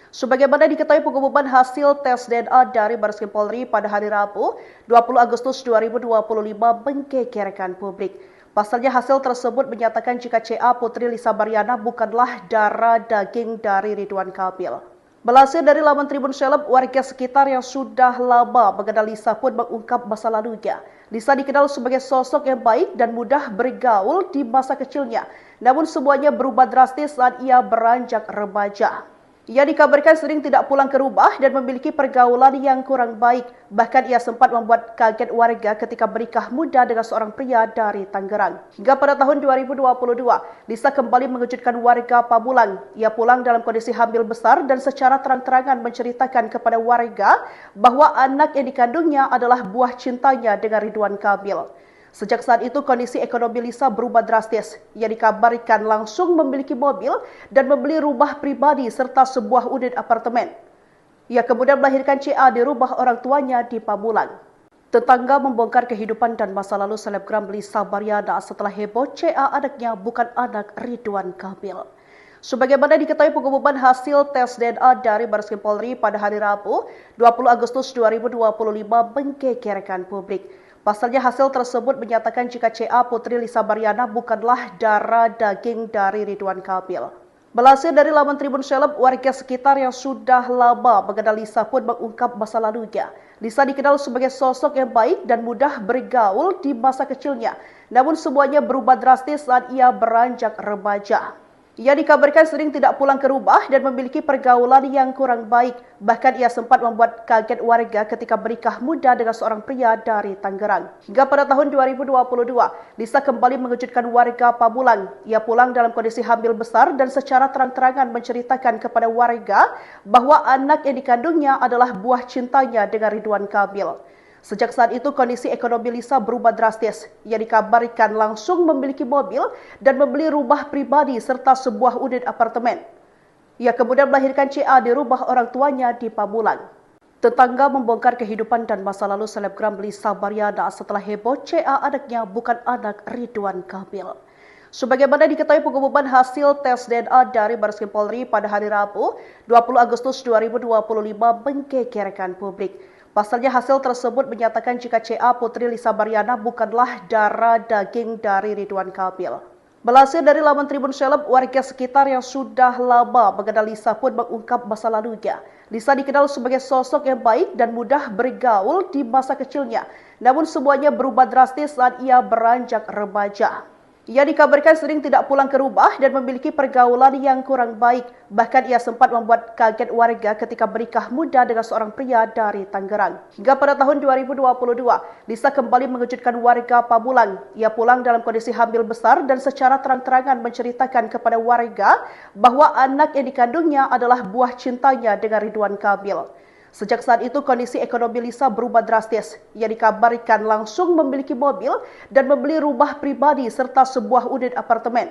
[SPEAKER 1] Sebagaimana diketahui pengumuman hasil tes DNA dari Bareskrim Polri pada hari Rabu, 20 Agustus 2025 menggegerkan publik. Pasalnya hasil tersebut menyatakan jika CA Putri Lisa Baryana bukanlah darah daging dari Ridwan Kamil. Melansir dari laman Tribun Seleb, warga sekitar yang sudah lama mengenal Lisa pun mengungkap masa lalunya. Lisa dikenal sebagai sosok yang baik dan mudah bergaul di masa kecilnya. Namun semuanya berubah drastis saat ia beranjak remaja. Ia dikabarkan sering tidak pulang ke rumah dan memiliki pergaulan yang kurang baik. Bahkan ia sempat membuat kaget warga ketika menikah muda dengan seorang pria dari Tangerang. Hingga pada tahun 2022, Lisa kembali mengejutkan warga Pamulang. Ia pulang dalam kondisi hamil besar dan secara terang-terangan menceritakan kepada warga bahwa anak yang dikandungnya adalah buah cintanya dengan Ridwan Kamil. Sejak saat itu kondisi ekonomi Lisa berubah drastis. Ia dikabarkan langsung memiliki mobil dan membeli rumah pribadi serta sebuah unit apartemen. Ia kemudian melahirkan CA di rumah orang tuanya di Pamulang. Tetangga membongkar kehidupan dan masa lalu selebgram Lisa Baryana setelah heboh CA anaknya bukan anak Ridwan Kamil. Sebagaimana diketahui pengumuman hasil tes DNA dari Bareskrim Polri pada hari Rabu, 20 Agustus 2025 menggegerkan publik. Pasalnya hasil tersebut menyatakan jika CA Putri Lisa Baryana bukanlah darah daging dari Ridwan Kamil. Melansir dari laman Tribun Seleb, warga sekitar yang sudah lama mengenal Lisa pun mengungkap masa lalunya. Lisa dikenal sebagai sosok yang baik dan mudah bergaul di masa kecilnya. Namun semuanya berubah drastis saat ia beranjak remaja. Ia dikabarkan sering tidak pulang ke rumah dan memiliki pergaulan yang kurang baik. Bahkan ia sempat membuat kaget warga ketika menikah muda dengan seorang pria dari Tangerang. Hingga pada tahun 2022, Lisa kembali mengejutkan warga Pamulang. Ia pulang dalam kondisi hamil besar dan secara terang-terangan menceritakan kepada warga bahwa anak yang dikandungnya adalah buah cintanya dengan Ridwan Kamil. Sejak saat itu kondisi ekonomi Lisa berubah drastis. Ia dikabarkan langsung memiliki mobil dan membeli rumah pribadi serta sebuah unit apartemen. Ia kemudian melahirkan CA di rumah orang tuanya di Pamulang. Tetangga membongkar kehidupan dan masa lalu selebgram Lisa Baryana setelah heboh CA anaknya bukan anak Ridwan Kamil. Sebagaimana diketahui pengumuman hasil tes DNA dari Bareskrim Polri pada hari Rabu, 20 Agustus 2025 menggegerkan publik. Pasalnya hasil tersebut menyatakan jika CA Putri Lisa Baryana bukanlah darah daging dari Ridwan Kamil. Melansir dari laman Tribun Seleb, warga sekitar yang sudah lama mengenal Lisa pun mengungkap masa lalunya. Lisa dikenal sebagai sosok yang baik dan mudah bergaul di masa kecilnya. Namun semuanya berubah drastis saat ia beranjak remaja. Ia dikabarkan sering tidak pulang ke rumah dan memiliki pergaulan yang kurang baik. Bahkan ia sempat membuat kaget warga ketika menikah muda dengan seorang pria dari Tangerang. Hingga pada tahun 2022, Lisa kembali mengejutkan warga Pamulang. Ia pulang dalam kondisi hamil besar dan secara terang-terangan menceritakan kepada warga bahwa anak yang dikandungnya adalah buah cintanya dengan Ridwan Kamil. Sejak saat itu kondisi ekonomi Lisa berubah drastis. Ia dikabarkan langsung memiliki mobil dan membeli rumah pribadi serta sebuah unit apartemen.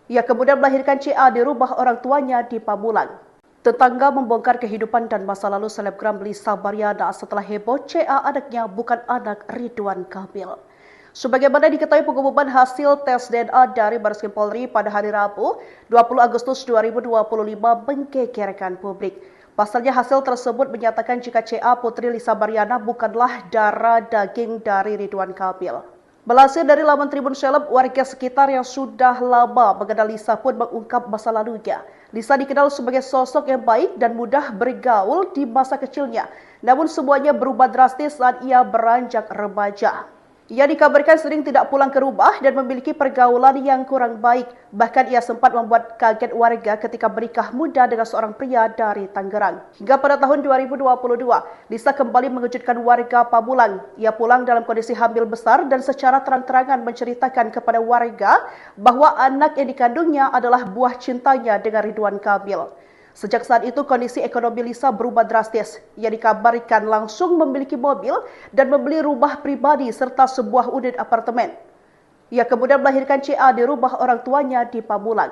[SPEAKER 1] Ia kemudian melahirkan CA di rumah orang tuanya di Pamulang. Tetangga membongkar kehidupan dan masa lalu selebgram Lisa Baryana setelah heboh CA anaknya bukan anak Ridwan Kamil. Sebagaimana diketahui pengumuman hasil tes DNA dari Bareskrim Polri pada hari Rabu, 20 Agustus 2025 menggegerkan publik. Pasalnya hasil tersebut menyatakan jika CA Putri Lisa Baryana bukanlah darah daging dari Ridwan Kamil. Melansir dari laman Tribun Seleb, warga sekitar yang sudah lama mengenal Lisa pun mengungkap masa lalunya. Lisa dikenal sebagai sosok yang baik dan mudah bergaul di masa kecilnya. Namun semuanya berubah drastis saat ia beranjak remaja. Ia dikabarkan sering tidak pulang ke rumah dan memiliki pergaulan yang kurang baik. Bahkan ia sempat membuat kaget warga ketika menikah muda dengan seorang pria dari Tangerang. Hingga pada tahun 2022, Lisa kembali mengejutkan warga Pamulang. Ia pulang dalam kondisi hamil besar dan secara terang-terangan menceritakan kepada warga bahwa anak yang dikandungnya adalah buah cintanya dengan Ridwan Kamil. Sejak saat itu kondisi ekonomi Lisa berubah drastis. Ia dikabarkan langsung memiliki mobil dan membeli rumah pribadi serta sebuah unit apartemen. Ia kemudian melahirkan CA di rumah orang tuanya di Pamulang.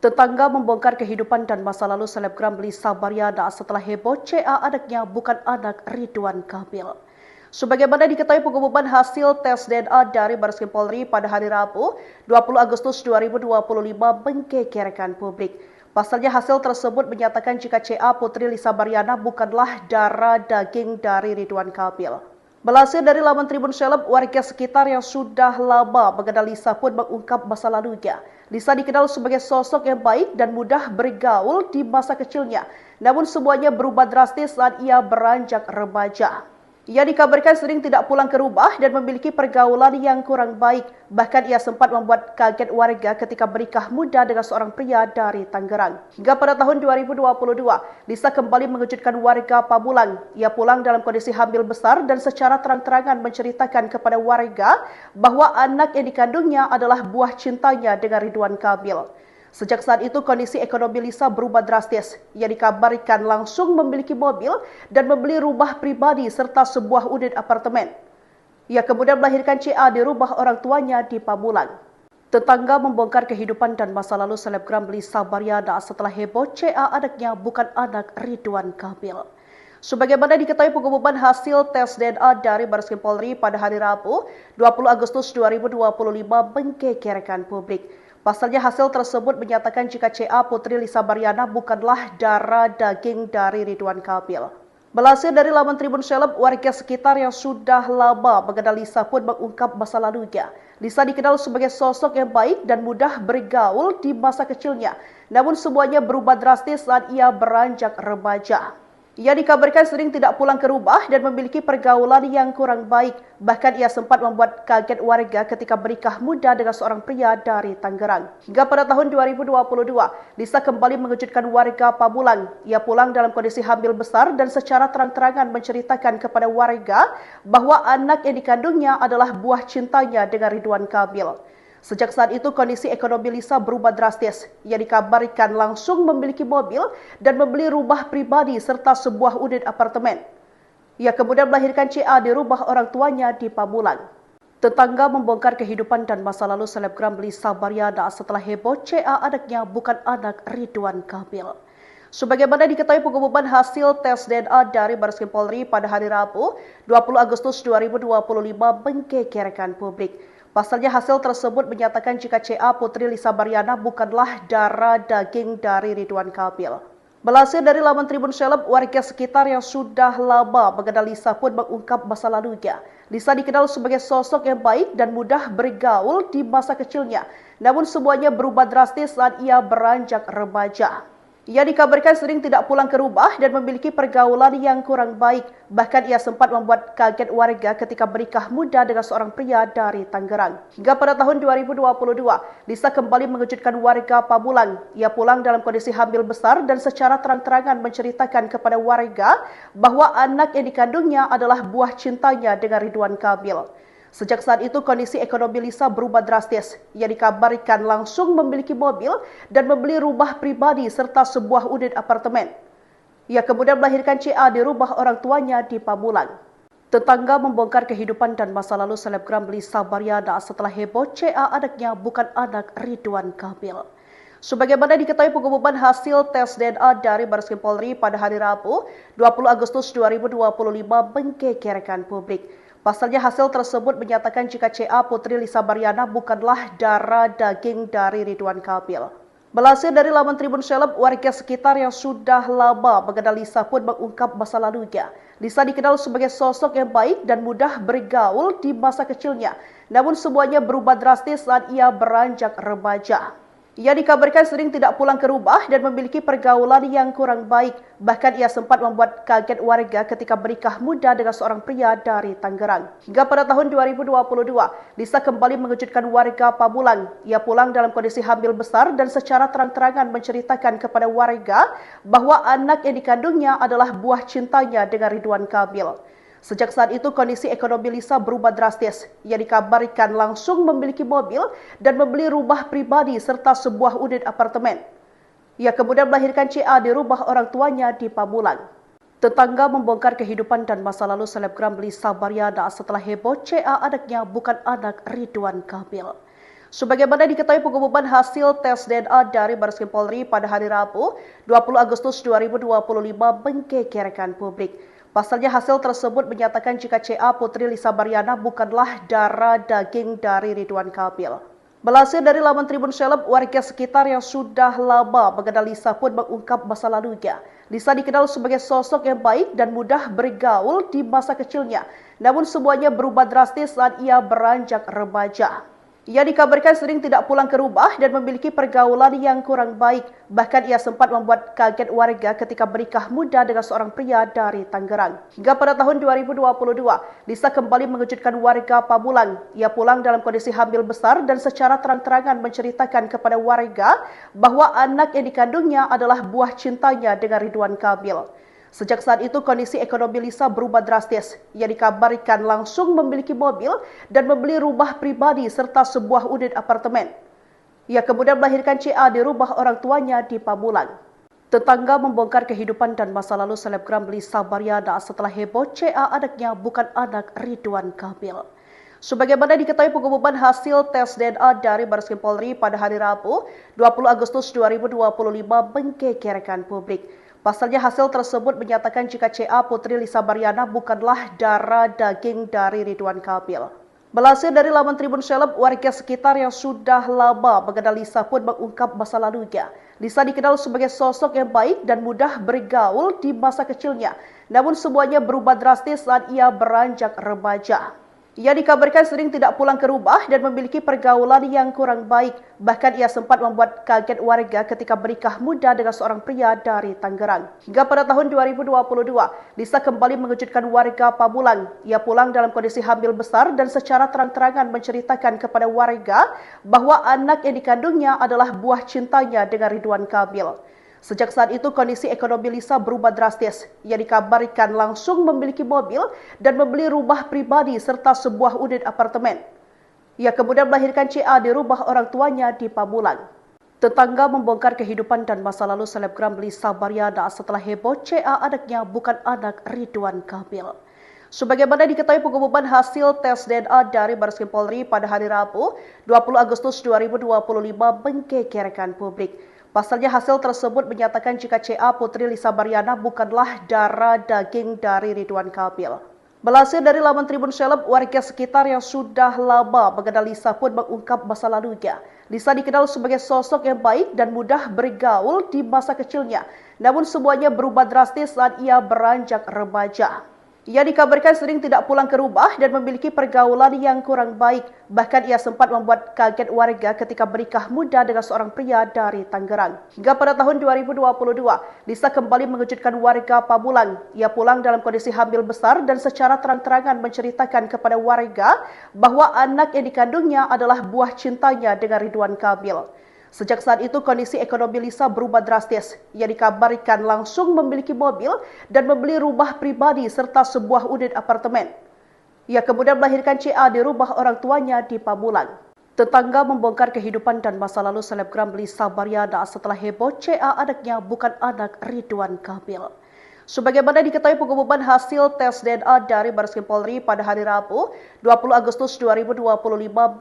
[SPEAKER 1] Tetangga membongkar kehidupan dan masa lalu selebgram Lisa Baryana setelah heboh CA anaknya bukan anak Ridwan Kamil. Sebagaimana diketahui pengumuman hasil tes DNA dari Bareskrim Polri pada hari Rabu, 20 Agustus 2025 menggegerkan publik. Pasalnya hasil tersebut menyatakan jika CA Putri Lisa Baryana bukanlah darah daging dari Ridwan Kamil. Melansir dari laman Tribun Seleb, warga sekitar yang sudah lama mengenal Lisa pun mengungkap masa lalunya. Lisa dikenal sebagai sosok yang baik dan mudah bergaul di masa kecilnya. Namun semuanya berubah drastis saat ia beranjak remaja. Ia dikabarkan sering tidak pulang ke rumah dan memiliki pergaulan yang kurang baik. Bahkan ia sempat membuat kaget warga ketika menikah muda dengan seorang pria dari Tangerang. Hingga pada tahun 2022, Lisa kembali mengejutkan warga Pamulang. Ia pulang dalam kondisi hamil besar dan secara terang-terangan menceritakan kepada warga bahwa anak yang dikandungnya adalah buah cintanya dengan Ridwan Kamil. Sejak saat itu kondisi ekonomi Lisa berubah drastis. Ia dikabarkan langsung memiliki mobil dan membeli rumah pribadi serta sebuah unit apartemen. Ia kemudian melahirkan CA di rumah orang tuanya di Pamulang. Tetangga membongkar kehidupan dan masa lalu selebgram Lisa Baryana setelah heboh CA anaknya bukan anak Ridwan Kamil. Sebagaimana diketahui pengumuman hasil tes DNA dari Bareskrim Polri pada hari Rabu, 20 Agustus 2025 menggegerkan publik. Pasalnya hasil tersebut menyatakan jika CA Putri Lisa Baryana bukanlah darah daging dari Ridwan Kamil. Melansir dari laman Tribun Seleb, warga sekitar yang sudah lama mengenal Lisa pun mengungkap masa lalunya. Lisa dikenal sebagai sosok yang baik dan mudah bergaul di masa kecilnya. Namun semuanya berubah drastis saat ia beranjak remaja. Ia dikabarkan sering tidak pulang ke rumah dan memiliki pergaulan yang kurang baik. Bahkan ia sempat membuat kaget warga ketika menikah muda dengan seorang pria dari Tangerang. Hingga pada tahun 2022, Lisa kembali mengejutkan warga Pamulang. Ia pulang dalam kondisi hamil besar dan secara terang-terangan menceritakan kepada warga bahwa anak yang dikandungnya adalah buah cintanya dengan Ridwan Kamil. Sejak saat itu, kondisi ekonomi Lisa berubah drastis. Ia dikabarkan langsung memiliki mobil dan membeli rumah pribadi serta sebuah unit apartemen. Ia kemudian melahirkan CA di rumah orang tuanya di Pamulang. Tetangga membongkar kehidupan dan masa lalu selebgram Lisa Baryana setelah heboh CA anaknya bukan anak Ridwan Kamil. Sebagaimana diketahui, pengumuman hasil tes DNA dari Bareskrim Polri pada hari Rabu, 20 Agustus 2025 menggegerkan publik. Pasalnya hasil tersebut menyatakan jika CA Putri Lisa Baryana bukanlah darah daging dari Ridwan Kamil. Melansir dari laman Tribun Seleb, warga sekitar yang sudah lama mengenal Lisa pun mengungkap masa lalunya. Lisa dikenal sebagai sosok yang baik dan mudah bergaul di masa kecilnya. Namun semuanya berubah drastis saat ia beranjak remaja. Ia dikabarkan sering tidak pulang ke rumah dan memiliki pergaulan yang kurang baik. Bahkan ia sempat membuat kaget warga ketika menikah muda dengan seorang pria dari Tangerang. Hingga pada tahun 2022, Lisa kembali mengejutkan warga Pamulang. Ia pulang dalam kondisi hamil besar dan secara terang-terangan menceritakan kepada warga bahwa anak yang dikandungnya adalah buah cintanya dengan Ridwan Kamil. Sejak saat itu, kondisi ekonomi Lisa berubah drastis. Ia dikabarkan langsung memiliki mobil dan membeli rumah pribadi serta sebuah unit apartemen. Ia kemudian melahirkan CA di rumah orang tuanya di Pamulang. Tetangga membongkar kehidupan dan masa lalu selebgram Lisa Baryana setelah heboh CA anaknya bukan anak Ridwan Kamil. Sebagaimana diketahui, pengumuman hasil tes DNA dari Bareskrim Polri pada hari Rabu, 20 Agustus 2025 menggegerkan publik. Pasalnya hasil tersebut menyatakan jika CA Putri Lisa Baryana bukanlah darah daging dari Ridwan Kamil. Melansir dari laman Tribun Seleb, warga sekitar yang sudah lama mengenal Lisa pun mengungkap masa lalunya. Lisa dikenal sebagai sosok yang baik dan mudah bergaul di masa kecilnya. Namun semuanya berubah drastis saat ia beranjak remaja. Ia dikabarkan sering tidak pulang ke rumah dan memiliki pergaulan yang kurang baik. Bahkan ia sempat membuat kaget warga ketika menikah muda dengan seorang pria dari Tangerang. Hingga pada tahun 2022, Lisa kembali mengejutkan warga Pamulang. Ia pulang dalam kondisi hamil besar dan secara terang-terangan menceritakan kepada warga bahwa anak yang dikandungnya adalah buah cintanya dengan Ridwan Kamil. Sejak saat itu, kondisi ekonomi Lisa berubah drastis. Ia dikabarkan langsung memiliki mobil dan membeli rumah pribadi serta sebuah unit apartemen. Ia kemudian melahirkan CA di rumah orang tuanya di Pamulang. Tetangga membongkar kehidupan dan masa lalu selebgram Lisa Baryana setelah heboh CA anaknya bukan anak Ridwan Kamil. Sebagaimana diketahui, pengumuman hasil tes DNA dari Bareskrim Polri pada hari Rabu, 20 Agustus 2025 menggegerkan publik. Pasalnya hasil tersebut menyatakan jika CA Putri Lisa Baryana bukanlah darah daging dari Ridwan Kamil. Melansir dari laman Tribun Seleb, warga sekitar yang sudah lama mengenal Lisa pun mengungkap masa lalunya. Lisa dikenal sebagai sosok yang baik dan mudah bergaul di masa kecilnya. Namun semuanya berubah drastis saat ia beranjak remaja. Ia dikabarkan sering tidak pulang ke rumah dan memiliki pergaulan yang kurang baik. Bahkan ia sempat membuat kaget warga ketika menikah muda dengan seorang pria dari Tangerang. Hingga pada tahun 2022, Lisa kembali mengejutkan warga Pamulang. Ia pulang dalam kondisi hamil besar dan secara terang-terangan menceritakan kepada warga bahwa anak yang dikandungnya adalah buah cintanya dengan Ridwan Kamil. Sejak saat itu, kondisi ekonomi Lisa berubah drastis. Ia dikabarkan langsung memiliki mobil dan membeli rumah pribadi serta sebuah unit apartemen. Ia kemudian melahirkan CA di rumah orang tuanya di Pamulang. Tetangga membongkar kehidupan dan masa lalu selebgram Lisa Baryana setelah heboh CA anaknya bukan anak Ridwan Kamil. Sebagaimana diketahui, pengumuman hasil tes DNA dari Bareskrim Polri pada hari Rabu, 20 Agustus 2025 menggegerkan publik. Pasalnya hasil tersebut menyatakan jika CA Putri Lisa Baryana bukanlah darah daging dari Ridwan Kamil. Melansir dari laman Tribun Seleb, warga sekitar yang sudah lama mengenal Lisa pun mengungkap masa lalunya. Lisa dikenal sebagai sosok yang baik dan mudah bergaul di masa kecilnya. Namun semuanya berubah drastis saat ia beranjak remaja. Ia dikabarkan sering tidak pulang ke rumah dan memiliki pergaulan yang kurang baik. Bahkan ia sempat membuat kaget warga ketika menikah muda dengan seorang pria dari Tangerang. Hingga pada tahun 2022, Lisa kembali mengejutkan warga Pamulang. Ia pulang dalam kondisi hamil besar dan secara terang-terangan menceritakan kepada warga bahwa anak yang dikandungnya adalah buah cintanya dengan Ridwan Kamil. Sejak saat itu kondisi ekonomi Lisa berubah drastis. Ia dikabarkan langsung memiliki mobil dan membeli rumah pribadi serta sebuah unit apartemen. Ia kemudian melahirkan CA di rumah orang tuanya di Pamulang. Tetangga membongkar kehidupan dan masa lalu selebgram Lisa Baryana setelah heboh CA anaknya bukan anak Ridwan Kamil. Sebagaimana diketahui pengumuman hasil tes DNA dari Bareskrim Polri pada hari Rabu, 20 Agustus 2025 menggegerkan publik. Pasalnya hasil tersebut menyatakan jika CA Putri Lisa Baryana bukanlah darah daging dari Ridwan Kamil. Melansir dari laman Tribun Seleb, warga sekitar yang sudah lama mengenal Lisa pun mengungkap masa lalunya. Lisa dikenal sebagai sosok yang baik dan mudah bergaul di masa kecilnya. Namun semuanya berubah drastis saat ia beranjak remaja. Ia dikabarkan sering tidak pulang ke rumah dan memiliki pergaulan yang kurang baik. Bahkan ia sempat membuat kaget warga ketika menikah muda dengan seorang pria dari Tangerang. Hingga pada tahun 2022, Lisa kembali mengejutkan warga Pamulang. Ia pulang dalam kondisi hamil besar dan secara terang-terangan menceritakan kepada warga bahwa anak yang dikandungnya adalah buah cintanya dengan Ridwan Kamil. Sejak saat itu kondisi ekonomi Lisa berubah drastis. Ia dikabarkan langsung memiliki mobil dan membeli rumah pribadi serta sebuah unit apartemen. Ia kemudian melahirkan CA di rumah orang tuanya di Pamulang. Tetangga membongkar kehidupan dan masa lalu selebgram Lisa Baryana setelah heboh CA anaknya bukan anak Ridwan Kamil. Sebagaimana diketahui pengumuman hasil tes DNA dari Bareskrim Polri pada hari Rabu, 20 Agustus 2025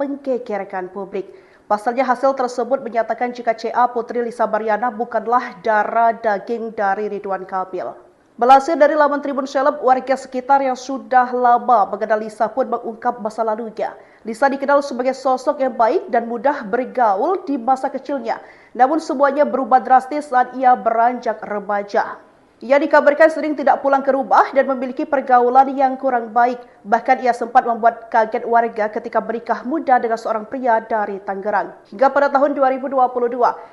[SPEAKER 1] menggegerkan publik. Pasalnya hasil tersebut menyatakan jika CA Putri Lisa Baryana bukanlah darah daging dari Ridwan Kamil. Melansir dari laman Tribun Seleb, warga sekitar yang sudah lama mengenal Lisa pun mengungkap masa lalunya. Lisa dikenal sebagai sosok yang baik dan mudah bergaul di masa kecilnya. Namun semuanya berubah drastis saat ia beranjak remaja. Ia dikabarkan sering tidak pulang ke rumah dan memiliki pergaulan yang kurang baik. Bahkan ia sempat membuat kaget warga ketika menikah muda dengan seorang pria dari Tangerang. Hingga pada tahun 2022,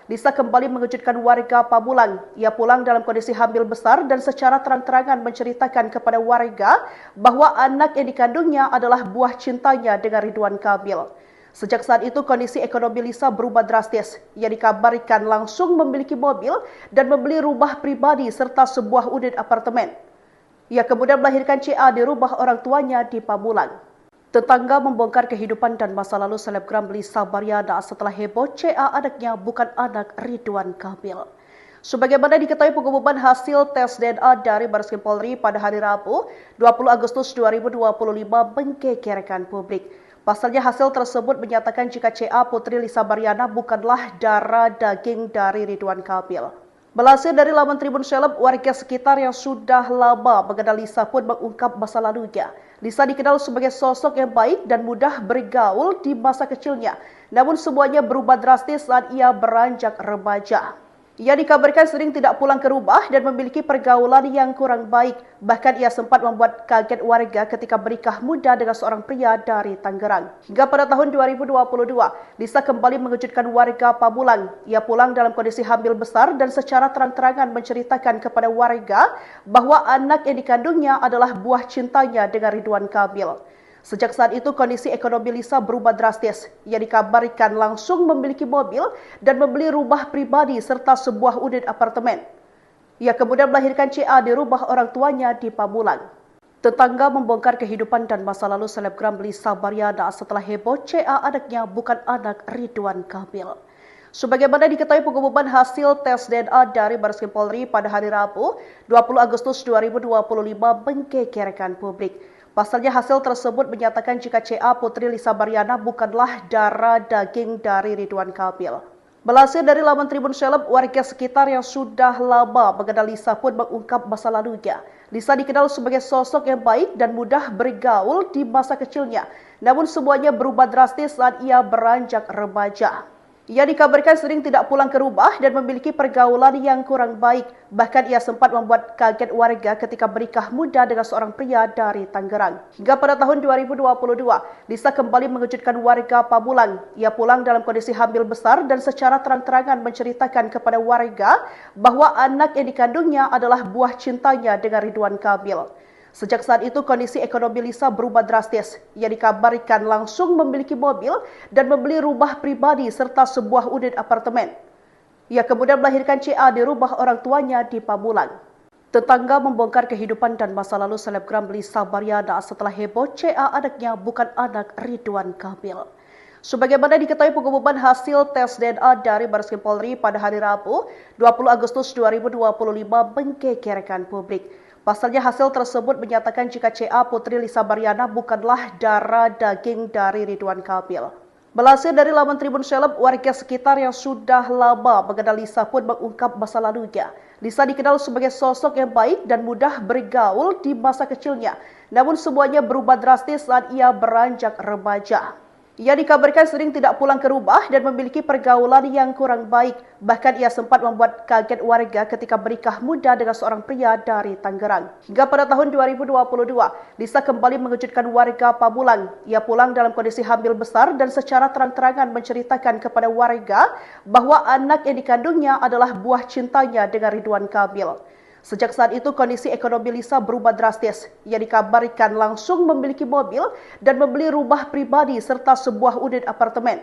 [SPEAKER 1] Lisa kembali mengejutkan warga Pamulang. Ia pulang dalam kondisi hamil besar dan secara terang-terangan menceritakan kepada warga bahwa anak yang dikandungnya adalah buah cintanya dengan Ridwan Kamil. Sejak saat itu kondisi ekonomi Lisa berubah drastis. Ia dikabarkan langsung memiliki mobil dan membeli rumah pribadi serta sebuah unit apartemen. Ia kemudian melahirkan CA di rumah orang tuanya di Pamulang. Tetangga membongkar kehidupan dan masa lalu selebgram Lisa Baryana setelah heboh CA anaknya bukan anak Ridwan Kamil. Sebagaimana diketahui pengumuman hasil tes DNA dari Bareskrim Polri pada hari Rabu, 20 Agustus 2025 menggegerkan publik. Pasalnya hasil tersebut menyatakan jika CA Putri Lisa Baryana bukanlah darah daging dari Ridwan Kamil. Melansir dari laman Tribun Seleb, warga sekitar yang sudah lama mengenal Lisa pun mengungkap masa lalunya. Lisa dikenal sebagai sosok yang baik dan mudah bergaul di masa kecilnya. Namun semuanya berubah drastis saat ia beranjak remaja. Ia dikabarkan sering tidak pulang ke rumah dan memiliki pergaulan yang kurang baik. Bahkan ia sempat membuat kaget warga ketika menikah muda dengan seorang pria dari Tangerang. Hingga pada tahun 2022, Lisa kembali mengejutkan warga Pamulang. Ia pulang dalam kondisi hamil besar dan secara terang-terangan menceritakan kepada warga bahwa anak yang dikandungnya adalah buah cintanya dengan Ridwan Kamil. Sejak saat itu kondisi ekonomi Lisa berubah drastis. Ia dikabarkan langsung memiliki mobil dan membeli rumah pribadi serta sebuah unit apartemen. Ia kemudian melahirkan CA di rumah orang tuanya di Pamulang. Tetangga membongkar kehidupan dan masa lalu selebgram Lisa Baryana setelah heboh CA anaknya bukan anak Ridwan Kamil. Sebagaimana diketahui pengumuman hasil tes DNA dari Bareskrim Polri pada hari Rabu, 20 Agustus 2025 menggegerkan publik. Pasalnya hasil tersebut menyatakan jika CA Putri Lisa Baryana bukanlah darah daging dari Ridwan Kamil. Melansir dari laman Tribun Seleb, warga sekitar yang sudah lama mengenal Lisa pun mengungkap masa lalunya. Lisa dikenal sebagai sosok yang baik dan mudah bergaul di masa kecilnya. Namun semuanya berubah drastis saat ia beranjak remaja. Ia dikabarkan sering tidak pulang ke rumah dan memiliki pergaulan yang kurang baik. Bahkan ia sempat membuat kaget warga ketika bernikah muda dengan seorang pria dari Tangerang. Hingga pada tahun 2022, Lisa kembali mengejutkan warga Pamulang. Ia pulang dalam kondisi hamil besar dan secara terang-terangan menceritakan kepada warga bahwa anak yang dikandungnya adalah buah cintanya dengan Ridwan Kamil. Sejak saat itu kondisi ekonomi Lisa berubah drastis. Ia dikabarkan langsung memiliki mobil dan membeli rumah pribadi serta sebuah unit apartemen. Ia kemudian melahirkan CA di rumah orang tuanya di Pamulang. Tetangga membongkar kehidupan dan masa lalu selebgram Lisa Baryana setelah heboh CA anaknya bukan anak Ridwan Kamil. Sebagaimana diketahui pengumuman hasil tes DNA dari Bareskrim Polri pada hari Rabu, 20 Agustus 2025 menggegerkan publik. Pasalnya hasil tersebut menyatakan jika CA Putri Lisa Baryana bukanlah darah daging dari Ridwan Kamil. Melansir dari laman Tribun Seleb, warga sekitar yang sudah lama mengenal Lisa pun mengungkap masa lalunya. Lisa dikenal sebagai sosok yang baik dan mudah bergaul di masa kecilnya. Namun semuanya berubah drastis saat ia beranjak remaja. Ia dikabarkan sering tidak pulang ke rumah dan memiliki pergaulan yang kurang baik. Bahkan ia sempat membuat kaget warga ketika bernikah muda dengan seorang pria dari Tangerang. Hingga pada tahun 2022, Lisa kembali mengejutkan warga Pamulang. Ia pulang dalam kondisi hamil besar dan secara terang-terangan menceritakan kepada warga bahwa anak yang dikandungnya adalah buah cintanya dengan Ridwan Kamil. Sejak saat itu kondisi ekonomi Lisa berubah drastis. Ia dikabarkan langsung memiliki mobil dan membeli rumah pribadi serta sebuah unit apartemen.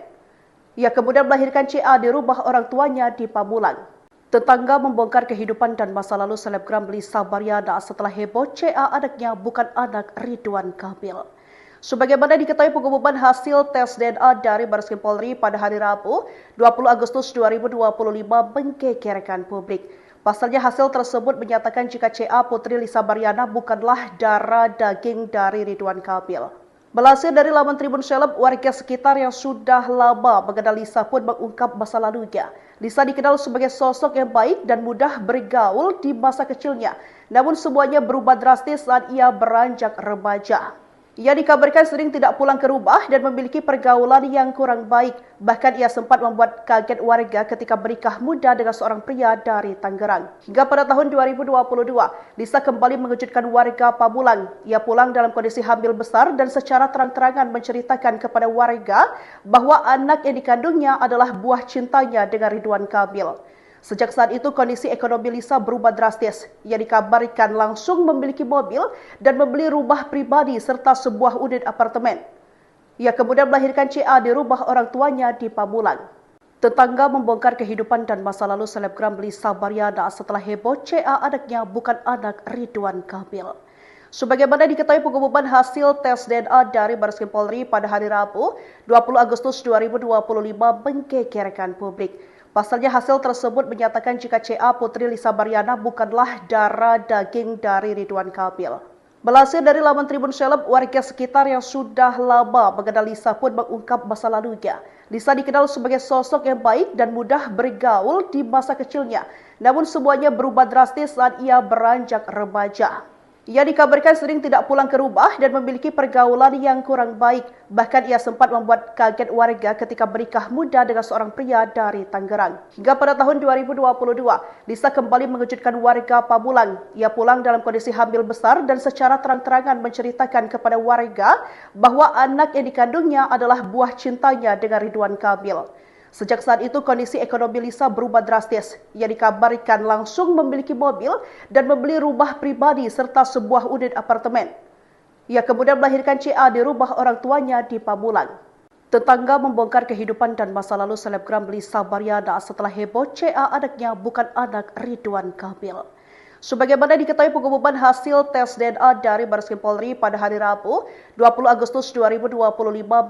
[SPEAKER 1] Ia kemudian melahirkan CA di rumah orang tuanya di Pamulang. Tetangga membongkar kehidupan dan masa lalu selebgram Lisa Baryana setelah heboh CA anaknya bukan anak Ridwan Kamil. Sebagaimana diketahui pengumuman hasil tes DNA dari Bareskrim Polri pada hari Rabu, 20 Agustus 2025 menggegerkan publik. Pasalnya hasil tersebut menyatakan jika CA Putri Lisa Baryana bukanlah darah daging dari Ridwan Kamil. Melansir dari laman Tribun Seleb, warga sekitar yang sudah lama mengenal Lisa pun mengungkap masa lalunya. Lisa dikenal sebagai sosok yang baik dan mudah bergaul di masa kecilnya. Namun semuanya berubah drastis saat ia beranjak remaja. Ia dikabarkan sering tidak pulang ke rumah dan memiliki pergaulan yang kurang baik. Bahkan ia sempat membuat kaget warga ketika bernikah muda dengan seorang pria dari Tangerang. Hingga pada tahun 2022, Lisa kembali mengejutkan warga Pamulang. Ia pulang dalam kondisi hamil besar dan secara terang-terangan menceritakan kepada warga bahwa anak yang dikandungnya adalah buah cintanya dengan Ridwan Kamil. Sejak saat itu kondisi ekonomi Lisa berubah drastis. Ia dikabarkan langsung memiliki mobil dan membeli rumah pribadi serta sebuah unit apartemen. Ia kemudian melahirkan CA di rumah orang tuanya di Pamulang. Tetangga membongkar kehidupan dan masa lalu selebgram Lisa Baryana setelah heboh CA anaknya bukan anak Ridwan Kamil. Sebagaimana diketahui pengumuman hasil tes DNA dari Bareskrim Polri pada hari Rabu, 20 Agustus 2025 menggegerkan publik. Pasalnya hasil tersebut menyatakan jika CA Putri Lisa Baryana bukanlah darah daging dari Ridwan Kamil. Melansir dari laman Tribun Seleb, warga sekitar yang sudah lama mengenal Lisa pun mengungkap masa lalunya. Lisa dikenal sebagai sosok yang baik dan mudah bergaul di masa kecilnya. Namun semuanya berubah drastis saat ia beranjak remaja. Ia dikabarkan sering tidak pulang ke rumah dan memiliki pergaulan yang kurang baik. Bahkan ia sempat membuat kaget warga ketika bernikah muda dengan seorang pria dari Tangerang. Hingga pada tahun 2022, Lisa kembali mengejutkan warga Pamulang. Ia pulang dalam kondisi hamil besar dan secara terang-terangan menceritakan kepada warga bahwa anak yang dikandungnya adalah buah cintanya dengan Ridwan Kamil. Sejak saat itu kondisi ekonomi Lisa berubah drastis. Ia dikabarkan langsung memiliki mobil dan membeli rumah pribadi serta sebuah unit apartemen. Ia kemudian melahirkan CA di rumah orang tuanya di Pamulang. Tetangga membongkar kehidupan dan masa lalu selebgram Lisa Baryana setelah heboh CA anaknya bukan anak Ridwan Kamil. Sebagaimana diketahui pengumuman hasil tes DNA dari Bareskrim Polri pada hari Rabu, 20 Agustus 2025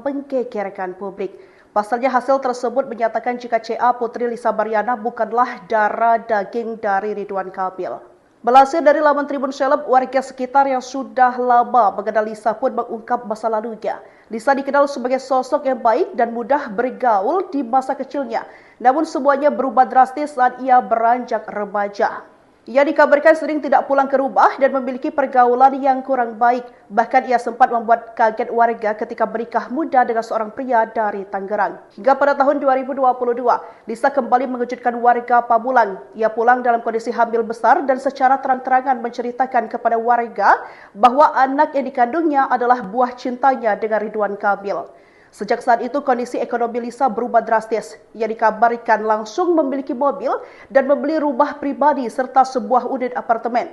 [SPEAKER 1] menggegerkan publik. Pasalnya hasil tersebut menyatakan jika CA Putri Lisa Baryana bukanlah darah daging dari Ridwan Kamil. Melansir dari laman Tribun Seleb, warga sekitar yang sudah lama mengenal Lisa pun mengungkap masa lalunya. Lisa dikenal sebagai sosok yang baik dan mudah bergaul di masa kecilnya. Namun semuanya berubah drastis saat ia beranjak remaja. Ia dikabarkan sering tidak pulang ke rumah dan memiliki pergaulan yang kurang baik. Bahkan ia sempat membuat kaget warga ketika menikah muda dengan seorang pria dari Tangerang. Hingga pada tahun 2022, Lisa kembali mengejutkan warga Pamulang. Ia pulang dalam kondisi hamil besar dan secara terang-terangan menceritakan kepada warga bahwa anak yang dikandungnya adalah buah cintanya dengan Ridwan Kamil. Sejak saat itu kondisi ekonomi Lisa berubah drastis. Ia dikabarkan langsung memiliki mobil dan membeli rumah pribadi serta sebuah unit apartemen.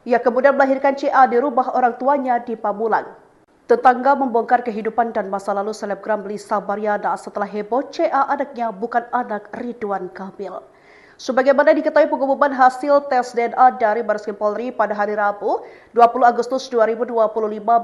[SPEAKER 1] Ia kemudian melahirkan CA di rumah orang tuanya di Pamulang. Tetangga membongkar kehidupan dan masa lalu selebgram Lisa Baryana setelah heboh CA anaknya bukan anak Ridwan Kamil. Sebagaimana diketahui pengumuman hasil tes DNA dari Bareskrim Polri pada hari Rabu, 20 Agustus 2025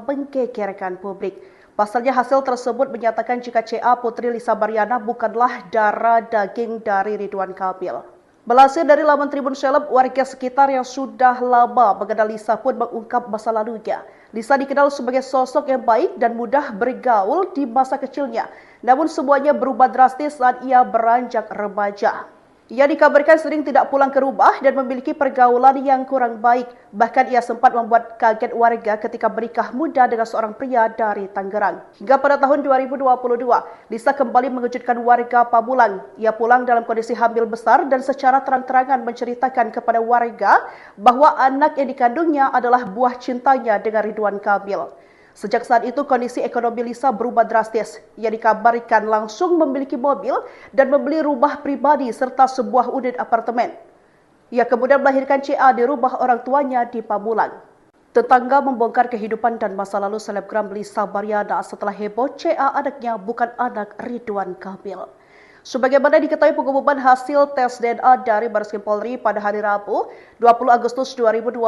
[SPEAKER 1] menggegerkan publik. Pasalnya hasil tersebut menyatakan jika CA Putri Lisa Baryana bukanlah darah daging dari Ridwan Kamil. Melansir dari laman Tribun Seleb, warga sekitar yang sudah lama mengenal Lisa pun mengungkap masa lalunya. Lisa dikenal sebagai sosok yang baik dan mudah bergaul di masa kecilnya. Namun semuanya berubah drastis saat ia beranjak remaja. Ia dikabarkan sering tidak pulang ke rumah dan memiliki pergaulan yang kurang baik. Bahkan ia sempat membuat kaget warga ketika menikah muda dengan seorang pria dari Tangerang. Hingga pada tahun 2022, Lisa kembali mengejutkan warga Pamulang. Ia pulang dalam kondisi hamil besar dan secara terang-terangan menceritakan kepada warga bahwa anak yang dikandungnya adalah buah cintanya dengan Ridwan Kamil. Sejak saat itu kondisi ekonomi Lisa berubah drastis. Ia dikabarkan langsung memiliki mobil dan membeli rumah pribadi serta sebuah unit apartemen. Ia kemudian melahirkan CA di rumah orang tuanya di Pamulang. Tetangga membongkar kehidupan dan masa lalu selebgram Lisa Baryana setelah heboh CA anaknya bukan anak Ridwan Kamil. Sebagaimana diketahui pengumuman hasil tes DNA dari Bareskrim Polri pada hari Rabu, 20 Agustus 2025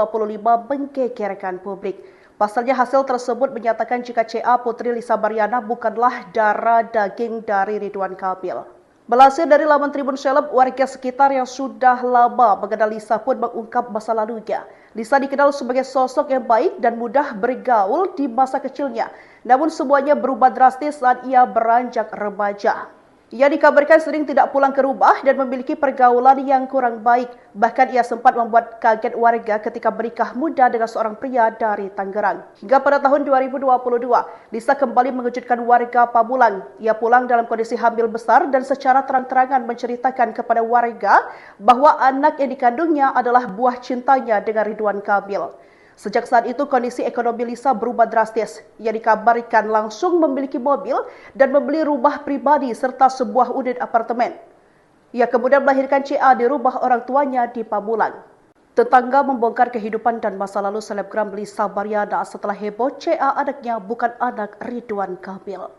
[SPEAKER 1] menggegerkan publik. Pasalnya hasil tersebut menyatakan jika CA Putri Lisa Baryana bukanlah darah daging dari Ridwan Kamil. Melansir dari laman Tribun Seleb, warga sekitar yang sudah lama mengenal Lisa pun mengungkap masa lalunya. Lisa dikenal sebagai sosok yang baik dan mudah bergaul di masa kecilnya. Namun semuanya berubah drastis saat ia beranjak remaja. Ia dikabarkan sering tidak pulang ke rumah dan memiliki pergaulan yang kurang baik. Bahkan ia sempat membuat kaget warga ketika menikah muda dengan seorang pria dari Tangerang. Hingga pada tahun 2022, Lisa kembali mengejutkan warga Pamulang. Ia pulang dalam kondisi hamil besar dan secara terang-terangan menceritakan kepada warga bahwa anak yang dikandungnya adalah buah cintanya dengan Ridwan Kamil. Sejak saat itu kondisi ekonomi Lisa berubah drastis. Ia dikabarkan langsung memiliki mobil dan membeli rumah pribadi serta sebuah unit apartemen. Ia kemudian melahirkan CA di rumah orang tuanya di Pamulang. Tetangga membongkar kehidupan dan masa lalu selebgram Lisa Baryana setelah heboh CA anaknya bukan anak Ridwan Kamil.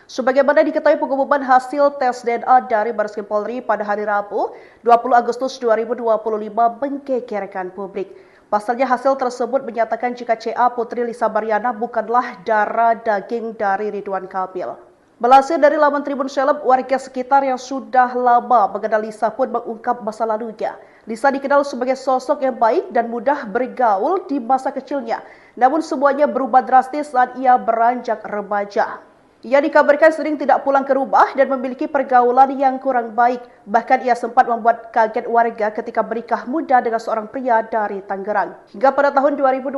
[SPEAKER 1] Sebagaimana diketahui pengumuman hasil tes DNA dari Bareskrim Polri pada hari Rabu, 20 Agustus 2025 menggegerkan publik. Pasalnya hasil tersebut menyatakan jika CA Putri Lisa Baryana bukanlah darah daging dari Ridwan Kamil. Melansir dari laman Tribun Seleb, warga sekitar yang sudah lama mengenal Lisa pun mengungkap masa lalunya. Lisa dikenal sebagai sosok yang baik dan mudah bergaul di masa kecilnya. Namun semuanya berubah drastis saat ia beranjak remaja. Ia dikabarkan sering tidak pulang ke rumah dan memiliki pergaulan yang kurang baik. Bahkan ia sempat membuat kaget warga ketika menikah muda dengan seorang pria dari Tangerang. Hingga pada tahun 2022,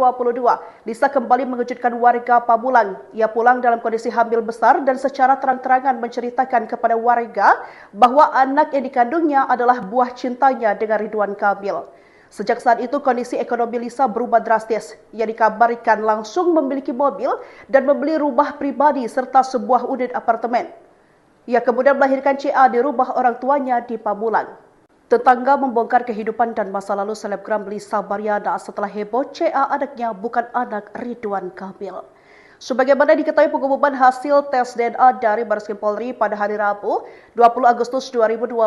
[SPEAKER 1] Lisa kembali mengejutkan warga Pamulang. Ia pulang dalam kondisi hamil besar dan secara terang-terangan menceritakan kepada warga bahwa anak yang dikandungnya adalah buah cintanya dengan Ridwan Kamil. Sejak saat itu kondisi ekonomi Lisa berubah drastis. Ia dikabarkan langsung memiliki mobil dan membeli rumah pribadi serta sebuah unit apartemen. Ia kemudian melahirkan CA di rumah orang tuanya di Pamulang. Tetangga membongkar kehidupan dan masa lalu selebgram Lisa Baryana setelah heboh CA anaknya bukan anak Ridwan Kamil. Sebagaimana diketahui pengumuman hasil tes DNA dari Bareskrim Polri pada hari Rabu, 20 Agustus 2025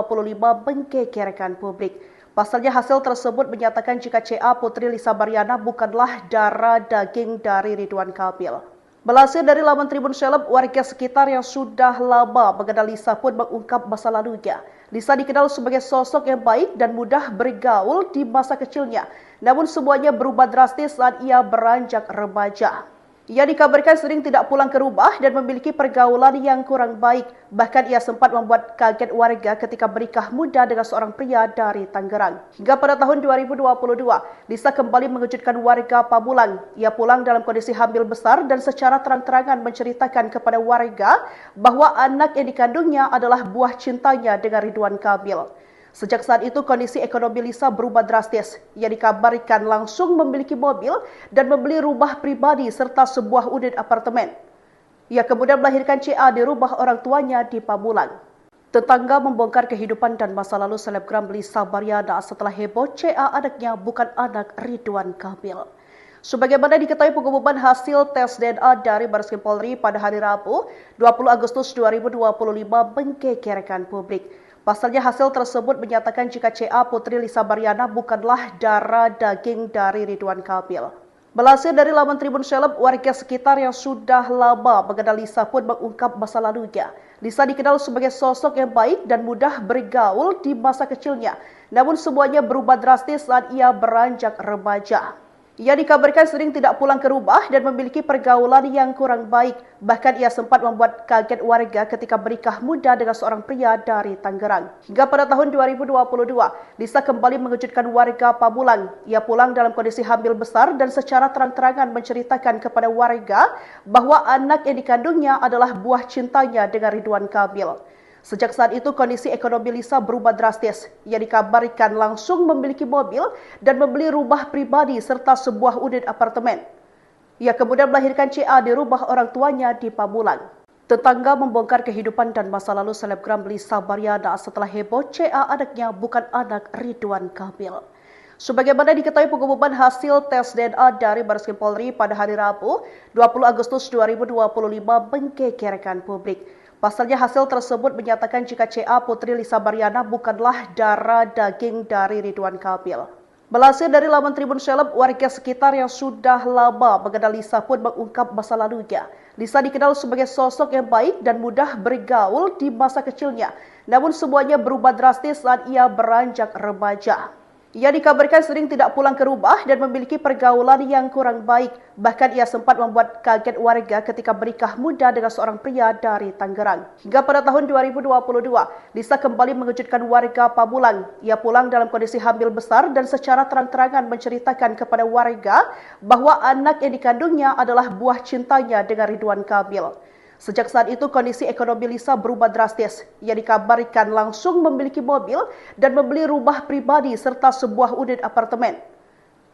[SPEAKER 1] menggegerkan publik. Pasalnya hasil tersebut menyatakan jika CA Putri Lisa Baryana bukanlah darah daging dari Ridwan Kamil. Melansir dari laman Tribun Seleb, warga sekitar yang sudah lama mengenal Lisa pun mengungkap masa lalunya. Lisa dikenal sebagai sosok yang baik dan mudah bergaul di masa kecilnya. Namun semuanya berubah drastis saat ia beranjak remaja. Ia dikabarkan sering tidak pulang ke rumah dan memiliki pergaulan yang kurang baik. Bahkan ia sempat membuat kaget warga ketika menikah muda dengan seorang pria dari Tangerang. Hingga pada tahun 2022, Lisa kembali mengejutkan warga Pamulang. Ia pulang dalam kondisi hamil besar dan secara terang-terangan menceritakan kepada warga bahwa anak yang dikandungnya adalah buah cintanya dengan Ridwan Kamil. Sejak saat itu kondisi ekonomi Lisa berubah drastis. Ia dikabarkan langsung memiliki mobil dan membeli rumah pribadi serta sebuah unit apartemen. Ia kemudian melahirkan CA di rumah orang tuanya di Pamulang. Tetangga membongkar kehidupan dan masa lalu selebgram Lisa Baryana setelah heboh CA anaknya bukan anak Ridwan Kamil. Sebagaimana diketahui pengumuman hasil tes DNA dari Bareskrim Polri pada hari Rabu, 20 Agustus 2025 menggegerkan publik. Pasalnya hasil tersebut menyatakan jika CA Putri Lisa Baryana bukanlah darah daging dari Ridwan Kamil. Melansir dari laman Tribun Seleb, warga sekitar yang sudah lama mengenal Lisa pun mengungkap masa lalunya. Lisa dikenal sebagai sosok yang baik dan mudah bergaul di masa kecilnya. Namun semuanya berubah drastis saat ia beranjak remaja. Ia dikabarkan sering tidak pulang ke rumah dan memiliki pergaulan yang kurang baik. Bahkan ia sempat membuat kaget warga ketika menikah muda dengan seorang pria dari Tangerang. Hingga pada tahun 2022, Lisa kembali mengejutkan warga Pamulang. Ia pulang dalam kondisi hamil besar dan secara terang-terangan menceritakan kepada warga bahwa anak yang dikandungnya adalah buah cintanya dengan Ridwan Kamil. Sejak saat itu kondisi ekonomi Lisa berubah drastis. Ia dikabarkan langsung memiliki mobil dan membeli rumah pribadi serta sebuah unit apartemen. Ia kemudian melahirkan CA di rumah orang tuanya di Pamulang. Tetangga membongkar kehidupan dan masa lalu selebgram Lisa Baryana setelah heboh CA anaknya bukan anak Ridwan Kamil. Sebagaimana diketahui pengumuman hasil tes DNA dari Bareskrim Polri pada hari Rabu, 20 Agustus 2025 menggegerkan publik. Pasalnya hasil tersebut menyatakan jika CA Putri Lisa Baryana bukanlah darah daging dari Ridwan Kamil. Melansir dari laman Tribun Seleb, warga sekitar yang sudah lama mengenal Lisa pun mengungkap masa lalunya. Lisa dikenal sebagai sosok yang baik dan mudah bergaul di masa kecilnya. Namun semuanya berubah drastis saat ia beranjak remaja. Ia dikabarkan sering tidak pulang ke rumah dan memiliki pergaulan yang kurang baik. Bahkan ia sempat membuat kaget warga ketika menikah muda dengan seorang pria dari Tangerang. Hingga pada tahun 2022, Lisa kembali mengejutkan warga Pamulang. Ia pulang dalam kondisi hamil besar dan secara terang-terangan menceritakan kepada warga bahwa anak yang dikandungnya adalah buah cintanya dengan Ridwan Kamil. Sejak saat itu kondisi ekonomi Lisa berubah drastis. Ia dikabarkan langsung memiliki mobil dan membeli rumah pribadi serta sebuah unit apartemen.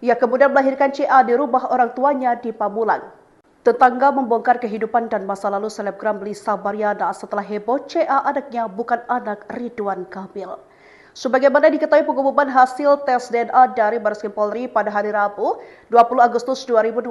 [SPEAKER 1] Ia kemudian melahirkan CA di rumah orang tuanya di Pamulang. Tetangga membongkar kehidupan dan masa lalu selebgram Lisa Baryana setelah heboh CA anaknya bukan anak Ridwan Kamil. Sebagaimana diketahui pengumuman hasil tes DNA dari Bareskrim Polri pada hari Rabu, 20 Agustus 2025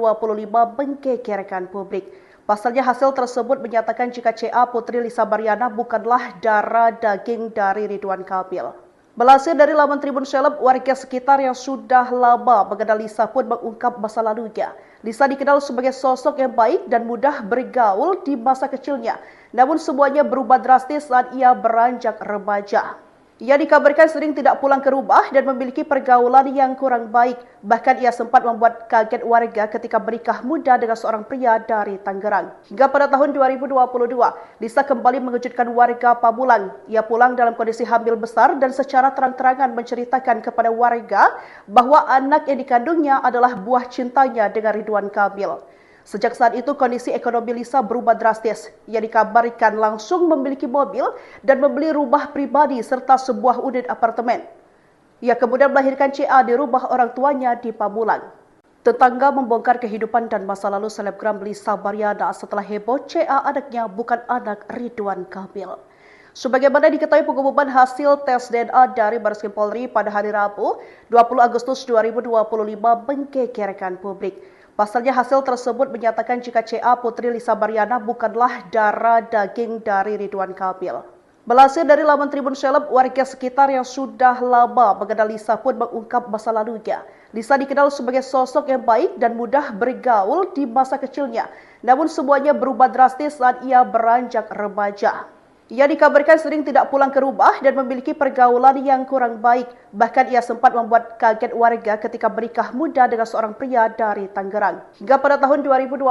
[SPEAKER 1] menggegerkan publik. Pasalnya hasil tersebut menyatakan jika CA Putri Lisa Baryana bukanlah darah daging dari Ridwan Kamil. Melansir dari laman Tribun Seleb, warga sekitar yang sudah lama mengenal Lisa pun mengungkap masa lalunya. Lisa dikenal sebagai sosok yang baik dan mudah bergaul di masa kecilnya. Namun semuanya berubah drastis saat ia beranjak remaja. Ia dikabarkan sering tidak pulang ke rumah dan memiliki pergaulan yang kurang baik. Bahkan ia sempat membuat kaget warga ketika menikah muda dengan seorang pria dari Tangerang. Hingga pada tahun 2022, Lisa kembali mengejutkan warga Pamulang. Ia pulang dalam kondisi hamil besar dan secara terang-terangan menceritakan kepada warga bahwa anak yang dikandungnya adalah buah cintanya dengan Ridwan Kamil. Sejak saat itu kondisi ekonomi Lisa berubah drastis. Ia dikabarkan langsung memiliki mobil dan membeli rumah pribadi serta sebuah unit apartemen. Ia kemudian melahirkan CA di rumah orang tuanya di Pamulang. Tetangga membongkar kehidupan dan masa lalu selebgram Lisa Baryana setelah heboh CA anaknya bukan anak Ridwan Kamil. Sebagaimana diketahui pengumuman hasil tes DNA dari Bareskrim Polri pada hari Rabu, 20 Agustus 2025 menggegerkan publik. Pasalnya hasil tersebut menyatakan jika CA Putri Lisa Baryana bukanlah darah daging dari Ridwan Kamil. Melansir dari laman Tribun Seleb, warga sekitar yang sudah lama mengenal Lisa pun mengungkap masa lalunya. Lisa dikenal sebagai sosok yang baik dan mudah bergaul di masa kecilnya. Namun semuanya berubah drastis saat ia beranjak remaja. Ia dikabarkan sering tidak pulang ke rumah dan memiliki pergaulan yang kurang baik. Bahkan ia sempat membuat kaget warga ketika menikah muda dengan seorang pria dari Tangerang. Hingga pada tahun 2022,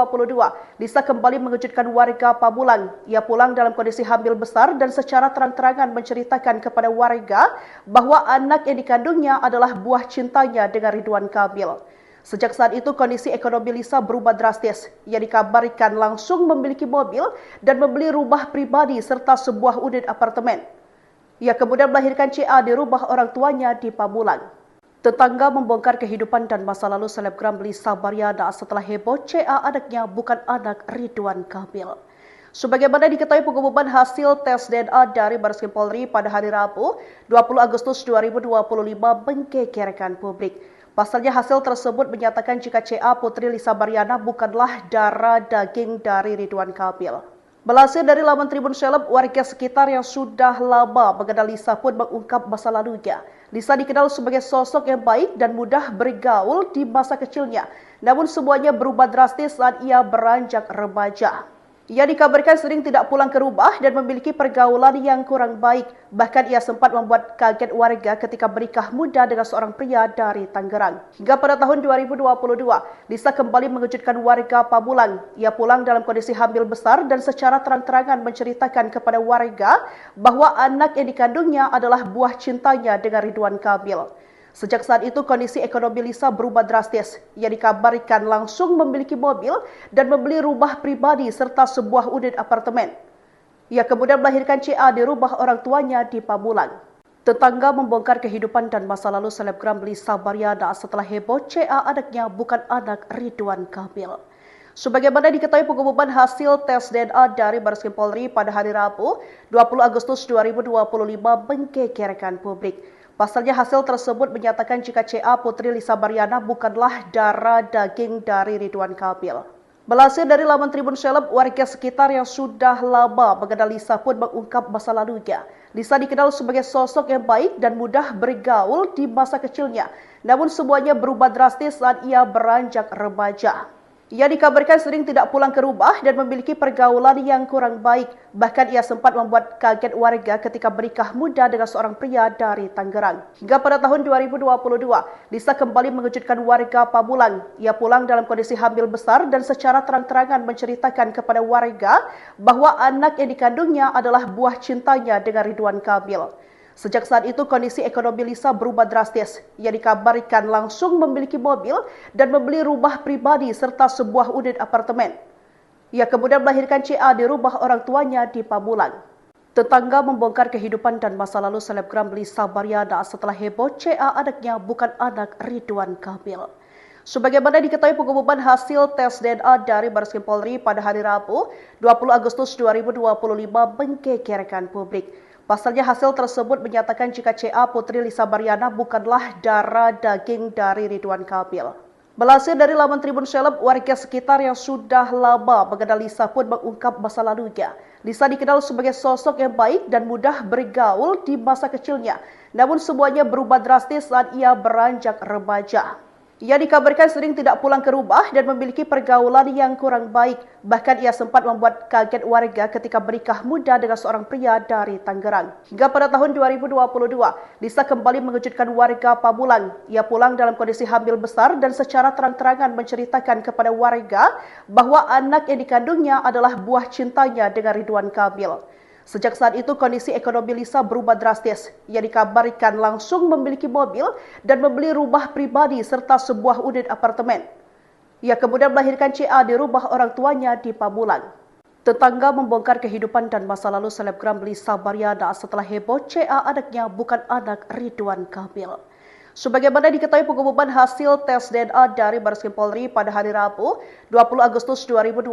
[SPEAKER 1] Lisa kembali mengejutkan warga Pamulang. Ia pulang dalam kondisi hamil besar dan secara terang-terangan menceritakan kepada warga bahwa anak yang dikandungnya adalah buah cintanya dengan Ridwan Kamil. Sejak saat itu kondisi ekonomi Lisa berubah drastis. Ia dikabarkan langsung memiliki mobil dan membeli rumah pribadi serta sebuah unit apartemen. Ia kemudian melahirkan CA di rumah orang tuanya di Pamulang. Tetangga membongkar kehidupan dan masa lalu selebgram Lisa Baryana setelah heboh CA anaknya bukan anak Ridwan Kamil. Sebagaimana diketahui pengumuman hasil tes DNA dari Bareskrim Polri pada hari Rabu, 20 Agustus 2025 menggegerkan publik. Pasalnya hasil tersebut menyatakan jika CA Putri Lisa Baryana bukanlah darah daging dari Ridwan Kamil. Melansir dari laman Tribun Seleb, warga sekitar yang sudah lama mengenal Lisa pun mengungkap masa lalunya. Lisa dikenal sebagai sosok yang baik dan mudah bergaul di masa kecilnya. Namun semuanya berubah drastis saat ia beranjak remaja. Ia dikabarkan sering tidak pulang ke rumah dan memiliki pergaulan yang kurang baik. Bahkan ia sempat membuat kaget warga ketika menikah muda dengan seorang pria dari Tangerang. Hingga pada tahun 2022, Lisa kembali mengejutkan warga Pamulang. Ia pulang dalam kondisi hamil besar dan secara terang-terangan menceritakan kepada warga bahwa anak yang dikandungnya adalah buah cintanya dengan Ridwan Kamil. Sejak saat itu kondisi ekonomi Lisa berubah drastis. Ia dikabarkan langsung memiliki mobil dan membeli rumah pribadi serta sebuah unit apartemen. Ia kemudian melahirkan CA di rumah orang tuanya di Pamulang. Tetangga membongkar kehidupan dan masa lalu selebgram Lisa Baryana setelah heboh CA anaknya bukan anak Ridwan Kamil. Sebagaimana diketahui pengumuman hasil tes DNA dari Bareskrim Polri pada hari Rabu, 20 Agustus 2025 menggegerkan publik. Pasalnya hasil tersebut menyatakan jika CA Putri Lisa Baryana bukanlah darah daging dari Ridwan Kamil. Melansir dari laman Tribun Seleb, warga sekitar yang sudah lama mengenal Lisa pun mengungkap masa lalunya. Lisa dikenal sebagai sosok yang baik dan mudah bergaul di masa kecilnya. Namun semuanya berubah drastis saat ia beranjak remaja. Ia dikabarkan sering tidak pulang ke rumah dan memiliki pergaulan yang kurang baik. Bahkan ia sempat membuat kaget warga ketika menikah muda dengan seorang pria dari Tangerang. Hingga pada tahun 2022, Lisa kembali mengejutkan warga Pamulang. Ia pulang dalam kondisi hamil besar dan secara terang-terangan menceritakan kepada warga bahwa anak yang dikandungnya adalah buah cintanya dengan Ridwan Kamil. Sejak saat itu kondisi ekonomi Lisa berubah drastis. Ia dikabarkan langsung memiliki mobil dan membeli rumah pribadi serta sebuah unit apartemen. Ia kemudian melahirkan CA di rumah orang tuanya di Pamulang. Tetangga membongkar kehidupan dan masa lalu selebgram Lisa Baryana setelah heboh CA anaknya bukan anak Ridwan Kamil. Sebagaimana diketahui pengumuman hasil tes DNA dari Bareskrim Polri pada hari Rabu, 20 Agustus 2025 menggegerkan publik. Pasalnya hasil tersebut menyatakan jika CA Putri Lisa Baryana bukanlah darah daging dari Ridwan Kamil. Melansir dari laman Tribun Seleb, warga sekitar yang sudah lama mengenal Lisa pun mengungkap masa lalunya. Lisa dikenal sebagai sosok yang baik dan mudah bergaul di masa kecilnya. Namun semuanya berubah drastis saat ia beranjak remaja. Ia dikabarkan sering tidak pulang ke rumah dan memiliki pergaulan yang kurang baik. Bahkan ia sempat membuat kaget warga ketika menikah muda dengan seorang pria dari Tangerang. Hingga pada tahun 2022, Lisa kembali mengejutkan warga Pamulang. Ia pulang dalam kondisi hamil besar dan secara terang-terangan menceritakan kepada warga bahwa anak yang dikandungnya adalah buah cintanya dengan Ridwan Kamil. Sejak saat itu kondisi ekonomi Lisa berubah drastis. Ia dikabarkan langsung memiliki mobil dan membeli rumah pribadi serta sebuah unit apartemen. Ia kemudian melahirkan CA di rumah orang tuanya di Pamulang. Tetangga membongkar kehidupan dan masa lalu selebgram Lisa Baryana setelah heboh CA anaknya bukan anak Ridwan Kamil. Sebagaimana diketahui pengumuman hasil tes DNA dari Bareskrim Polri pada hari Rabu, 20 Agustus 2025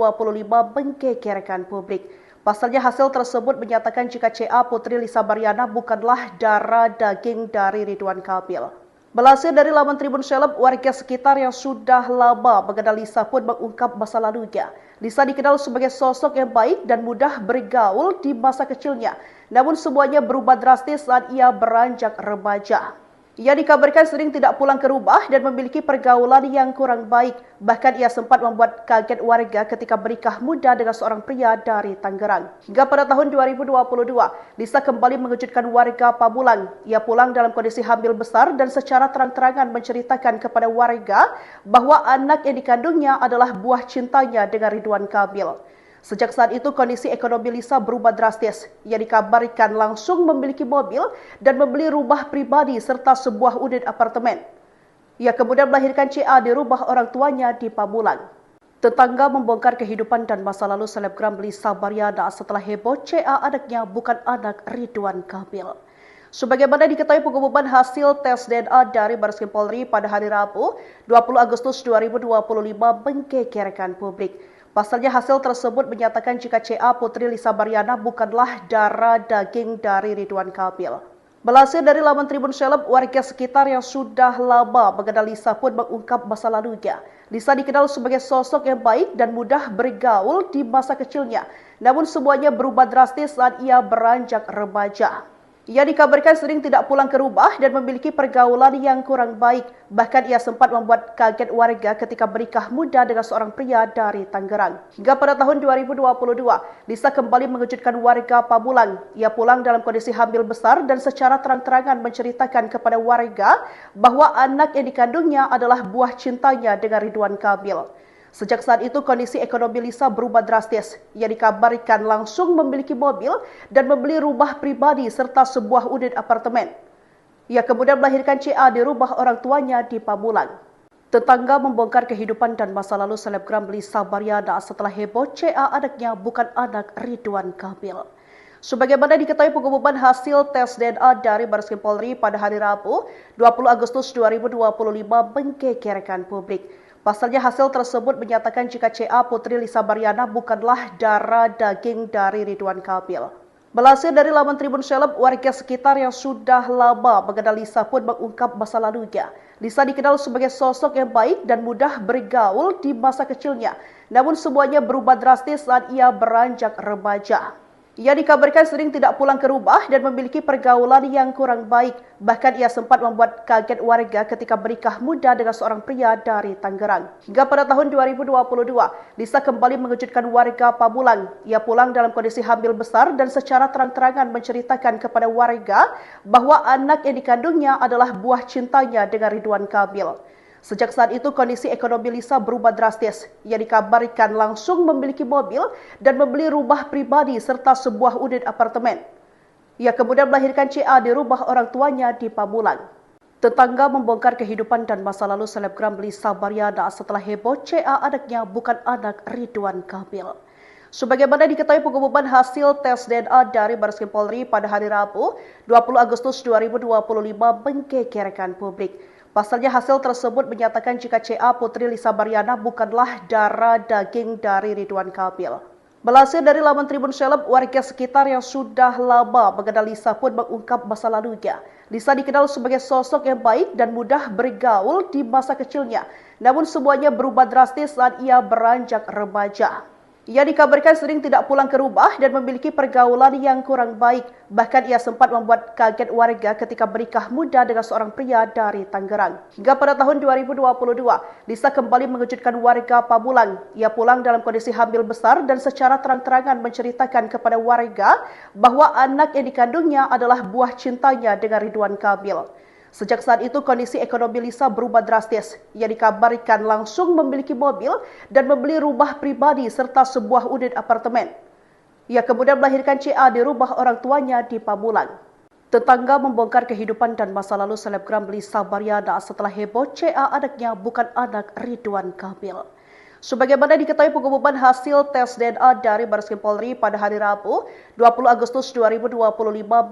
[SPEAKER 1] menggegerkan publik. Pasalnya hasil tersebut menyatakan jika CA Putri Lisa Baryana bukanlah darah daging dari Ridwan Kamil. Melansir dari laman Tribun Seleb, warga sekitar yang sudah lama mengenal Lisa pun mengungkap masa lalunya. Lisa dikenal sebagai sosok yang baik dan mudah bergaul di masa kecilnya. Namun semuanya berubah drastis saat ia beranjak remaja. Ia dikabarkan sering tidak pulang ke rumah dan memiliki pergaulan yang kurang baik. Bahkan ia sempat membuat kaget warga ketika menikah muda dengan seorang pria dari Tangerang. Hingga pada tahun 2022, Lisa kembali mengejutkan warga Pamulang. Ia pulang dalam kondisi hamil besar dan secara terang-terangan menceritakan kepada warga bahwa anak yang dikandungnya adalah buah cintanya dengan Ridwan Kamil. Sejak saat itu kondisi ekonomi Lisa berubah drastis. Ia dikabarkan langsung memiliki mobil dan membeli rumah pribadi serta sebuah unit apartemen. Ia kemudian melahirkan CA di rumah orang tuanya di Pamulang. Tetangga membongkar kehidupan dan masa lalu selebgram Lisa Baryana setelah heboh CA anaknya bukan anak Ridwan Kamil. Sebagaimana diketahui pengumuman hasil tes DNA dari Bareskrim Polri pada hari Rabu, 20 Agustus 2025 menggegerkan publik. Pasalnya hasil tersebut menyatakan jika CA Putri Lisa Baryana bukanlah darah daging dari Ridwan Kamil. Melansir dari laman Tribun Seleb, warga sekitar yang sudah lama mengenal Lisa pun mengungkap masa lalunya. Lisa dikenal sebagai sosok yang baik dan mudah bergaul di masa kecilnya. Namun semuanya berubah drastis saat ia beranjak remaja. Ia dikabarkan sering tidak pulang ke rumah dan memiliki pergaulan yang kurang baik. Bahkan ia sempat membuat kaget warga ketika menikah muda dengan seorang pria dari Tangerang. Hingga pada tahun 2022, Lisa kembali mengejutkan warga Pamulang. Ia pulang dalam kondisi hamil besar dan secara terang-terangan menceritakan kepada warga bahwa anak yang dikandungnya adalah buah cintanya dengan Ridwan Kamil. Sejak saat itu kondisi ekonomi Lisa berubah drastis. Ia dikabarkan langsung memiliki mobil dan membeli rumah pribadi serta sebuah unit apartemen. Ia kemudian melahirkan CA di rumah orang tuanya di Pamulang. Tetangga membongkar kehidupan dan masa lalu selebgram Lisa Baryana setelah heboh CA anaknya bukan anak Ridwan Kamil. Sebagaimana diketahui pengumuman hasil tes DNA dari Bareskrim Polri pada hari Rabu, 20 Agustus 2025 menggegerkan publik. Pasalnya hasil tersebut menyatakan jika CA Putri Lisa Baryana bukanlah darah daging dari Ridwan Kamil. Melansir dari laman Tribun Seleb, warga sekitar yang sudah lama mengenal Lisa pun mengungkap masa lalunya. Lisa dikenal sebagai sosok yang baik dan mudah bergaul di masa kecilnya. Namun semuanya berubah drastis saat ia beranjak remaja. Ia dikabarkan sering tidak pulang ke rumah dan memiliki pergaulan yang kurang baik. Bahkan ia sempat membuat kaget warga ketika menikah muda dengan seorang pria dari Tangerang. Hingga pada tahun 2022, Lisa kembali mengejutkan warga Pamulang. Ia pulang dalam kondisi hamil besar dan secara terang-terangan menceritakan kepada warga bahwa anak yang dikandungnya adalah buah cintanya dengan Ridwan Kamil. Sejak saat itu kondisi ekonomi Lisa berubah drastis. Ia dikabarkan langsung memiliki mobil dan membeli rumah pribadi serta sebuah unit apartemen. Ia kemudian melahirkan CA di rumah orang tuanya di Pamulang. Tetangga membongkar kehidupan dan masa lalu selebgram Lisa Baryana setelah heboh CA anaknya bukan anak Ridwan Kamil. Sebagaimana diketahui pengumuman hasil tes DNA dari Bareskrim Polri pada hari Rabu, 20 Agustus 2025 menggegerkan publik. Pasalnya hasil tersebut menyatakan jika CA Putri Lisa Baryana bukanlah darah daging dari Ridwan Kamil. Melansir dari laman Tribun Seleb, warga sekitar yang sudah lama mengenal Lisa pun mengungkap masa lalunya. Lisa dikenal sebagai sosok yang baik dan mudah bergaul di masa kecilnya. Namun semuanya berubah drastis saat ia beranjak remaja. Ia dikabarkan sering tidak pulang ke rumah dan memiliki pergaulan yang kurang baik. Bahkan ia sempat membuat kaget warga ketika menikah muda dengan seorang pria dari Tangerang. Hingga pada tahun 2022, Lisa kembali mengejutkan warga Pamulang. Ia pulang dalam kondisi hamil besar dan secara terang-terangan menceritakan kepada warga bahwa anak yang dikandungnya adalah buah cintanya dengan Ridwan Kamil. Sejak saat itu kondisi ekonomi Lisa berubah drastis. Ia dikabarkan langsung memiliki mobil dan membeli rumah pribadi serta sebuah unit apartemen. Ia kemudian melahirkan CA di rumah orang tuanya di Pamulang. Tetangga membongkar kehidupan dan masa lalu selebgram Lisa Baryana setelah heboh CA anaknya bukan anak Ridwan Kamil. Sebagaimana diketahui pengumuman hasil tes DNA dari Bareskrim Polri pada hari Rabu, 20 Agustus 2025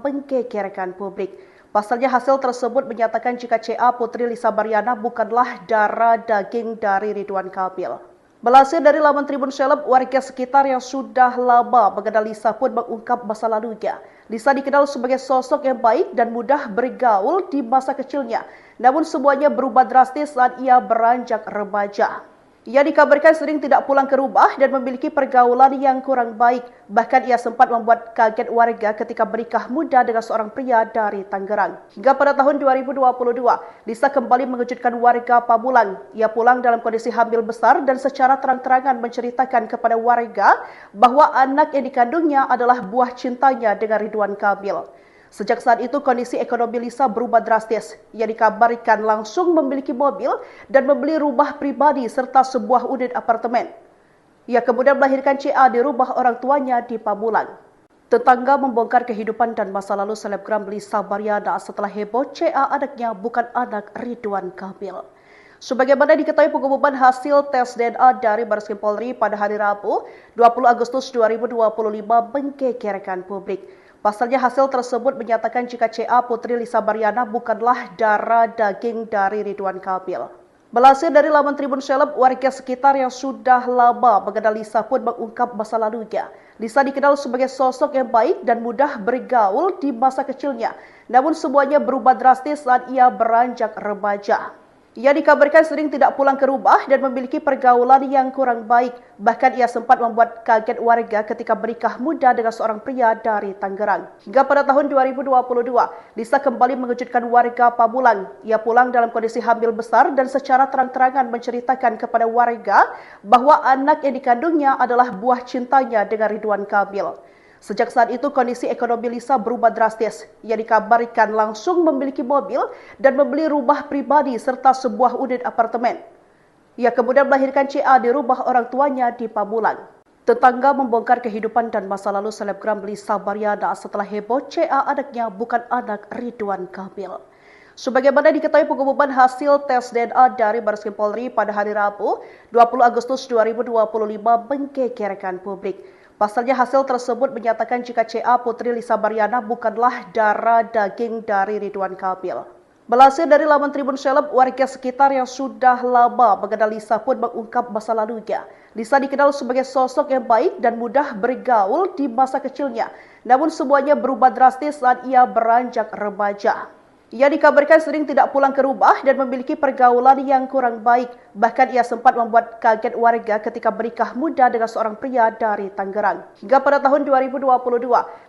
[SPEAKER 1] menggegerkan publik. Pasalnya hasil tersebut menyatakan jika CA Putri Lisa Baryana bukanlah darah daging dari Ridwan Kamil. Melansir dari laman Tribun Seleb, warga sekitar yang sudah lama mengenal Lisa pun mengungkap masa lalunya. Lisa dikenal sebagai sosok yang baik dan mudah bergaul di masa kecilnya. Namun semuanya berubah drastis saat ia beranjak remaja. Ia dikabarkan sering tidak pulang ke rumah dan memiliki pergaulan yang kurang baik. Bahkan ia sempat membuat kaget warga ketika menikah muda dengan seorang pria dari Tangerang. Hingga pada tahun 2022, Lisa kembali mengejutkan warga Pamulang. Ia pulang dalam kondisi hamil besar dan secara terang-terangan menceritakan kepada warga bahwa anak yang dikandungnya adalah buah cintanya dengan Ridwan Kamil. Sejak saat itu kondisi ekonomi Lisa berubah drastis. Ia dikabarkan langsung memiliki mobil dan membeli rumah pribadi serta sebuah unit apartemen. Ia kemudian melahirkan CA di rumah orang tuanya di Pamulang. Tetangga membongkar kehidupan dan masa lalu selebgram Lisa Baryana setelah heboh CA anaknya bukan anak Ridwan Kamil. Sebagaimana diketahui pengumuman hasil tes DNA dari Bareskrim Polri pada hari Rabu, 20 Agustus 2025 menggegerkan publik. Pasalnya hasil tersebut menyatakan jika CA Putri Lisa Baryana bukanlah darah daging dari Ridwan Kamil. Melansir dari laman Tribun Seleb, warga sekitar yang sudah lama mengenal Lisa pun mengungkap masa lalunya. Lisa dikenal sebagai sosok yang baik dan mudah bergaul di masa kecilnya. Namun semuanya berubah drastis saat ia beranjak remaja. Ia dikabarkan sering tidak pulang ke rumah dan memiliki pergaulan yang kurang baik. Bahkan ia sempat membuat kaget warga ketika menikah muda dengan seorang pria dari Tangerang. Hingga pada tahun 2022, Lisa kembali mengejutkan warga Pamulang. Ia pulang dalam kondisi hamil besar dan secara terang-terangan menceritakan kepada warga bahwa anak yang dikandungnya adalah buah cintanya dengan Ridwan Kamil. Sejak saat itu kondisi ekonomi Lisa berubah drastis. Ia dikabarkan langsung memiliki mobil dan membeli rumah pribadi serta sebuah unit apartemen. Ia kemudian melahirkan CA di rumah orang tuanya di Pamulang. Tetangga membongkar kehidupan dan masa lalu selebgram Lisa Baryana setelah heboh CA anaknya bukan anak Ridwan Kamil. Sebagaimana diketahui pengumuman hasil tes DNA dari Bareskrim Polri pada hari Rabu, 20 Agustus 2025 menggegerkan publik. Pasalnya hasil tersebut menyatakan jika CA Putri Lisa Baryana bukanlah darah daging dari Ridwan Kamil. Melansir dari laman Tribun Seleb, warga sekitar yang sudah lama mengenal Lisa pun mengungkap masa lalunya. Lisa dikenal sebagai sosok yang baik dan mudah bergaul di masa kecilnya. Namun semuanya berubah drastis saat ia beranjak remaja. Ia dikabarkan sering tidak pulang ke rumah dan memiliki pergaulan yang kurang baik. Bahkan ia sempat membuat kaget warga ketika menikah muda dengan seorang pria dari Tangerang. Hingga pada tahun 2022,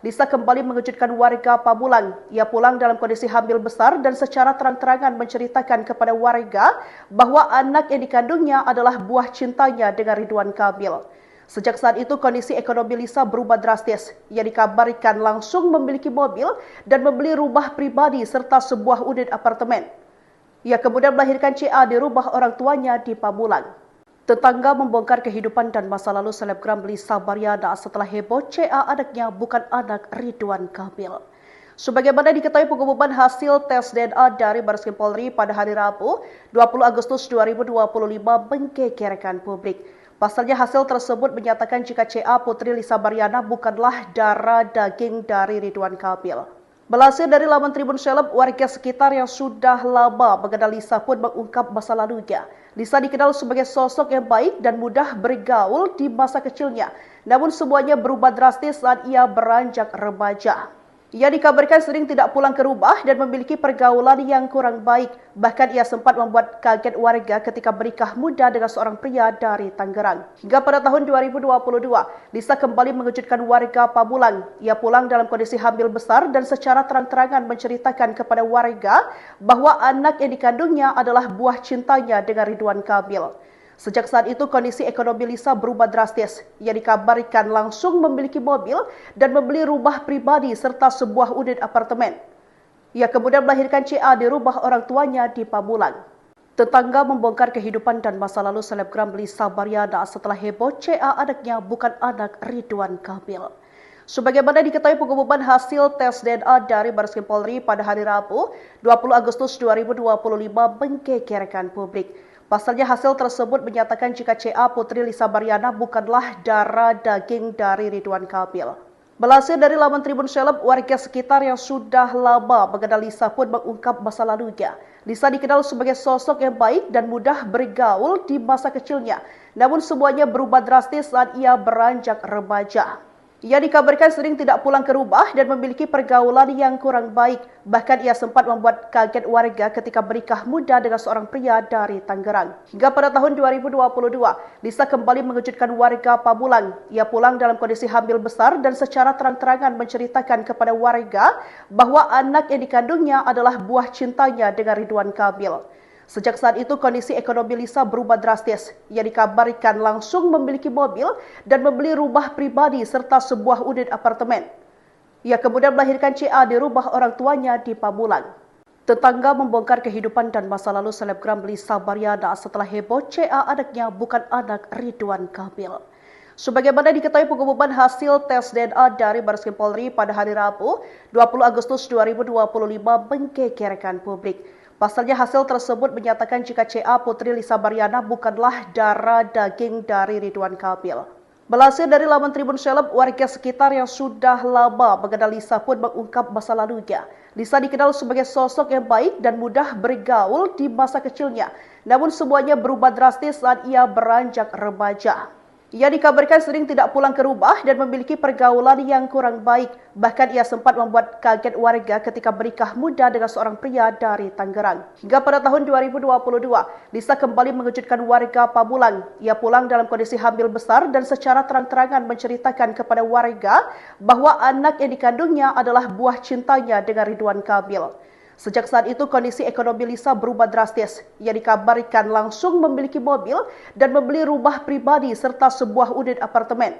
[SPEAKER 1] Lisa kembali mengejutkan warga Pamulang. Ia pulang dalam kondisi hamil besar dan secara terang-terangan menceritakan kepada warga bahwa anak yang dikandungnya adalah buah cintanya dengan Ridwan Kamil. Sejak saat itu kondisi ekonomi Lisa berubah drastis. Ia dikabarkan langsung memiliki mobil dan membeli rumah pribadi serta sebuah unit apartemen. Ia kemudian melahirkan CA di rumah orang tuanya di Pamulang. Tetangga membongkar kehidupan dan masa lalu selebgram Lisa Baryana setelah heboh CA anaknya bukan anak Ridwan Kamil. Sebagaimana diketahui pengumuman hasil tes DNA dari Bareskrim Polri pada hari Rabu, 20 Agustus 2025 menggegerkan publik. Pasalnya hasil tersebut menyatakan jika CA Putri Lisa Baryana bukanlah darah daging dari Ridwan Kamil. Melansir dari laman Tribun Seleb, warga sekitar yang sudah lama mengenal Lisa pun mengungkap masa lalunya. Lisa dikenal sebagai sosok yang baik dan mudah bergaul di masa kecilnya. Namun semuanya berubah drastis saat ia beranjak remaja. Ia dikabarkan sering tidak pulang ke rumah dan memiliki pergaulan yang kurang baik. Bahkan ia sempat membuat kaget warga ketika menikah muda dengan seorang pria dari Tangerang. Hingga pada tahun 2022, Lisa kembali mengejutkan warga Pamulang. Ia pulang dalam kondisi hamil besar dan secara terang-terangan menceritakan kepada warga bahwa anak yang dikandungnya adalah buah cintanya dengan Ridwan Kamil. Sejak saat itu kondisi ekonomi Lisa berubah drastis. Ia dikabarkan langsung memiliki mobil dan membeli rumah pribadi serta sebuah unit apartemen. Ia kemudian melahirkan CA di rumah orang tuanya di Pamulang. Tetangga membongkar kehidupan dan masa lalu selebgram Lisa Baryana setelah heboh CA anaknya bukan anak Ridwan Kamil. Sebagaimana diketahui pengumuman hasil tes DNA dari Bareskrim Polri pada hari Rabu, 20 Agustus 2025 menggegerkan publik. Pasalnya hasil tersebut menyatakan jika CA Putri Lisa Baryana bukanlah darah daging dari Ridwan Kamil. Melansir dari laman Tribun Seleb, warga sekitar yang sudah lama mengenal Lisa pun mengungkap masa lalunya. Lisa dikenal sebagai sosok yang baik dan mudah bergaul di masa kecilnya. Namun semuanya berubah drastis saat ia beranjak remaja. Ia dikabarkan sering tidak pulang ke rumah dan memiliki pergaulan yang kurang baik. Bahkan ia sempat membuat kaget warga ketika menikah muda dengan seorang pria dari Tangerang. Hingga pada tahun 2022, Lisa kembali mengejutkan warga Pamulang. Ia pulang dalam kondisi hamil besar dan secara terang-terangan menceritakan kepada warga bahwa anak yang dikandungnya adalah buah cintanya dengan Ridwan Kamil. Sejak saat itu kondisi ekonomi Lisa berubah drastis. Ia dikabarkan langsung memiliki mobil dan membeli rumah pribadi serta sebuah unit apartemen. Ia kemudian melahirkan CA di rumah orang tuanya di Pamulang. Tetangga membongkar kehidupan dan masa lalu selebgram Lisa Baryana setelah heboh CA anaknya bukan anak Ridwan Kamil. Sebagaimana diketahui pengumuman hasil tes DNA dari Bareskrim Polri pada hari Rabu, 20 Agustus 2025 menggegerkan publik. Pasalnya hasil tersebut menyatakan jika CA Putri Lisa Baryana bukanlah darah daging dari Ridwan Kamil. Melansir dari laman Tribun Seleb, warga sekitar yang sudah lama mengenal Lisa pun mengungkap masa lalunya. Lisa dikenal sebagai sosok yang baik dan mudah bergaul di masa kecilnya. Namun semuanya berubah drastis saat ia beranjak remaja. Ia dikabarkan sering tidak pulang ke rumah dan memiliki pergaulan yang kurang baik. Bahkan ia sempat membuat kaget warga ketika menikah muda dengan seorang pria dari Tangerang. Hingga pada tahun 2022, Lisa kembali mengejutkan warga Pamulang. Ia pulang dalam kondisi hamil besar dan secara terang-terangan menceritakan kepada warga bahwa anak yang dikandungnya adalah buah cintanya dengan Ridwan Kamil. Sejak saat itu kondisi ekonomi Lisa berubah drastis. Ia dikabarkan langsung memiliki mobil dan membeli rumah pribadi serta sebuah unit apartemen.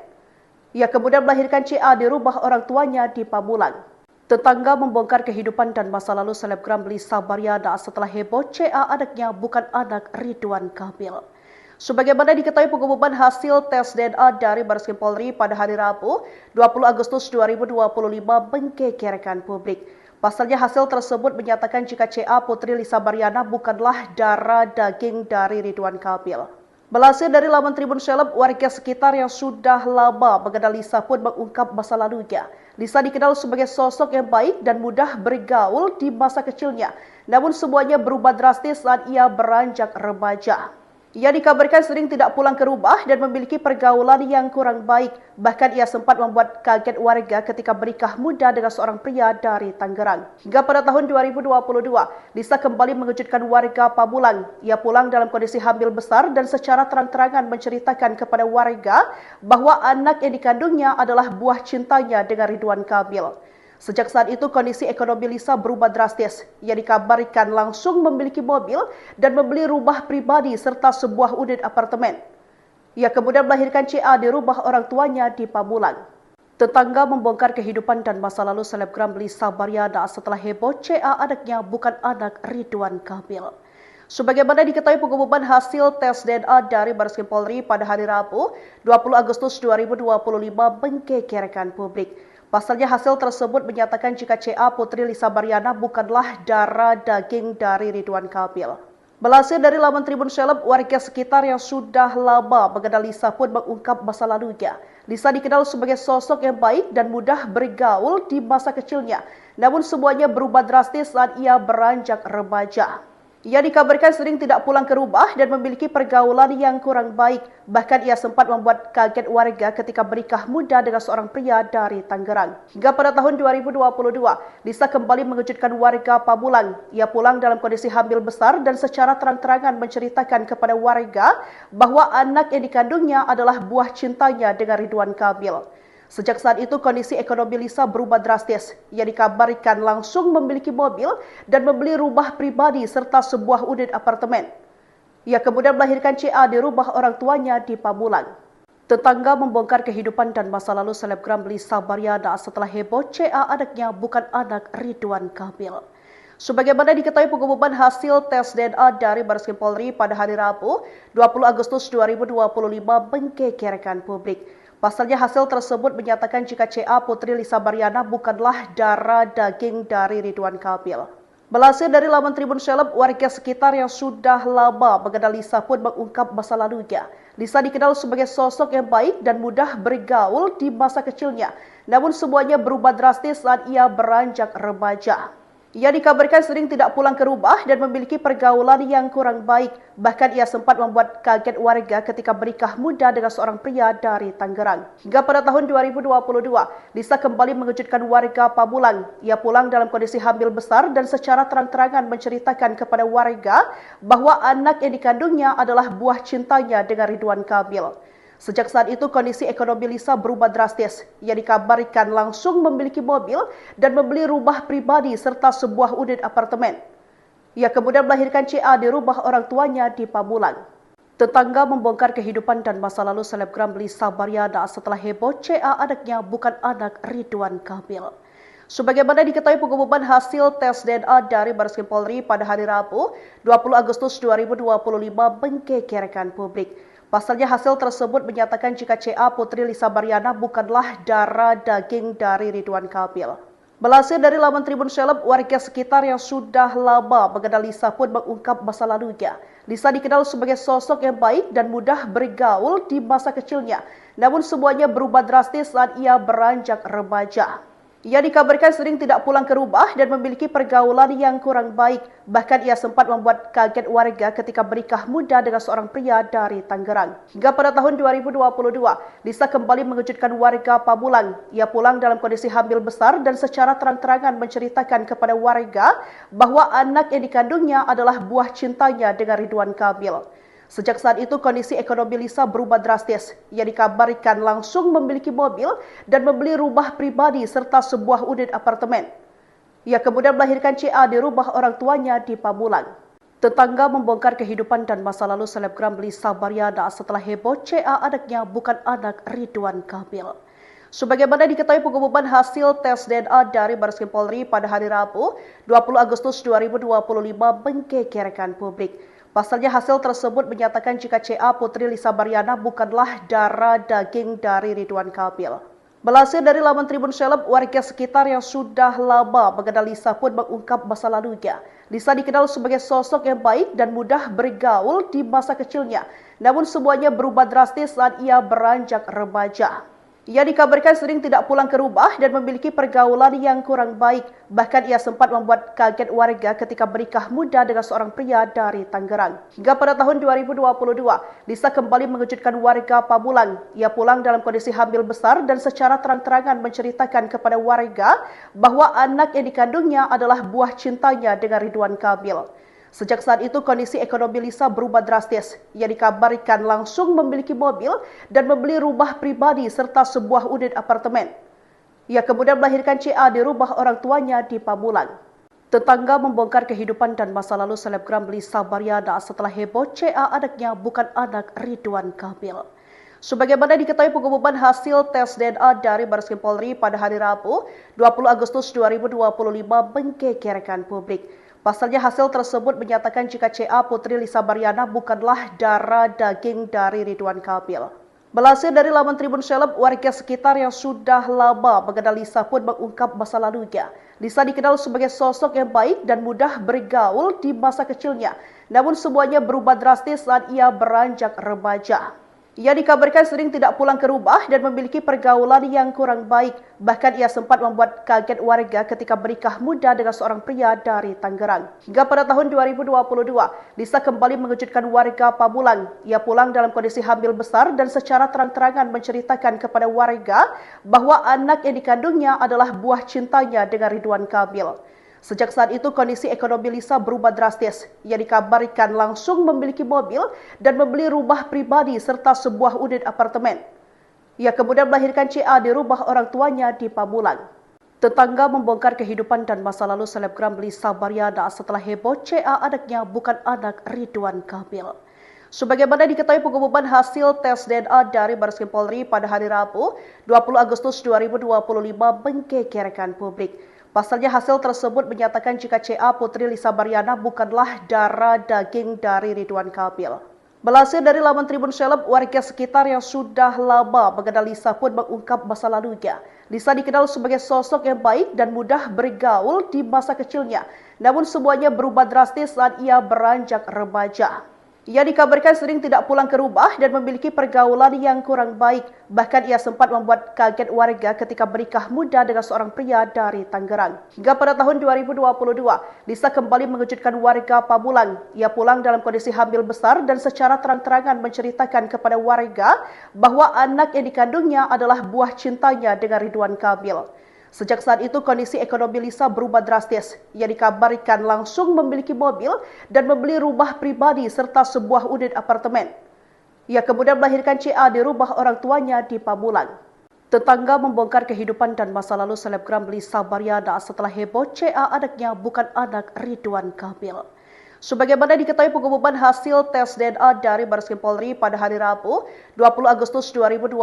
[SPEAKER 1] Ia kemudian melahirkan CA di rumah orang tuanya di Pamulang. Tetangga membongkar kehidupan dan masa lalu selebgram Lisa Baryana setelah heboh CA anaknya bukan anak Ridwan Kamil. Sebagaimana diketahui pengumuman hasil tes DNA dari Bareskrim Polri pada hari Rabu, 20 Agustus 2025 menggegerkan publik. Pasalnya hasil tersebut menyatakan jika CA Putri Lisa Baryana bukanlah darah daging dari Ridwan Kamil. Melansir dari laman Tribun Seleb, warga sekitar yang sudah lama mengenal Lisa pun mengungkap masa lalunya. Lisa dikenal sebagai sosok yang baik dan mudah bergaul di masa kecilnya. Namun semuanya berubah drastis saat ia beranjak remaja. Ia dikabarkan sering tidak pulang ke rumah dan memiliki pergaulan yang kurang baik. Bahkan ia sempat membuat kaget warga ketika menikah muda dengan seorang pria dari Tangerang. Hingga pada tahun 2022, Lisa kembali mengejutkan warga Pamulang. Ia pulang dalam kondisi hamil besar dan secara terang-terangan menceritakan kepada warga bahwa anak yang dikandungnya adalah buah cintanya dengan Ridwan Kamil. Sejak saat itu kondisi ekonomi Lisa berubah drastis. Ia dikabarkan langsung memiliki mobil dan membeli rumah pribadi serta sebuah unit apartemen. Ia kemudian melahirkan CA di rumah orang tuanya di Pamulang. Tetangga membongkar kehidupan dan masa lalu selebgram Lisa Baryana setelah heboh CA anaknya bukan anak Ridwan Kamil. Sebagaimana diketahui pengumuman hasil tes DNA dari Bareskrim Polri pada hari Rabu, 20 Agustus 2025 menggegerkan publik. Pasalnya hasil tersebut menyatakan jika CA Putri Lisa Baryana bukanlah darah daging dari Ridwan Kamil. Melansir dari laman Tribun Seleb, warga sekitar yang sudah lama mengenal Lisa pun mengungkap masa lalunya. Lisa dikenal sebagai sosok yang baik dan mudah bergaul di masa kecilnya. Namun semuanya berubah drastis saat ia beranjak remaja. Ia dikabarkan sering tidak pulang ke rumah dan memiliki pergaulan yang kurang baik. Bahkan ia sempat membuat kaget warga ketika menikah muda dengan seorang pria dari Tangerang. Hingga pada tahun 2022, Lisa kembali mengejutkan warga Pamulang. Ia pulang dalam kondisi hamil besar dan secara terang-terangan menceritakan kepada warga bahwa anak yang dikandungnya adalah buah cintanya dengan Ridwan Kamil. Sejak saat itu kondisi ekonomi Lisa berubah drastis. Ia dikabarkan langsung memiliki mobil dan membeli rumah pribadi serta sebuah unit apartemen. Ia kemudian melahirkan CA di rumah orang tuanya di Pamulang. Tetangga membongkar kehidupan dan masa lalu selebgram Lisa Baryana setelah heboh CA anaknya bukan anak Ridwan Kamil. Sebagaimana diketahui pengumuman hasil tes DNA dari Bareskrim Polri pada hari Rabu, 20 Agustus 2025 menggegerkan publik. Pasalnya hasil tersebut menyatakan jika CA Putri Lisa Baryana bukanlah darah daging dari Ridwan Kamil. Melansir dari laman Tribun Seleb, warga sekitar yang sudah lama mengenal Lisa pun mengungkap masa lalunya. Lisa dikenal sebagai sosok yang baik dan mudah bergaul di masa kecilnya. Namun semuanya berubah drastis saat ia beranjak remaja. Ia dikabarkan sering tidak pulang ke rumah dan memiliki pergaulan yang kurang baik. Bahkan ia sempat membuat kaget warga ketika menikah muda dengan seorang pria dari Tangerang. Hingga pada tahun 2022, Lisa kembali mengejutkan warga Pamulang. Ia pulang dalam kondisi hamil besar dan secara terang-terangan menceritakan kepada warga bahwa anak yang dikandungnya adalah buah cintanya dengan Ridwan Kamil. Sejak saat itu, kondisi ekonomi Lisa berubah drastis. Ia dikabarkan langsung memiliki mobil dan membeli rumah pribadi serta sebuah unit apartemen. Ia kemudian melahirkan CA di rumah orang tuanya di Pamulang. Tetangga membongkar kehidupan dan masa lalu selebgram Lisa Baryana setelah heboh CA anaknya bukan anak Ridwan Kamil. Sebagaimana diketahui, pengumuman hasil tes DNA dari Bareskrim Polri pada hari Rabu, 20 Agustus 2025 menggegerkan publik. Pasalnya hasil tersebut menyatakan jika CA Putri Lisa Baryana bukanlah darah daging dari Ridwan Kamil. Melansir dari laman Tribun Seleb, warga sekitar yang sudah lama mengenal Lisa pun mengungkap masa lalunya. Lisa dikenal sebagai sosok yang baik dan mudah bergaul di masa kecilnya. Namun semuanya berubah drastis saat ia beranjak remaja. Ia dikabarkan sering tidak pulang ke rumah dan memiliki pergaulan yang kurang baik. Bahkan ia sempat membuat kaget warga ketika menikah muda dengan seorang pria dari Tangerang. Hingga pada tahun 2022, Lisa kembali mengejutkan warga Pamulang. Ia pulang dalam kondisi hamil besar dan secara terang-terangan menceritakan kepada warga bahwa anak yang dikandungnya adalah buah cintanya dengan Ridwan Kamil. Sejak saat itu, kondisi ekonomi Lisa berubah drastis. Ia dikabarkan langsung memiliki mobil dan membeli rumah pribadi serta sebuah unit apartemen. Ia kemudian melahirkan CA di rumah orang tuanya di Pamulang. Tetangga membongkar kehidupan dan masa lalu selebgram Lisa Baryana setelah heboh CA anaknya bukan anak Ridwan Kamil. Sebagaimana diketahui, pengumuman hasil tes DNA dari Bareskrim Polri pada hari Rabu, 20 Agustus 2025 menggegerkan publik. Pasalnya hasil tersebut menyatakan jika CA Putri Lisa Baryana bukanlah darah daging dari Ridwan Kamil. Melansir dari laman Tribun Seleb, warga sekitar yang sudah lama mengenal Lisa pun mengungkap masa lalunya. Lisa dikenal sebagai sosok yang baik dan mudah bergaul di masa kecilnya. Namun semuanya berubah drastis saat ia beranjak remaja. Ia dikabarkan sering tidak pulang ke rumah dan memiliki pergaulan yang kurang baik. Bahkan ia sempat membuat kaget warga ketika menikah muda dengan seorang pria dari Tangerang. Hingga pada tahun 2022, Lisa kembali mengejutkan warga Pamulang. Ia pulang dalam kondisi hamil besar dan secara terang-terangan menceritakan kepada warga bahwa anak yang dikandungnya adalah buah cintanya dengan Ridwan Kamil. Sejak saat itu, kondisi ekonomi Lisa berubah drastis. Ia dikabarkan langsung memiliki mobil dan membeli rumah pribadi serta sebuah unit apartemen. Ia kemudian melahirkan CA di rumah orang tuanya di Pamulang. Tetangga membongkar kehidupan dan masa lalu selebgram Lisa Baryana setelah heboh CA anaknya bukan anak Ridwan Kamil. Sebagaimana diketahui, pengumuman hasil tes DNA dari Bareskrim Polri pada hari Rabu, 20 Agustus 2025 menggegerkan publik. Pasalnya hasil tersebut menyatakan jika CA Putri Lisa Baryana bukanlah darah daging dari Ridwan Kamil. Melansir dari laman Tribun Seleb, warga sekitar yang sudah lama mengenal Lisa pun mengungkap masa lalunya. Lisa dikenal sebagai sosok yang baik dan mudah bergaul di masa kecilnya. Namun semuanya berubah drastis saat ia beranjak remaja. Ia dikabarkan sering tidak pulang ke rumah dan memiliki pergaulan yang kurang baik. Bahkan ia sempat membuat kaget warga ketika menikah muda dengan seorang pria dari Tangerang. Hingga pada tahun 2022, Lisa kembali mengejutkan warga Pamulang. Ia pulang dalam kondisi hamil besar dan secara terang-terangan menceritakan kepada warga bahwa anak yang dikandungnya adalah buah cintanya dengan Ridwan Kamil. Sejak saat itu, kondisi ekonomi Lisa berubah drastis. Ia dikabarkan langsung memiliki mobil dan membeli rumah pribadi serta sebuah unit apartemen. Ia kemudian melahirkan CA di rumah orang tuanya di Pamulang. Tetangga membongkar kehidupan dan masa lalu selebgram Lisa Baryana setelah heboh CA anaknya bukan anak Ridwan Kamil. Sebagaimana diketahui, pengumuman hasil tes DNA dari Bareskrim Polri pada hari Rabu, 20 Agustus 2025 menggegerkan publik. Pasalnya hasil tersebut menyatakan jika CA Putri Lisa Baryana bukanlah darah daging dari Ridwan Kamil. Melansir dari laman Tribun Seleb, warga sekitar yang sudah lama mengenal Lisa pun mengungkap masa lalunya. Lisa dikenal sebagai sosok yang baik dan mudah bergaul di masa kecilnya. Namun semuanya berubah drastis saat ia beranjak remaja. Ia dikabarkan sering tidak pulang ke rumah dan memiliki pergaulan yang kurang baik. Bahkan ia sempat membuat kaget warga ketika menikah muda dengan seorang pria dari Tangerang. Hingga pada tahun 2022, Lisa kembali mengejutkan warga Pamulang. Ia pulang dalam kondisi hamil besar dan secara terang-terangan menceritakan kepada warga bahwa anak yang dikandungnya adalah buah cintanya dengan Ridwan Kamil. Sejak saat itu kondisi ekonomi Lisa berubah drastis. Ia dikabarkan langsung memiliki mobil dan membeli rumah pribadi serta sebuah unit apartemen. Ia kemudian melahirkan CA di rumah orang tuanya di Pamulang. Tetangga membongkar kehidupan dan masa lalu selebgram Lisa Baryana setelah heboh CA anaknya bukan anak Ridwan Kamil. Sebagaimana diketahui pengumuman hasil tes DNA dari Bareskrim Polri pada hari Rabu, 20 Agustus 2025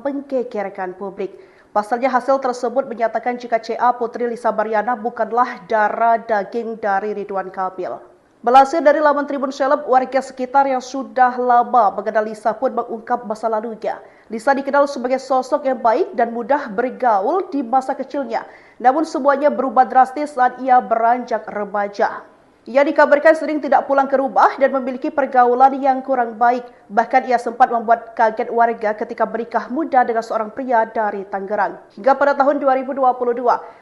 [SPEAKER 1] menggegerkan publik. Pasalnya hasil tersebut menyatakan jika CA Putri Lisa Baryana bukanlah darah daging dari Ridwan Kamil. Melansir dari laman Tribun Seleb, warga sekitar yang sudah lama mengenal Lisa pun mengungkap masa lalunya. Lisa dikenal sebagai sosok yang baik dan mudah bergaul di masa kecilnya. Namun semuanya berubah drastis saat ia beranjak remaja. Ia dikabarkan sering tidak pulang ke rumah dan memiliki pergaulan yang kurang baik. Bahkan ia sempat membuat kaget warga ketika menikah muda dengan seorang pria dari Tangerang. Hingga pada tahun 2022,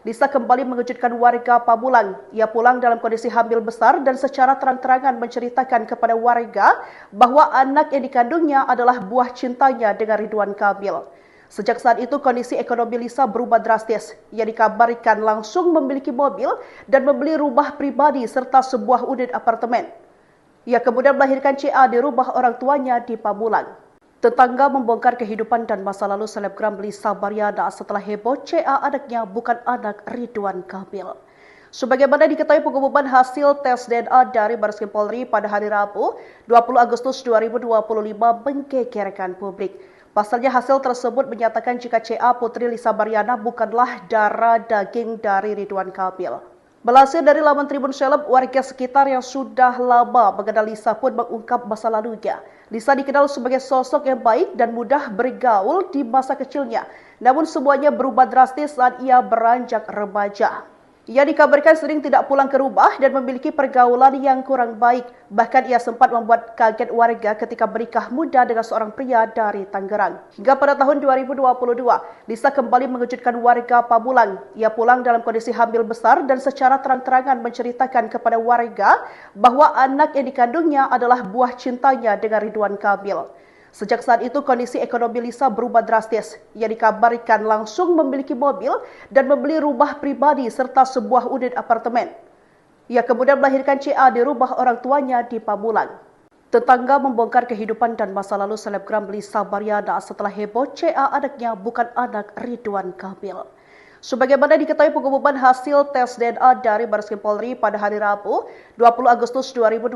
[SPEAKER 1] Lisa kembali mengejutkan warga Pamulang. Ia pulang dalam kondisi hamil besar dan secara terang-terangan menceritakan kepada warga bahwa anak yang dikandungnya adalah buah cintanya dengan Ridwan Kamil. Sejak saat itu kondisi ekonomi Lisa berubah drastis. Ia dikabarkan langsung memiliki mobil dan membeli rumah pribadi serta sebuah unit apartemen. Ia kemudian melahirkan CA di rumah orang tuanya di Pamulang. Tetangga membongkar kehidupan dan masa lalu selebgram Lisa Baryana setelah heboh CA anaknya bukan anak Ridwan Kamil. Sebagaimana diketahui pengumuman hasil tes DNA dari Bareskrim Polri pada hari Rabu, 20 Agustus 2025 menggegerkan publik. Pasalnya hasil tersebut menyatakan jika CA Putri Lisa Baryana bukanlah darah daging dari Ridwan Kamil. Melansir dari laman Tribun Seleb, warga sekitar yang sudah lama mengenal Lisa pun mengungkap masa lalunya. Lisa dikenal sebagai sosok yang baik dan mudah bergaul di masa kecilnya. Namun semuanya berubah drastis saat ia beranjak remaja. Ia dikabarkan sering tidak pulang ke rumah dan memiliki pergaulan yang kurang baik. Bahkan ia sempat membuat kaget warga ketika menikah muda dengan seorang pria dari Tangerang. Hingga pada tahun 2022, Lisa kembali mengejutkan warga Pamulang. Ia pulang dalam kondisi hamil besar dan secara terang-terangan menceritakan kepada warga bahwa anak yang dikandungnya adalah buah cintanya dengan Ridwan Kamil. Sejak saat itu kondisi ekonomi Lisa berubah drastis. Ia dikabarkan langsung memiliki mobil dan membeli rumah pribadi serta sebuah unit apartemen. Ia kemudian melahirkan CA di rumah orang tuanya di Pamulang. Tetangga membongkar kehidupan dan masa lalu selebgram Lisa Baryana setelah heboh CA anaknya bukan anak Ridwan Kamil. Sebagaimana diketahui pengumuman hasil tes DNA dari Bareskrim Polri pada hari Rabu, 20 Agustus 2025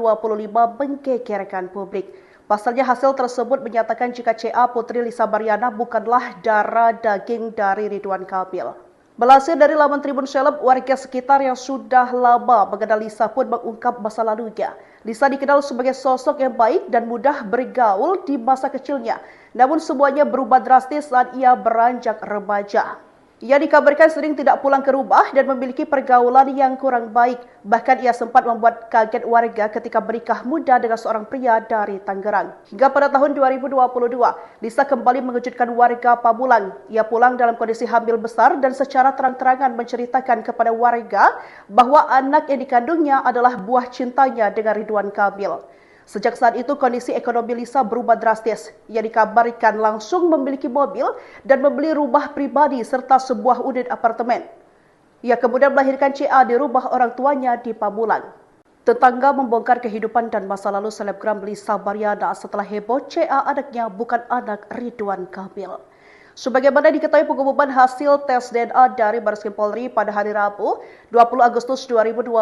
[SPEAKER 1] menggegerkan publik. Pasalnya hasil tersebut menyatakan jika CA Putri Lisa Baryana bukanlah darah daging dari Ridwan Kamil. Melansir dari laman Tribun Seleb, warga sekitar yang sudah lama mengenal Lisa pun mengungkap masa lalunya. Lisa dikenal sebagai sosok yang baik dan mudah bergaul di masa kecilnya. Namun semuanya berubah drastis saat ia beranjak remaja. Ia dikabarkan sering tidak pulang ke rumah dan memiliki pergaulan yang kurang baik. Bahkan ia sempat membuat kaget warga ketika menikah muda dengan seorang pria dari Tangerang. Hingga pada tahun 2022, Lisa kembali mengejutkan warga Pamulang. Ia pulang dalam kondisi hamil besar dan secara terang-terangan menceritakan kepada warga bahwa anak yang dikandungnya adalah buah cintanya dengan Ridwan Kamil. Sejak saat itu kondisi ekonomi Lisa berubah drastis. Ia dikabarkan langsung memiliki mobil dan membeli rumah pribadi serta sebuah unit apartemen. Ia kemudian melahirkan CA di rumah orang tuanya di Pamulang. Tetangga membongkar kehidupan dan masa lalu selebgram Lisa Baryana setelah heboh CA anaknya bukan anak Ridwan Kamil. Sebagaimana diketahui pengumuman hasil tes DNA dari Bareskrim Polri pada hari Rabu, 20 Agustus 2025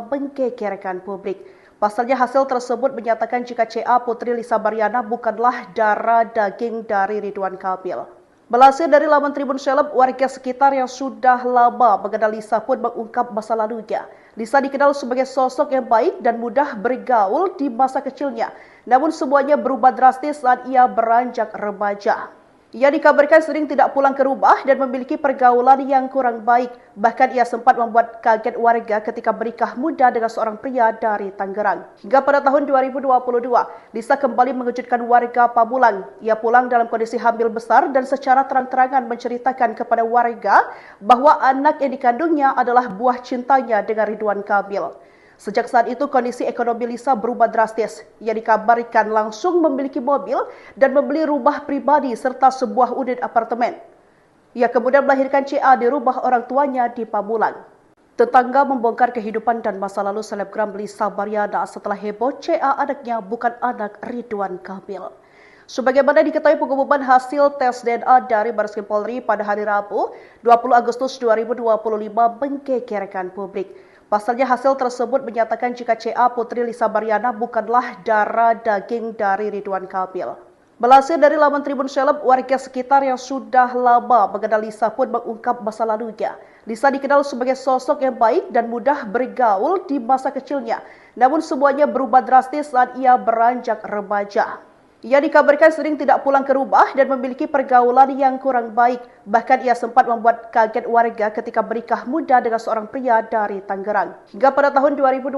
[SPEAKER 1] menggegerkan publik. Pasalnya hasil tersebut menyatakan jika CA Putri Lisa Baryana bukanlah darah daging dari Ridwan Kamil. Melansir dari laman Tribun Seleb, warga sekitar yang sudah lama mengenal Lisa pun mengungkap masa lalunya. Lisa dikenal sebagai sosok yang baik dan mudah bergaul di masa kecilnya. Namun semuanya berubah drastis saat ia beranjak remaja. Ia dikabarkan sering tidak pulang ke rumah dan memiliki pergaulan yang kurang baik. Bahkan ia sempat membuat kaget warga ketika bernikah muda dengan seorang pria dari Tangerang. Hingga pada tahun 2022, Lisa kembali mengejutkan warga Pamulang. Ia pulang dalam kondisi hamil besar dan secara terang-terangan menceritakan kepada warga bahwa anak yang dikandungnya adalah buah cintanya dengan Ridwan Kamil. Sejak saat itu kondisi ekonomi Lisa berubah drastis. Ia dikabarkan langsung memiliki mobil dan membeli rumah pribadi serta sebuah unit apartemen. Ia kemudian melahirkan CA di rumah orang tuanya di Pamulang. Tetangga membongkar kehidupan dan masa lalu selebgram Lisa Baryana setelah heboh CA anaknya bukan anak Ridwan Kamil. Sebagaimana diketahui pengumuman hasil tes DNA dari Bareskrim Polri pada hari Rabu, 20 Agustus 2025 menggegerkan publik. Pasalnya hasil tersebut menyatakan jika CA Putri Lisa Baryana bukanlah darah daging dari Ridwan Kamil. Melansir dari laman Tribun Seleb, warga sekitar yang sudah lama mengenal Lisa pun mengungkap masa lalunya. Lisa dikenal sebagai sosok yang baik dan mudah bergaul di masa kecilnya. Namun semuanya berubah drastis saat ia beranjak remaja. Ia dikabarkan sering tidak pulang ke rumah dan memiliki pergaulan yang kurang baik. Bahkan ia sempat membuat kaget warga ketika bernikah muda dengan seorang pria dari Tangerang. Hingga pada tahun 2022,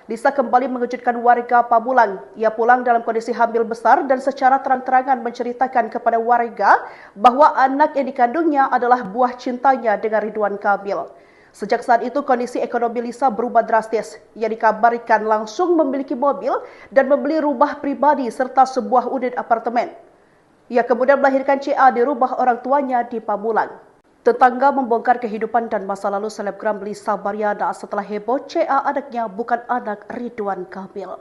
[SPEAKER 1] Lisa kembali mengejutkan warga Pamulang. Ia pulang dalam kondisi hamil besar dan secara terang-terangan menceritakan kepada warga bahwa anak yang dikandungnya adalah buah cintanya dengan Ridwan Kamil. Sejak saat itu kondisi ekonomi Lisa berubah drastis. Ia dikabarkan langsung memiliki mobil dan membeli rumah pribadi serta sebuah unit apartemen. Ia kemudian melahirkan CA di rumah orang tuanya di Pamulang. Tetangga membongkar kehidupan dan masa lalu selebgram Lisa Baryana setelah heboh CA anaknya bukan anak Ridwan Kamil.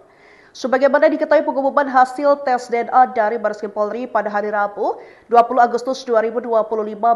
[SPEAKER 1] Sebagaimana diketahui pengumuman hasil tes DNA dari Bareskrim Polri pada hari Rabu, 20 Agustus 2025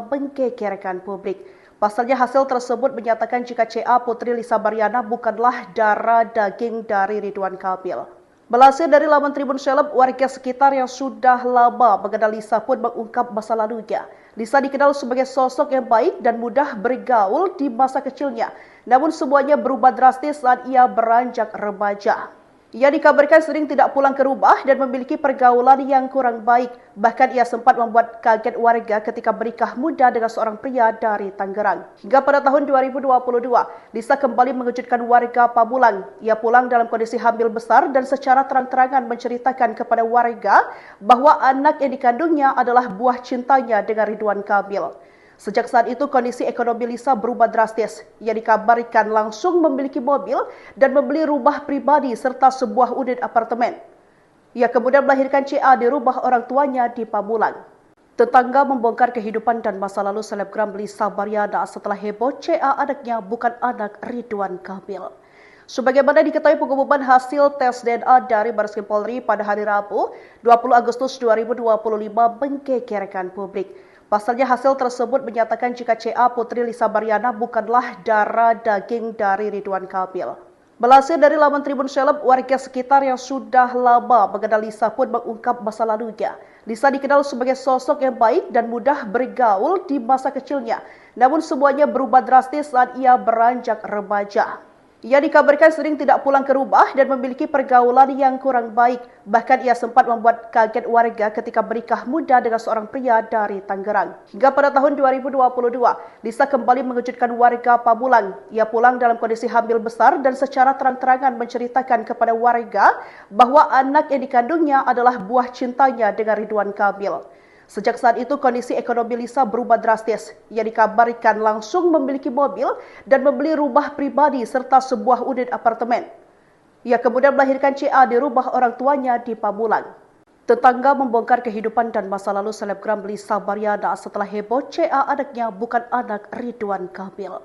[SPEAKER 1] menggegerkan publik. Pasalnya hasil tersebut menyatakan jika CA Putri Lisa Baryana bukanlah darah daging dari Ridwan Kamil. Melansir dari laman Tribun Seleb, warga sekitar yang sudah lama mengenal Lisa pun mengungkap masa lalunya. Lisa dikenal sebagai sosok yang baik dan mudah bergaul di masa kecilnya. Namun semuanya berubah drastis saat ia beranjak remaja. Ia dikabarkan sering tidak pulang ke rumah dan memiliki pergaulan yang kurang baik. Bahkan ia sempat membuat kaget warga ketika bernikah muda dengan seorang pria dari Tangerang. Hingga pada tahun 2022, Lisa kembali mengejutkan warga Pamulang. Ia pulang dalam kondisi hamil besar dan secara terang-terangan menceritakan kepada warga bahwa anak yang dikandungnya adalah buah cintanya dengan Ridwan Kamil. Sejak saat itu kondisi ekonomi Lisa berubah drastis. Ia dikabarkan langsung memiliki mobil dan membeli rumah pribadi serta sebuah unit apartemen. Ia kemudian melahirkan CA di rumah orang tuanya di Pamulang. Tetangga membongkar kehidupan dan masa lalu selebgram Lisa Baryana setelah heboh CA anaknya bukan anak Ridwan Kamil. Sebagaimana diketahui pengumuman hasil tes DNA dari Bareskrim Polri pada hari Rabu, 20 Agustus 2025 menggegerkan publik. Pasalnya hasil tersebut menyatakan jika CA Putri Lisa Baryana bukanlah darah daging dari Ridwan Kamil. Melansir dari laman Tribun Seleb, warga sekitar yang sudah lama mengenal Lisa pun mengungkap masa lalunya. Lisa dikenal sebagai sosok yang baik dan mudah bergaul di masa kecilnya. Namun semuanya berubah drastis saat ia beranjak remaja. Ia dikabarkan sering tidak pulang ke rumah dan memiliki pergaulan yang kurang baik. Bahkan ia sempat membuat kaget warga ketika bernikah muda dengan seorang pria dari Tangerang. Hingga pada tahun 2022, Lisa kembali mengejutkan warga Pamulang. Ia pulang dalam kondisi hamil besar dan secara terang-terangan menceritakan kepada warga bahwa anak yang dikandungnya adalah buah cintanya dengan Ridwan Kamil. Sejak saat itu kondisi ekonomi Lisa berubah drastis. Ia dikabarkan langsung memiliki mobil dan membeli rumah pribadi serta sebuah unit apartemen. Ia kemudian melahirkan CA di rumah orang tuanya di Pamulang. Tetangga membongkar kehidupan dan masa lalu selebgram Lisa Baryana setelah heboh CA anaknya bukan anak Ridwan Kamil.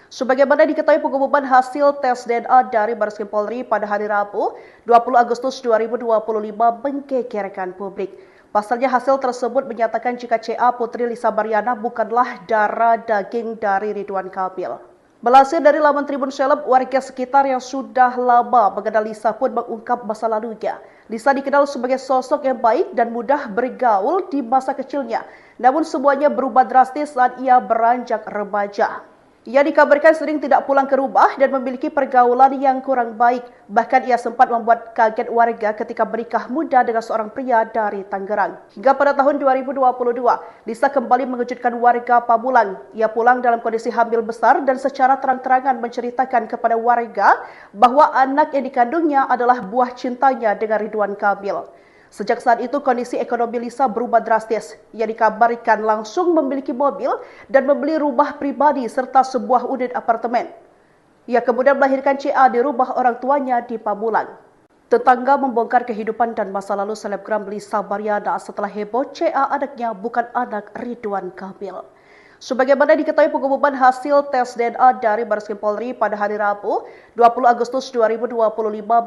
[SPEAKER 1] Sebagaimana diketahui pengumuman hasil tes DNA dari Bareskrim Polri pada hari Rabu, 20 Agustus 2025 menggegerkan publik. Pasalnya hasil tersebut menyatakan jika CA Putri Lisa Baryana bukanlah darah daging dari Ridwan Kamil. Melansir dari laman Tribun Seleb, warga sekitar yang sudah lama mengenal Lisa pun mengungkap masa lalunya. Lisa dikenal sebagai sosok yang baik dan mudah bergaul di masa kecilnya. Namun semuanya berubah drastis saat ia beranjak remaja. Ia dikabarkan sering tidak pulang ke rumah dan memiliki pergaulan yang kurang baik. Bahkan ia sempat membuat kaget warga ketika menikah muda dengan seorang pria dari Tangerang. Hingga pada tahun 2022, Lisa kembali mengejutkan warga Pamulang. Ia pulang dalam kondisi hamil besar dan secara terang-terangan menceritakan kepada warga bahwa anak yang dikandungnya adalah buah cintanya dengan Ridwan Kamil. Sejak saat itu kondisi ekonomi Lisa berubah drastis. Ia dikabarkan langsung memiliki mobil dan membeli rumah pribadi serta sebuah unit apartemen. Ia kemudian melahirkan CA di rumah orang tuanya di Pamulang. Tetangga membongkar kehidupan dan masa lalu selebgram Lisa Baryana setelah heboh CA anaknya bukan anak Ridwan Kamil. Sebagaimana diketahui pengumuman hasil tes DNA dari Bareskrim Polri pada hari Rabu, 20 Agustus 2025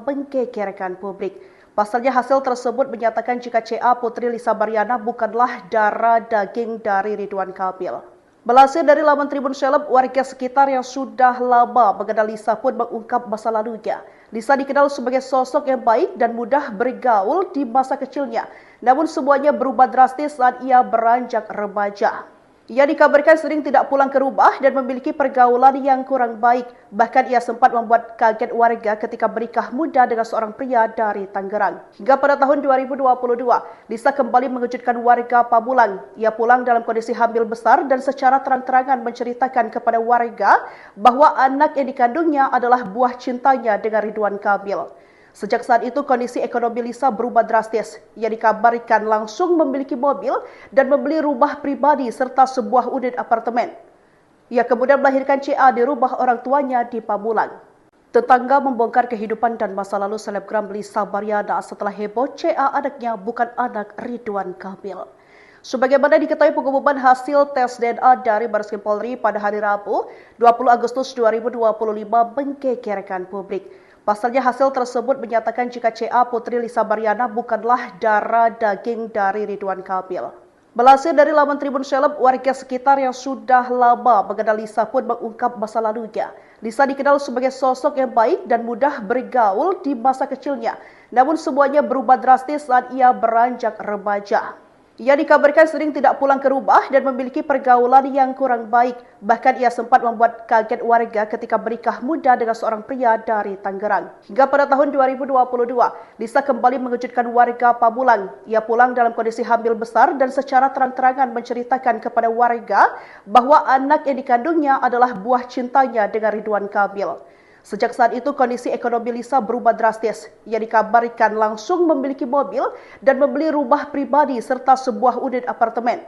[SPEAKER 1] menggegerkan publik. Pasalnya hasil tersebut menyatakan jika CA Putri Lisa Baryana bukanlah darah daging dari Ridwan Kamil. Melansir dari laman Tribun Seleb, warga sekitar yang sudah lama mengenal Lisa pun mengungkap masa lalunya. Lisa dikenal sebagai sosok yang baik dan mudah bergaul di masa kecilnya. Namun semuanya berubah drastis saat ia beranjak remaja. Ia dikabarkan sering tidak pulang ke rumah dan memiliki pergaulan yang kurang baik. Bahkan ia sempat membuat kaget warga ketika menikah muda dengan seorang pria dari Tangerang. Hingga pada tahun 2022, Lisa kembali mengejutkan warga Pamulang. Ia pulang dalam kondisi hamil besar dan secara terang-terangan menceritakan kepada warga bahwa anak yang dikandungnya adalah buah cintanya dengan Ridwan Kamil. Sejak saat itu kondisi ekonomi Lisa berubah drastis. Ia dikabarkan langsung memiliki mobil dan membeli rumah pribadi serta sebuah unit apartemen. Ia kemudian melahirkan CA di rumah orang tuanya di Pamulang. Tetangga membongkar kehidupan dan masa lalu selebgram Lisa Baryana setelah heboh CA anaknya bukan anak Ridwan Kamil. Sebagaimana diketahui pengumuman hasil tes DNA dari Bareskrim Polri pada hari Rabu, 20 Agustus 2025 menggegerkan publik. Pasalnya hasil tersebut menyatakan jika CA Putri Lisa Baryana bukanlah darah daging dari Ridwan Kamil. Melansir dari laman Tribun Seleb, warga sekitar yang sudah lama mengenal Lisa pun mengungkap masa lalunya. Lisa dikenal sebagai sosok yang baik dan mudah bergaul di masa kecilnya. Namun semuanya berubah drastis saat ia beranjak remaja. Ia dikabarkan sering tidak pulang ke rumah dan memiliki pergaulan yang kurang baik. Bahkan ia sempat membuat kaget warga ketika menikah muda dengan seorang pria dari Tangerang. Hingga pada tahun 2022, Lisa kembali mengejutkan warga Pamulang. Ia pulang dalam kondisi hamil besar dan secara terang-terangan menceritakan kepada warga bahwa anak yang dikandungnya adalah buah cintanya dengan Ridwan Kamil. Sejak saat itu kondisi ekonomi Lisa berubah drastis. Ia dikabarkan langsung memiliki mobil dan membeli rumah pribadi serta sebuah unit apartemen.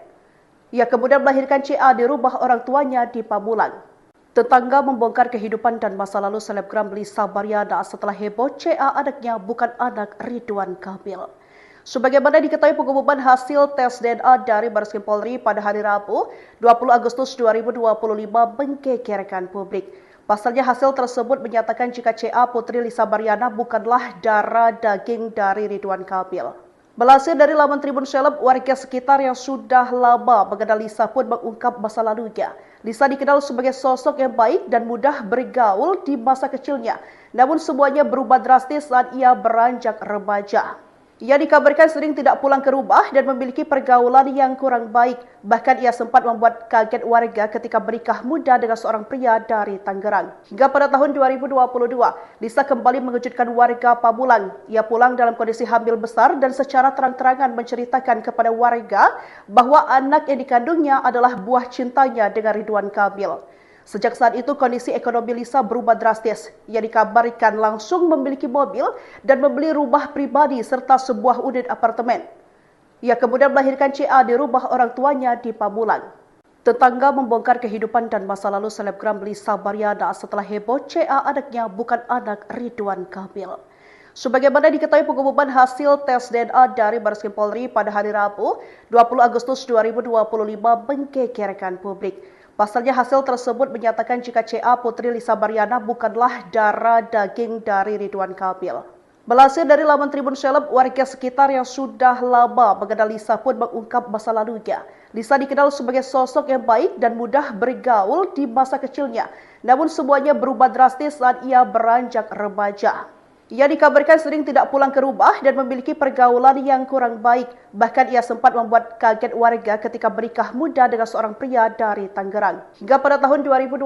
[SPEAKER 1] Ia kemudian melahirkan CA di rumah orang tuanya di Pamulang. Tetangga membongkar kehidupan dan masa lalu selebgram Lisa Baryana setelah heboh CA anaknya bukan anak Ridwan Kamil. Sebagaimana diketahui pengumuman hasil tes DNA dari Bareskrim Polri pada hari Rabu, 20 Agustus 2025 menggegerkan publik. Pasalnya hasil tersebut menyatakan jika CA Putri Lisa Baryana bukanlah darah daging dari Ridwan Kamil. Melansir dari laman Tribun Seleb, warga sekitar yang sudah lama mengenal Lisa pun mengungkap masa lalunya. Lisa dikenal sebagai sosok yang baik dan mudah bergaul di masa kecilnya. Namun semuanya berubah drastis saat ia beranjak remaja. Ia dikabarkan sering tidak pulang ke rumah dan memiliki pergaulan yang kurang baik. Bahkan ia sempat membuat kaget warga ketika menikah muda dengan seorang pria dari Tangerang. Hingga pada tahun 2022, Lisa kembali mengejutkan warga Pamulang. Ia pulang dalam kondisi hamil besar dan secara terang-terangan menceritakan kepada warga bahwa anak yang dikandungnya adalah buah cintanya dengan Ridwan Kamil. Sejak saat itu kondisi ekonomi Lisa berubah drastis. Ia dikabarkan langsung memiliki mobil dan membeli rumah pribadi serta sebuah unit apartemen. Ia kemudian melahirkan CA di rumah orang tuanya di Pamulang. Tetangga membongkar kehidupan dan masa lalu selebgram Lisa Baryana setelah heboh CA anaknya bukan anak Ridwan Kamil. Sebagaimana diketahui pengumuman hasil tes DNA dari Bareskrim Polri pada hari Rabu, 20 Agustus 2025 menggegerkan publik. Pasalnya hasil tersebut menyatakan jika CA Putri Lisa Baryana bukanlah darah daging dari Ridwan Kamil. Melansir dari laman Tribun Seleb, warga sekitar yang sudah lama mengenal Lisa pun mengungkap masa lalunya. Lisa dikenal sebagai sosok yang baik dan mudah bergaul di masa kecilnya. Namun semuanya berubah drastis saat ia beranjak remaja. Ia dikabarkan sering tidak pulang ke rumah dan memiliki pergaulan yang kurang baik. Bahkan ia sempat membuat kaget warga ketika menikah muda dengan seorang pria dari Tangerang. Hingga pada tahun 2022,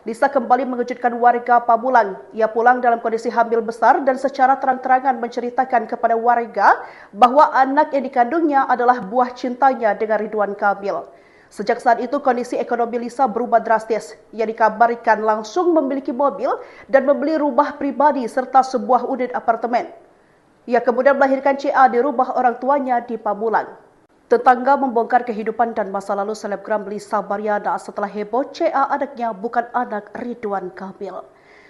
[SPEAKER 1] Lisa kembali mengejutkan warga Pamulang. Ia pulang dalam kondisi hamil besar dan secara terang-terangan menceritakan kepada warga bahwa anak yang dikandungnya adalah buah cintanya dengan Ridwan Kamil. Sejak saat itu kondisi ekonomi Lisa berubah drastis. Ia dikabarkan langsung memiliki mobil dan membeli rumah pribadi serta sebuah unit apartemen. Ia kemudian melahirkan CA di rumah orang tuanya di Pamulang. Tetangga membongkar kehidupan dan masa lalu selebgram Lisa Baryana setelah heboh CA anaknya bukan anak Ridwan Kamil.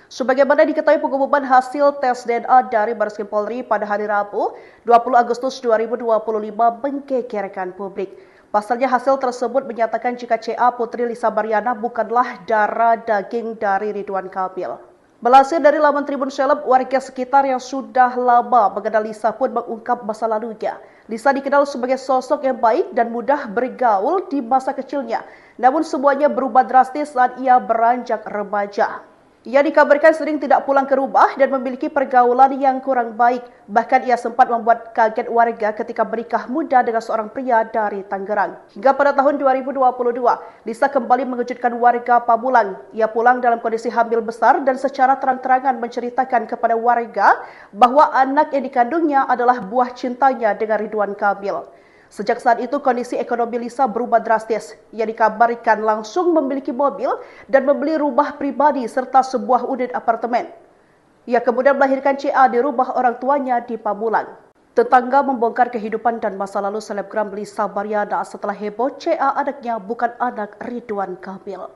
[SPEAKER 1] Sebagaimana diketahui pengumuman hasil tes DNA dari Bareskrim Polri pada hari Rabu, 20 Agustus 2025 menggegerkan publik. Pasalnya hasil tersebut menyatakan jika CA Putri Lisa Baryana bukanlah darah daging dari Ridwan Kamil. Melansir dari laman Tribun Seleb, warga sekitar yang sudah lama mengenal Lisa pun mengungkap masa lalunya. Lisa dikenal sebagai sosok yang baik dan mudah bergaul di masa kecilnya. Namun semuanya berubah drastis saat ia beranjak remaja. Ia dikabarkan sering tidak pulang ke rumah dan memiliki pergaulan yang kurang baik. Bahkan ia sempat membuat kaget warga ketika menikah muda dengan seorang pria dari Tangerang. Hingga pada tahun 2022, Lisa kembali mengejutkan warga Pamulang. Ia pulang dalam kondisi hamil besar dan secara terang-terangan menceritakan kepada warga bahwa anak yang dikandungnya adalah buah cintanya dengan Ridwan Kamil. Sejak saat itu kondisi ekonomi Lisa berubah drastis. Ia dikabarkan langsung memiliki mobil dan membeli rumah pribadi serta sebuah unit apartemen. Ia kemudian melahirkan CA di rumah orang tuanya di Pamulang. Tetangga membongkar kehidupan dan masa lalu selebgram Lisa Baryana setelah heboh CA anaknya bukan anak Ridwan Kamil.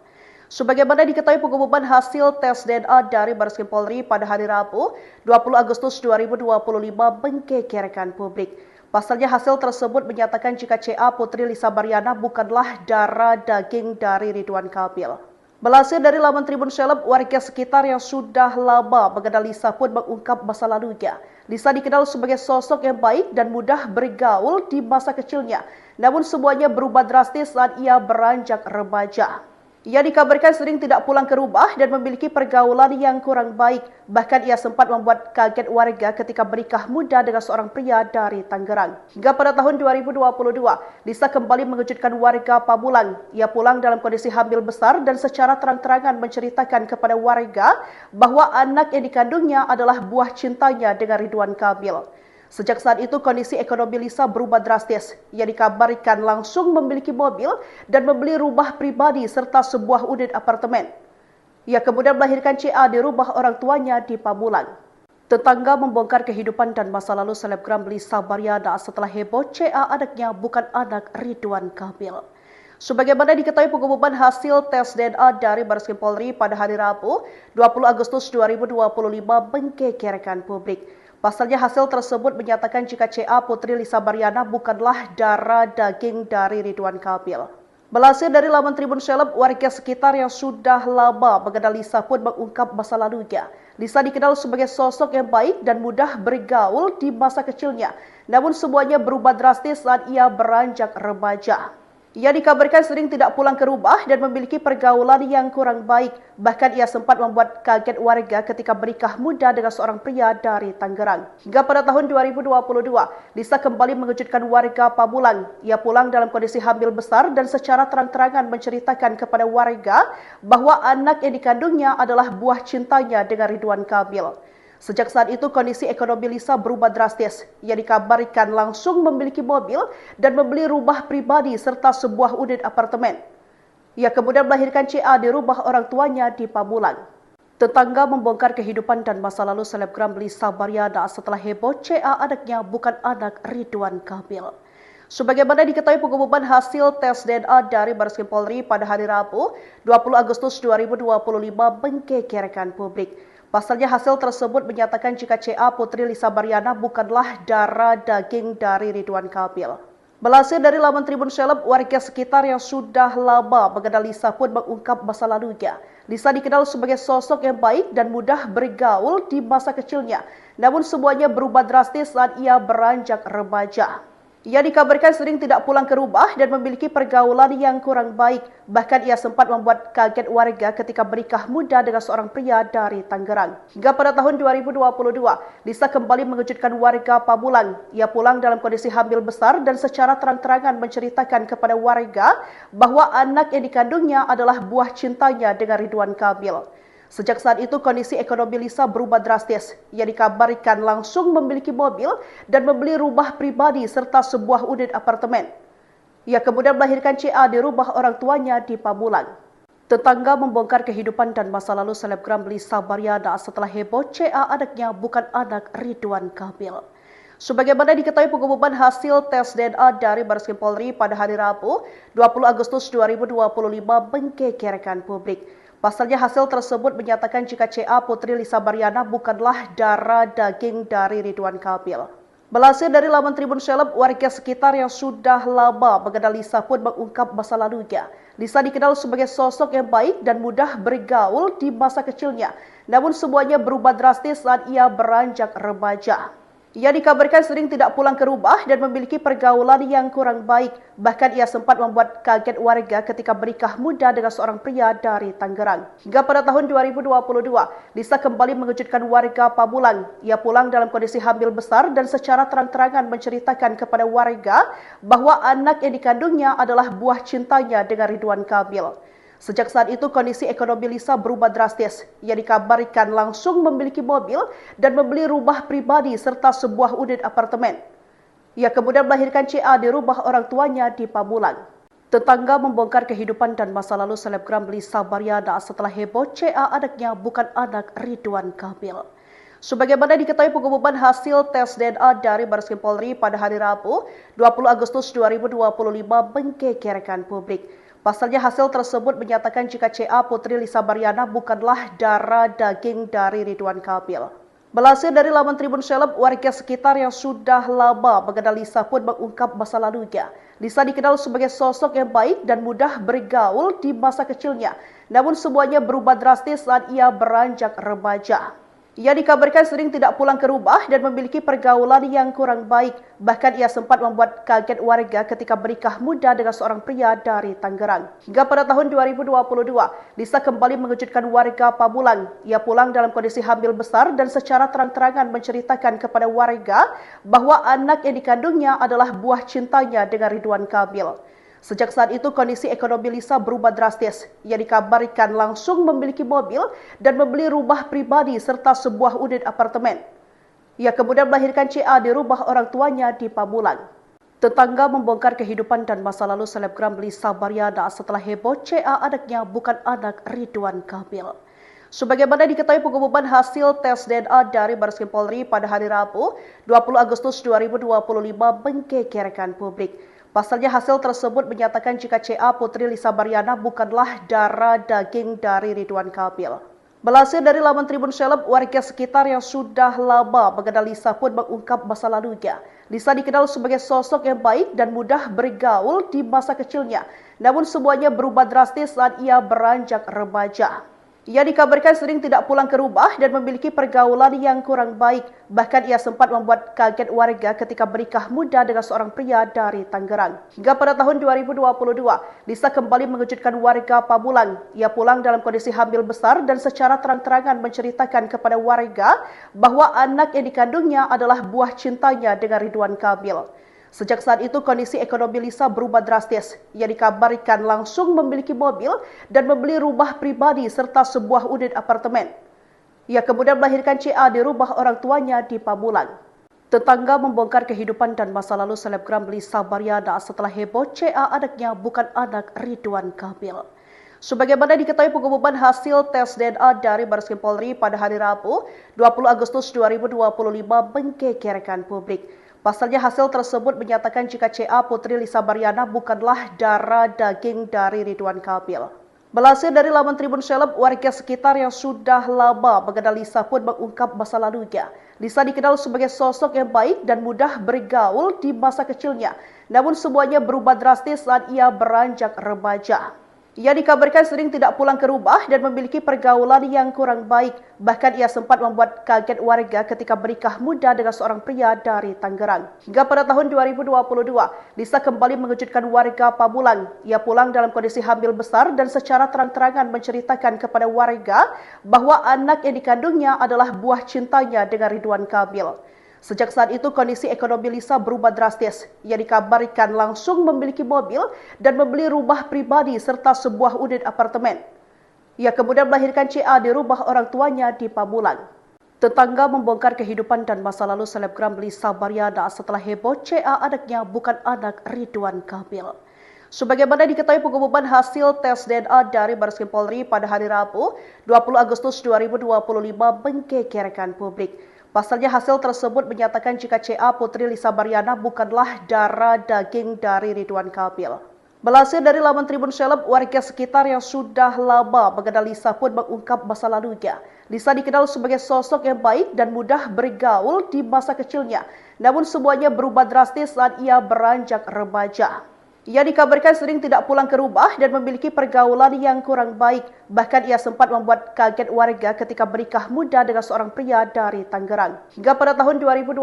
[SPEAKER 1] Sebagaimana diketahui pengumuman hasil tes DNA dari Bareskrim Polri pada hari Rabu, 20 Agustus 2025 menggegerkan publik. Pasalnya hasil tersebut menyatakan jika CA Putri Lisa Baryana bukanlah darah daging dari Ridwan Kamil. Melansir dari laman Tribun Seleb, warga sekitar yang sudah lama mengenal Lisa pun mengungkap masa lalunya. Lisa dikenal sebagai sosok yang baik dan mudah bergaul di masa kecilnya. Namun semuanya berubah drastis saat ia beranjak remaja. Ia dikabarkan sering tidak pulang ke rumah dan memiliki pergaulan yang kurang baik. Bahkan ia sempat membuat kaget warga ketika menikah muda dengan seorang pria dari Tangerang. Hingga pada tahun 2022, Lisa kembali mengejutkan warga Pamulang. Ia pulang dalam kondisi hamil besar dan secara terang-terangan menceritakan kepada warga bahwa anak yang dikandungnya adalah buah cintanya dengan Ridwan Kamil. Sejak saat itu kondisi ekonomi Lisa berubah drastis. Ia dikabarkan langsung memiliki mobil dan membeli rumah pribadi serta sebuah unit apartemen. Ia kemudian melahirkan CA di rumah orang tuanya di Pamulang. Tetangga membongkar kehidupan dan masa lalu selebgram Lisa Baryana setelah heboh CA anaknya bukan anak Ridwan Kamil. Sebagaimana diketahui pengumuman hasil tes DNA dari Bareskrim Polri pada hari Rabu, 20 Agustus 2025 menggegerkan publik. Pasalnya hasil tersebut menyatakan jika CA Putri Lisa Baryana bukanlah darah daging dari Ridwan Kamil. Melansir dari laman Tribun Seleb, warga sekitar yang sudah lama mengenal Lisa pun mengungkap masa lalunya. Lisa dikenal sebagai sosok yang baik dan mudah bergaul di masa kecilnya. Namun semuanya berubah drastis saat ia beranjak remaja. Ia dikabarkan sering tidak pulang ke rumah dan memiliki pergaulan yang kurang baik. Bahkan ia sempat membuat kaget warga ketika menikah muda dengan seorang pria dari Tangerang. Hingga pada tahun 2022, Lisa kembali mengejutkan warga Pamulang. Ia pulang dalam kondisi hamil besar dan secara terang-terangan menceritakan kepada warga bahwa anak yang dikandungnya adalah buah cintanya dengan Ridwan Kamil. Sejak saat itu kondisi ekonomi Lisa berubah drastis. Ia dikabarkan langsung memiliki mobil dan membeli rumah pribadi serta sebuah unit apartemen. Ia kemudian melahirkan CA di rumah orang tuanya di Pamulang. Tetangga membongkar kehidupan dan masa lalu selebgram Lisa Baryana setelah heboh CA anaknya bukan anak Ridwan Kamil. Sebagaimana diketahui pengumuman hasil tes DNA dari Bareskrim Polri pada hari Rabu, 20 Agustus 2025 menggegerkan publik. Pasalnya hasil tersebut menyatakan jika CA Putri Lisa Baryana bukanlah darah daging dari Ridwan Kamil. Melansir dari laman Tribun Seleb, warga sekitar yang sudah lama mengenal Lisa pun mengungkap masa lalunya. Lisa dikenal sebagai sosok yang baik dan mudah bergaul di masa kecilnya. Namun semuanya berubah drastis saat ia beranjak remaja. Ia dikabarkan sering tidak pulang ke rumah dan memiliki pergaulan yang kurang baik. Bahkan ia sempat membuat kaget warga ketika bernikah muda dengan seorang pria dari Tangerang. Hingga pada tahun 2022, Lisa kembali mengejutkan warga Pamulang. Ia pulang dalam kondisi hamil besar dan secara terang-terangan menceritakan kepada warga bahwa anak yang dikandungnya adalah buah cintanya dengan Ridwan Kamil. Sejak saat itu, kondisi ekonomi Lisa berubah drastis. Ia dikabarkan langsung memiliki mobil dan membeli rumah pribadi serta sebuah unit apartemen. Ia kemudian melahirkan CA di rumah orang tuanya di Pamulang. Tetangga membongkar kehidupan dan masa lalu selebgram Lisa Baryana setelah heboh CA anaknya bukan anak Ridwan Kamil. Sebagaimana diketahui, pengumuman hasil tes DNA dari Bareskrim Polri pada hari Rabu, 20 Agustus 2025 menggegerkan publik. Pasalnya hasil tersebut menyatakan jika CA Putri Lisa Baryana bukanlah darah daging dari Ridwan Kamil. Melansir dari laman Tribun Seleb, warga sekitar yang sudah lama mengenal Lisa pun mengungkap masa lalunya. Lisa dikenal sebagai sosok yang baik dan mudah bergaul di masa kecilnya. Namun semuanya berubah drastis saat ia beranjak remaja. Ia dikabarkan sering tidak pulang ke rumah dan memiliki pergaulan yang kurang baik. Bahkan ia sempat membuat kaget warga ketika bernikah muda dengan seorang pria dari Tangerang. Hingga pada tahun 2022, Lisa kembali mengejutkan warga Pamulang. Ia pulang dalam kondisi hamil besar dan secara terang-terangan menceritakan kepada warga bahwa anak yang dikandungnya adalah buah cintanya dengan Ridwan Kamil. Sejak saat itu, kondisi ekonomi Lisa berubah drastis. Ia dikabarkan langsung memiliki mobil dan membeli rumah pribadi serta sebuah unit apartemen. Ia kemudian melahirkan CA di rumah orang tuanya di Pamulang. Tetangga membongkar kehidupan dan masa lalu selebgram Lisa Baryana setelah heboh CA anaknya bukan anak Ridwan Kamil. Sebagaimana diketahui, pengumuman hasil tes DNA dari Bareskrim Polri pada hari Rabu, 20 Agustus 2025 menggegerkan publik. Pasalnya hasil tersebut menyatakan jika CA Putri Lisa Baryana bukanlah darah daging dari Ridwan Kamil. Melansir dari laman Tribun Seleb, warga sekitar yang sudah lama mengenal Lisa pun mengungkap masa lalunya. Lisa dikenal sebagai sosok yang baik dan mudah bergaul di masa kecilnya. Namun semuanya berubah drastis saat ia beranjak remaja. Ia dikabarkan sering tidak pulang ke rumah dan memiliki pergaulan yang kurang baik. Bahkan ia sempat membuat kaget warga ketika bernikah muda dengan seorang pria dari Tangerang. Hingga pada tahun 2022, Lisa kembali mengejutkan warga Pamulang. Ia pulang dalam kondisi hamil besar dan secara terang-terangan menceritakan kepada warga bahwa anak yang dikandungnya adalah buah cintanya dengan Ridwan Kamil. Sejak saat itu, kondisi ekonomi Lisa berubah drastis. Ia dikabarkan langsung memiliki mobil dan membeli rumah pribadi serta sebuah unit apartemen. Ia kemudian melahirkan CA di rumah orang tuanya di Pamulang. Tetangga membongkar kehidupan dan masa lalu selebgram Lisa Baryana setelah heboh CA anaknya bukan anak Ridwan Kamil. Sebagaimana diketahui, pengumuman hasil tes DNA dari Bareskrim Polri pada hari Rabu, 20 Agustus 2025 menggegerkan publik. Pasalnya hasil tersebut menyatakan jika CA Putri Lisa Baryana bukanlah darah daging dari Ridwan Kamil. Melansir dari laman Tribun Seleb, warga sekitar yang sudah lama mengenal Lisa pun mengungkap masa lalunya. Lisa dikenal sebagai sosok yang baik dan mudah bergaul di masa kecilnya. Namun semuanya berubah drastis saat ia beranjak remaja. Ia dikabarkan sering tidak pulang ke rumah dan memiliki pergaulan yang kurang baik. Bahkan ia sempat membuat kaget warga ketika bernikah muda dengan seorang pria dari Tangerang. Hingga pada tahun 2022, Lisa kembali mengejutkan warga Pamulang. Ia pulang dalam kondisi hamil besar dan secara terang-terangan menceritakan kepada warga bahwa anak yang dikandungnya adalah buah cintanya dengan Ridwan Kamil. Sejak saat itu, kondisi ekonomi Lisa berubah drastis. Ia dikabarkan langsung memiliki mobil dan membeli rumah pribadi serta sebuah unit apartemen. Ia kemudian melahirkan CA di rumah orang tuanya di Pamulang. Tetangga membongkar kehidupan dan masa lalu selebgram Lisa Baryana setelah heboh CA anaknya bukan anak Ridwan Kamil. Sebagaimana diketahui, pengumuman hasil tes DNA dari Bareskrim Polri pada hari Rabu, 20 Agustus 2025 menggegerkan publik. Pasalnya hasil tersebut menyatakan jika CA Putri Lisa Baryana bukanlah darah daging dari Ridwan Kamil. Melansir dari laman Tribun Seleb, warga sekitar yang sudah lama mengenal Lisa pun mengungkap masa lalunya. Lisa dikenal sebagai sosok yang baik dan mudah bergaul di masa kecilnya. Namun semuanya berubah drastis saat ia beranjak remaja. Ia dikabarkan sering tidak pulang ke rumah dan memiliki pergaulan yang kurang baik. Bahkan ia sempat membuat kaget warga ketika menikah muda dengan seorang pria dari Tangerang. Hingga pada tahun 2022, Lisa kembali mengejutkan warga Pamulang. Ia pulang dalam kondisi hamil besar dan secara terang-terangan menceritakan kepada warga bahwa anak yang dikandungnya adalah buah cintanya dengan Ridwan Kamil. Sejak saat itu kondisi ekonomi Lisa berubah drastis. Ia dikabarkan langsung memiliki mobil dan membeli rumah pribadi serta sebuah unit apartemen. Ia kemudian melahirkan CA di rumah orang tuanya di Pamulang. Tetangga membongkar kehidupan dan masa lalu selebgram Lisa Baryana setelah heboh CA anaknya bukan anak Ridwan Kamil. Sebagaimana diketahui pengumuman hasil tes DNA dari Bareskrim Polri pada hari Rabu, 20 Agustus 2025 menggegerkan publik. Pasalnya hasil tersebut menyatakan jika CA Putri Lisa Baryana bukanlah darah daging dari Ridwan Kamil. Melansir dari laman Tribun Seleb, warga sekitar yang sudah lama mengenal Lisa pun mengungkap masa lalunya. Lisa dikenal sebagai sosok yang baik dan mudah bergaul di masa kecilnya. Namun semuanya berubah drastis saat ia beranjak remaja. Ia dikabarkan sering tidak pulang ke rumah dan memiliki pergaulan yang kurang baik. Bahkan ia sempat membuat kaget warga ketika menikah muda dengan seorang pria dari Tangerang. Hingga pada tahun 2022,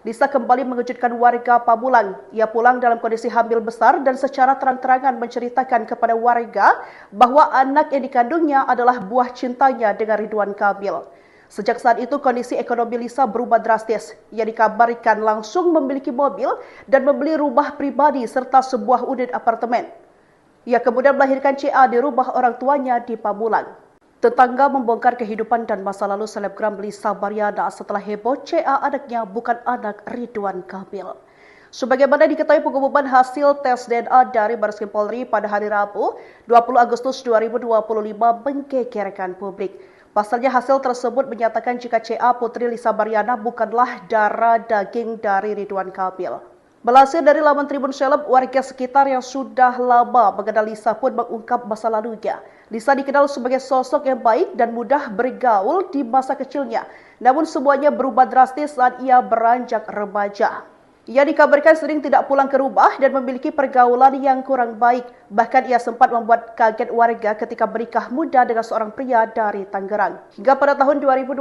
[SPEAKER 1] Lisa kembali mengejutkan warga Pamulang. Ia pulang dalam kondisi hamil besar dan secara terang-terangan menceritakan kepada warga bahwa anak yang dikandungnya adalah buah cintanya dengan Ridwan Kamil. Sejak saat itu kondisi ekonomi Lisa berubah drastis. Ia dikabarkan langsung memiliki mobil dan membeli rumah pribadi serta sebuah unit apartemen. Ia kemudian melahirkan CA di rumah orang tuanya di Pamulang. Tetangga membongkar kehidupan dan masa lalu selebgram Lisa Baryana setelah heboh CA anaknya bukan anak Ridwan Kamil. Sebagaimana diketahui pengumuman hasil tes DNA dari Bareskrim Polri pada hari Rabu, 20 Agustus 2025 menggegerkan publik. Pasalnya hasil tersebut menyatakan jika CA Putri Lisa Baryana bukanlah darah daging dari Ridwan Kamil. Melansir dari laman Tribun Seleb, warga sekitar yang sudah lama mengenal Lisa pun mengungkap masa lalunya. Lisa dikenal sebagai sosok yang baik dan mudah bergaul di masa kecilnya. Namun semuanya berubah drastis saat ia beranjak remaja. Ia dikabarkan sering tidak pulang ke rumah dan memiliki pergaulan yang kurang baik. Bahkan ia sempat membuat kaget warga ketika menikah muda dengan seorang pria dari Tangerang. Hingga pada tahun 2022,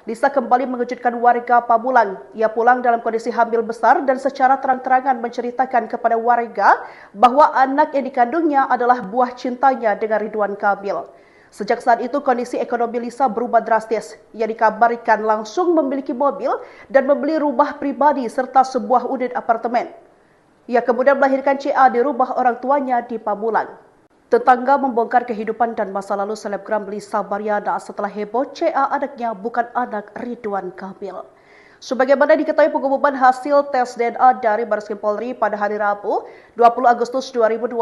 [SPEAKER 1] Lisa kembali mengejutkan warga Pamulang. Ia pulang dalam kondisi hamil besar dan secara terang-terangan menceritakan kepada warga bahwa anak yang dikandungnya adalah buah cintanya dengan Ridwan Kamil. Sejak saat itu kondisi ekonomi Lisa berubah drastis. Ia dikabarkan langsung memiliki mobil dan membeli rumah pribadi serta sebuah unit apartemen. Ia kemudian melahirkan CA di rumah orang tuanya di Pamulang. Tetangga membongkar kehidupan dan masa lalu selebgram Lisa Baryana setelah heboh CA anaknya bukan anak Ridwan Kamil. Sebagaimana diketahui pengumuman hasil tes DNA dari Bareskrim Polri pada hari Rabu, 20 Agustus 2025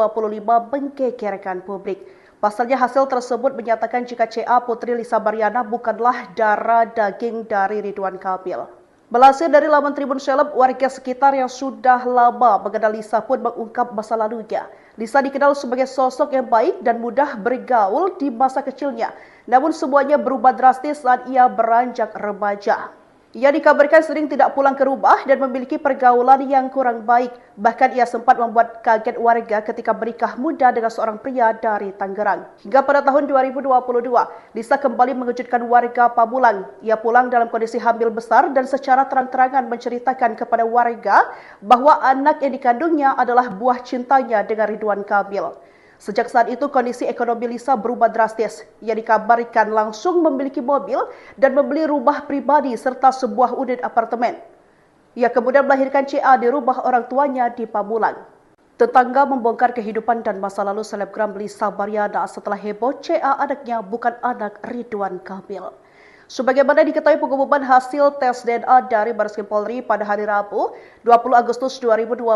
[SPEAKER 1] menggegerkan publik. Pasalnya hasil tersebut menyatakan jika CA Putri Lisa Baryana bukanlah darah daging dari Ridwan Kamil. Melansir dari laman Tribun Seleb, warga sekitar yang sudah lama mengenal Lisa pun mengungkap masa lalunya. Lisa dikenal sebagai sosok yang baik dan mudah bergaul di masa kecilnya. Namun semuanya berubah drastis saat ia beranjak remaja. Ia dikabarkan sering tidak pulang ke rumah dan memiliki pergaulan yang kurang baik. Bahkan ia sempat membuat kaget warga ketika menikah muda dengan seorang pria dari Tangerang. Hingga pada tahun 2022, Lisa kembali mengejutkan warga Pamulang. Ia pulang dalam kondisi hamil besar dan secara terang-terangan menceritakan kepada warga bahwa anak yang dikandungnya adalah buah cintanya dengan Ridwan Kamil. Sejak saat itu kondisi ekonomi Lisa berubah drastis. Ia dikabarkan langsung memiliki mobil dan membeli rumah pribadi serta sebuah unit apartemen. Ia kemudian melahirkan CA di rumah orang tuanya di Pamulang. Tetangga membongkar kehidupan dan masa lalu selebgram Lisa Baryana setelah heboh CA anaknya bukan anak Ridwan Kamil. Sebagaimana diketahui pengumuman hasil tes DNA dari Bareskrim Polri pada hari Rabu, 20 Agustus 2025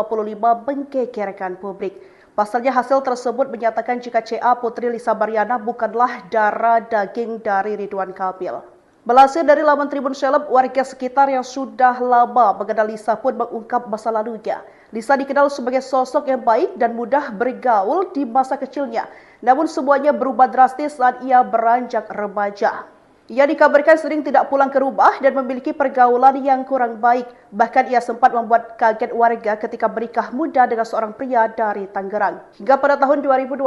[SPEAKER 1] menggegerkan publik. Pasalnya hasil tersebut menyatakan jika CA Putri Lisa Baryana bukanlah darah daging dari Ridwan Kamil. Melansir dari laman Tribun Seleb, warga sekitar yang sudah lama mengenal Lisa pun mengungkap masa lalunya. Lisa dikenal sebagai sosok yang baik dan mudah bergaul di masa kecilnya. Namun semuanya berubah drastis saat ia beranjak remaja. Ia dikabarkan sering tidak pulang ke rumah dan memiliki pergaulan yang kurang baik. Bahkan ia sempat membuat kaget warga ketika menikah muda dengan seorang pria dari Tangerang. Hingga pada tahun 2022,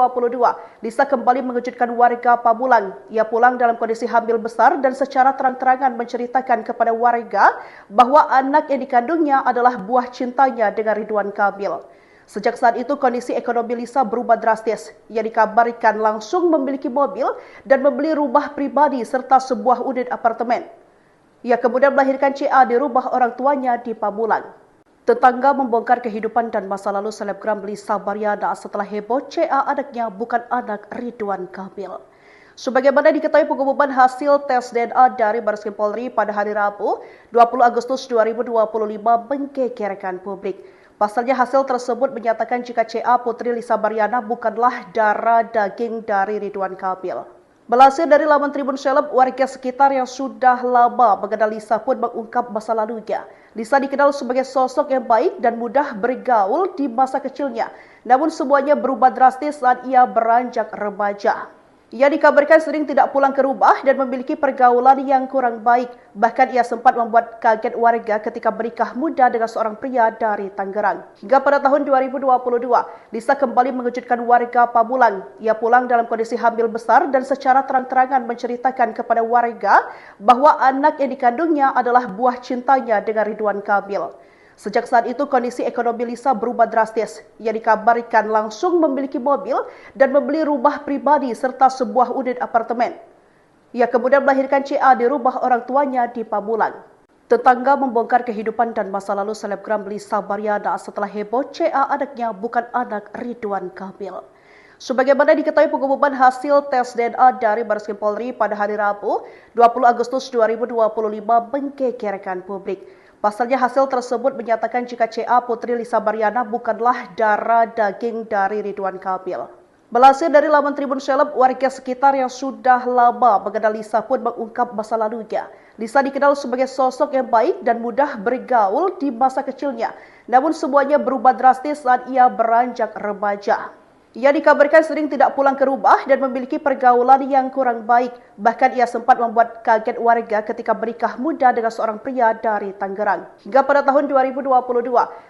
[SPEAKER 1] Lisa kembali mengejutkan warga Pamulang. Ia pulang dalam kondisi hamil besar dan secara terang-terangan menceritakan kepada warga bahwa anak yang dikandungnya adalah buah cintanya dengan Ridwan Kamil. Sejak saat itu kondisi ekonomi Lisa berubah drastis. Ia dikabarkan langsung memiliki mobil dan membeli rumah pribadi serta sebuah unit apartemen. Ia kemudian melahirkan CA di rumah orang tuanya di Pamulang. Tetangga membongkar kehidupan dan masa lalu selebgram Lisa Baryana setelah heboh CA anaknya bukan anak Ridwan Kamil. Sebagaimana diketahui pengumuman hasil tes DNA dari Bareskrim Polri pada hari Rabu, 20 Agustus 2025 menggegerkan publik. Pasalnya hasil tersebut menyatakan jika CA Putri Lisa Baryana bukanlah darah daging dari Ridwan Kamil. Melansir dari laman Tribun Seleb, warga sekitar yang sudah lama mengenal Lisa pun mengungkap masa lalunya. Lisa dikenal sebagai sosok yang baik dan mudah bergaul di masa kecilnya. Namun semuanya berubah drastis saat ia beranjak remaja. Ia dikabarkan sering tidak pulang ke rumah dan memiliki pergaulan yang kurang baik. Bahkan ia sempat membuat kaget warga ketika menikah muda dengan seorang pria dari Tangerang. Hingga pada tahun 2022, Lisa kembali mengejutkan warga Pamulang. Ia pulang dalam kondisi hamil besar dan secara terang-terangan menceritakan kepada warga bahwa anak yang dikandungnya adalah buah cintanya dengan Ridwan Kamil. Sejak saat itu kondisi ekonomi Lisa berubah drastis. Ia dikabarkan langsung memiliki mobil dan membeli rumah pribadi serta sebuah unit apartemen. Ia kemudian melahirkan CA di rumah orang tuanya di Pamulang. Tetangga membongkar kehidupan dan masa lalu selebgram Lisa Baryana setelah heboh CA anaknya bukan anak Ridwan Kamil. Sebagaimana diketahui pengumuman hasil tes DNA dari Bareskrim Polri pada hari Rabu, 20 Agustus 2025 menggegerkan publik. Pasalnya hasil tersebut menyatakan jika CA Putri Lisa Baryana bukanlah darah daging dari Ridwan Kamil. Melansir dari laman Tribun Seleb, warga sekitar yang sudah lama mengenal Lisa pun mengungkap masa lalunya. Lisa dikenal sebagai sosok yang baik dan mudah bergaul di masa kecilnya. Namun semuanya berubah drastis saat ia beranjak remaja. Ia dikabarkan sering tidak pulang ke rumah dan memiliki pergaulan yang kurang baik. Bahkan ia sempat membuat kaget warga ketika menikah muda dengan seorang pria dari Tangerang. Hingga pada tahun 2022,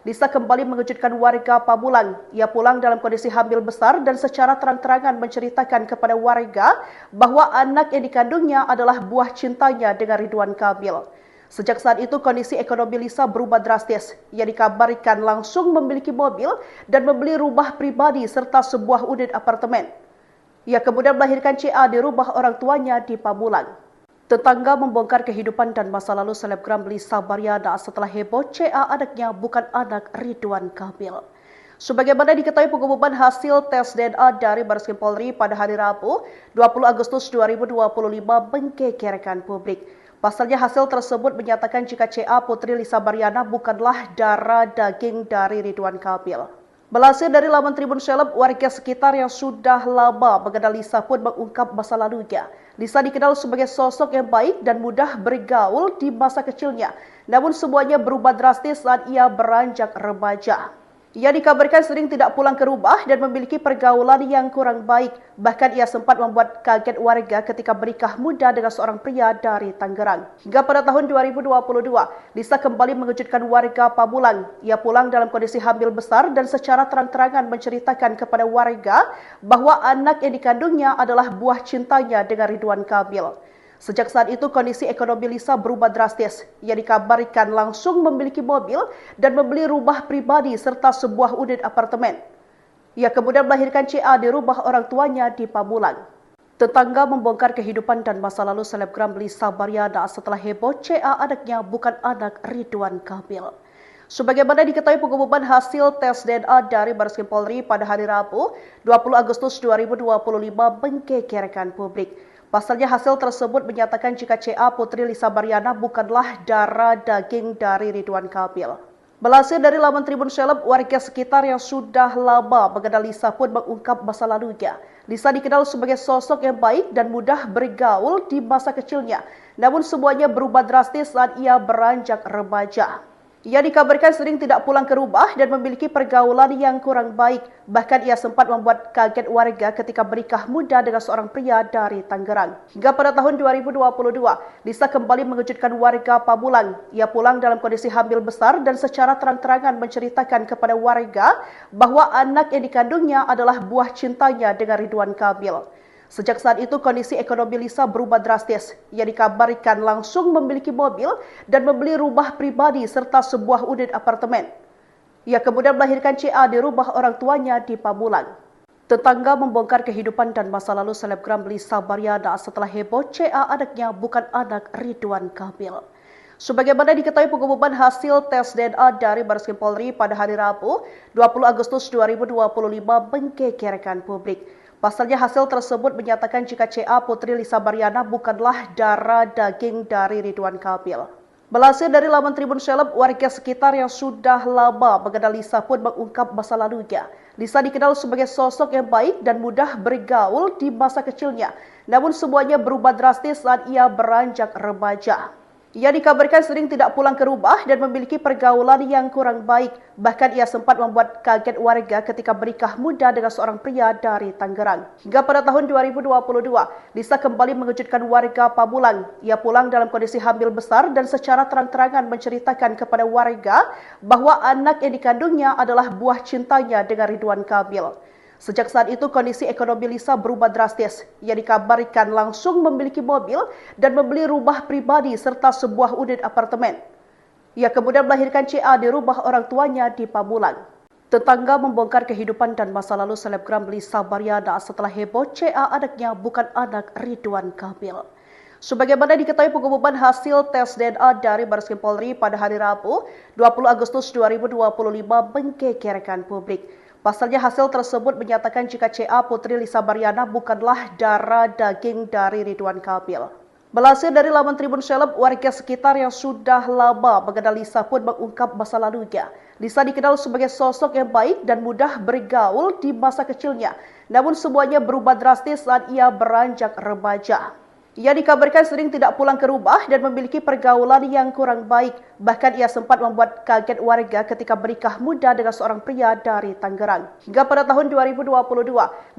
[SPEAKER 1] Lisa kembali mengejutkan warga Pamulang. Ia pulang dalam kondisi hamil besar dan secara terang-terangan menceritakan kepada warga bahwa anak yang dikandungnya adalah buah cintanya dengan Ridwan Kamil. Sejak saat itu kondisi ekonomi Lisa berubah drastis. Ia dikabarkan langsung memiliki mobil dan membeli rumah pribadi serta sebuah unit apartemen. Ia kemudian melahirkan CA di rumah orang tuanya di Pamulang. Tetangga membongkar kehidupan dan masa lalu selebgram Lisa Baryana setelah heboh CA anaknya bukan anak Ridwan Kamil. Sebagaimana diketahui pengumuman hasil tes DNA dari Bareskrim Polri pada hari Rabu, 20 Agustus 2025 menggegerkan publik. Pasalnya hasil tersebut menyatakan jika CA Putri Lisa Baryana bukanlah darah daging dari Ridwan Kamil. Melansir dari laman Tribun Seleb, warga sekitar yang sudah lama mengenal Lisa pun mengungkap masa lalunya. Lisa dikenal sebagai sosok yang baik dan mudah bergaul di masa kecilnya. Namun semuanya berubah drastis saat ia beranjak remaja. Ia dikabarkan sering tidak pulang ke rumah dan memiliki pergaulan yang kurang baik. Bahkan ia sempat membuat kaget warga ketika menikah muda dengan seorang pria dari Tangerang. Hingga pada tahun 2022, Lisa kembali mengejutkan warga Pamulang. Ia pulang dalam kondisi hamil besar dan secara terang-terangan menceritakan kepada warga bahwa anak yang dikandungnya adalah buah cintanya dengan Ridwan Kamil. Sejak saat itu kondisi ekonomi Lisa berubah drastis. Ia dikabarkan langsung memiliki mobil dan membeli rumah pribadi serta sebuah unit apartemen. Ia kemudian melahirkan CA di rumah orang tuanya di Pamulang. Tetangga membongkar kehidupan dan masa lalu selebgram Lisa Baryana setelah heboh CA anaknya bukan anak Ridwan Kamil. Sebagaimana diketahui pengumuman hasil tes DNA dari Bareskrim Polri pada hari Rabu, 20 Agustus 2025 menggegerkan publik. Pasalnya hasil tersebut menyatakan jika CA Putri Lisa Baryana bukanlah darah daging dari Ridwan Kamil. Melansir dari laman Tribun Seleb, warga sekitar yang sudah lama mengenal Lisa pun mengungkap masa lalunya. Lisa dikenal sebagai sosok yang baik dan mudah bergaul di masa kecilnya. Namun semuanya berubah drastis saat ia beranjak remaja. Ia dikabarkan sering tidak pulang ke rumah dan memiliki pergaulan yang kurang baik. Bahkan ia sempat membuat kaget warga ketika menikah muda dengan seorang pria dari Tangerang. Hingga pada tahun 2022, Lisa kembali mengejutkan warga Pamulang. Ia pulang dalam kondisi hamil besar dan secara terang-terangan menceritakan kepada warga bahwa anak yang dikandungnya adalah buah cintanya dengan Ridwan Kamil. Sejak saat itu kondisi ekonomi Lisa berubah drastis. Ia dikabarkan langsung memiliki mobil dan membeli rumah pribadi serta sebuah unit apartemen. Ia kemudian melahirkan CA di rumah orang tuanya di Pamulang. Tetangga membongkar kehidupan dan masa lalu selebgram Lisa Baryana setelah heboh CA anaknya bukan anak Ridwan Kamil. Sebagaimana diketahui pengumuman hasil tes DNA dari Bareskrim Polri pada hari Rabu, 20 Agustus 2025 menggegerkan publik. Pasalnya hasil tersebut menyatakan jika CA Putri Lisa Baryana bukanlah darah daging dari Ridwan Kamil. Melansir dari laman Tribun Seleb, warga sekitar yang sudah lama mengenal Lisa pun mengungkap masa lalunya. Lisa dikenal sebagai sosok yang baik dan mudah bergaul di masa kecilnya. Namun semuanya berubah drastis saat ia beranjak remaja. Ia dikabarkan sering tidak pulang ke rumah dan memiliki pergaulan yang kurang baik. Bahkan ia sempat membuat kaget warga ketika menikah muda dengan seorang pria dari Tangerang. Hingga pada tahun 2022, Lisa kembali mengejutkan warga Pamulang. Ia pulang dalam kondisi hamil besar dan secara terang-terangan menceritakan kepada warga bahwa anak yang dikandungnya adalah buah cintanya dengan Ridwan Kamil. Sejak saat itu kondisi ekonomi Lisa berubah drastis. Ia dikabarkan langsung memiliki mobil dan membeli rumah pribadi serta sebuah unit apartemen. Ia kemudian melahirkan CA di rumah orang tuanya di Pamulang. Tetangga membongkar kehidupan dan masa lalu selebgram Lisa Baryana setelah heboh CA anaknya bukan anak Ridwan Kamil. Sebagaimana diketahui pengumuman hasil tes DNA dari Bareskrim Polri pada hari Rabu, 20 Agustus 2025 menggegerkan publik. Pasalnya hasil tersebut menyatakan jika CA Putri Lisa Baryana bukanlah darah daging dari Ridwan Kamil. Melansir dari laman Tribun Seleb, warga sekitar yang sudah lama mengenal Lisa pun mengungkap masa lalunya. Lisa dikenal sebagai sosok yang baik dan mudah bergaul di masa kecilnya. Namun semuanya berubah drastis saat ia beranjak remaja. Ia dikabarkan sering tidak pulang ke rumah dan memiliki pergaulan yang kurang baik. Bahkan ia sempat membuat kaget warga ketika menikah muda dengan seorang pria dari Tangerang. Hingga pada tahun 2022,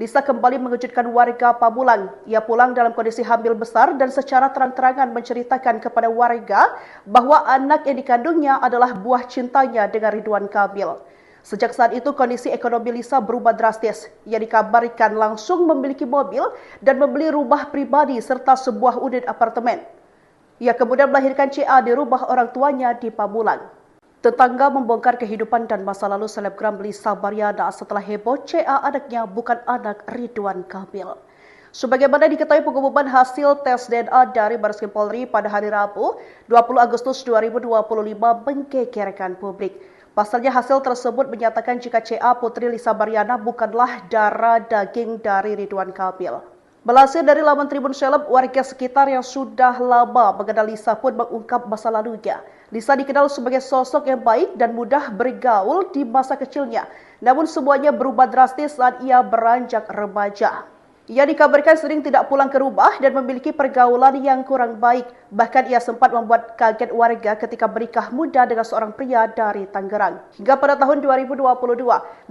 [SPEAKER 1] Lisa kembali mengejutkan warga Pamulang. Ia pulang dalam kondisi hamil besar dan secara terang-terangan menceritakan kepada warga bahwa anak yang dikandungnya adalah buah cintanya dengan Ridwan Kamil. Sejak saat itu kondisi ekonomi Lisa berubah drastis. Ia dikabarkan langsung memiliki mobil dan membeli rumah pribadi serta sebuah unit apartemen. Ia kemudian melahirkan CA di rumah orang tuanya di Pamulang. Tetangga membongkar kehidupan dan masa lalu selebgram Lisa Baryana setelah heboh CA anaknya bukan anak Ridwan Kamil. Sebagaimana diketahui pengumuman hasil tes DNA dari Bareskrim Polri pada hari Rabu, 20 Agustus 2025 menggegerkan publik. Pasalnya hasil tersebut menyatakan jika CA Putri Lisa Baryana bukanlah darah daging dari Ridwan Kamil. Melansir dari laman Tribun Seleb, warga sekitar yang sudah lama mengenal Lisa pun mengungkap masa lalunya. Lisa dikenal sebagai sosok yang baik dan mudah bergaul di masa kecilnya. Namun semuanya berubah drastis saat ia beranjak remaja. Ia dikabarkan sering tidak pulang ke rumah dan memiliki pergaulan yang kurang baik. Bahkan ia sempat membuat kaget warga ketika menikah muda dengan seorang pria dari Tangerang. Hingga pada tahun 2022,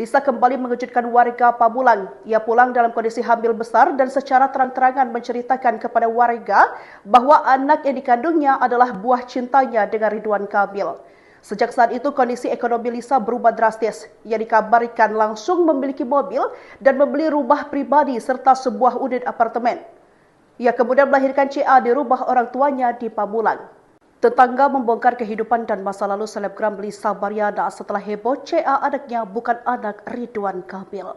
[SPEAKER 1] Lisa kembali mengejutkan warga Pamulang. Ia pulang dalam kondisi hamil besar dan secara terang-terangan menceritakan kepada warga bahwa anak yang dikandungnya adalah buah cintanya dengan Ridwan Kamil. Sejak saat itu kondisi ekonomi Lisa berubah drastis. Ia dikabarkan langsung memiliki mobil dan membeli rumah pribadi serta sebuah unit apartemen. Ia kemudian melahirkan CA di rumah orang tuanya di Pamulang. Tetangga membongkar kehidupan dan masa lalu selebgram Lisa Baryana setelah heboh CA anaknya bukan anak Ridwan Kamil.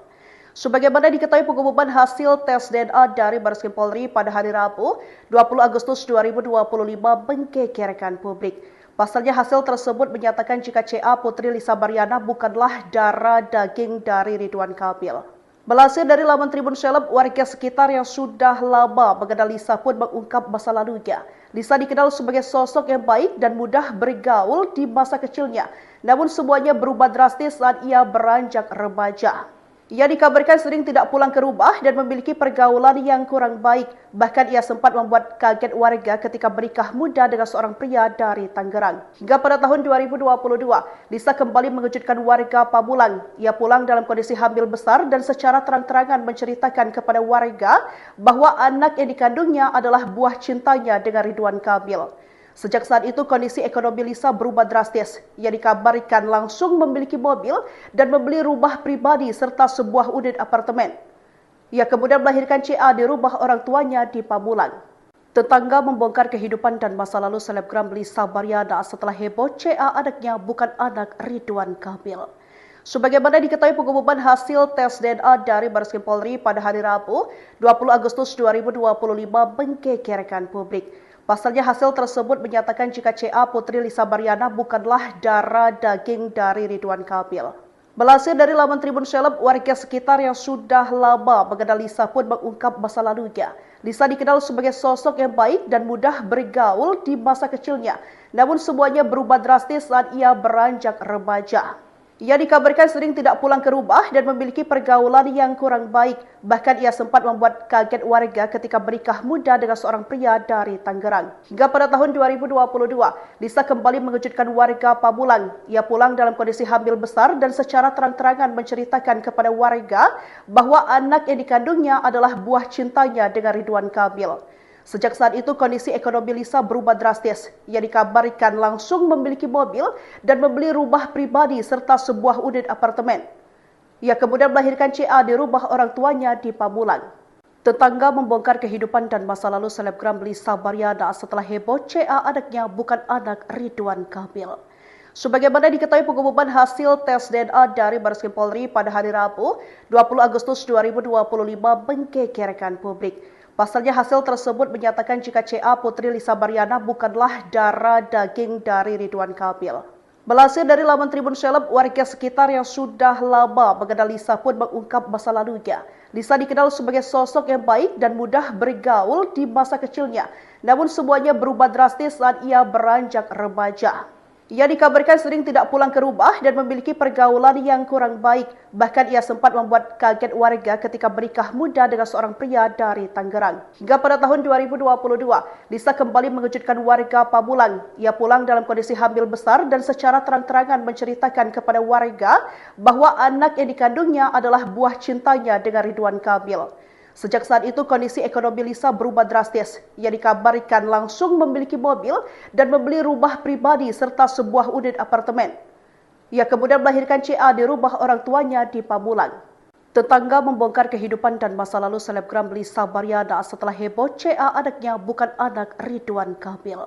[SPEAKER 1] Sebagaimana diketahui pengumuman hasil tes DNA dari Bareskrim Polri pada hari Rabu, 20 Agustus 2025 menggegerkan publik. Pasalnya hasil tersebut menyatakan jika CA Putri Lisa Baryana bukanlah darah daging dari Ridwan Kamil. Melansir dari laman Tribun Seleb, warga sekitar yang sudah lama mengenal Lisa pun mengungkap masa lalunya. Lisa dikenal sebagai sosok yang baik dan mudah bergaul di masa kecilnya. Namun semuanya berubah drastis saat ia beranjak remaja. Ia dikabarkan sering tidak pulang ke rumah dan memiliki pergaulan yang kurang baik. Bahkan ia sempat membuat kaget warga ketika menikah muda dengan seorang pria dari Tangerang. Hingga pada tahun 2022, Lisa kembali mengejutkan warga Pamulang. Ia pulang dalam kondisi hamil besar dan secara terang-terangan menceritakan kepada warga bahwa anak yang dikandungnya adalah buah cintanya dengan Ridwan Kamil. Sejak saat itu kondisi ekonomi Lisa berubah drastis. Ia dikabarkan langsung memiliki mobil dan membeli rumah pribadi serta sebuah unit apartemen. Ia kemudian melahirkan CA di rumah orang tuanya di Pamulang. Tetangga membongkar kehidupan dan masa lalu selebgram Lisa Baryana setelah heboh CA anaknya bukan anak Ridwan Kamil. Sebagaimana diketahui pengumuman hasil tes DNA dari Bareskrim Polri pada hari Rabu, 20 Agustus 2025 menggegerkan publik. Pasalnya hasil tersebut menyatakan jika CA Putri Lisa Baryana bukanlah darah daging dari Ridwan Kamil. Melansir dari laman Tribun Seleb, warga sekitar yang sudah lama mengenal Lisa pun mengungkap masa lalunya. Lisa dikenal sebagai sosok yang baik dan mudah bergaul di masa kecilnya. Namun semuanya berubah drastis saat ia beranjak remaja. Ia dikabarkan sering tidak pulang ke rumah dan memiliki pergaulan yang kurang baik. Bahkan ia sempat membuat kaget warga ketika menikah muda dengan seorang pria dari Tangerang. Hingga pada tahun 2022, Lisa kembali mengejutkan warga Pamulang. Ia pulang dalam kondisi hamil besar dan secara terang-terangan menceritakan kepada warga bahwa anak yang dikandungnya adalah buah cintanya dengan Ridwan Kamil. Sejak saat itu kondisi ekonomi Lisa berubah drastis. Ia dikabarkan langsung memiliki mobil dan membeli rumah pribadi serta sebuah unit apartemen. Ia kemudian melahirkan CA di rumah orang tuanya di Pamulang. Tetangga membongkar kehidupan dan masa lalu selebgram Lisa Baryana setelah heboh CA anaknya bukan anak Ridwan Kamil. Sebagaimana diketahui pengumuman hasil tes DNA dari Bareskrim Polri pada hari Rabu, 20 Agustus 2025 menggegerkan publik. Pasalnya hasil tersebut menyatakan jika CA Putri Lisa Baryana bukanlah darah daging dari Ridwan Kamil. Melansir dari laman Tribun Seleb, warga sekitar yang sudah lama mengenal Lisa pun mengungkap masa lalunya. Lisa dikenal sebagai sosok yang baik dan mudah bergaul di masa kecilnya. Namun semuanya berubah drastis saat ia beranjak remaja. Ia dikabarkan sering tidak pulang ke rumah dan memiliki pergaulan yang kurang baik. Bahkan ia sempat membuat kaget warga ketika menikah muda dengan seorang pria dari Tangerang. Hingga pada tahun 2022, Lisa kembali mengejutkan warga Pamulang. Ia pulang dalam kondisi hamil besar dan secara terang-terangan menceritakan kepada warga bahwa anak yang dikandungnya adalah buah cintanya dengan Ridwan Kamil. Sejak saat itu kondisi ekonomi Lisa berubah drastis. Ia dikabarkan langsung memiliki mobil dan membeli rumah pribadi serta sebuah unit apartemen. Ia kemudian melahirkan CA di rumah orang tuanya di Pamulang. Tetangga membongkar kehidupan dan masa lalu selebgram Lisa Baryana setelah heboh CA anaknya bukan anak Ridwan Kamil.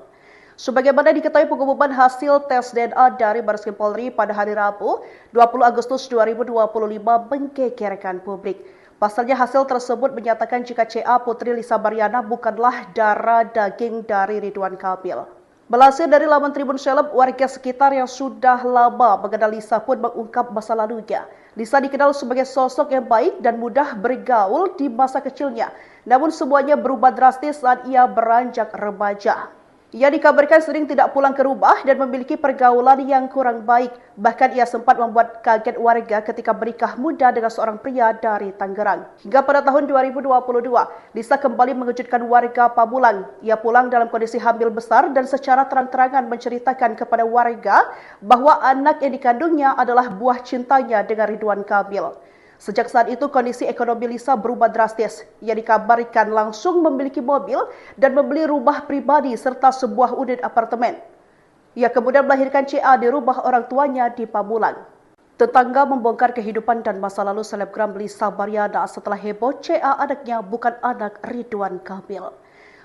[SPEAKER 1] Sebagaimana diketahui pengumuman hasil tes DNA dari Bareskrim Polri pada hari Rabu, 20 Agustus 2025 menggegerkan publik. Pasalnya hasil tersebut menyatakan jika CA Putri Lisa Baryana bukanlah darah daging dari Ridwan Kamil. Melansir dari laman Tribun Seleb, warga sekitar yang sudah lama mengenal Lisa pun mengungkap masa lalunya. Lisa dikenal sebagai sosok yang baik dan mudah bergaul di masa kecilnya. Namun semuanya berubah drastis saat ia beranjak remaja. Ia dikabarkan sering tidak pulang ke rumah dan memiliki pergaulan yang kurang baik. Bahkan ia sempat membuat kaget warga ketika menikah muda dengan seorang pria dari Tangerang. Hingga pada tahun 2022, Lisa kembali mengejutkan warga Pamulang. Ia pulang dalam kondisi hamil besar dan secara terang-terangan menceritakan kepada warga bahwa anak yang dikandungnya adalah buah cintanya dengan Ridwan Kamil. Sejak saat itu kondisi ekonomi Lisa berubah drastis. Ia dikabarkan langsung memiliki mobil dan membeli rumah pribadi serta sebuah unit apartemen. Ia kemudian melahirkan CA di rumah orang tuanya di Pamulang. Tetangga membongkar kehidupan dan masa lalu selebgram Lisa Baryana setelah heboh CA anaknya bukan anak Ridwan Kamil.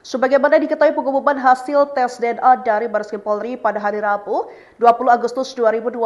[SPEAKER 1] Sebagaimana diketahui pengumuman hasil tes DNA dari Bareskrim Polri pada hari Rabu, 20 Agustus 2025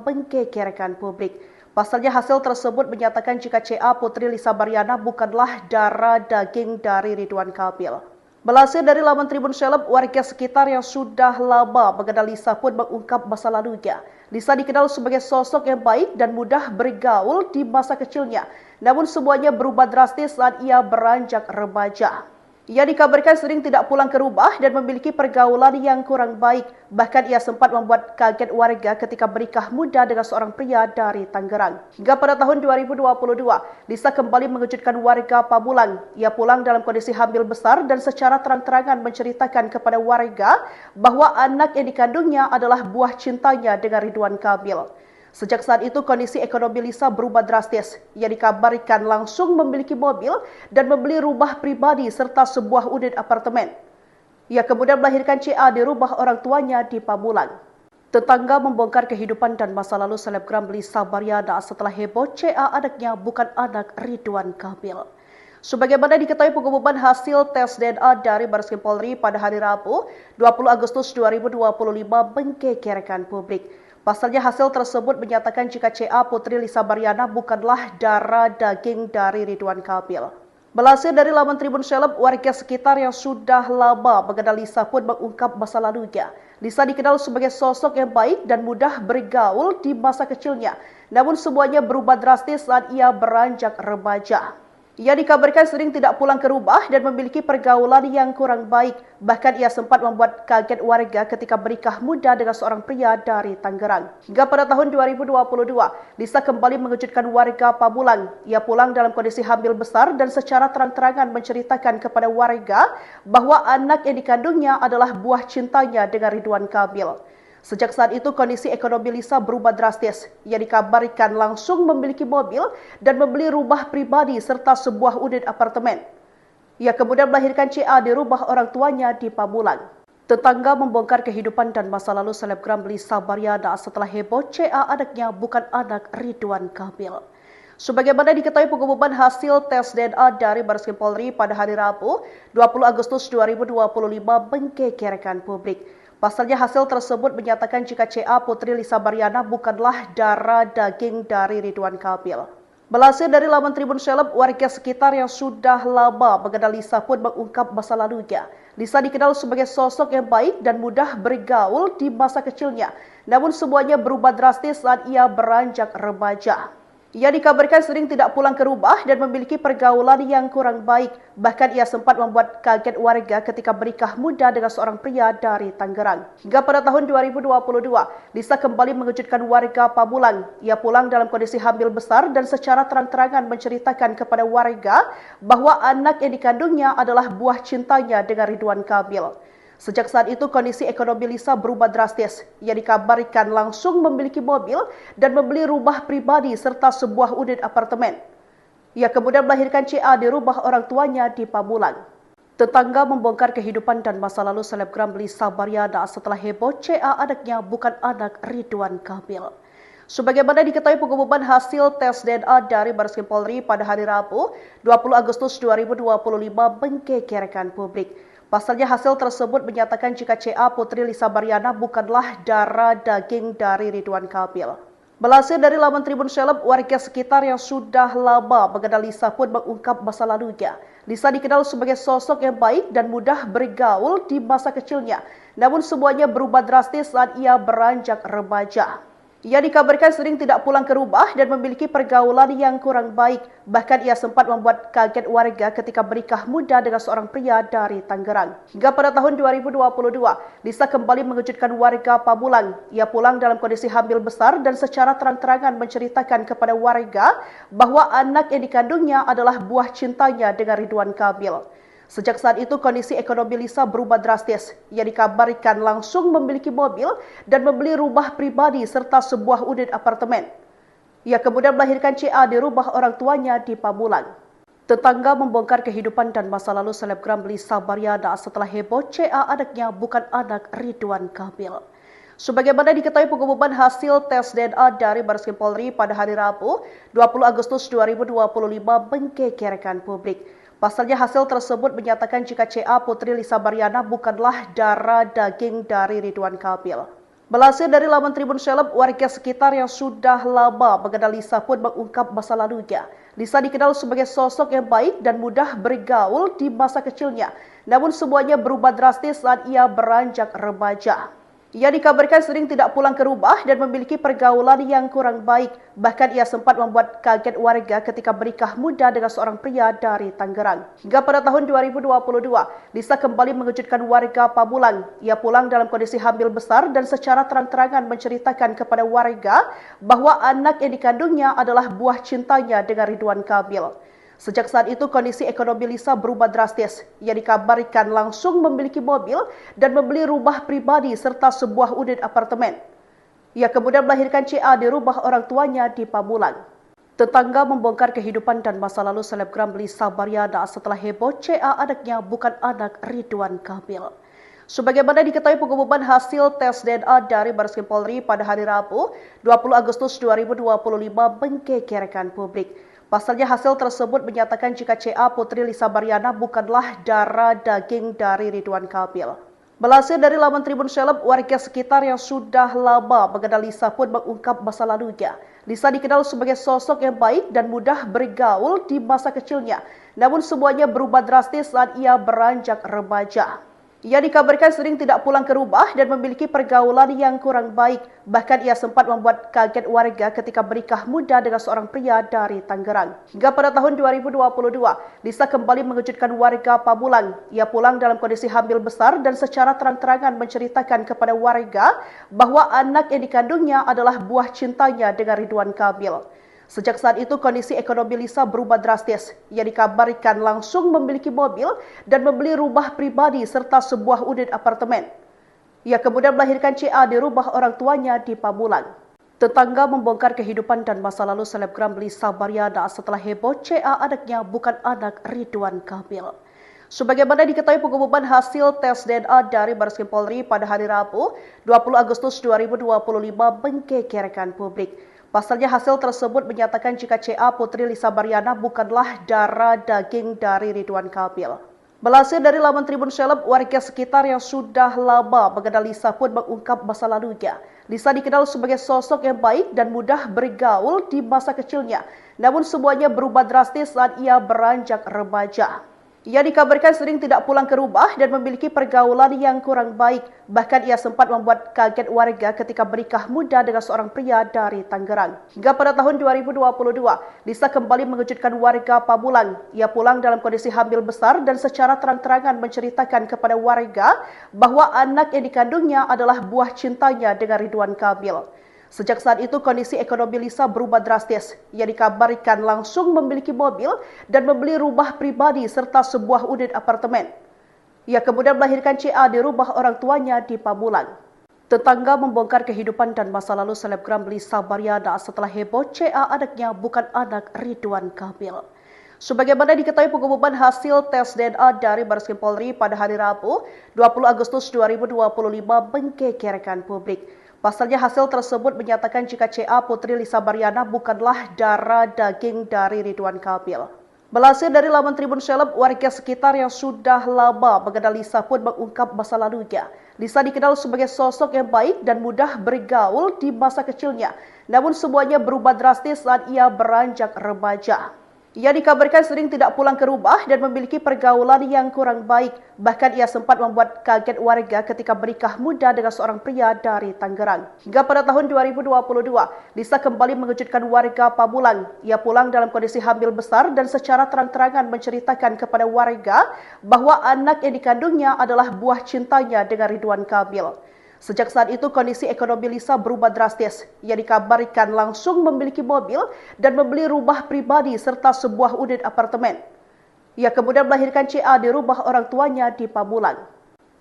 [SPEAKER 1] menggegerkan publik. Pasalnya hasil tersebut menyatakan jika CA Putri Lisa Baryana bukanlah darah daging dari Ridwan Kamil. Melansir dari laman Tribun Seleb, warga sekitar yang sudah lama mengenal Lisa pun mengungkap masa lalunya. Lisa dikenal sebagai sosok yang baik dan mudah bergaul di masa kecilnya. Namun semuanya berubah drastis saat ia beranjak remaja. Ia dikabarkan sering tidak pulang ke rumah dan memiliki pergaulan yang kurang baik. Bahkan ia sempat membuat kaget warga ketika bernikah muda dengan seorang pria dari Tangerang. Hingga pada tahun 2022, Lisa kembali mengejutkan warga Pamulang. Ia pulang dalam kondisi hamil besar dan secara terang-terangan menceritakan kepada warga bahwa anak yang dikandungnya adalah buah cintanya dengan Ridwan Kamil. Sejak saat itu, kondisi ekonomi Lisa berubah drastis. Ia dikabarkan langsung memiliki mobil dan membeli rumah pribadi serta sebuah unit apartemen. Ia kemudian melahirkan CA di rumah orang tuanya di Pamulang. Tetangga membongkar kehidupan dan masa lalu selebgram Lisa Baryana setelah heboh CA anaknya bukan anak Ridwan Kamil. Sebagaimana diketahui, pengumuman hasil tes DNA dari Bareskrim Polri pada hari Rabu, 20 Agustus 2025 menggegerkan publik. Pasalnya hasil tersebut menyatakan jika CA Putri Lisa Baryana bukanlah darah daging dari Ridwan Kamil. Melansir dari laman Tribun Seleb, warga sekitar yang sudah lama mengenal Lisa pun mengungkap masa lalunya. Lisa dikenal sebagai sosok yang baik dan mudah bergaul di masa kecilnya. Namun semuanya berubah drastis saat ia beranjak remaja. Ia dikabarkan sering tidak pulang ke rumah dan memiliki pergaulan yang kurang baik. Bahkan ia sempat membuat kaget warga ketika bernikah muda dengan seorang pria dari Tangerang. Hingga pada tahun 2022, Lisa kembali mengejutkan warga Pamulang. Ia pulang dalam kondisi hamil besar dan secara terang-terangan menceritakan kepada warga bahwa anak yang dikandungnya adalah buah cintanya dengan Ridwan Kamil. Sejak saat itu, kondisi ekonomi Lisa berubah drastis. Ia dikabarkan langsung memiliki mobil dan membeli rumah pribadi serta sebuah unit apartemen. Ia kemudian melahirkan CA di rumah orang tuanya di Pamulang. Tetangga membongkar kehidupan dan masa lalu selebgram Lisa Baryana setelah heboh CA anaknya bukan anak Ridwan Kamil. Sebagaimana diketahui, pengumuman hasil tes DNA dari Bareskrim Polri pada hari Rabu, 20 Agustus 2025 menggegerkan publik. Pasalnya hasil tersebut menyatakan jika CA Putri Lisa Baryana bukanlah darah daging dari Ridwan Kamil. Melansir dari laman Tribun Seleb, warga sekitar yang sudah lama mengenal Lisa pun mengungkap masa lalunya. Lisa dikenal sebagai sosok yang baik dan mudah bergaul di masa kecilnya. Namun semuanya berubah drastis saat ia beranjak remaja. Ia dikabarkan sering tidak pulang ke rumah dan memiliki pergaulan yang kurang baik. Bahkan ia sempat membuat kaget warga ketika bernikah muda dengan seorang pria dari Tangerang. Hingga pada tahun 2022, Lisa kembali mengejutkan warga Pamulang. Ia pulang dalam kondisi hamil besar dan secara terang-terangan menceritakan kepada warga bahwa anak yang dikandungnya adalah buah cintanya dengan Ridwan Kamil. Sejak saat itu, kondisi ekonomi Lisa berubah drastis. Ia dikabarkan langsung memiliki mobil dan membeli rumah pribadi serta sebuah unit apartemen. Ia kemudian melahirkan CA di rumah orang tuanya di Pamulang. Tetangga membongkar kehidupan dan masa lalu selebgram Lisa Baryana setelah heboh CA anaknya bukan anak Ridwan Kamil. Sebagaimana diketahui, pengumuman hasil tes DNA dari Bareskrim Polri pada hari Rabu, 20 Agustus 2025 menggegerkan publik. Pasalnya hasil tersebut menyatakan jika CA Putri Lisa Baryana bukanlah darah daging dari Ridwan Kamil. Melansir dari laman Tribun Seleb, warga sekitar yang sudah lama mengenal Lisa pun mengungkap masa lalunya. Lisa dikenal sebagai sosok yang baik dan mudah bergaul di masa kecilnya. Namun semuanya berubah drastis saat ia beranjak remaja. Ia dikabarkan sering tidak pulang ke rumah dan memiliki pergaulan yang kurang baik. Bahkan ia sempat membuat kaget warga ketika bernikah muda dengan seorang pria dari Tangerang. Hingga pada tahun 2022, Lisa kembali mengejutkan warga Pamulang. Ia pulang dalam kondisi hamil besar dan secara terang-terangan menceritakan kepada warga bahwa anak yang dikandungnya adalah buah cintanya dengan Ridwan Kamil. Sejak saat itu, kondisi ekonomi Lisa berubah drastis. Ia dikabarkan langsung memiliki mobil dan membeli rumah pribadi serta sebuah unit apartemen. Ia kemudian melahirkan CA di rumah orang tuanya di Pamulang. Tetangga membongkar kehidupan dan masa lalu selebgram Lisa Baryana setelah heboh CA anaknya bukan anak Ridwan Kamil. Sebagaimana diketahui, pengumuman hasil tes DNA dari Bareskrim Polri pada hari Rabu, 20 Agustus 2025 menggegerkan publik. Pasalnya hasil tersebut menyatakan jika CA Putri Lisa Baryana bukanlah darah daging dari Ridwan Kamil. Melansir dari laman Tribun Seleb, warga sekitar yang sudah lama mengenal Lisa pun mengungkap masa lalunya. Lisa dikenal sebagai sosok yang baik dan mudah bergaul di masa kecilnya. Namun semuanya berubah drastis saat ia beranjak remaja. Ia dikabarkan sering tidak pulang ke rumah dan memiliki pergaulan yang kurang baik. Bahkan ia sempat membuat kaget warga ketika menikah muda dengan seorang pria dari Tangerang. Hingga pada tahun 2022, Lisa kembali mengejutkan warga Pamulang. Ia pulang dalam kondisi hamil besar dan secara terang-terangan menceritakan kepada warga bahwa anak yang dikandungnya adalah buah cintanya dengan Ridwan Kamil. Sejak saat itu kondisi ekonomi Lisa berubah drastis. Ia dikabarkan langsung memiliki mobil dan membeli rumah pribadi serta sebuah unit apartemen. Ia kemudian melahirkan CA di rumah orang tuanya di Pamulang. Tetangga membongkar kehidupan dan masa lalu selebgram Lisa Baryana setelah heboh CA anaknya bukan anak Ridwan Kamil. Sebagaimana diketahui pengumuman hasil tes DNA dari Bareskrim Polri pada hari Rabu, 20 Agustus 2025 menggegerkan publik. Pasalnya hasil tersebut menyatakan jika CA Putri Lisa Baryana bukanlah darah daging dari Ridwan Kamil. Melansir dari laman Tribun Seleb, warga sekitar yang sudah lama mengenal Lisa pun mengungkap masa lalunya. Lisa dikenal sebagai sosok yang baik dan mudah bergaul di masa kecilnya. Namun semuanya berubah drastis saat ia beranjak remaja. Ia dikabarkan sering tidak pulang ke rumah dan memiliki pergaulan yang kurang baik. Bahkan ia sempat membuat kaget warga ketika menikah muda dengan seorang pria dari Tangerang. Hingga pada tahun 2022, Lisa kembali mengejutkan warga Pamulang. Ia pulang dalam kondisi hamil besar dan secara terang-terangan menceritakan kepada warga bahwa anak yang dikandungnya adalah buah cintanya dengan Ridwan Kamil. Sejak saat itu kondisi ekonomi Lisa berubah drastis. Ia dikabarkan langsung memiliki mobil dan membeli rumah pribadi serta sebuah unit apartemen. Ia kemudian melahirkan CA di rumah orang tuanya di Pamulang. Tetangga membongkar kehidupan dan masa lalu selebgram Lisa Baryana setelah heboh CA anaknya bukan anak Ridwan Kamil. Sebagaimana diketahui pengumuman hasil tes DNA dari Bareskrim Polri pada hari Rabu, 20 Agustus 2025 menggegerkan publik. Pasalnya hasil tersebut menyatakan jika CA Putri Lisa Baryana bukanlah darah daging dari Ridwan Kamil. Melansir dari laman Tribun Seleb, warga sekitar yang sudah lama mengenal Lisa pun mengungkap masa lalunya. Lisa dikenal sebagai sosok yang baik dan mudah bergaul di masa kecilnya. Namun semuanya berubah drastis saat ia beranjak remaja. Ia dikabarkan sering tidak pulang ke rumah dan memiliki pergaulan yang kurang baik. Bahkan ia sempat membuat kaget warga ketika menikah muda dengan seorang pria dari Tangerang. Hingga pada tahun 2022, Lisa kembali mengejutkan warga Pamulang. Ia pulang dalam kondisi hamil besar dan secara terang-terangan menceritakan kepada warga bahwa anak yang dikandungnya adalah buah cintanya dengan Ridwan Kamil. Sejak saat itu kondisi ekonomi Lisa berubah drastis. Ia dikabarkan langsung memiliki mobil dan membeli rumah pribadi serta sebuah unit apartemen. Ia kemudian melahirkan CA di rumah orang tuanya di Pamulang. Tetangga membongkar kehidupan dan masa lalu selebgram Lisa Baryana setelah heboh CA anaknya bukan anak Ridwan Kamil. Sebagaimana diketahui pengumuman hasil tes DNA dari Bareskrim Polri pada hari Rabu, 20 Agustus 2025 menggegerkan publik. Pasalnya hasil tersebut menyatakan jika CA Putri Lisa Baryana bukanlah darah daging dari Ridwan Kamil. Melansir dari laman Tribun Seleb, warga sekitar yang sudah lama mengenal Lisa pun mengungkap masa lalunya. Lisa dikenal sebagai sosok yang baik dan mudah bergaul di masa kecilnya. Namun semuanya berubah drastis saat ia beranjak remaja. Ia dikabarkan sering tidak pulang ke rumah dan memiliki pergaulan yang kurang baik. Bahkan ia sempat membuat kaget warga ketika menikah muda dengan seorang pria dari Tangerang. Hingga pada tahun 2022, Lisa kembali mengejutkan warga Pamulang. Ia pulang dalam kondisi hamil besar dan secara terang-terangan menceritakan kepada warga bahwa anak yang dikandungnya adalah buah cintanya dengan Ridwan Kamil. Sejak saat itu kondisi ekonomi Lisa berubah drastis. Ia dikabarkan langsung memiliki mobil dan membeli rumah pribadi serta sebuah unit apartemen. Ia kemudian melahirkan CA di rumah orang tuanya di Pamulang.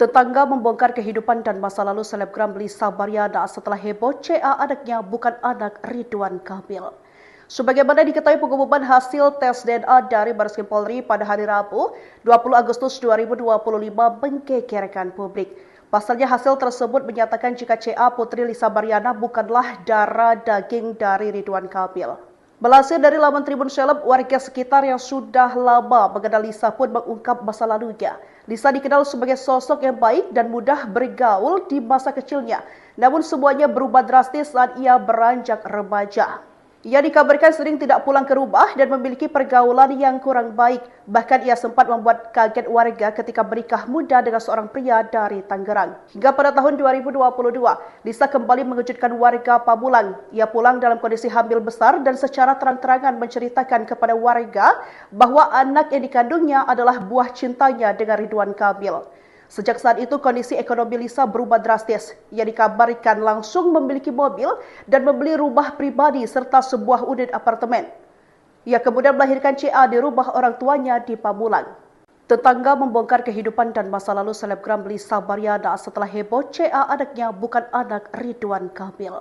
[SPEAKER 1] Tetangga membongkar kehidupan dan masa lalu selebgram Lisa Baryana setelah heboh CA anaknya bukan anak Ridwan Kamil. Sebagaimana diketahui pengumuman hasil tes DNA dari Bareskrim Polri pada hari Rabu, 20 Agustus 2025 menggegerkan publik. Pasalnya hasil tersebut menyatakan jika CA Putri Lisa Baryana bukanlah darah daging dari Ridwan Kamil. Melansir dari laman Tribun Seleb, warga sekitar yang sudah lama mengenal Lisa pun mengungkap masa lalunya. Lisa dikenal sebagai sosok yang baik dan mudah bergaul di masa kecilnya. Namun semuanya berubah drastis saat ia beranjak remaja. Ia dikabarkan sering tidak pulang ke rumah dan memiliki pergaulan yang kurang baik. Bahkan ia sempat membuat kaget warga ketika menikah muda dengan seorang pria dari Tangerang. Hingga pada tahun 2022, Lisa kembali mengejutkan warga Pamulang. Ia pulang dalam kondisi hamil besar dan secara terang-terangan menceritakan kepada warga bahwa anak yang dikandungnya adalah buah cintanya dengan Ridwan Kamil. Sejak saat itu kondisi ekonomi Lisa berubah drastis. Ia dikabarkan langsung memiliki mobil dan membeli rumah pribadi serta sebuah unit apartemen. Ia kemudian melahirkan CA di rumah orang tuanya di Pamulang. Tetangga membongkar kehidupan dan masa lalu selebgram Lisa Baryana setelah heboh CA anaknya bukan anak Ridwan Kamil.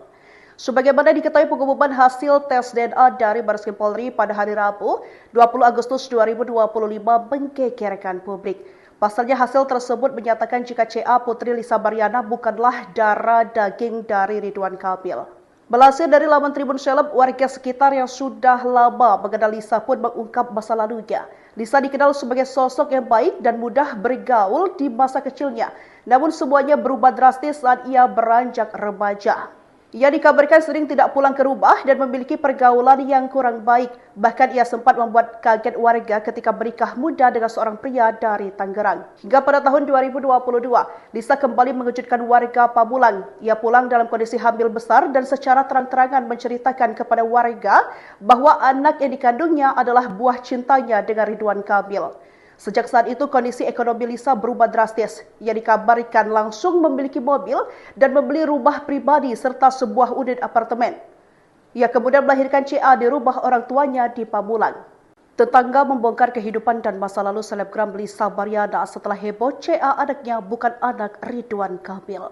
[SPEAKER 1] Sebagaimana diketahui pengumuman hasil tes DNA dari Bareskrim Polri pada hari Rabu, 20 Agustus 2025 menggegerkan publik. Pasalnya hasil tersebut menyatakan jika CA Putri Lisa Baryana bukanlah darah daging dari Ridwan Kamil. Melansir dari laman Tribun Seleb, warga sekitar yang sudah lama mengenal Lisa pun mengungkap masa lalunya. Lisa dikenal sebagai sosok yang baik dan mudah bergaul di masa kecilnya. Namun semuanya berubah drastis saat ia beranjak remaja. Ia dikabarkan sering tidak pulang ke rumah dan memiliki pergaulan yang kurang baik. Bahkan ia sempat membuat kaget warga ketika menikah muda dengan seorang pria dari Tangerang. Hingga pada tahun 2022, Lisa kembali mengejutkan warga Pamulang. Ia pulang dalam kondisi hamil besar dan secara terang-terangan menceritakan kepada warga bahwa anak yang dikandungnya adalah buah cintanya dengan Ridwan Kamil. Sejak saat itu kondisi ekonomi Lisa berubah drastis. Ia dikabarkan langsung memiliki mobil dan membeli rumah pribadi serta sebuah unit apartemen. Ia kemudian melahirkan CA di rumah orang tuanya di Pamulang. Tetangga membongkar kehidupan dan masa lalu selebgram Lisa Baryana setelah heboh CA anaknya bukan anak Ridwan Kamil.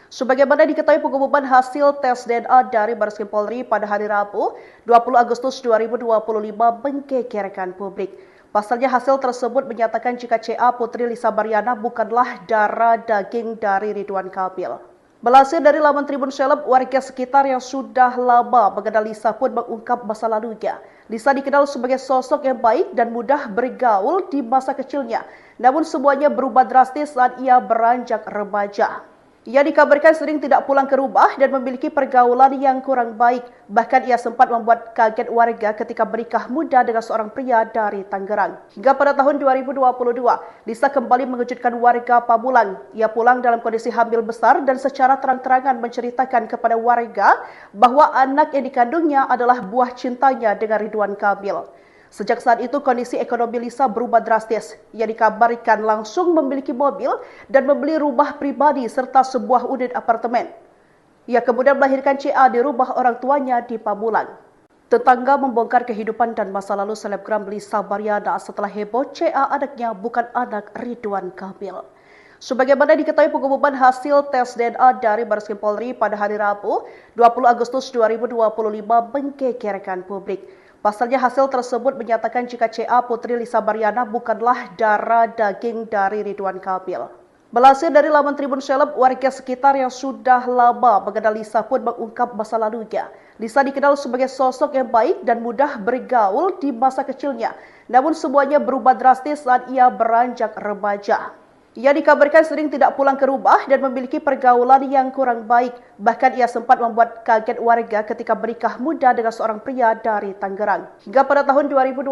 [SPEAKER 1] Sebagaimana diketahui pengumuman hasil tes DNA dari Bareskrim Polri pada hari Rabu, 20 Agustus 2025 menggegerkan publik. Pasalnya hasil tersebut menyatakan jika CA Putri Lisa Baryana bukanlah darah daging dari Ridwan Kamil. Melansir dari laman Tribun Seleb, warga sekitar yang sudah lama mengenal Lisa pun mengungkap masa lalunya. Lisa dikenal sebagai sosok yang baik dan mudah bergaul di masa kecilnya. Namun semuanya berubah drastis saat ia beranjak remaja. Ia dikabarkan sering tidak pulang ke rumah dan memiliki pergaulan yang kurang baik. Bahkan ia sempat membuat kaget warga ketika menikah muda dengan seorang pria dari Tangerang. Hingga pada tahun 2022, Lisa kembali mengejutkan warga Pamulang. Ia pulang dalam kondisi hamil besar dan secara terang-terangan menceritakan kepada warga bahwa anak yang dikandungnya adalah buah cintanya dengan Ridwan Kamil. Sejak saat itu kondisi ekonomi Lisa berubah drastis. Ia dikabarkan langsung memiliki mobil dan membeli rumah pribadi serta sebuah unit apartemen. Ia kemudian melahirkan CA di rumah orang tuanya di Pamulang. Tetangga membongkar kehidupan dan masa lalu selebgram Lisa Baryana setelah heboh CA anaknya bukan anak Ridwan Kamil. Sebagaimana diketahui pengumuman hasil tes DNA dari Bareskrim Polri pada hari Rabu, 20 Agustus 2025 menggegerkan publik. Pasalnya hasil tersebut menyatakan jika CA Putri Lisa Baryana bukanlah darah daging dari Ridwan Kamil. Melansir dari laman Tribun Seleb, warga sekitar yang sudah lama mengenal Lisa pun mengungkap masa lalunya. Lisa dikenal sebagai sosok yang baik dan mudah bergaul di masa kecilnya. Namun semuanya berubah drastis saat ia beranjak remaja. Ia dikabarkan sering tidak pulang ke rumah dan memiliki pergaulan yang kurang baik. Bahkan ia sempat membuat kaget warga ketika menikah muda dengan seorang pria dari Tangerang. Hingga pada tahun 2022,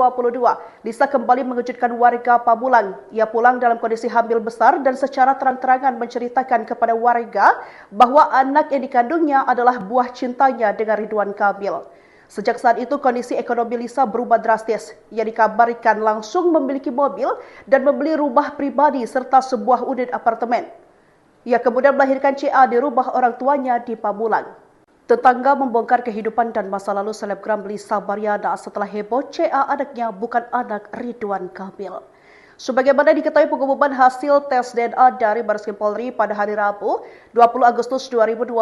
[SPEAKER 1] Lisa kembali mengejutkan warga Pamulang. Ia pulang dalam kondisi hamil besar dan secara terang-terangan menceritakan kepada warga bahwa anak yang dikandungnya adalah buah cintanya dengan Ridwan Kamil. Sejak saat itu kondisi ekonomi Lisa berubah drastis. Ia dikabarkan langsung memiliki mobil dan membeli rumah pribadi serta sebuah unit apartemen. Ia kemudian melahirkan CA di rumah orang tuanya di Pamulang. Tetangga membongkar kehidupan dan masa lalu selebgram Lisa Baryana setelah heboh CA anaknya bukan anak Ridwan Kamil. Sebagaimana diketahui pengumuman hasil tes DNA dari Bareskrim Polri pada hari Rabu, 20 Agustus 2025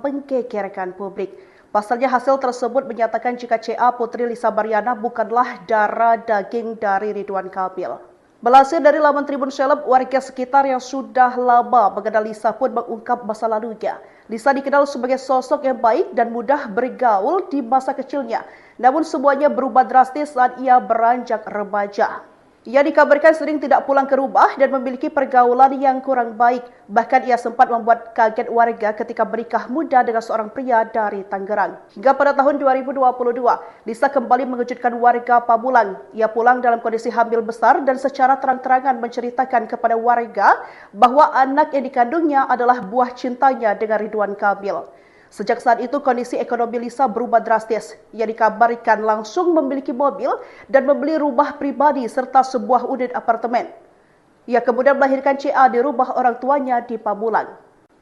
[SPEAKER 1] menggegerkan publik. Pasalnya hasil tersebut menyatakan jika CA Putri Lisa Baryana bukanlah darah daging dari Ridwan Kamil. Melansir dari laman Tribun Seleb, warga sekitar yang sudah lama mengenal Lisa pun mengungkap masa lalunya. Lisa dikenal sebagai sosok yang baik dan mudah bergaul di masa kecilnya. Namun semuanya berubah drastis saat ia beranjak remaja. Ia dikabarkan sering tidak pulang ke rumah dan memiliki pergaulan yang kurang baik. Bahkan ia sempat membuat kaget warga ketika menikah muda dengan seorang pria dari Tangerang. Hingga pada tahun 2022, Lisa kembali mengejutkan warga Pamulang. Ia pulang dalam kondisi hamil besar dan secara terang-terangan menceritakan kepada warga bahwa anak yang dikandungnya adalah buah cintanya dengan Ridwan Kamil. Sejak saat itu kondisi ekonomi Lisa berubah drastis. Ia dikabarkan langsung memiliki mobil dan membeli rumah pribadi serta sebuah unit apartemen. Ia kemudian melahirkan CA di rumah orang tuanya di Pamulang.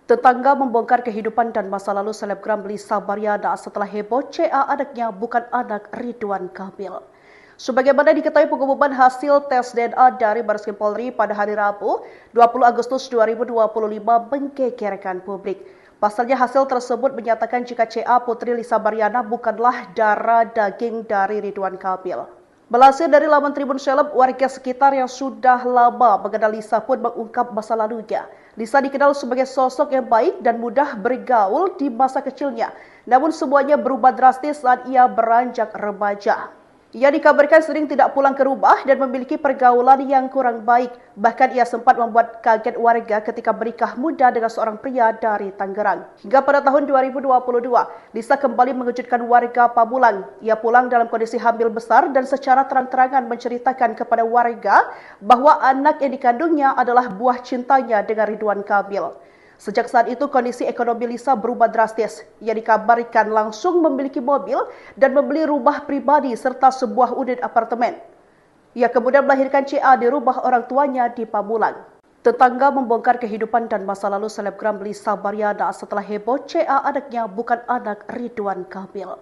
[SPEAKER 1] Tetangga membongkar kehidupan dan masa lalu selebgram Lisa Baryana setelah heboh CA anaknya bukan anak Ridwan Kamil. Sebagaimana diketahui pengumuman hasil tes DNA dari Bareskrim Polri pada hari Rabu, 20 Agustus 2025 menggegerkan publik. Pasalnya hasil tersebut menyatakan jika CA Putri Lisa Baryana bukanlah darah daging dari Ridwan Kamil. Melansir dari laman Tribun Seleb, warga sekitar yang sudah lama mengenal Lisa pun mengungkap masa lalunya. Lisa dikenal sebagai sosok yang baik dan mudah bergaul di masa kecilnya. Namun semuanya berubah drastis saat ia beranjak remaja. Ia dikabarkan sering tidak pulang ke rumah dan memiliki pergaulan yang kurang baik. Bahkan ia sempat membuat kaget warga ketika menikah muda dengan seorang pria dari Tangerang. Hingga pada tahun 2022, Lisa kembali mengejutkan warga Pamulang. Ia pulang dalam kondisi hamil besar dan secara terang-terangan menceritakan kepada warga bahwa anak yang dikandungnya adalah buah cintanya dengan Ridwan Kamil. Sejak saat itu kondisi ekonomi Lisa berubah drastis. Ia dikabarkan langsung memiliki mobil dan membeli rumah pribadi serta sebuah unit apartemen. Ia kemudian melahirkan CA di rumah orang tuanya di Pamulang. Tetangga membongkar kehidupan dan masa lalu selebgram Lisa Baryana setelah heboh CA anaknya bukan anak Ridwan Kamil.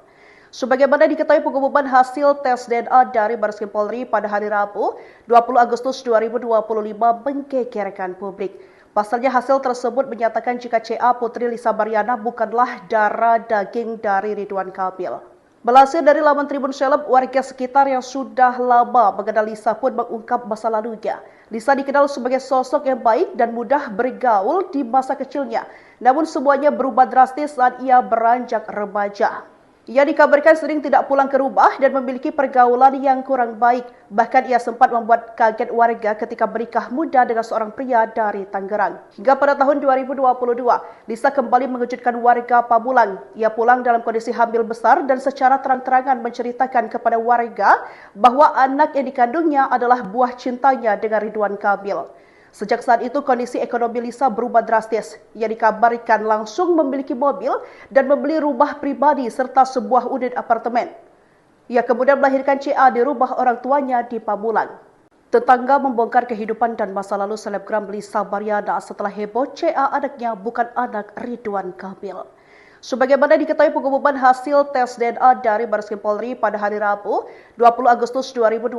[SPEAKER 1] Sebagaimana diketahui pengumuman hasil tes DNA dari Bareskrim Polri pada hari Rabu, 20 Agustus 2025 menggegerkan publik. Pasalnya hasil tersebut menyatakan jika CA Putri Lisa Baryana bukanlah darah daging dari Ridwan Kamil. Melansir dari laman Tribun Seleb, warga sekitar yang sudah lama mengenal Lisa pun mengungkap masa lalunya. Lisa dikenal sebagai sosok yang baik dan mudah bergaul di masa kecilnya. Namun semuanya berubah drastis saat ia beranjak remaja. Ia dikabarkan sering tidak pulang ke rumah dan memiliki pergaulan yang kurang baik. Bahkan ia sempat membuat kaget warga ketika menikah muda dengan seorang pria dari Tangerang. Hingga pada tahun 2022, Lisa kembali mengejutkan warga Pamulang. Ia pulang dalam kondisi hamil besar dan secara terang-terangan menceritakan kepada warga bahwa anak yang dikandungnya adalah buah cintanya dengan Ridwan Kamil. Sejak saat itu kondisi ekonomi Lisa berubah drastis. Ia dikabarkan langsung memiliki mobil dan membeli rumah pribadi serta sebuah unit apartemen. Ia kemudian melahirkan CA di rumah orang tuanya di Pamulang. Tetangga membongkar kehidupan dan masa lalu selebgram Lisa Baryana setelah heboh CA anaknya bukan anak Ridwan Kamil. Sebagaimana diketahui pengumuman hasil tes DNA dari Bareskrim Polri pada hari Rabu, 20 Agustus 2025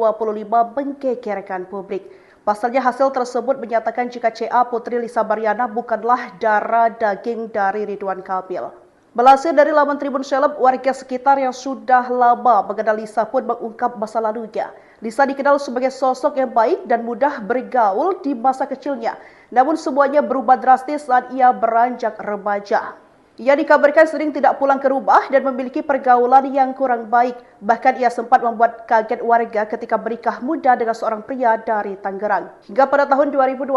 [SPEAKER 1] menggegerkan publik. Pasalnya hasil tersebut menyatakan jika CA Putri Lisa Baryana bukanlah darah daging dari Ridwan Kamil. Melansir dari laman Tribun Seleb, warga sekitar yang sudah lama mengenal Lisa pun mengungkap masa lalunya. Lisa dikenal sebagai sosok yang baik dan mudah bergaul di masa kecilnya. Namun semuanya berubah drastis saat ia beranjak remaja. Ia dikabarkan sering tidak pulang ke rumah dan memiliki pergaulan yang kurang baik. Bahkan ia sempat membuat kaget warga ketika menikah muda dengan seorang pria dari Tangerang. Hingga pada tahun 2022,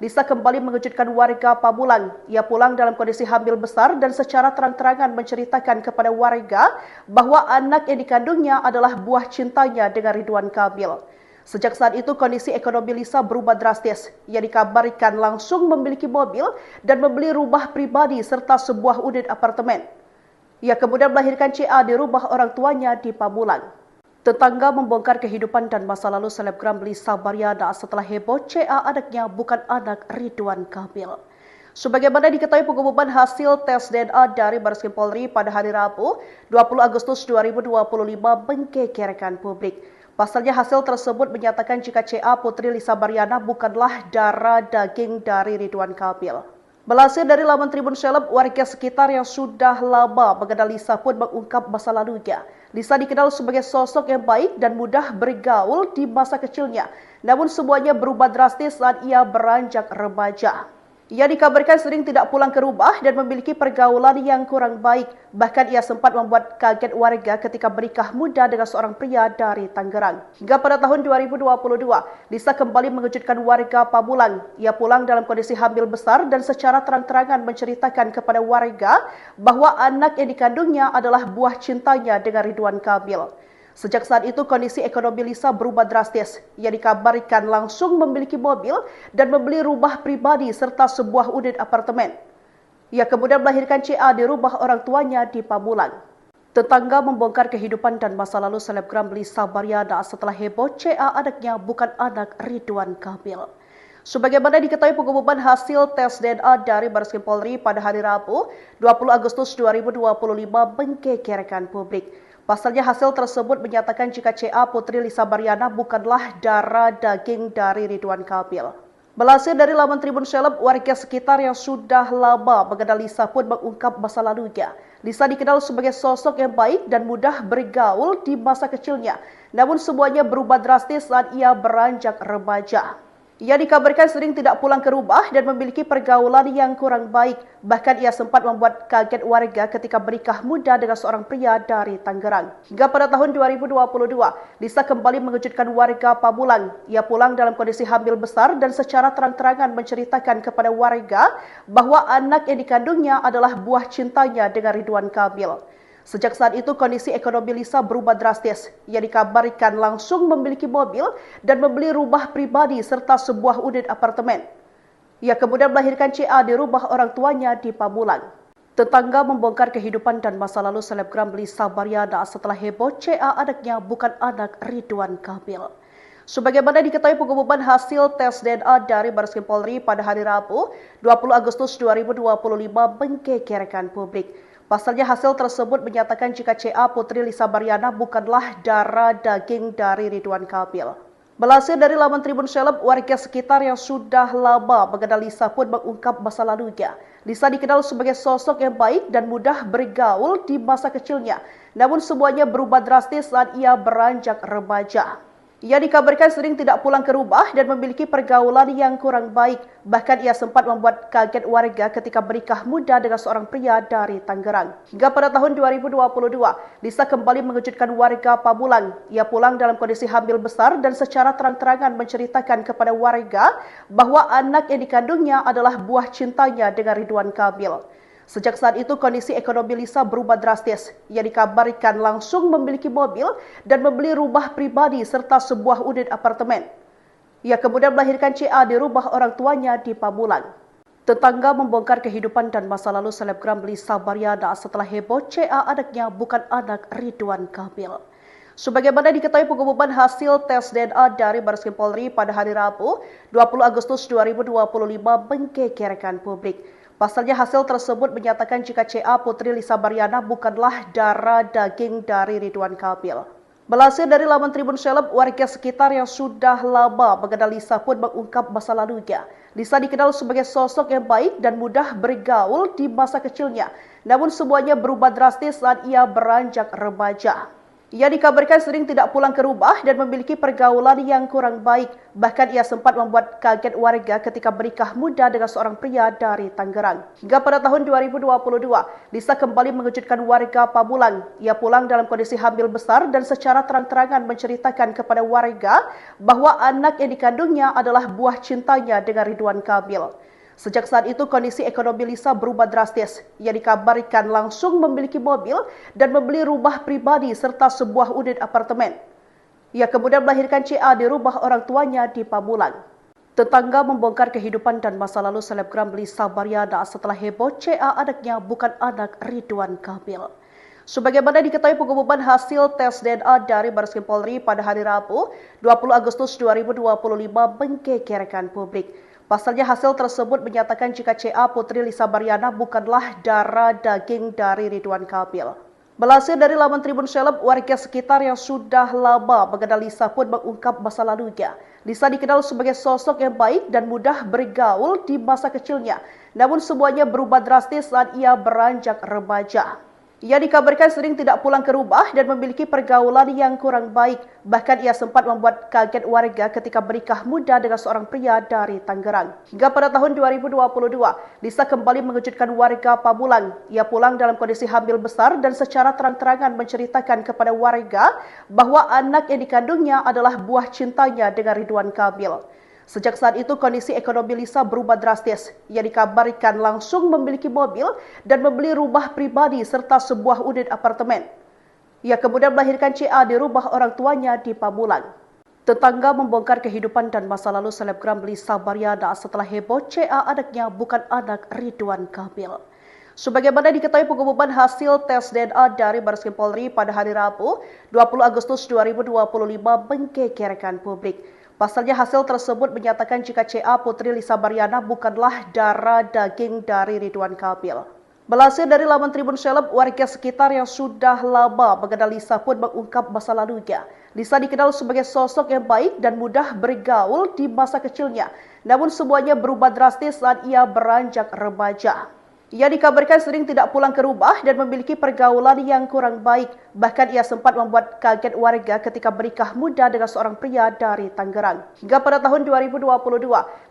[SPEAKER 1] Lisa kembali mengejutkan warga Pamulang. Ia pulang dalam kondisi hamil besar dan secara terang-terangan menceritakan kepada warga bahwa anak yang dikandungnya adalah buah cintanya dengan Ridwan Kamil. Sejak saat itu kondisi ekonomi Lisa berubah drastis. Ia dikabarkan langsung memiliki mobil dan membeli rumah pribadi serta sebuah unit apartemen. Ia kemudian melahirkan CA di rumah orang tuanya di Pamulang. Tetangga membongkar kehidupan dan masa lalu selebgram Lisa Baryana setelah heboh CA anaknya bukan anak Ridwan Kamil. Sebagaimana diketahui pengumuman hasil tes DNA dari Bareskrim Polri pada hari Rabu, 20 Agustus 2025 menggegerkan publik. Pasalnya hasil tersebut menyatakan jika CA Putri Lisa Baryana bukanlah darah daging dari Ridwan Kamil. Melansir dari laman Tribun Seleb, warga sekitar yang sudah lama mengenal Lisa pun mengungkap masa lalunya. Lisa dikenal sebagai sosok yang baik dan mudah bergaul di masa kecilnya. Namun semuanya berubah drastis saat ia beranjak remaja. Ia dikabarkan sering tidak pulang ke rumah dan memiliki pergaulan yang kurang baik. Bahkan ia sempat membuat kaget warga ketika menikah muda dengan seorang pria dari Tangerang. Hingga pada tahun 2022, Lisa kembali mengejutkan warga Pamulang. Ia pulang dalam kondisi hamil besar dan secara terang-terangan menceritakan kepada warga bahwa anak yang dikandungnya adalah buah cintanya dengan Ridwan Kamil. Sejak saat itu kondisi ekonomi Lisa berubah drastis. Ia dikabarkan langsung memiliki mobil dan membeli rumah pribadi serta sebuah unit apartemen. Ia kemudian melahirkan CA di rumah orang tuanya di Pamulang. Tetangga membongkar kehidupan dan masa lalu selebgram Lisa Baryana setelah heboh CA anaknya bukan anak Ridwan Kamil. Sebagaimana diketahui pengumuman hasil tes DNA dari Bareskrim Polri pada hari Rabu, 20 Agustus 2025 menggegerkan publik. Pasalnya hasil tersebut menyatakan jika CA Putri Lisa Baryana bukanlah darah daging dari Ridwan Kamil. Melansir dari laman Tribun Seleb, warga sekitar yang sudah lama mengenal Lisa pun mengungkap masa lalunya. Lisa dikenal sebagai sosok yang baik dan mudah bergaul di masa kecilnya. Namun semuanya berubah drastis saat ia beranjak remaja. Ia dikabarkan sering tidak pulang ke rumah dan memiliki pergaulan yang kurang baik. Bahkan ia sempat membuat kaget warga ketika menikah muda dengan seorang pria dari Tangerang. Hingga pada tahun 2022, Lisa kembali mengejutkan warga Pamulang. Ia pulang dalam kondisi hamil besar dan secara terang-terangan menceritakan kepada warga bahwa anak yang dikandungnya adalah buah cintanya dengan Ridwan Kamil. Sejak saat itu kondisi ekonomi Lisa berubah drastis. Ia dikabarkan langsung memiliki mobil dan membeli rumah pribadi serta sebuah unit apartemen. Ia kemudian melahirkan CA di rumah orang tuanya di Pamulang. Tetangga membongkar kehidupan dan masa lalu selebgram Lisa Baryana setelah heboh CA anaknya bukan anak Ridwan Kamil. Sebagaimana diketahui pengumuman hasil tes DNA dari Bareskrim Polri pada hari Rabu, 20 Agustus 2025 menggegerkan publik. Pasalnya hasil tersebut menyatakan jika CA Putri Lisa Baryana bukanlah darah daging dari Ridwan Kamil. Melansir dari laman Tribun Seleb, warga sekitar yang sudah lama mengenal Lisa pun mengungkap masa lalunya. Lisa dikenal sebagai sosok yang baik dan mudah bergaul di masa kecilnya. Namun semuanya berubah drastis saat ia beranjak remaja. Ia dikabarkan sering tidak pulang ke rumah dan memiliki pergaulan yang kurang baik. Bahkan ia sempat membuat kaget warga ketika menikah muda dengan seorang pria dari Tangerang. Hingga pada tahun 2022, Lisa kembali mengejutkan warga Pamulang. Ia pulang dalam kondisi hamil besar dan secara terang-terangan menceritakan kepada warga bahwa anak yang dikandungnya adalah buah cintanya dengan Ridwan Kamil. Sejak saat itu kondisi ekonomi Lisa berubah drastis. Ia dikabarkan langsung memiliki mobil dan membeli rumah pribadi serta sebuah unit apartemen. Ia kemudian melahirkan CA di rumah orang tuanya di Pamulang. Tetangga membongkar kehidupan dan masa lalu selebgram Lisa Baryana setelah heboh CA anaknya bukan anak Ridwan Kamil. Sebagaimana diketahui pengumuman hasil tes DNA dari Bareskrim Polri pada hari Rabu, 20 Agustus 2025 menggegerkan publik. Pasalnya hasil tersebut menyatakan jika CA Putri Lisa Baryana bukanlah darah daging dari Ridwan Kamil. Melansir dari laman Tribun Seleb, warga sekitar yang sudah lama mengenal Lisa pun mengungkap masa lalunya. Lisa dikenal sebagai sosok yang baik dan mudah bergaul di masa kecilnya. Namun semuanya berubah drastis saat ia beranjak remaja. Ia dikabarkan sering tidak pulang ke rumah dan memiliki pergaulan yang kurang baik. Bahkan ia sempat membuat kaget warga ketika menikah muda dengan seorang pria dari Tangerang. Hingga pada tahun 2022, Lisa kembali mengejutkan warga Pamulang. Ia pulang dalam kondisi hamil besar dan secara terang-terangan menceritakan kepada warga bahwa anak yang dikandungnya adalah buah cintanya dengan Ridwan Kamil. Sejak saat itu kondisi ekonomi Lisa berubah drastis. Ia dikabarkan langsung memiliki mobil dan membeli rumah pribadi serta sebuah unit apartemen. Ia kemudian melahirkan CA di rumah orang tuanya di Pamulang. Tetangga membongkar kehidupan dan masa lalu selebgram Lisa Baryana setelah heboh CA anaknya bukan anak Ridwan Kamil. Sebagaimana diketahui pengumuman hasil tes DNA dari Bareskrim Polri pada hari Rabu, 20 Agustus 2025 menggegerkan publik. Pasalnya hasil tersebut menyatakan jika CA Putri Lisa Baryana bukanlah darah daging dari Ridwan Kamil. Melansir dari laman Tribun Seleb, warga sekitar yang sudah lama mengenal Lisa pun mengungkap masa lalunya. Lisa dikenal sebagai sosok yang baik dan mudah bergaul di masa kecilnya. Namun semuanya berubah drastis saat ia beranjak remaja. Ia dikabarkan sering tidak pulang ke rumah dan memiliki pergaulan yang kurang baik. Bahkan ia sempat membuat kaget warga ketika bernikah muda dengan seorang pria dari Tangerang. Hingga pada tahun 2022, Lisa kembali mengejutkan warga Pamulang. Ia pulang dalam kondisi hamil besar dan secara terang-terangan menceritakan kepada warga bahwa anak yang dikandungnya adalah buah cintanya dengan Ridwan Kamil. Sejak saat itu kondisi ekonomi Lisa berubah drastis. Ia dikabarkan langsung memiliki mobil dan membeli rumah pribadi serta sebuah unit apartemen. Ia kemudian melahirkan CA di rumah orang tuanya di Pamulang. Tetangga membongkar kehidupan dan masa lalu selebgram Lisa Baryana setelah heboh CA anaknya bukan anak Ridwan Kamil. Sebagaimana diketahui pengumuman hasil tes DNA dari Bareskrim Polri pada hari Rabu, 20 Agustus 2025 menggegerkan publik. Pasalnya hasil tersebut menyatakan jika CA Putri Lisa Baryana bukanlah darah daging dari Ridwan Kamil. Melansir dari laman Tribun Seleb, warga sekitar yang sudah lama mengenal Lisa pun mengungkap masa lalunya. Lisa dikenal sebagai sosok yang baik dan mudah bergaul di masa kecilnya. Namun semuanya berubah drastis saat ia beranjak remaja. Ia dikabarkan sering tidak pulang ke rumah dan memiliki pergaulan yang kurang baik. Bahkan ia sempat membuat kaget warga ketika bernikah muda dengan seorang pria dari Tangerang. Hingga pada tahun 2022,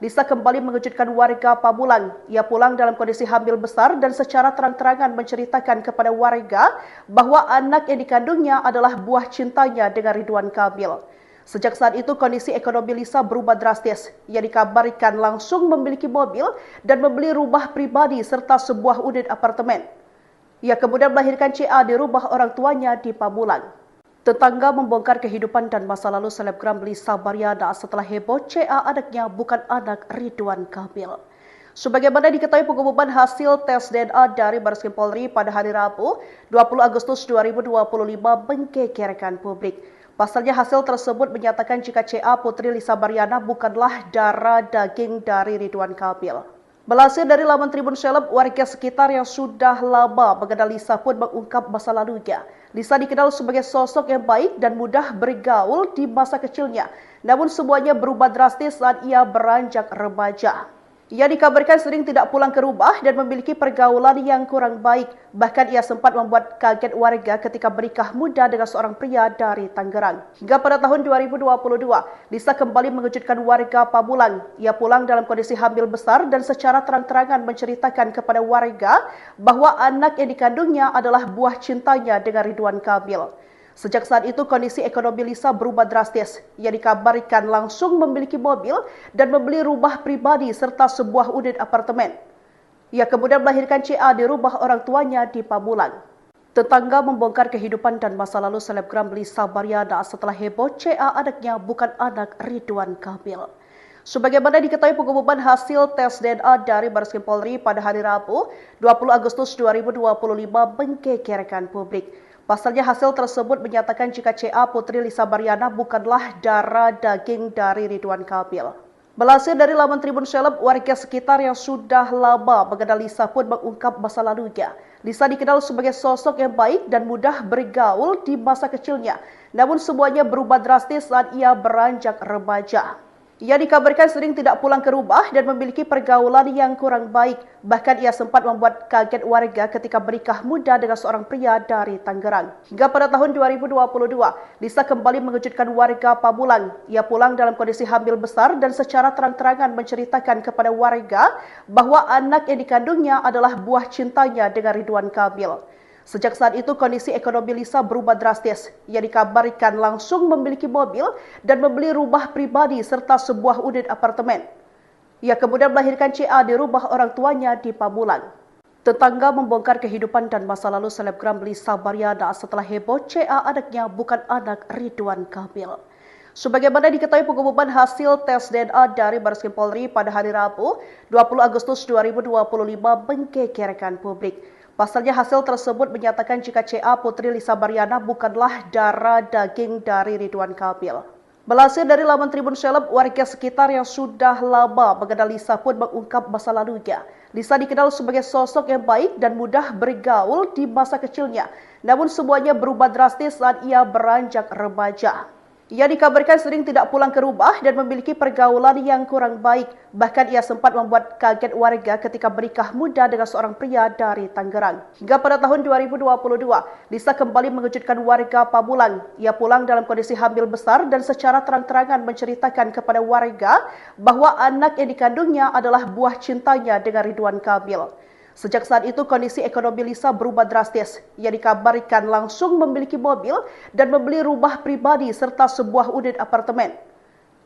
[SPEAKER 1] Lisa kembali mengejutkan warga Pamulang. Ia pulang dalam kondisi hamil besar dan secara terang-terangan menceritakan kepada warga bahwa anak yang dikandungnya adalah buah cintanya dengan Ridwan Kamil. Sejak saat itu kondisi ekonomi Lisa berubah drastis. Ia dikabarkan langsung memiliki mobil dan membeli rumah pribadi serta sebuah unit apartemen. Ia kemudian melahirkan CA di rumah orang tuanya di Pamulang. Tetangga membongkar kehidupan dan masa lalu selebgram Lisa Baryana setelah heboh CA anaknya bukan anak Ridwan Kamil. Sebagaimana diketahui pengumuman hasil tes DNA dari Bareskrim Polri pada hari Rabu, 20 Agustus 2025 menggegerkan publik. Pasalnya hasil tersebut menyatakan jika CA Putri Lisa Baryana bukanlah darah daging dari Ridwan Kamil. Melansir dari laman Tribun Seleb, warga sekitar yang sudah lama mengenal Lisa pun mengungkap masa lalunya. Lisa dikenal sebagai sosok yang baik dan mudah bergaul di masa kecilnya. Namun semuanya berubah drastis saat ia beranjak remaja. Ia dikabarkan sering tidak pulang ke rumah dan memiliki pergaulan yang kurang baik. Bahkan ia sempat membuat kaget warga ketika bernikah muda dengan seorang pria dari Tangerang. Hingga pada tahun 2022, Lisa kembali mengejutkan warga Pamulang. Ia pulang dalam kondisi hamil besar dan secara terang-terangan menceritakan kepada warga bahwa anak yang dikandungnya adalah buah cintanya dengan Ridwan Kamil. Sejak saat itu kondisi ekonomi Lisa berubah drastis. Ia dikabarkan langsung memiliki mobil dan membeli rumah pribadi serta sebuah unit apartemen. Ia kemudian melahirkan CA di rumah orang tuanya di Pamulang. Tetangga membongkar kehidupan dan masa lalu selebgram Lisa Baryana setelah heboh CA anaknya bukan anak Ridwan Kamil. Sebagaimana diketahui pengumuman hasil tes DNA dari Bareskrim Polri pada hari Rabu, 20 Agustus 2025 menggegerkan publik. Pasalnya hasil tersebut menyatakan jika CA Putri Lisa Baryana bukanlah darah daging dari Ridwan Kamil. Melansir dari laman Tribun Seleb, warga sekitar yang sudah lama mengenal Lisa pun mengungkap masa lalunya. Lisa dikenal sebagai sosok yang baik dan mudah bergaul di masa kecilnya. Namun semuanya berubah drastis saat ia beranjak remaja. Ia dikabarkan sering tidak pulang ke rumah dan memiliki pergaulan yang kurang baik. Bahkan ia sempat membuat kaget warga ketika bernikah muda dengan seorang pria dari Tangerang. Hingga pada tahun 2022, Lisa kembali mengejutkan warga Pamulang. Ia pulang dalam kondisi hamil besar dan secara terang-terangan menceritakan kepada warga bahwa anak yang dikandungnya adalah buah cintanya dengan Ridwan Kamil. Sejak saat itu kondisi ekonomi Lisa berubah drastis. Ia dikabarkan langsung memiliki mobil dan membeli rumah pribadi serta sebuah unit apartemen. Ia kemudian melahirkan CA di rumah orang tuanya di Pamulang. Tetangga membongkar kehidupan dan masa lalu selebgram Lisa Baryana setelah heboh CA anaknya bukan anak Ridwan Kamil. Sebagaimana diketahui pengumuman hasil tes DNA dari Bareskrim Polri pada hari Rabu, 20 Agustus 2025 menggegerkan publik. Pasalnya hasil tersebut menyatakan jika CA Putri Lisa Baryana bukanlah darah daging dari Ridwan Kamil. Melansir dari laman Tribun Seleb, warga sekitar yang sudah lama mengenal Lisa pun mengungkap masa lalunya. Lisa dikenal sebagai sosok yang baik dan mudah bergaul di masa kecilnya. Namun semuanya berubah drastis saat ia beranjak remaja. Ia dikabarkan sering tidak pulang ke rumah dan memiliki pergaulan yang kurang baik. Bahkan ia sempat membuat kaget warga ketika bernikah muda dengan seorang pria dari Tangerang. Hingga pada tahun 2022, Lisa kembali mengejutkan warga Pamulang. Ia pulang dalam kondisi hamil besar dan secara terang-terangan menceritakan kepada warga bahwa anak yang dikandungnya adalah buah cintanya dengan Ridwan Kamil. Sejak saat itu kondisi ekonomi Lisa berubah drastis. Ia dikabarkan langsung memiliki mobil dan membeli rumah pribadi serta sebuah unit apartemen.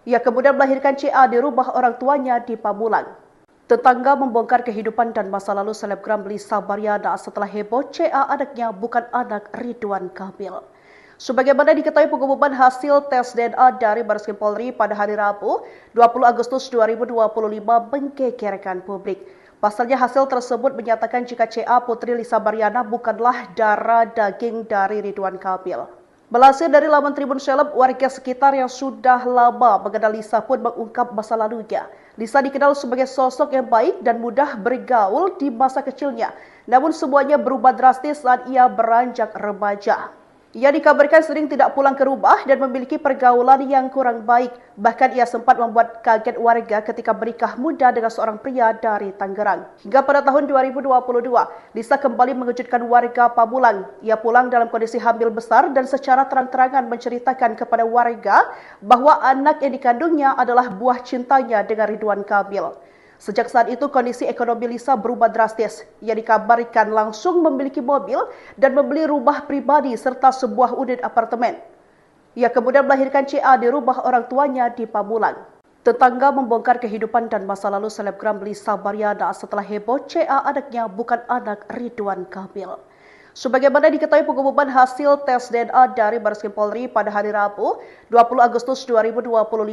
[SPEAKER 1] Ia kemudian melahirkan CA di rumah orang tuanya di Pamulang. Tetangga membongkar kehidupan dan masa lalu selebgram Lisa Baryana setelah heboh CA anaknya bukan anak Ridwan Kamil. Sebagaimana diketahui pengumuman hasil tes DNA dari Bareskrim Polri pada hari Rabu, 20 Agustus 2025 menggegerkan publik. Pasalnya hasil tersebut menyatakan jika CA Putri Lisa Baryana bukanlah darah daging dari Ridwan Kamil. Melansir dari laman Tribun Seleb, warga sekitar yang sudah lama mengenal Lisa pun mengungkap masa lalunya. Lisa dikenal sebagai sosok yang baik dan mudah bergaul di masa kecilnya. Namun semuanya berubah drastis saat ia beranjak remaja. Ia dikabarkan sering tidak pulang ke rumah dan memiliki pergaulan yang kurang baik. Bahkan ia sempat membuat kaget warga ketika bernikah muda dengan seorang pria dari Tangerang. Hingga pada tahun 2022, Lisa kembali mengejutkan warga Pamulang. Ia pulang dalam kondisi hamil besar dan secara terang-terangan menceritakan kepada warga bahwa anak yang dikandungnya adalah buah cintanya dengan Ridwan Kamil. Sejak saat itu kondisi ekonomi Lisa berubah drastis. Ia dikabarkan langsung memiliki mobil dan membeli rumah pribadi serta sebuah unit apartemen. Ia kemudian melahirkan CA di rumah orang tuanya di Pamulang. Tetangga membongkar kehidupan dan masa lalu selebgram Lisa Baryana setelah heboh CA anaknya bukan anak Ridwan Kamil. Sebagaimana diketahui pengumuman hasil tes DNA dari Bareskrim Polri pada hari Rabu, 20 Agustus 2025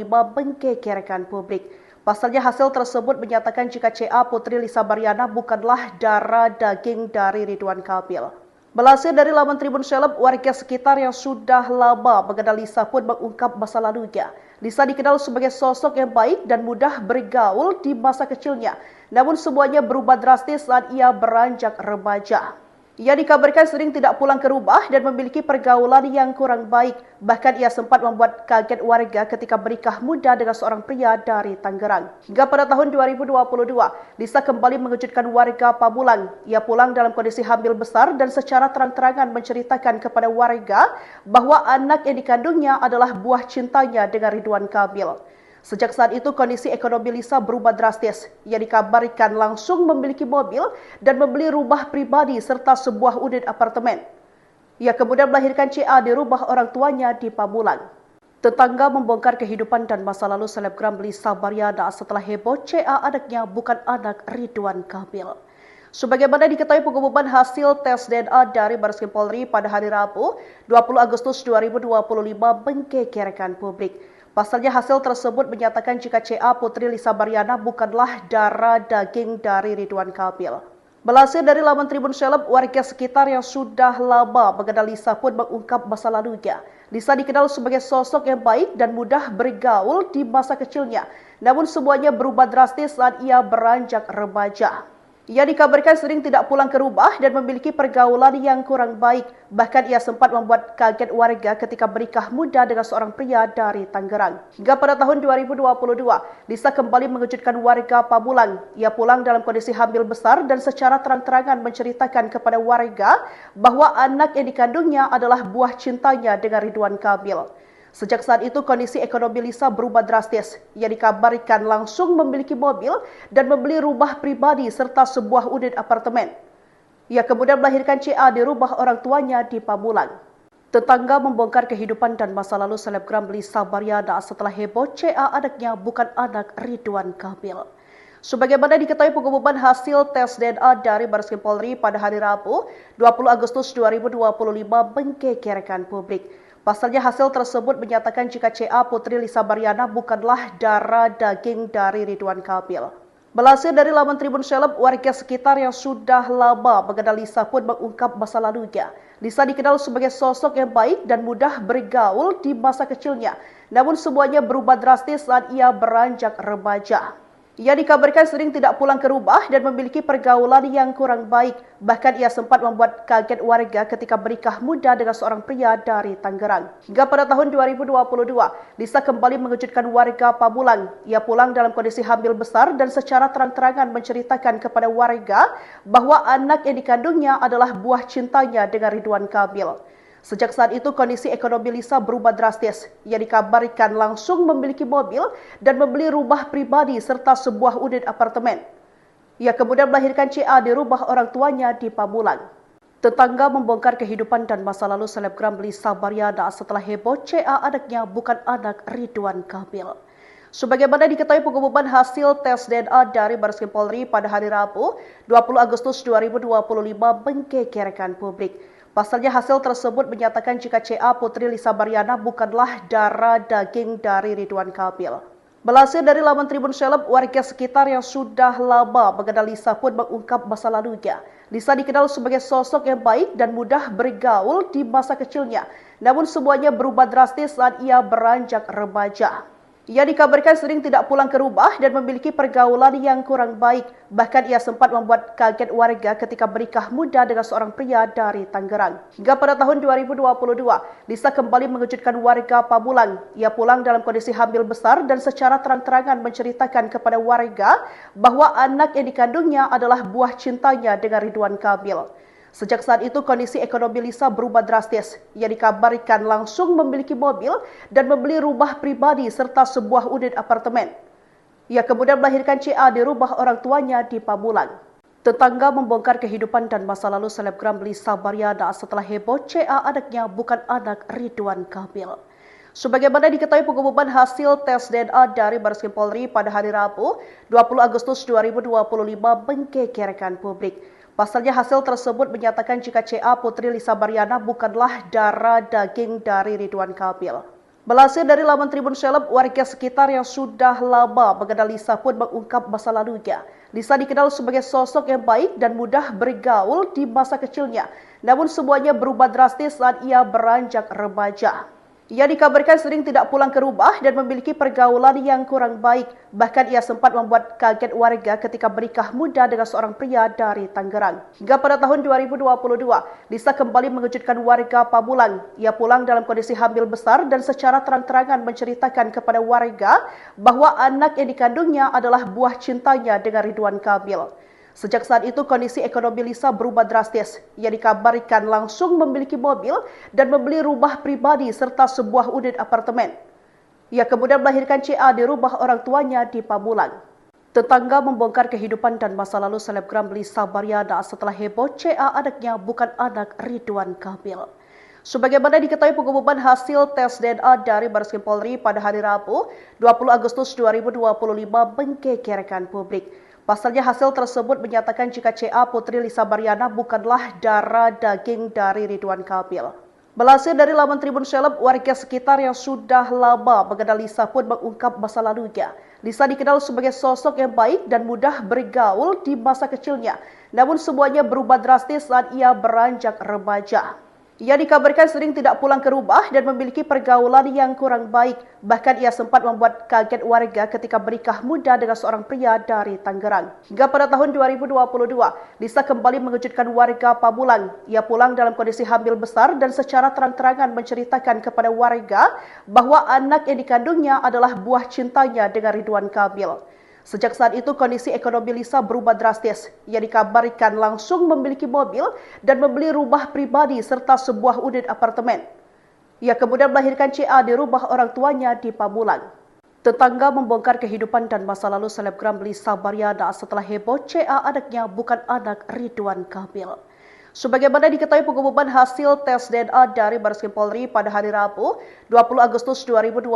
[SPEAKER 1] menggegerkan publik. Pasalnya hasil tersebut menyatakan jika CA Putri Lisa Baryana bukanlah darah daging dari Ridwan Kamil. Melansir dari laman Tribun Seleb, warga sekitar yang sudah lama mengenal Lisa pun mengungkap masa lalunya. Lisa dikenal sebagai sosok yang baik dan mudah bergaul di masa kecilnya. Namun semuanya berubah drastis saat ia beranjak remaja. Ia dikabarkan sering tidak pulang ke rumah dan memiliki pergaulan yang kurang baik. Bahkan ia sempat membuat kaget warga ketika bernikah muda dengan seorang pria dari Tangerang. Hingga pada tahun 2022, Lisa kembali mengejutkan warga Pamulang. Ia pulang dalam kondisi hamil besar dan secara terang-terangan menceritakan kepada warga bahwa anak yang dikandungnya adalah buah cintanya dengan Ridwan Kamil. Sejak saat itu kondisi ekonomi Lisa berubah drastis. Ia dikabarkan langsung memiliki mobil dan membeli rumah pribadi serta sebuah unit apartemen. Ia kemudian melahirkan CA di rumah orang tuanya di Pamulang. Tetangga membongkar kehidupan dan masa lalu selebgram Lisa Baryana setelah heboh CA anaknya bukan anak Ridwan Kamil. Sebagaimana diketahui pengumuman hasil tes DNA dari Bareskrim Polri pada hari Rabu, 20 Agustus 2025 menggegerkan publik. Pasalnya hasil tersebut menyatakan jika CA Putri Lisa Baryana bukanlah darah daging dari Ridwan Kamil. Melansir dari laman Tribun Seleb, warga sekitar yang sudah lama mengenal Lisa pun mengungkap masa lalunya. Lisa dikenal sebagai sosok yang baik dan mudah bergaul di masa kecilnya. Namun semuanya berubah drastis saat ia beranjak remaja. Ia dikabarkan sering tidak pulang ke rumah dan memiliki pergaulan yang kurang baik. Bahkan ia sempat membuat kaget warga ketika bernikah muda dengan seorang pria dari Tangerang. Hingga pada tahun 2022, Lisa kembali mengejutkan warga Pamulang. Ia pulang dalam kondisi hamil besar dan secara terang-terangan menceritakan kepada warga bahwa anak yang dikandungnya adalah buah cintanya dengan Ridwan Kamil. Sejak saat itu kondisi ekonomi Lisa berubah drastis. Ia dikabarkan langsung memiliki mobil dan membeli rumah pribadi serta sebuah unit apartemen. Ia kemudian melahirkan CA di rumah orang tuanya di Pamulang. Tetangga membongkar kehidupan dan masa lalu selebgram Lisa Baryana setelah heboh CA anaknya bukan anak Ridwan Kamil. Sebagaimana diketahui pengumuman hasil tes DNA dari Bareskrim Polri pada hari Rabu, 20 Agustus 2025 menggegerkan publik. Pasalnya hasil tersebut menyatakan jika CA Putri Lisa Baryana bukanlah darah daging dari Ridwan Kamil. Melansir dari laman Tribun Seleb, warga sekitar yang sudah lama mengenal Lisa pun mengungkap masa lalunya. Lisa dikenal sebagai sosok yang baik dan mudah bergaul di masa kecilnya. Namun semuanya berubah drastis saat ia beranjak remaja. Ia dikabarkan sering tidak pulang ke rumah dan memiliki pergaulan yang kurang baik. Bahkan ia sempat membuat kaget warga ketika menikah muda dengan seorang pria dari Tangerang. Hingga pada tahun 2022, Lisa kembali mengejutkan warga Pamulang. Ia pulang dalam kondisi hamil besar dan secara terang-terangan menceritakan kepada warga bahwa anak yang dikandungnya adalah buah cintanya dengan Ridwan Kamil. Sejak saat itu, kondisi ekonomi Lisa berubah drastis. Ia dikabarkan langsung memiliki mobil dan membeli rumah pribadi serta sebuah unit apartemen. Ia kemudian melahirkan CA di rumah orang tuanya di Pamulang. Tetangga membongkar kehidupan dan masa lalu selebgram Lisa Baryana setelah heboh CA anaknya bukan anak Ridwan Kamil. Sebagaimana diketahui, pengumuman hasil tes DNA dari Bareskrim Polri pada hari Rabu, 20 Agustus 2025 menggegerkan publik. Pasalnya hasil tersebut menyatakan jika CA Putri Lisa Baryana bukanlah darah daging dari Ridwan Kamil. Melansir dari laman Tribun Seleb, warga sekitar yang sudah lama mengenal Lisa pun mengungkap masa lalunya. Lisa dikenal sebagai sosok yang baik dan mudah bergaul di masa kecilnya. Namun semuanya berubah drastis saat ia beranjak remaja. Ia dikabarkan sering tidak pulang ke rumah dan memiliki pergaulan yang kurang baik. Bahkan ia sempat membuat kaget warga ketika menikah muda dengan seorang pria dari Tangerang. Hingga pada tahun 2022, Lisa kembali mengejutkan warga Pamulang. Ia pulang dalam kondisi hamil besar dan secara terang-terangan menceritakan kepada warga bahwa anak yang dikandungnya adalah buah cintanya dengan Ridwan Kamil. Sejak saat itu, kondisi ekonomi Lisa berubah drastis. Ia dikabarkan langsung memiliki mobil dan membeli rumah pribadi serta sebuah unit apartemen. Ia kemudian melahirkan CA di rumah orang tuanya di Pamulang. Tetangga membongkar kehidupan dan masa lalu selebgram Lisa Baryana setelah heboh CA anaknya bukan anak Ridwan Kamil. Sebagaimana diketahui, pengumuman hasil tes DNA dari Bareskrim Polri pada hari Rabu, 20 Agustus 2025 menggegerkan publik. Pasalnya hasil tersebut menyatakan jika CA Putri Lisa Baryana bukanlah darah daging dari Ridwan Kamil. Melansir dari laman Tribun Seleb, warga sekitar yang sudah lama mengenal Lisa pun mengungkap masa lalunya. Lisa dikenal sebagai sosok yang baik dan mudah bergaul di masa kecilnya. Namun semuanya berubah drastis saat ia beranjak remaja. Ia dikabarkan sering tidak pulang ke rumah dan memiliki pergaulan yang kurang baik. Bahkan ia sempat membuat kaget warga ketika menikah muda dengan seorang pria dari Tangerang. Hingga pada tahun 2022, Lisa kembali mengejutkan warga Pamulang. Ia pulang dalam kondisi hamil besar dan secara terang-terangan menceritakan kepada warga bahwa anak yang dikandungnya adalah buah cintanya dengan Ridwan Kamil. Sejak saat itu, kondisi ekonomi Lisa berubah drastis. Ia dikabarkan langsung memiliki mobil dan membeli rumah pribadi serta sebuah unit apartemen. Ia kemudian melahirkan CA di rumah orang tuanya di Pamulang. Tetangga membongkar kehidupan dan masa lalu selebgram Lisa Baryana setelah heboh CA anaknya bukan anak Ridwan Kamil. Sebagaimana diketahui, pengumuman hasil tes DNA dari Bareskrim Polri pada hari Rabu, 20 Agustus 2025 menggegerkan publik. Pasalnya hasil tersebut menyatakan jika CA Putri Lisa Baryana bukanlah darah daging dari Ridwan Kamil. Melansir dari laman Tribun Seleb, warga sekitar yang sudah lama mengenal Lisa pun mengungkap masa lalunya. Lisa dikenal sebagai sosok yang baik dan mudah bergaul di masa kecilnya. Namun semuanya berubah drastis saat ia beranjak remaja. Ia dikabarkan sering tidak pulang ke rumah dan memiliki pergaulan yang kurang baik. Bahkan ia sempat membuat kaget warga ketika menikah muda dengan seorang pria dari Tangerang. Hingga pada tahun 2022, Lisa kembali mengejutkan warga Pamulang. Ia pulang dalam kondisi hamil besar dan secara terang-terangan menceritakan kepada warga bahwa anak yang dikandungnya adalah buah cintanya dengan Ridwan Kamil. Sejak saat itu, kondisi ekonomi Lisa berubah drastis. Ia dikabarkan langsung memiliki mobil dan membeli rumah pribadi serta sebuah unit apartemen. Ia kemudian melahirkan CA di rumah orang tuanya di Pamulang. Tetangga membongkar kehidupan dan masa lalu selebgram Lisa Baryana setelah heboh CA anaknya bukan anak Ridwan Kamil. Sebagaimana diketahui, pengumuman hasil tes DNA dari Bareskrim Polri pada hari Rabu, 20 Agustus 2025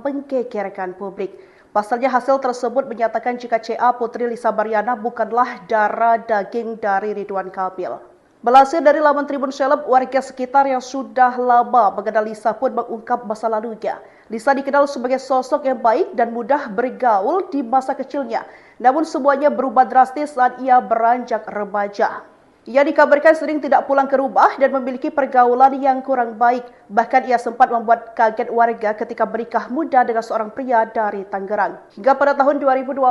[SPEAKER 1] menggegerkan publik. Pasalnya hasil tersebut menyatakan jika CA Putri Lisa Baryana bukanlah darah daging dari Ridwan Kamil. Melansir dari laman Tribun Seleb, warga sekitar yang sudah lama mengenal Lisa pun mengungkap masa lalunya. Lisa dikenal sebagai sosok yang baik dan mudah bergaul di masa kecilnya. Namun semuanya berubah drastis saat ia beranjak remaja. Ia dikabarkan sering tidak pulang ke rumah dan memiliki pergaulan yang kurang baik. Bahkan ia sempat membuat kaget warga ketika menikah muda dengan seorang pria dari Tangerang. Hingga pada tahun 2022,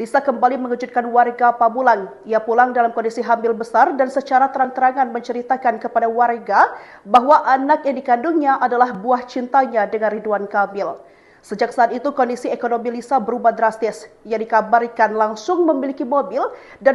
[SPEAKER 1] Lisa kembali mengejutkan warga Pamulang. Ia pulang dalam kondisi hamil besar dan secara terang-terangan menceritakan kepada warga bahwa anak yang dikandungnya adalah buah cintanya dengan Ridwan Kamil. Sejak saat itu kondisi ekonomi Lisa berubah drastis. Ia dikabarkan langsung memiliki mobil dan